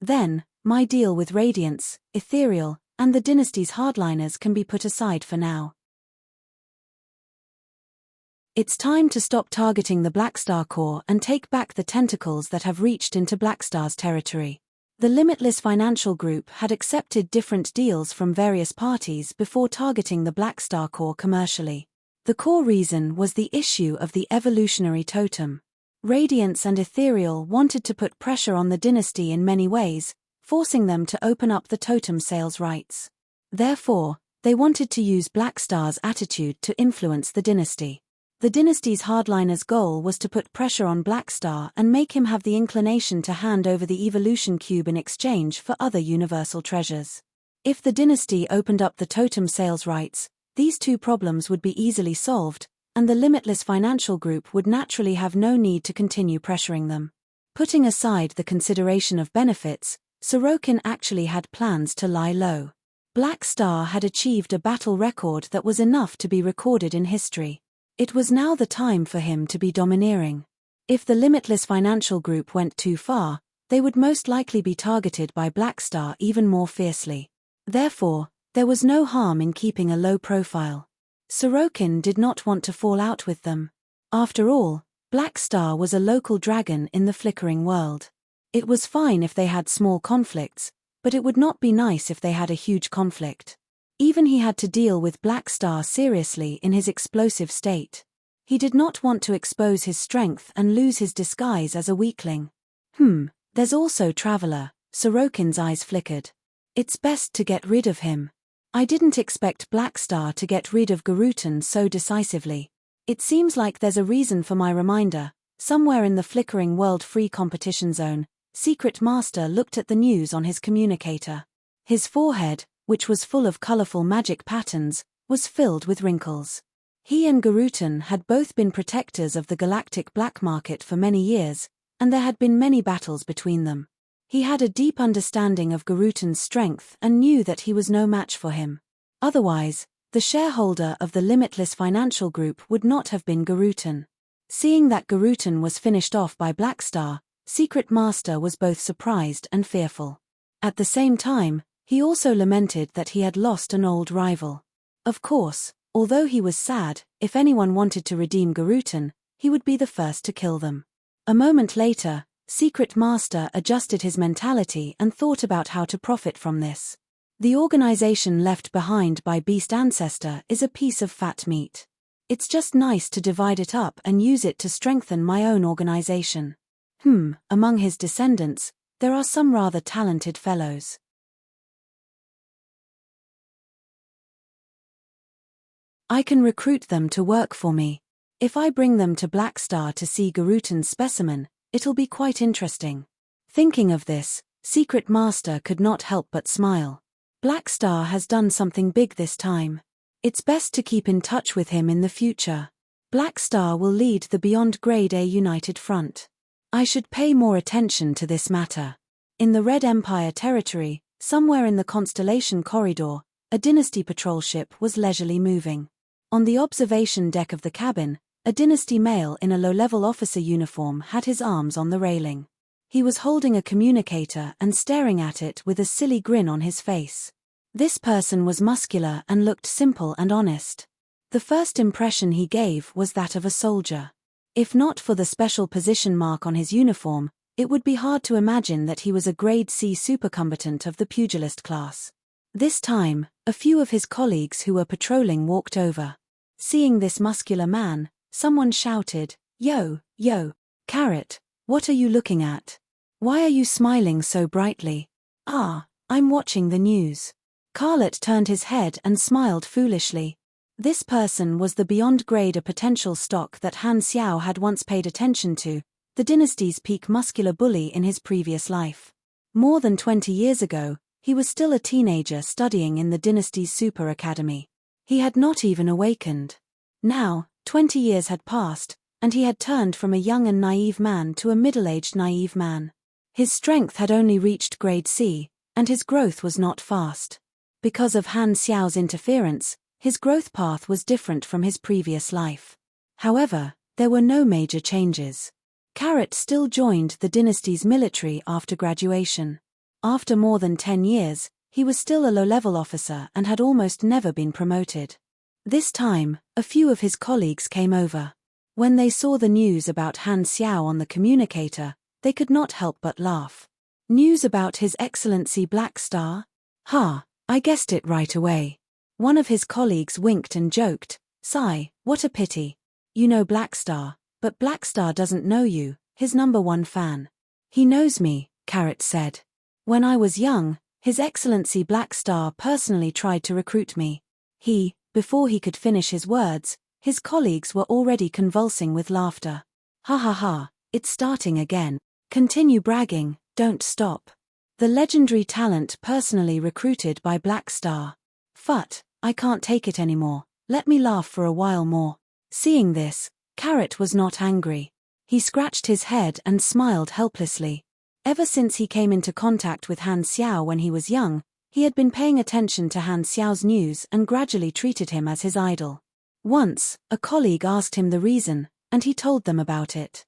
Then, my deal with Radiance, Ethereal, and the Dynasty's hardliners can be put aside for now. It's time to stop targeting the Blackstar core and take back the tentacles that have reached into Blackstar's territory. The Limitless Financial Group had accepted different deals from various parties before targeting the Blackstar core commercially. The core reason was the issue of the evolutionary totem. Radiance and Ethereal wanted to put pressure on the Dynasty in many ways, forcing them to open up the totem sales rights. Therefore, they wanted to use Blackstar's attitude to influence the Dynasty. The Dynasty's hardliners' goal was to put pressure on Blackstar and make him have the inclination to hand over the Evolution Cube in exchange for other universal treasures. If the Dynasty opened up the totem sales rights, these two problems would be easily solved, and the Limitless Financial Group would naturally have no need to continue pressuring them. Putting aside the consideration of benefits, Sorokin actually had plans to lie low. Blackstar had achieved a battle record that was enough to be recorded in history. It was now the time for him to be domineering. If the Limitless Financial Group went too far, they would most likely be targeted by Blackstar even more fiercely. Therefore, there was no harm in keeping a low profile. Sorokin did not want to fall out with them. After all, Blackstar was a local dragon in the flickering world. It was fine if they had small conflicts, but it would not be nice if they had a huge conflict. Even he had to deal with Blackstar seriously in his explosive state. He did not want to expose his strength and lose his disguise as a weakling. There's also Traveler, Sorokin's eyes flickered. It's best to get rid of him. I didn't expect Blackstar to get rid of Garutan so decisively. It seems like there's a reason for my reminder. Somewhere in the flickering world free competition zone, Secret Master looked at the news on his communicator. His forehead, which was full of colorful magic patterns, was filled with wrinkles. He and Garutan had both been protectors of the galactic black market for many years, and there had been many battles between them. He had a deep understanding of Garutan's strength and knew that he was no match for him. Otherwise, the shareholder of the Limitless Financial Group would not have been Garutan. Seeing that Garutan was finished off by Blackstar, Secret Master was both surprised and fearful. At the same time, he also lamented that he had lost an old rival. Of course, although he was sad, if anyone wanted to redeem Garutan, he would be the first to kill them. A moment later, Secret Master adjusted his mentality and thought about how to profit from this. The organization left behind by Beast Ancestor is a piece of fat meat. It's just nice to divide it up and use it to strengthen my own organization. Among his descendants, there are some rather talented fellows. I can recruit them to work for me. If I bring them to Blackstar to see Garutan's specimen, it'll be quite interesting. Thinking of this, Secret Master could not help but smile. Blackstar has done something big this time. It's best to keep in touch with him in the future. Blackstar will lead the Beyond Grade A United Front. I should pay more attention to this matter. In the Red Empire territory, somewhere in the Constellation Corridor, a Dynasty patrol ship was leisurely moving. On the observation deck of the cabin, a Dynasty male in a low-level officer uniform had his arms on the railing. He was holding a communicator and staring at it with a silly grin on his face. This person was muscular and looked simple and honest. The first impression he gave was that of a soldier. If not for the special position mark on his uniform, it would be hard to imagine that he was a Grade C supercombatant of the pugilist class. This time, a few of his colleagues who were patrolling walked over. Seeing this muscular man, someone shouted, "Yo, Carrot, what are you looking at? Why are you smiling so brightly?" "Ah, I'm watching the news." Carlet turned his head and smiled foolishly. This person was the Beyond Grade A potential stock that Han Xiao had once paid attention to, the dynasty's peak muscular bully in his previous life. More than 20 years ago, he was still a teenager studying in the dynasty's super academy. He had not even awakened. Now, 20 years had passed, and he had turned from a young and naive man to a middle-aged naive man. His strength had only reached Grade C, and his growth was not fast. Because of Han Xiao's interference, his growth path was different from his previous life. However, there were no major changes. Carrot still joined the dynasty's military after graduation. After more than 10 years, he was still a low-level officer and had almost never been promoted. This time, a few of his colleagues came over. When they saw the news about Han Xiao on the communicator, they could not help but laugh. "News about His Excellency Blackstar? Ha, I guessed it right away." One of his colleagues winked and joked, "Sigh, what a pity. You know Blackstar, but Blackstar doesn't know you, his #1 fan." "He knows me," Carrot said. "When I was young, His Excellency Blackstar personally tried to recruit me." Before he could finish his words, his colleagues were already convulsing with laughter. "Ha ha ha, it's starting again. Continue bragging, don't stop. The legendary talent personally recruited by Blackstar. Phut, I can't take it anymore, let me laugh for a while more." Seeing this, Carrot was not angry. He scratched his head and smiled helplessly. Ever since he came into contact with Han Xiao when he was young, he had been paying attention to Han Xiao's news and gradually treated him as his idol. Once, a colleague asked him the reason, and he told them about it.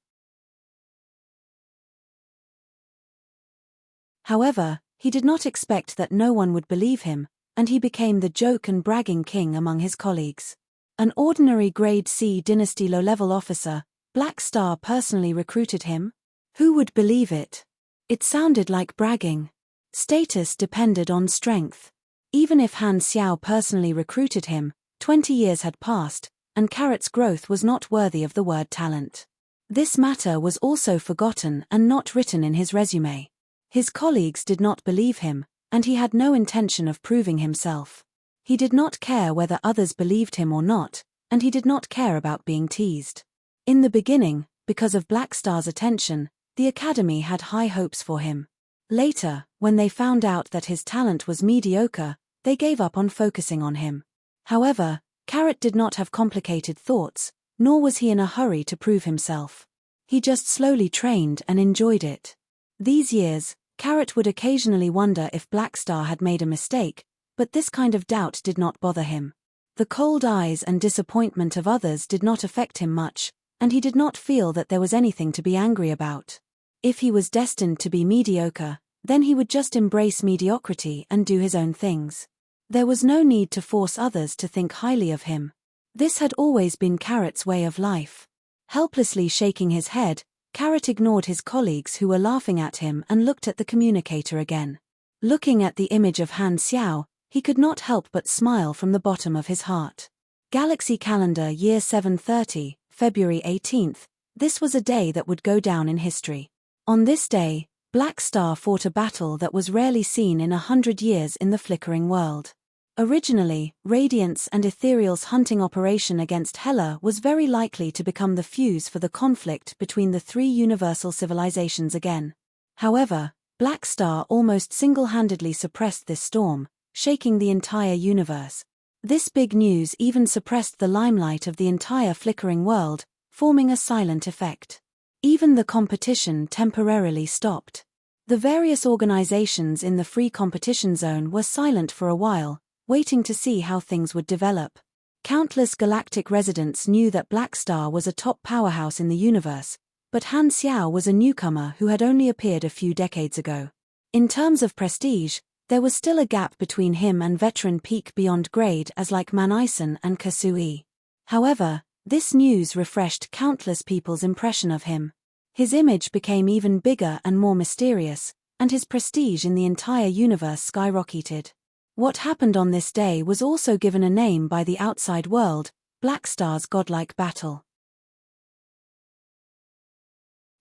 However, he did not expect that no one would believe him, and he became the joke and bragging king among his colleagues. An ordinary Grade C Dynasty low-level officer, Blackstar personally recruited him? Who would believe it? It sounded like bragging. Status depended on strength. Even if Han Xiao personally recruited him, 20 years had passed, and Carrot's growth was not worthy of the word talent. This matter was also forgotten and not written in his resume. His colleagues did not believe him, and he had no intention of proving himself. He did not care whether others believed him or not, and he did not care about being teased. In the beginning, because of Blackstar's attention, the Academy had high hopes for him. Later, when they found out that his talent was mediocre, they gave up on focusing on him. However, Carrot did not have complicated thoughts, nor was he in a hurry to prove himself. He just slowly trained and enjoyed it. These years, Carrot would occasionally wonder if Blackstar had made a mistake, but this kind of doubt did not bother him. The cold eyes and disappointment of others did not affect him much, and he did not feel that there was anything to be angry about. If he was destined to be mediocre, then he would just embrace mediocrity and do his own things. There was no need to force others to think highly of him. This had always been Carrot's way of life. Helplessly shaking his head, Carrot ignored his colleagues who were laughing at him and looked at the communicator again. Looking at the image of Han Xiao, he could not help but smile from the bottom of his heart. Galaxy Calendar Year 730, February 18th, this was a day that would go down in history. On this day, Black Star fought a battle that was rarely seen in 100 years in the flickering world. Originally, Radiance and Ethereal's hunting operation against Hela was very likely to become the fuse for the conflict between the three universal civilizations again. However, Black Star almost single-handedly suppressed this storm, shaking the entire universe. This big news even suppressed the limelight of the entire flickering world, forming a silent effect. Even the competition temporarily stopped. The various organizations in the free competition zone were silent for a while, waiting to see how things would develop. Countless galactic residents knew that Black Star was a top powerhouse in the universe, but Han Xiao was a newcomer who had only appeared a few decades ago. In terms of prestige, there was still a gap between him and veteran peak beyond grade as like Manison and Kasui. However, this news refreshed countless people's impression of him. His image became even bigger and more mysterious, and his prestige in the entire universe skyrocketed. What happened on this day was also given a name by the outside world, Black Star's godlike battle.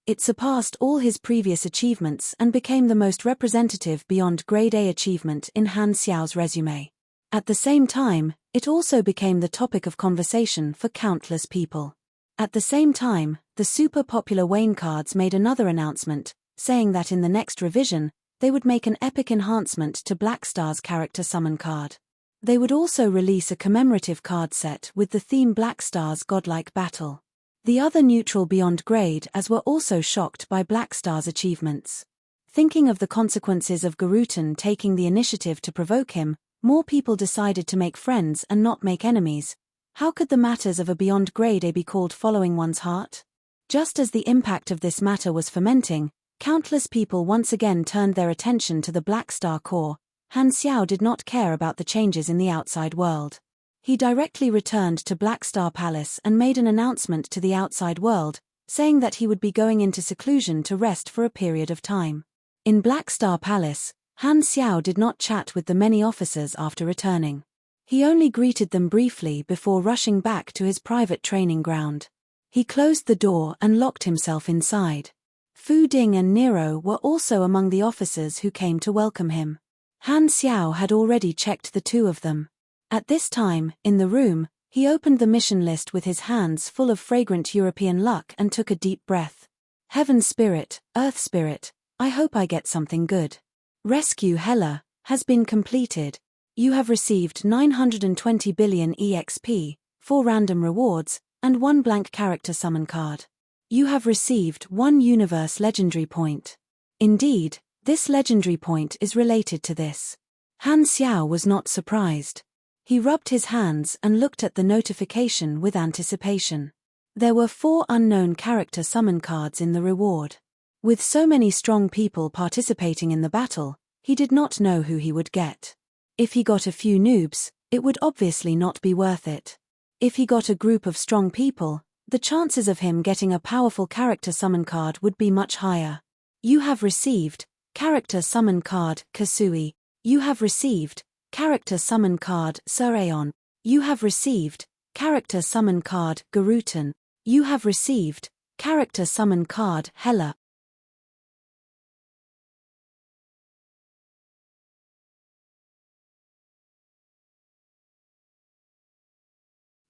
It surpassed all his previous achievements and became the most representative beyond grade A achievement in Han Xiao's resume. At the same time, it also became the topic of conversation for countless people. At the same time, the super popular Wayne cards made another announcement, saying that in the next revision, they would make an epic enhancement to Black Star's character summon card. They would also release a commemorative card set with the theme Black Star's godlike battle. The other neutral beyond grade as were also shocked by Black Star's achievements. Thinking of the consequences of Garutan taking the initiative to provoke him, more people decided to make friends and not make enemies. How could the matters of a beyond grade A be called following one's heart? Just as the impact of this matter was fermenting, countless people once again turned their attention to the Black Star core. Han Xiao did not care about the changes in the outside world. He directly returned to Black Star Palace and made an announcement to the outside world, saying that he would be going into seclusion to rest for a period of time. In Black Star Palace, Han Xiao did not chat with the many officers after returning. He only greeted them briefly before rushing back to his private training ground. He closed the door and locked himself inside. Fu Ding and Nero were also among the officers who came to welcome him. Han Xiao had already checked the two of them. At this time, in the room, he opened the mission list with his hands full of fragrant European luck and took a deep breath. Heaven Spirit, Earth Spirit, I hope I get something good. Rescue Hela has been completed. You have received 920 billion EXP, 4 random rewards, and 1 blank character summon card. You have received 1 universe legendary point. Indeed, this legendary point is related to this. Han Xiao was not surprised. He rubbed his hands and looked at the notification with anticipation. There were 4 unknown character summon cards in the reward. With so many strong people participating in the battle, he did not know who he would get. If he got a few noobs, it would obviously not be worth it. If he got a group of strong people, the chances of him getting a powerful character summon card would be much higher. You have received character summon card Kasui. You have received character summon card Suraeon. You have received character summon card Garutan. You have received character summon card Hela.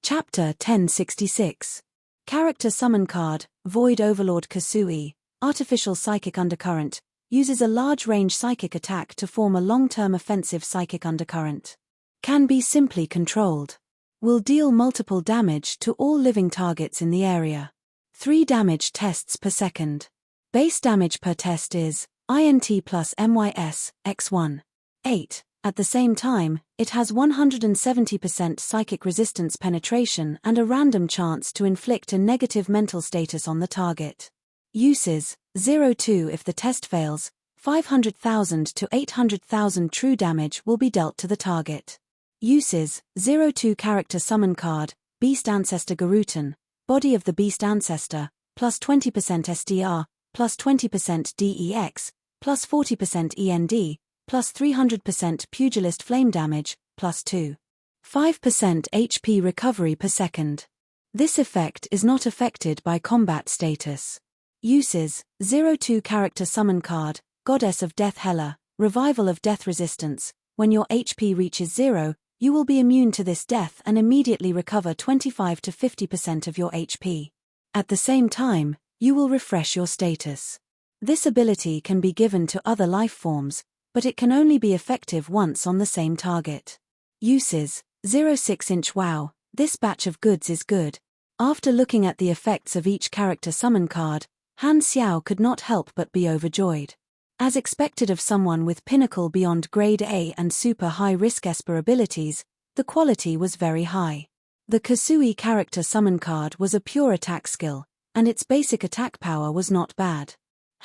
Chapter 1066. Character summon card, Void Overlord Kasui, Artificial Psychic Undercurrent, uses a large-range psychic attack to form a long-term offensive psychic undercurrent. Can be simply controlled. Will deal multiple damage to all living targets in the area. 3 damage tests per second. Base damage per test is INT plus MYS, x1. 8. At the same time, it has 170% psychic resistance penetration and a random chance to inflict a negative mental status on the target. Uses: 0-2 if the test fails, 500,000 to 800,000 true damage will be dealt to the target. Uses: 0-2 character summon card, Beast Ancestor Garutan, Body of the Beast Ancestor, plus 20% SDR, plus 20% DEX, plus 40% END, plus 300% Pugilist Flame Damage, plus 2.5% HP recovery per second. This effect is not affected by combat status. Uses: 0-2 character summon card, Goddess of Death Hela, Revival of Death Resistance. When your HP reaches 0, you will be immune to this death and immediately recover 25 to 50% of your HP. At the same time, you will refresh your status. This ability can be given to other life forms, but it can only be effective once on the same target. Uses: 0-6 Wow, this batch of goods is good. After looking at the effects of each character summon card, Han Xiao could not help but be overjoyed. As expected of someone with pinnacle beyond grade A and super high-risk Esper abilities, the quality was very high. The Kasui character summon card was a pure attack skill, and its basic attack power was not bad.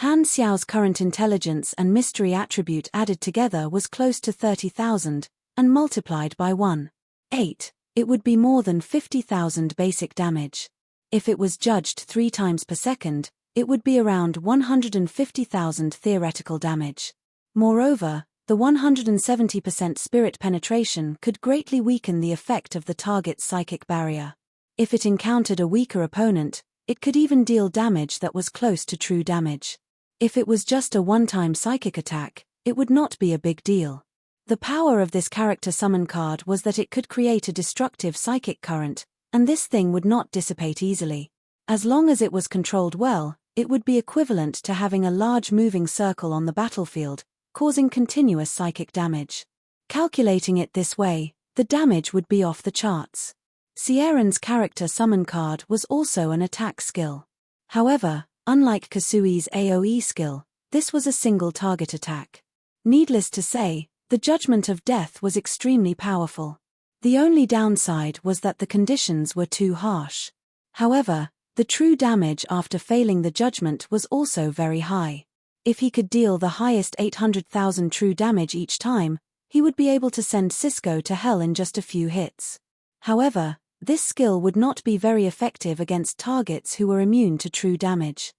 Han Xiao's current intelligence and mystery attribute added together was close to 30,000, and multiplied by 1.8, it would be more than 50,000 basic damage. If it was judged 3 times per second, it would be around 150,000 theoretical damage. Moreover, the 170% spirit penetration could greatly weaken the effect of the target's psychic barrier. If it encountered a weaker opponent, it could even deal damage that was close to true damage. If it was just a one-time psychic attack, it would not be a big deal. The power of this character summon card was that it could create a destructive psychic current, and this thing would not dissipate easily. As long as it was controlled well, it would be equivalent to having a large moving circle on the battlefield, causing continuous psychic damage. Calculating it this way, the damage would be off the charts. Sierran's character summon card was also an attack skill. However, unlike Kasui's AoE skill, this was a single target attack. Needless to say, the Judgment of Death was extremely powerful. The only downside was that the conditions were too harsh. However, the true damage after failing the judgment was also very high. If he could deal the highest 800,000 true damage each time, he would be able to send Cisco to hell in just a few hits. However, this skill would not be very effective against targets who were immune to true damage.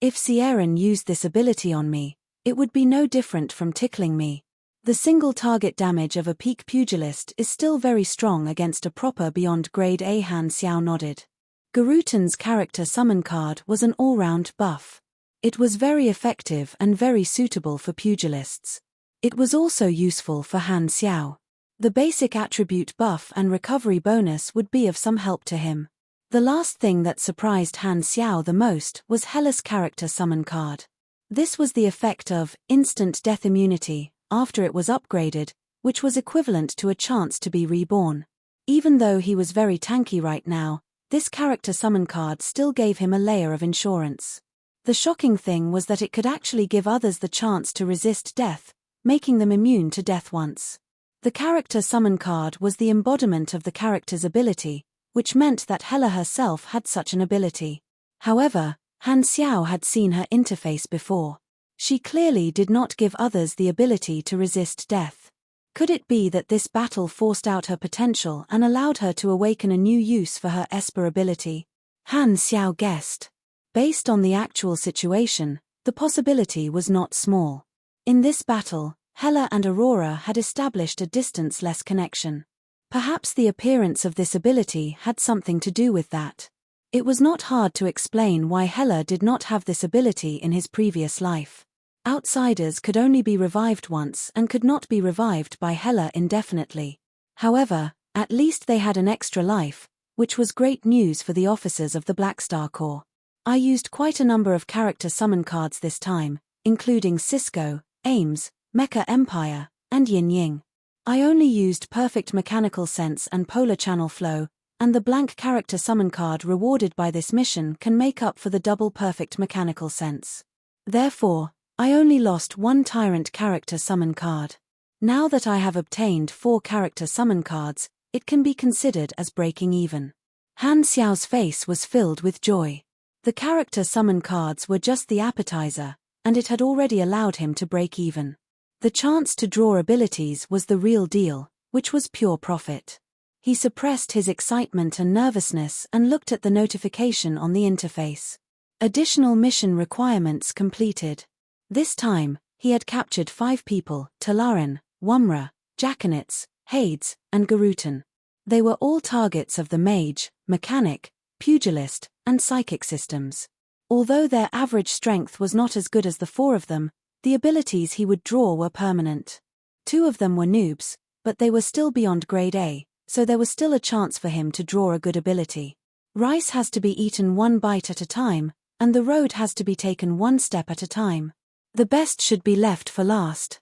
If Sierran used this ability on me, it would be no different from tickling me. The single target damage of a peak pugilist is still very strong against a proper beyond grade A. Han Xiao nodded. Garutan's character summon card was an all-round buff. It was very effective and very suitable for pugilists. It was also useful for Han Xiao. The basic attribute buff and recovery bonus would be of some help to him. The last thing that surprised Han Xiao the most was Hela's character summon card. This was the effect of instant death immunity after it was upgraded, which was equivalent to a chance to be reborn. Even though he was very tanky right now, this character summon card still gave him a layer of insurance. The shocking thing was that it could actually give others the chance to resist death, making them immune to death once. The character summon card was the embodiment of the character's ability, which meant that Hela herself had such an ability. However, Han Xiao had seen her interface before. She clearly did not give others the ability to resist death. Could it be that this battle forced out her potential and allowed her to awaken a new use for her Esper ability? Han Xiao guessed. Based on the actual situation, the possibility was not small. In this battle, Hela and Aurora had established a distance-less connection. Perhaps the appearance of this ability had something to do with that. It was not hard to explain why Hela did not have this ability in his previous life. Outsiders could only be revived once and could not be revived by Hela indefinitely. However, at least they had an extra life, which was great news for the officers of the Black Star Corps. I used quite a number of character summon cards this time, including Cisco, Ames, Mecha Empire, and Yin Ying. I only used Perfect Mechanical Sense and Polar Channel Flow, and the blank character summon card rewarded by this mission can make up for the double Perfect Mechanical Sense. Therefore, I only lost one Tyrant character summon card. Now that I have obtained 4 character summon cards, it can be considered as breaking even. Han Xiao's face was filled with joy. The character summon cards were just the appetizer, and it had already allowed him to break even. The chance to draw abilities was the real deal, which was pure profit. He suppressed his excitement and nervousness and looked at the notification on the interface. Additional mission requirements completed. This time, he had captured 5 people: Talaran, Wumra, Jakanitz, Hades, and Garutan. They were all targets of the mage, mechanic, pugilist, and psychic systems. Although their average strength was not as good as the 4 of them, the abilities he would draw were permanent. 2 of them were noobs, but they were still beyond grade A, so there was still a chance for him to draw a good ability. Rice has to be eaten 1 bite at a time, and the road has to be taken 1 step at a time. The best should be left for last.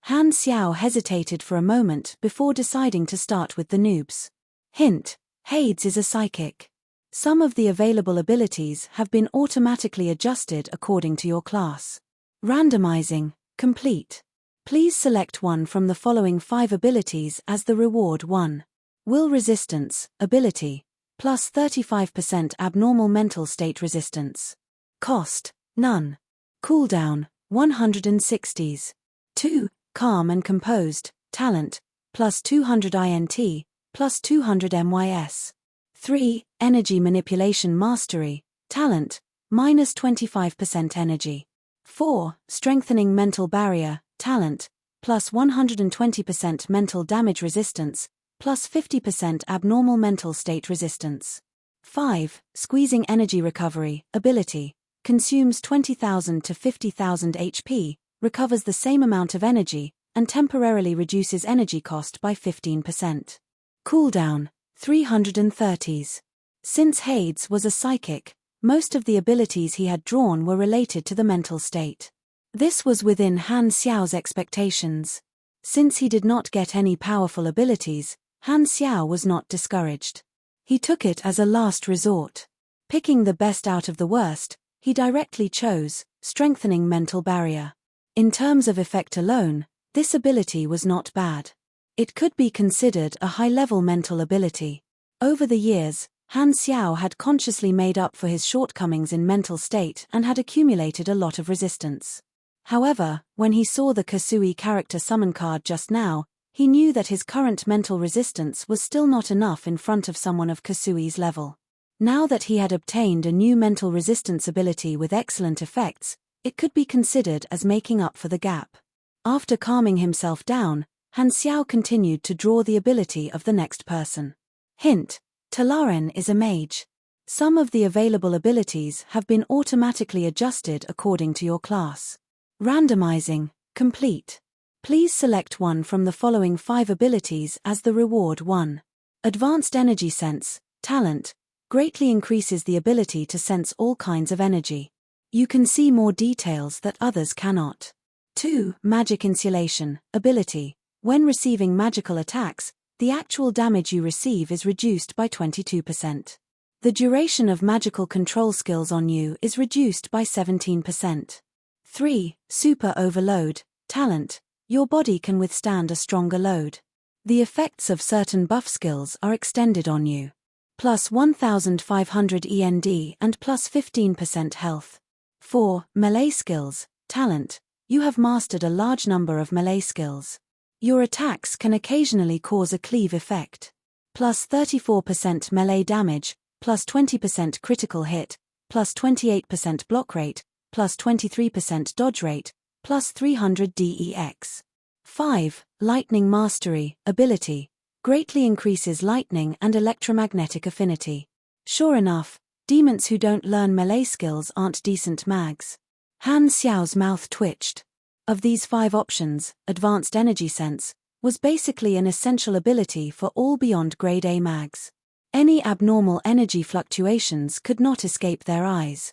Han Xiao hesitated for a moment before deciding to start with the noobs. Hint: Hades is a psychic. Some of the available abilities have been automatically adjusted according to your class. Randomizing, complete. Please select one from the following 5 abilities as the reward. 1. Will resistance, ability, plus 35% abnormal mental state resistance. Cost, none. Cooldown, 160s. 2. Calm and composed, talent, plus 200 INT, plus 200 MYS. 3. Energy manipulation mastery, talent, minus 25% energy. 4. Strengthening mental barrier, talent, plus 120% mental damage resistance, plus 50% abnormal mental state resistance. 5. Squeezing energy recovery, ability, consumes 20,000 to 50,000 HP, recovers the same amount of energy, and temporarily reduces energy cost by 15%. Cooldown, 330s. Since Hades was a psychic, most of the abilities he had drawn were related to the mental state. This was within Han Xiao's expectations. Since he did not get any powerful abilities, Han Xiao was not discouraged. He took it as a last resort. Picking the best out of the worst, he directly chose strengthening mental barrier. In terms of effect alone, this ability was not bad. It could be considered a high-level mental ability. Over the years, Han Xiao had consciously made up for his shortcomings in mental state and had accumulated a lot of resistance. However, when he saw the Kasui character summon card just now, he knew that his current mental resistance was still not enough in front of someone of Kasui's level. Now that he had obtained a new mental resistance ability with excellent effects, it could be considered as making up for the gap. After calming himself down, Han Xiao continued to draw the ability of the next person. Hint: Talaran is a mage. Some of the available abilities have been automatically adjusted according to your class. Randomizing, complete. Please select one from the following 5 abilities as the reward. 1. Advanced energy sense, talent, greatly increases the ability to sense all kinds of energy. You can see more details that others cannot. 2. Magic insulation, ability. When receiving magical attacks, the actual damage you receive is reduced by 22%. The duration of magical control skills on you is reduced by 17%. 3. Super overload, talent. Your body can withstand a stronger load. The effects of certain buff skills are extended on you. Plus 1500 END and plus 15% health. 4. Melee skills, talent. You have mastered a large number of melee skills. Your attacks can occasionally cause a cleave effect. Plus 34% melee damage, plus 20% critical hit, plus 28% block rate, plus 23% dodge rate, plus 300 DEX. 5. Lightning mastery, ability. Greatly increases lightning and electromagnetic affinity. Sure enough, demons who don't learn melee skills aren't decent mags. Han Xiao's mouth twitched. Of these 5 options, Advanced Energy Sense was basically an essential ability for all beyond grade A mags. Any abnormal energy fluctuations could not escape their eyes.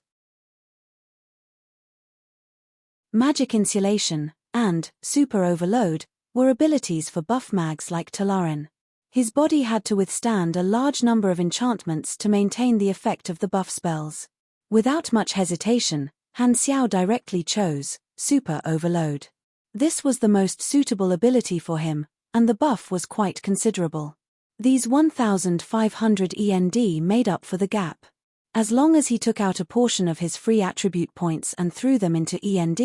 Magic Insulation and Super Overload were abilities for buff mags like Talaran. His body had to withstand a large number of enchantments to maintain the effect of the buff spells. Without much hesitation, Han Xiao directly chose Super Overload. This was the most suitable ability for him, and the buff was quite considerable. These 1,500 END made up for the gap. As long as he took out a portion of his free attribute points and threw them into END,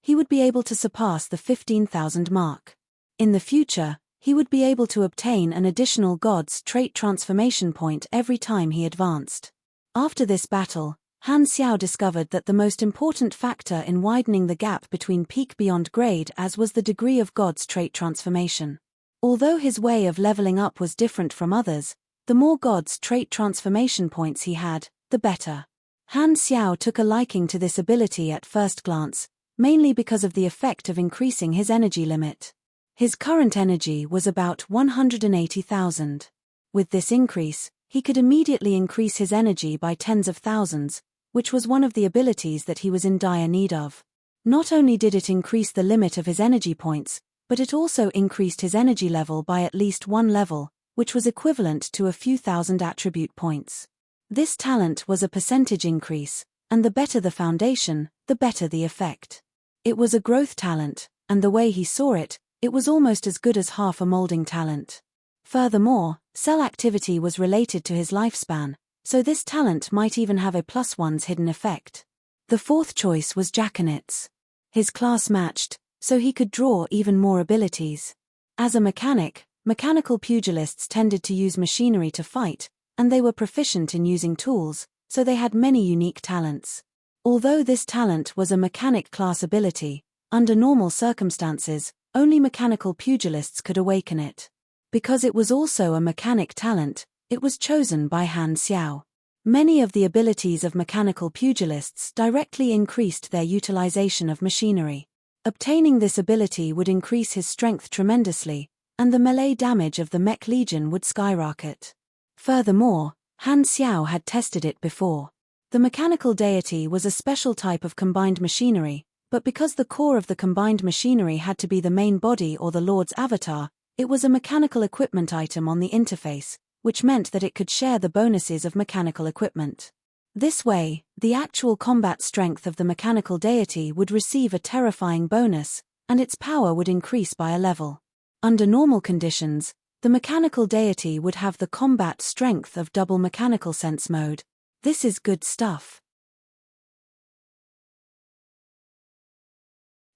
he would be able to surpass the 15,000 mark. In the future, he would be able to obtain an additional God's trait transformation point every time he advanced. After this battle, Han Xiao discovered that the most important factor in widening the gap between peak beyond grade as was the degree of God's trait transformation. Although his way of leveling up was different from others, the more God's trait transformation points he had, the better. Han Xiao took a liking to this ability at first glance, mainly because of the effect of increasing his energy limit. His current energy was about 180,000. With this increase, he could immediately increase his energy by tens of thousands, which was one of the abilities that he was in dire need of. Not only did it increase the limit of his energy points, but it also increased his energy level by at least one level, which was equivalent to a few thousand attribute points. This talent was a percentage increase, and the better the foundation, the better the effect. It was a growth talent, and the way he saw it, it was almost as good as half a molding talent. Furthermore, cell activity was related to his lifespan, so this talent might even have a +1's hidden effect. The fourth choice was Jaconitz. His class matched, so he could draw even more abilities. As a mechanic, mechanical pugilists tended to use machinery to fight, and they were proficient in using tools, so they had many unique talents. Although this talent was a mechanic class ability, under normal circumstances, only mechanical pugilists could awaken it. Because it was also a mechanic talent, it was chosen by Han Xiao. Many of the abilities of mechanical pugilists directly increased their utilization of machinery. Obtaining this ability would increase his strength tremendously, and the melee damage of the Mech Legion would skyrocket. Furthermore, Han Xiao had tested it before. The mechanical deity was a special type of combined machinery, but because the core of the combined machinery had to be the main body or the Lord's avatar, it was a mechanical equipment item on the interface, which meant that it could share the bonuses of mechanical equipment. This way, the actual combat strength of the mechanical deity would receive a terrifying bonus, and its power would increase by a level. Under normal conditions, the mechanical deity would have the combat strength of double mechanical sense mode. This is good stuff.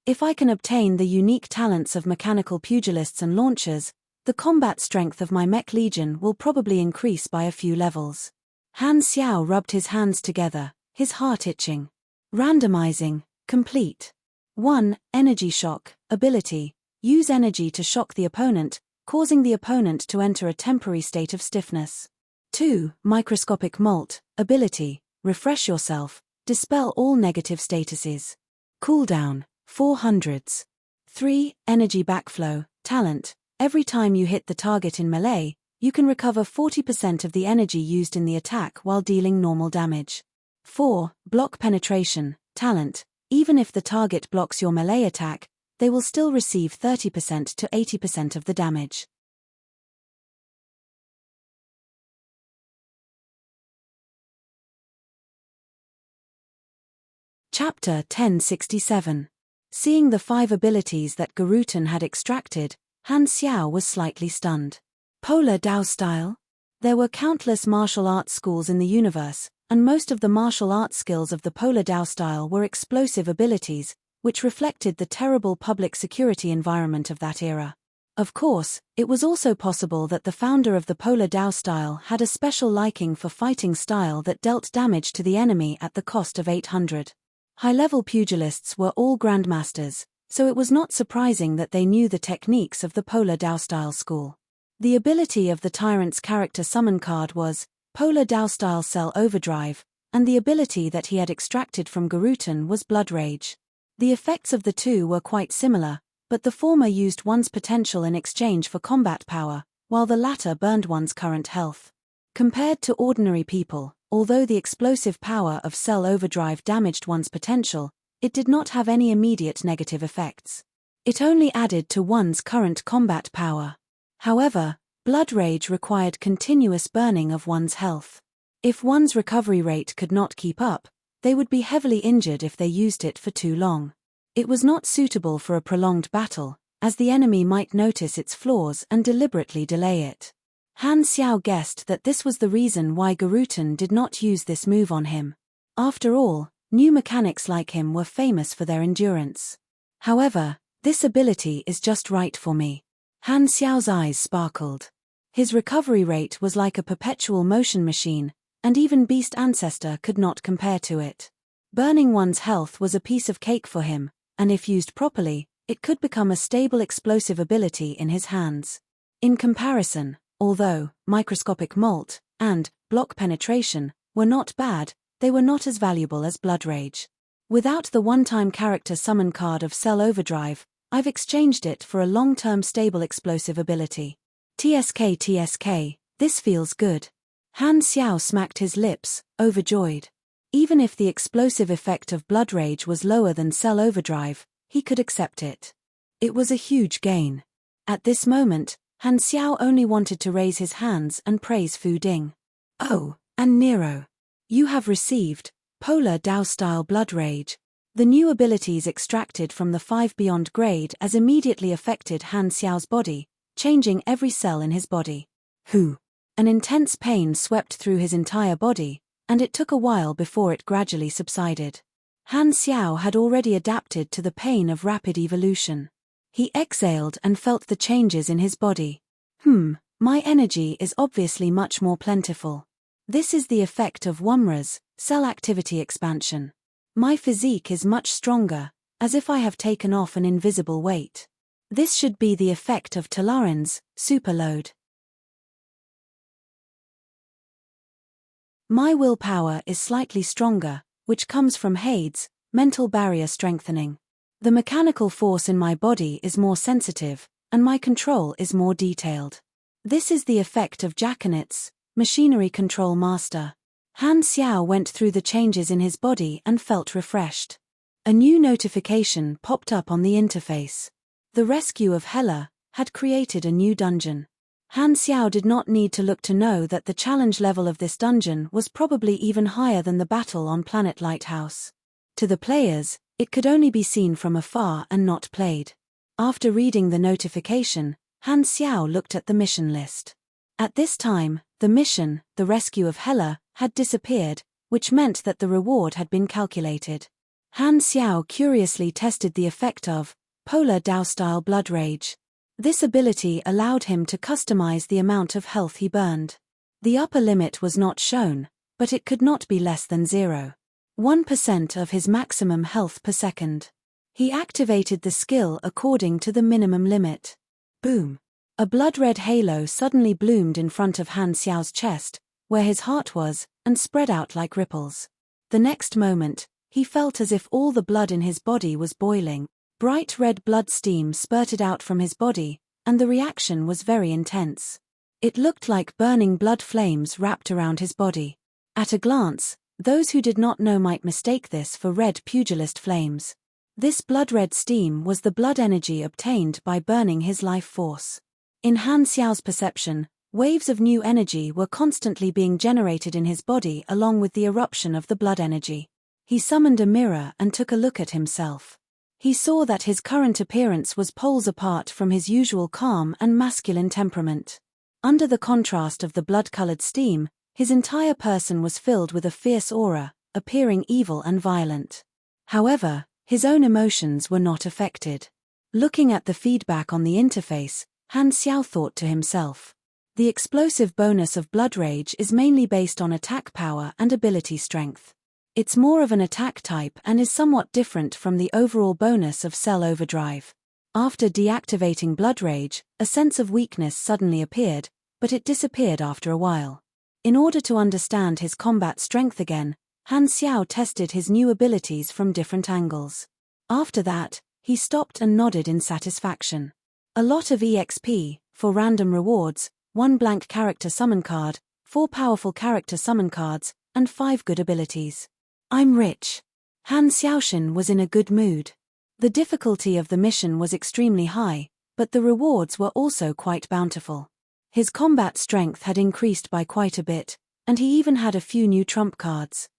If I can obtain the unique talents of mechanical pugilists and launchers, the combat strength of my Mech Legion will probably increase by a few levels. Han Xiao rubbed his hands together, his heart itching. Randomizing, complete. 1. Energy shock, ability. Use energy to shock the opponent, causing the opponent to enter a temporary state of stiffness. 2. Microscopic molt, ability. Refresh yourself, dispel all negative statuses. Cooldown, 400s. 3. Energy backflow, talent. Every time you hit the target in melee, you can recover 40% of the energy used in the attack while dealing normal damage. 4. Block penetration, talent. Even if the target blocks your melee attack, they will still receive 30% to 80% of the damage. Chapter 1067. Seeing the 5 abilities that Garutan had extracted, Han Xiao was slightly stunned. Polar Dao style? There were countless martial arts schools in the universe, and most of the martial arts skills of the Polar Dao style were explosive abilities, which reflected the terrible public security environment of that era. Of course, it was also possible that the founder of the Polar Dao style had a special liking for fighting style that dealt damage to the enemy at the cost of 800. High-level pugilists were all grandmasters, so it was not surprising that they knew the techniques of the Polar Dao style school. The ability of the Tyrant's character summon card was Polar Dao style Cell Overdrive, and the ability that he had extracted from Garutan was Blood Rage. The effects of the two were quite similar, but the former used one's potential in exchange for combat power, while the latter burned one's current health. Compared to ordinary people, although the explosive power of Cell Overdrive damaged one's potential, it did not have any immediate negative effects. It only added to one's current combat power. However, Blood Rage required continuous burning of one's health. If one's recovery rate could not keep up, they would be heavily injured if they used it for too long. It was not suitable for a prolonged battle, as the enemy might notice its flaws and deliberately delay it. Han Xiao guessed that this was the reason why Garutan did not use this move on him. After all, new mechanics like him were famous for their endurance. However, this ability is just right for me. Han Xiao's eyes sparkled. His recovery rate was like a perpetual motion machine, and even Beast Ancestor could not compare to it. Burning one's health was a piece of cake for him, and if used properly, it could become a stable explosive ability in his hands. In comparison, although microscopic molt and block penetration were not bad, they were not as valuable as Blood Rage. Without the one-time character summon card of Cell Overdrive, I've exchanged it for a long-term stable explosive ability. TSK, this feels good. Han Xiao smacked his lips, overjoyed. Even if the explosive effect of Blood Rage was lower than Cell Overdrive, he could accept it. It was a huge gain. At this moment, Han Xiao only wanted to raise his hands and praise Fu Ding. Oh, and Nero. You have received Polar Dao-style Blood Rage. The new abilities extracted from the 5 Beyond grade as immediately affected Han Xiao's body, changing every cell in his body. An intense pain swept through his entire body, and it took a while before it gradually subsided. Han Xiao had already adapted to the pain of rapid evolution. He exhaled and felt the changes in his body. My energy is obviously much more plentiful. This is the effect of Wumra's cell activity expansion. My physique is much stronger, as if I have taken off an invisible weight. This should be the effect of Talarin's superload. My willpower is slightly stronger, which comes from Hade's mental barrier strengthening. The mechanical force in my body is more sensitive, and my control is more detailed. This is the effect of Jaconet's machinery control master. Han Xiao went through the changes in his body and felt refreshed. A new notification popped up on the interface. The rescue of Hela had created a new dungeon. Han Xiao did not need to look to know that the challenge level of this dungeon was probably even higher than the battle on Planet Lighthouse. To the players, it could only be seen from afar and not played. After reading the notification, Han Xiao looked at the mission list. At this time, the mission, the rescue of Hela, had disappeared, which meant that the reward had been calculated. Han Xiao curiously tested the effect of Polar Dao-style Blood Rage. This ability allowed him to customize the amount of health he burned. The upper limit was not shown, but it could not be less than 0.1% of his maximum health per second. He activated the skill according to the minimum limit. Boom! A blood-red halo suddenly bloomed in front of Han Xiao's chest, where his heart was, and spread out like ripples. The next moment, he felt as if all the blood in his body was boiling. Bright red blood steam spurted out from his body, and the reaction was very intense. It looked like burning blood flames wrapped around his body. At a glance, those who did not know might mistake this for red pugilist flames. This blood-red steam was the blood energy obtained by burning his life force. In Han Xiao's perception, waves of new energy were constantly being generated in his body along with the eruption of the blood energy. He summoned a mirror and took a look at himself. He saw that his current appearance was poles apart from his usual calm and masculine temperament. Under the contrast of the blood-colored steam, his entire person was filled with a fierce aura, appearing evil and violent. However, his own emotions were not affected. Looking at the feedback on the interface, Han Xiao thought to himself. The explosive bonus of Blood Rage is mainly based on attack power and ability strength. It's more of an attack type and is somewhat different from the overall bonus of Cell Overdrive. After deactivating Blood Rage, a sense of weakness suddenly appeared, but it disappeared after a while. In order to understand his combat strength again, Han Xiao tested his new abilities from different angles. After that, he stopped and nodded in satisfaction. A lot of EXP, for random rewards, 1 blank character summon card, 4 powerful character summon cards, and 5 good abilities. I'm rich. Han Xiaoshan was in a good mood. The difficulty of the mission was extremely high, but the rewards were also quite bountiful. His combat strength had increased by quite a bit, and he even had a few new trump cards.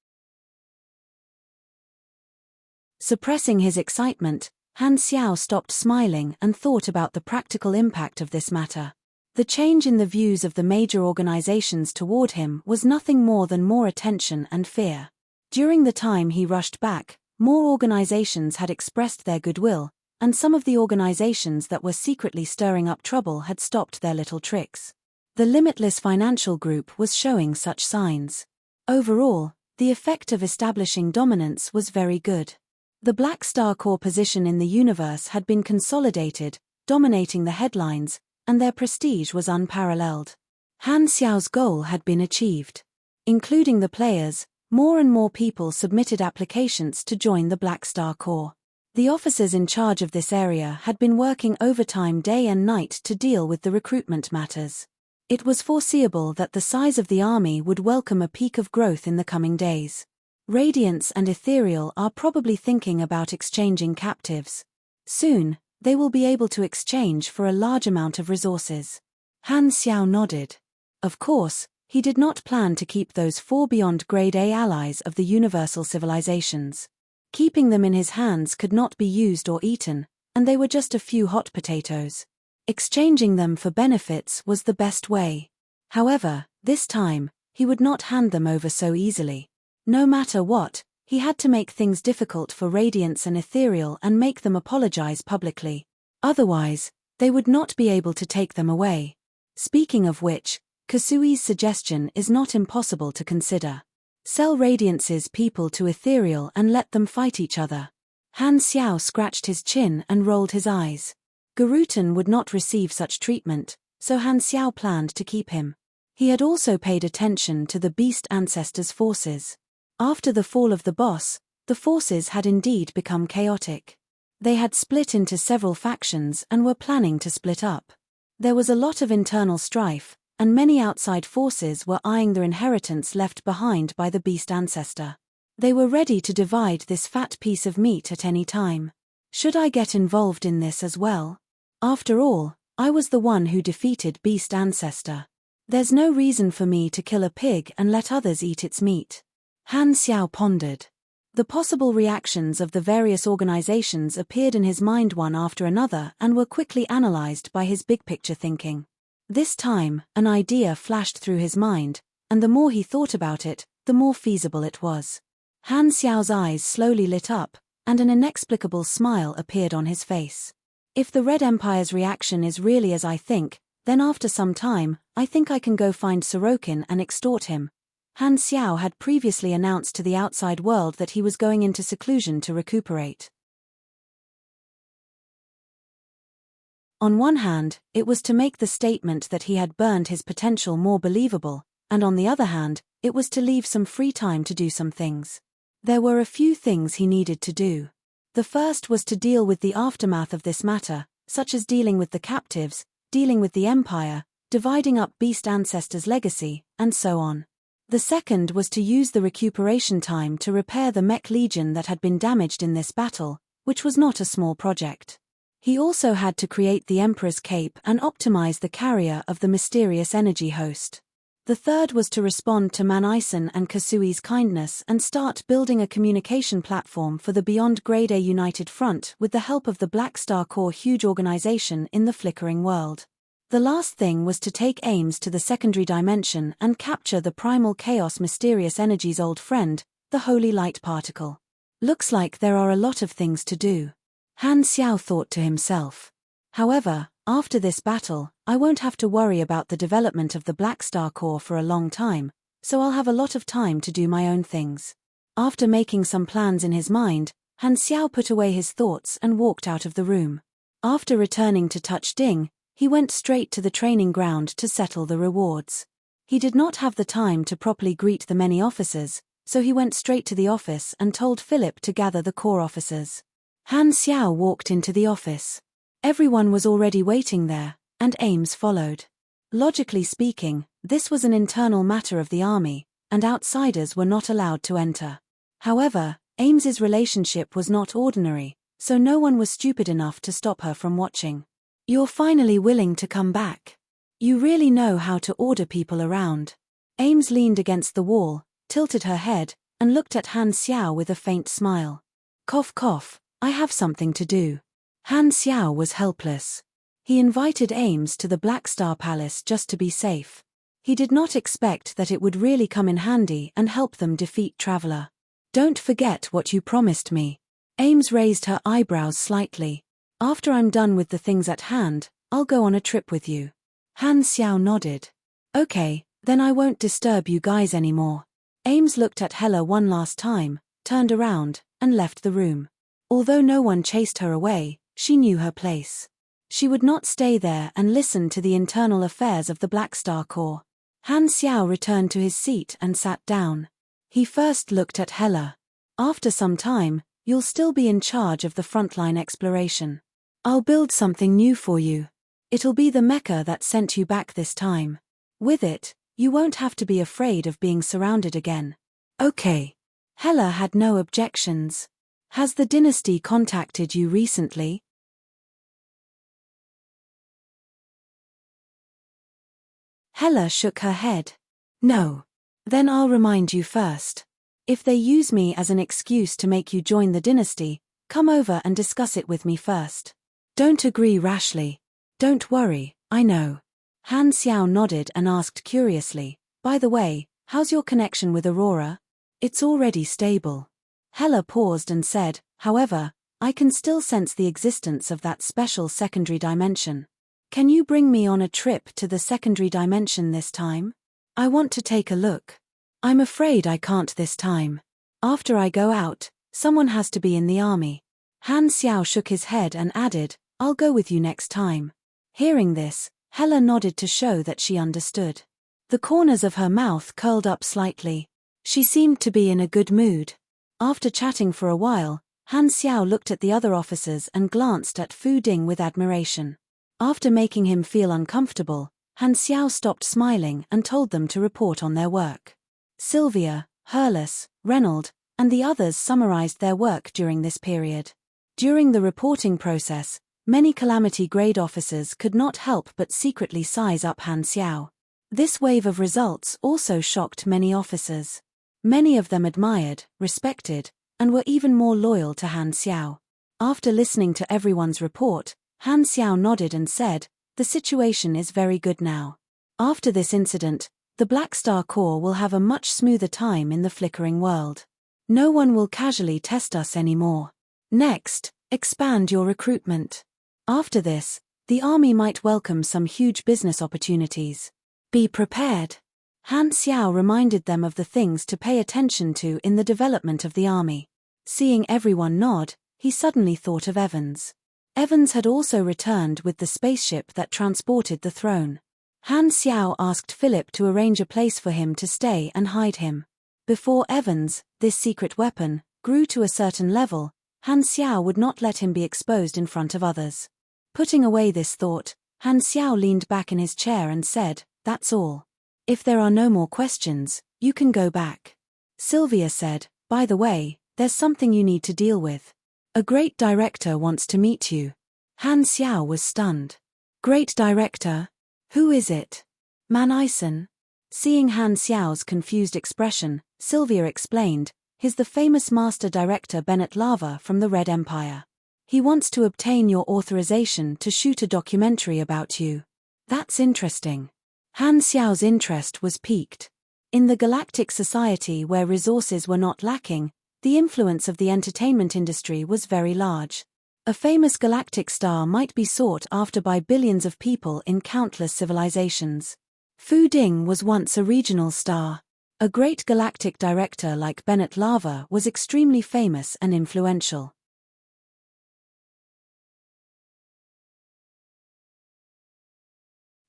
Suppressing his excitement, Han Xiao stopped smiling and thought about the practical impact of this matter. The change in the views of the major organizations toward him was nothing more than more attention and fear. During the time he rushed back, more organizations had expressed their goodwill, and some of the organizations that were secretly stirring up trouble had stopped their little tricks. The Limitless Financial Group was showing such signs. Overall, the effect of establishing dominance was very good. The Black Star core position in the universe had been consolidated, dominating the headlines, and their prestige was unparalleled. Han Xiao's goal had been achieved. Including the players, more and more people submitted applications to join the Black Star Corps. The officers in charge of this area had been working overtime day and night to deal with the recruitment matters. It was foreseeable that the size of the army would welcome a peak of growth in the coming days. Radiance and Ethereal are probably thinking about exchanging captives. Soon, they will be able to exchange for a large amount of resources. Han Xiao nodded. Of course, he did not plan to keep those 4 beyond grade A allies of the universal civilizations. Keeping them in his hands could not be used or eaten, and they were just a few hot potatoes. Exchanging them for benefits was the best way. However, this time, he would not hand them over so easily. No matter what, he had to make things difficult for Radiance and Ethereal and make them apologize publicly. Otherwise, they would not be able to take them away. Speaking of which, Kasui's suggestion is not impossible to consider. Sell Radiance's people to Ethereal and let them fight each other. Han Xiao scratched his chin and rolled his eyes. Garutan would not receive such treatment, so Han Xiao planned to keep him. He had also paid attention to the Beast Ancestors' forces. After the fall of the boss, the forces had indeed become chaotic. They had split into several factions and were planning to split up. There was a lot of internal strife, and many outside forces were eyeing the inheritance left behind by the Beast Ancestor. They were ready to divide this fat piece of meat at any time. Should I get involved in this as well? After all, I was the one who defeated Beast Ancestor. There's no reason for me to kill a pig and let others eat its meat. Han Xiao pondered. The possible reactions of the various organizations appeared in his mind one after another and were quickly analyzed by his big-picture thinking. This time, an idea flashed through his mind, and the more he thought about it, the more feasible it was. Han Xiao's eyes slowly lit up, and an inexplicable smile appeared on his face. If the Red Empire's reaction is really as I think, then after some time, I think I can go find Sorokin and extort him. Han Xiao had previously announced to the outside world that he was going into seclusion to recuperate. On one hand, it was to make the statement that he had burned his potential more believable, and on the other hand, it was to leave some free time to do some things. There were a few things he needed to do. The first was to deal with the aftermath of this matter, such as dealing with the captives, dealing with the Empire, dividing up Beast Ancestors' legacy, and so on. The second was to use the recuperation time to repair the Mech Legion that had been damaged in this battle, which was not a small project. He also had to create the Emperor's Cape and optimize the carrier of the mysterious energy host. The third was to respond to Manison and Kasui's kindness and start building a communication platform for the Beyond Grade A United Front with the help of the Black Star Corps huge organization in the flickering world. The last thing was to take Ames to the secondary dimension and capture the primal chaos mysterious energy's old friend, the Holy Light Particle. Looks like there are a lot of things to do. Han Xiao thought to himself. However, after this battle, I won't have to worry about the development of the Black Star Corps for a long time, so I'll have a lot of time to do my own things. After making some plans in his mind, Han Xiao put away his thoughts and walked out of the room. After returning to Touch Ding, he went straight to the training ground to settle the rewards. He did not have the time to properly greet the many officers, so he went straight to the office and told Philip to gather the corps officers. Han Xiao walked into the office. Everyone was already waiting there, and Ames followed. Logically speaking, this was an internal matter of the army, and outsiders were not allowed to enter. However, Ames's relationship was not ordinary, so no one was stupid enough to stop her from watching. You're finally willing to come back. You really know how to order people around. Ames leaned against the wall, tilted her head, and looked at Han Xiao with a faint smile. Cough cough, I have something to do. Han Xiao was helpless. He invited Ames to the Black Star Palace just to be safe. He did not expect that it would really come in handy and help them defeat Traveler. "Don't forget what you promised me." Ames raised her eyebrows slightly. "After I'm done with the things at hand, I'll go on a trip with you." Han Xiao nodded. "Okay, then I won't disturb you guys anymore." Ames looked at Hela one last time, turned around, and left the room. Although no one chased her away, she knew her place. She would not stay there and listen to the internal affairs of the Black Star Corps. Han Xiao returned to his seat and sat down. He first looked at Hela. "After some time, you'll still be in charge of the frontline exploration. I'll build something new for you. It'll be the Mecca that sent you back this time. With it, you won't have to be afraid of being surrounded again." "Okay." Hela had no objections. "Has the dynasty contacted you recently?" Hela shook her head. "No." "Then I'll remind you first. If they use me as an excuse to make you join the dynasty, come over and discuss it with me first. Don't agree rashly." "Don't worry, I know." Han Xiao nodded and asked curiously, "By the way, how's your connection with Aurora?" "It's already stable." Hela paused and said, "However, I can still sense the existence of that special secondary dimension. Can you bring me on a trip to the secondary dimension this time? I want to take a look." "I'm afraid I can't this time. After I go out, someone has to be in the army." Han Xiao shook his head and added, "I'll go with you next time." Hearing this, Hela nodded to show that she understood. The corners of her mouth curled up slightly. She seemed to be in a good mood. After chatting for a while, Han Xiao looked at the other officers and glanced at Fu Ding with admiration. After making him feel uncomfortable, Han Xiao stopped smiling and told them to report on their work. Sylvia, Hurles, Reynold, and the others summarized their work during this period. During the reporting process, many Calamity-grade officers could not help but secretly size up Han Xiao. This wave of results also shocked many officers. Many of them admired, respected, and were even more loyal to Han Xiao. After listening to everyone's report, Han Xiao nodded and said, "The situation is very good now. After this incident, the Black Star Corps will have a much smoother time in the flickering world. No one will casually test us anymore. Next, expand your recruitment. After this, the army might welcome some huge business opportunities. Be prepared." Han Xiao reminded them of the things to pay attention to in the development of the army. Seeing everyone nod, he suddenly thought of Evans. Evans had also returned with the spaceship that transported the throne. Han Xiao asked Philip to arrange a place for him to stay and hide him. Before Evans, this secret weapon, grew to a certain level, Han Xiao would not let him be exposed in front of others. Putting away this thought, Han Xiao leaned back in his chair and said, "That's all. If there are no more questions, you can go back." Sylvia said, "By the way, there's something you need to deal with. A great director wants to meet you." Han Xiao was stunned. "Great director? Who is it?" "Man Ison." Seeing Han Xiao's confused expression, Sylvia explained, "He's the famous master director Bennett Lava from the Red Empire. He wants to obtain your authorization to shoot a documentary about you." "That's interesting." Han Xiao's interest was piqued. In the galactic society where resources were not lacking, the influence of the entertainment industry was very large. A famous galactic star might be sought after by billions of people in countless civilizations. Fu Ding was once a regional star. A great galactic director like Bennett Lava was extremely famous and influential.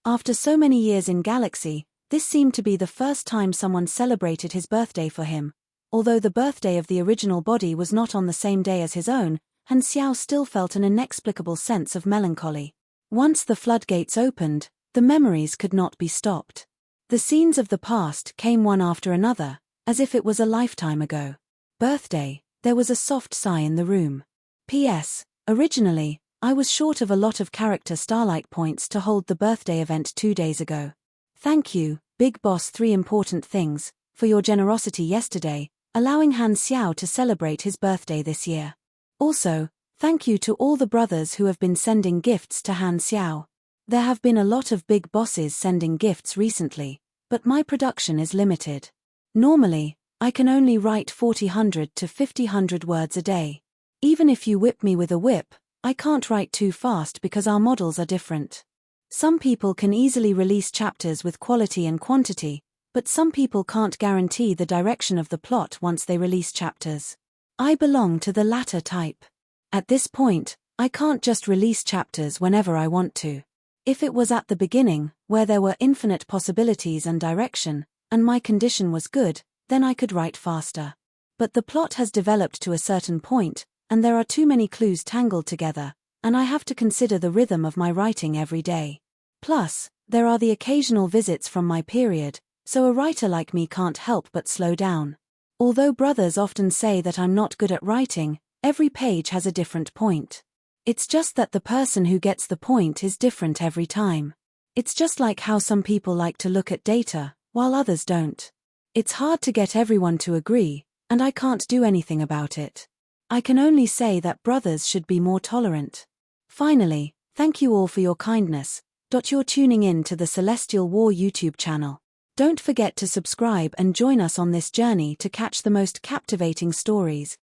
After so many years in Galaxy, this seemed to be the first time someone celebrated his birthday for him. Although the birthday of the original body was not on the same day as his own, Han Xiao still felt an inexplicable sense of melancholy. Once the floodgates opened, the memories could not be stopped. The scenes of the past came one after another, as if it was a lifetime ago. "Birthday," there was a soft sigh in the room. "P.S. Originally, I was short of a lot of character Starlight points to hold the birthday event 2 days ago. Thank you, Big Boss 3 Important Things, for your generosity yesterday, allowing Han Xiao to celebrate his birthday this year. Also, Thank you to all the brothers who have been sending gifts to Han Xiao. There have been a lot of big bosses sending gifts recently, but my production is limited. Normally, I can only write 40 to 50 words a day. Even if you whip me with a whip, I can't write too fast because our models are different. Some people can easily release chapters with quality and quantity, but some people can't guarantee the direction of the plot once they release chapters. I belong to the latter type. At this point, I can't just release chapters whenever I want to. If it was at the beginning, where there were infinite possibilities and direction, and my condition was good, then I could write faster. But the plot has developed to a certain point, and there are too many clues tangled together, and I have to consider the rhythm of my writing every day. Plus, there are the occasional visits from my period, so a writer like me can't help but slow down. Although brothers often say that I'm not good at writing, every page has a different point. It's just that the person who gets the point is different every time. It's just like how some people like to look at data, while others don't. It's hard to get everyone to agree, and I can't do anything about it. I can only say that brothers should be more tolerant. Finally, thank you all for your kindness. You're tuning in to the Celestial War YouTube channel. Don't forget to subscribe and join us on this journey to catch the most captivating stories,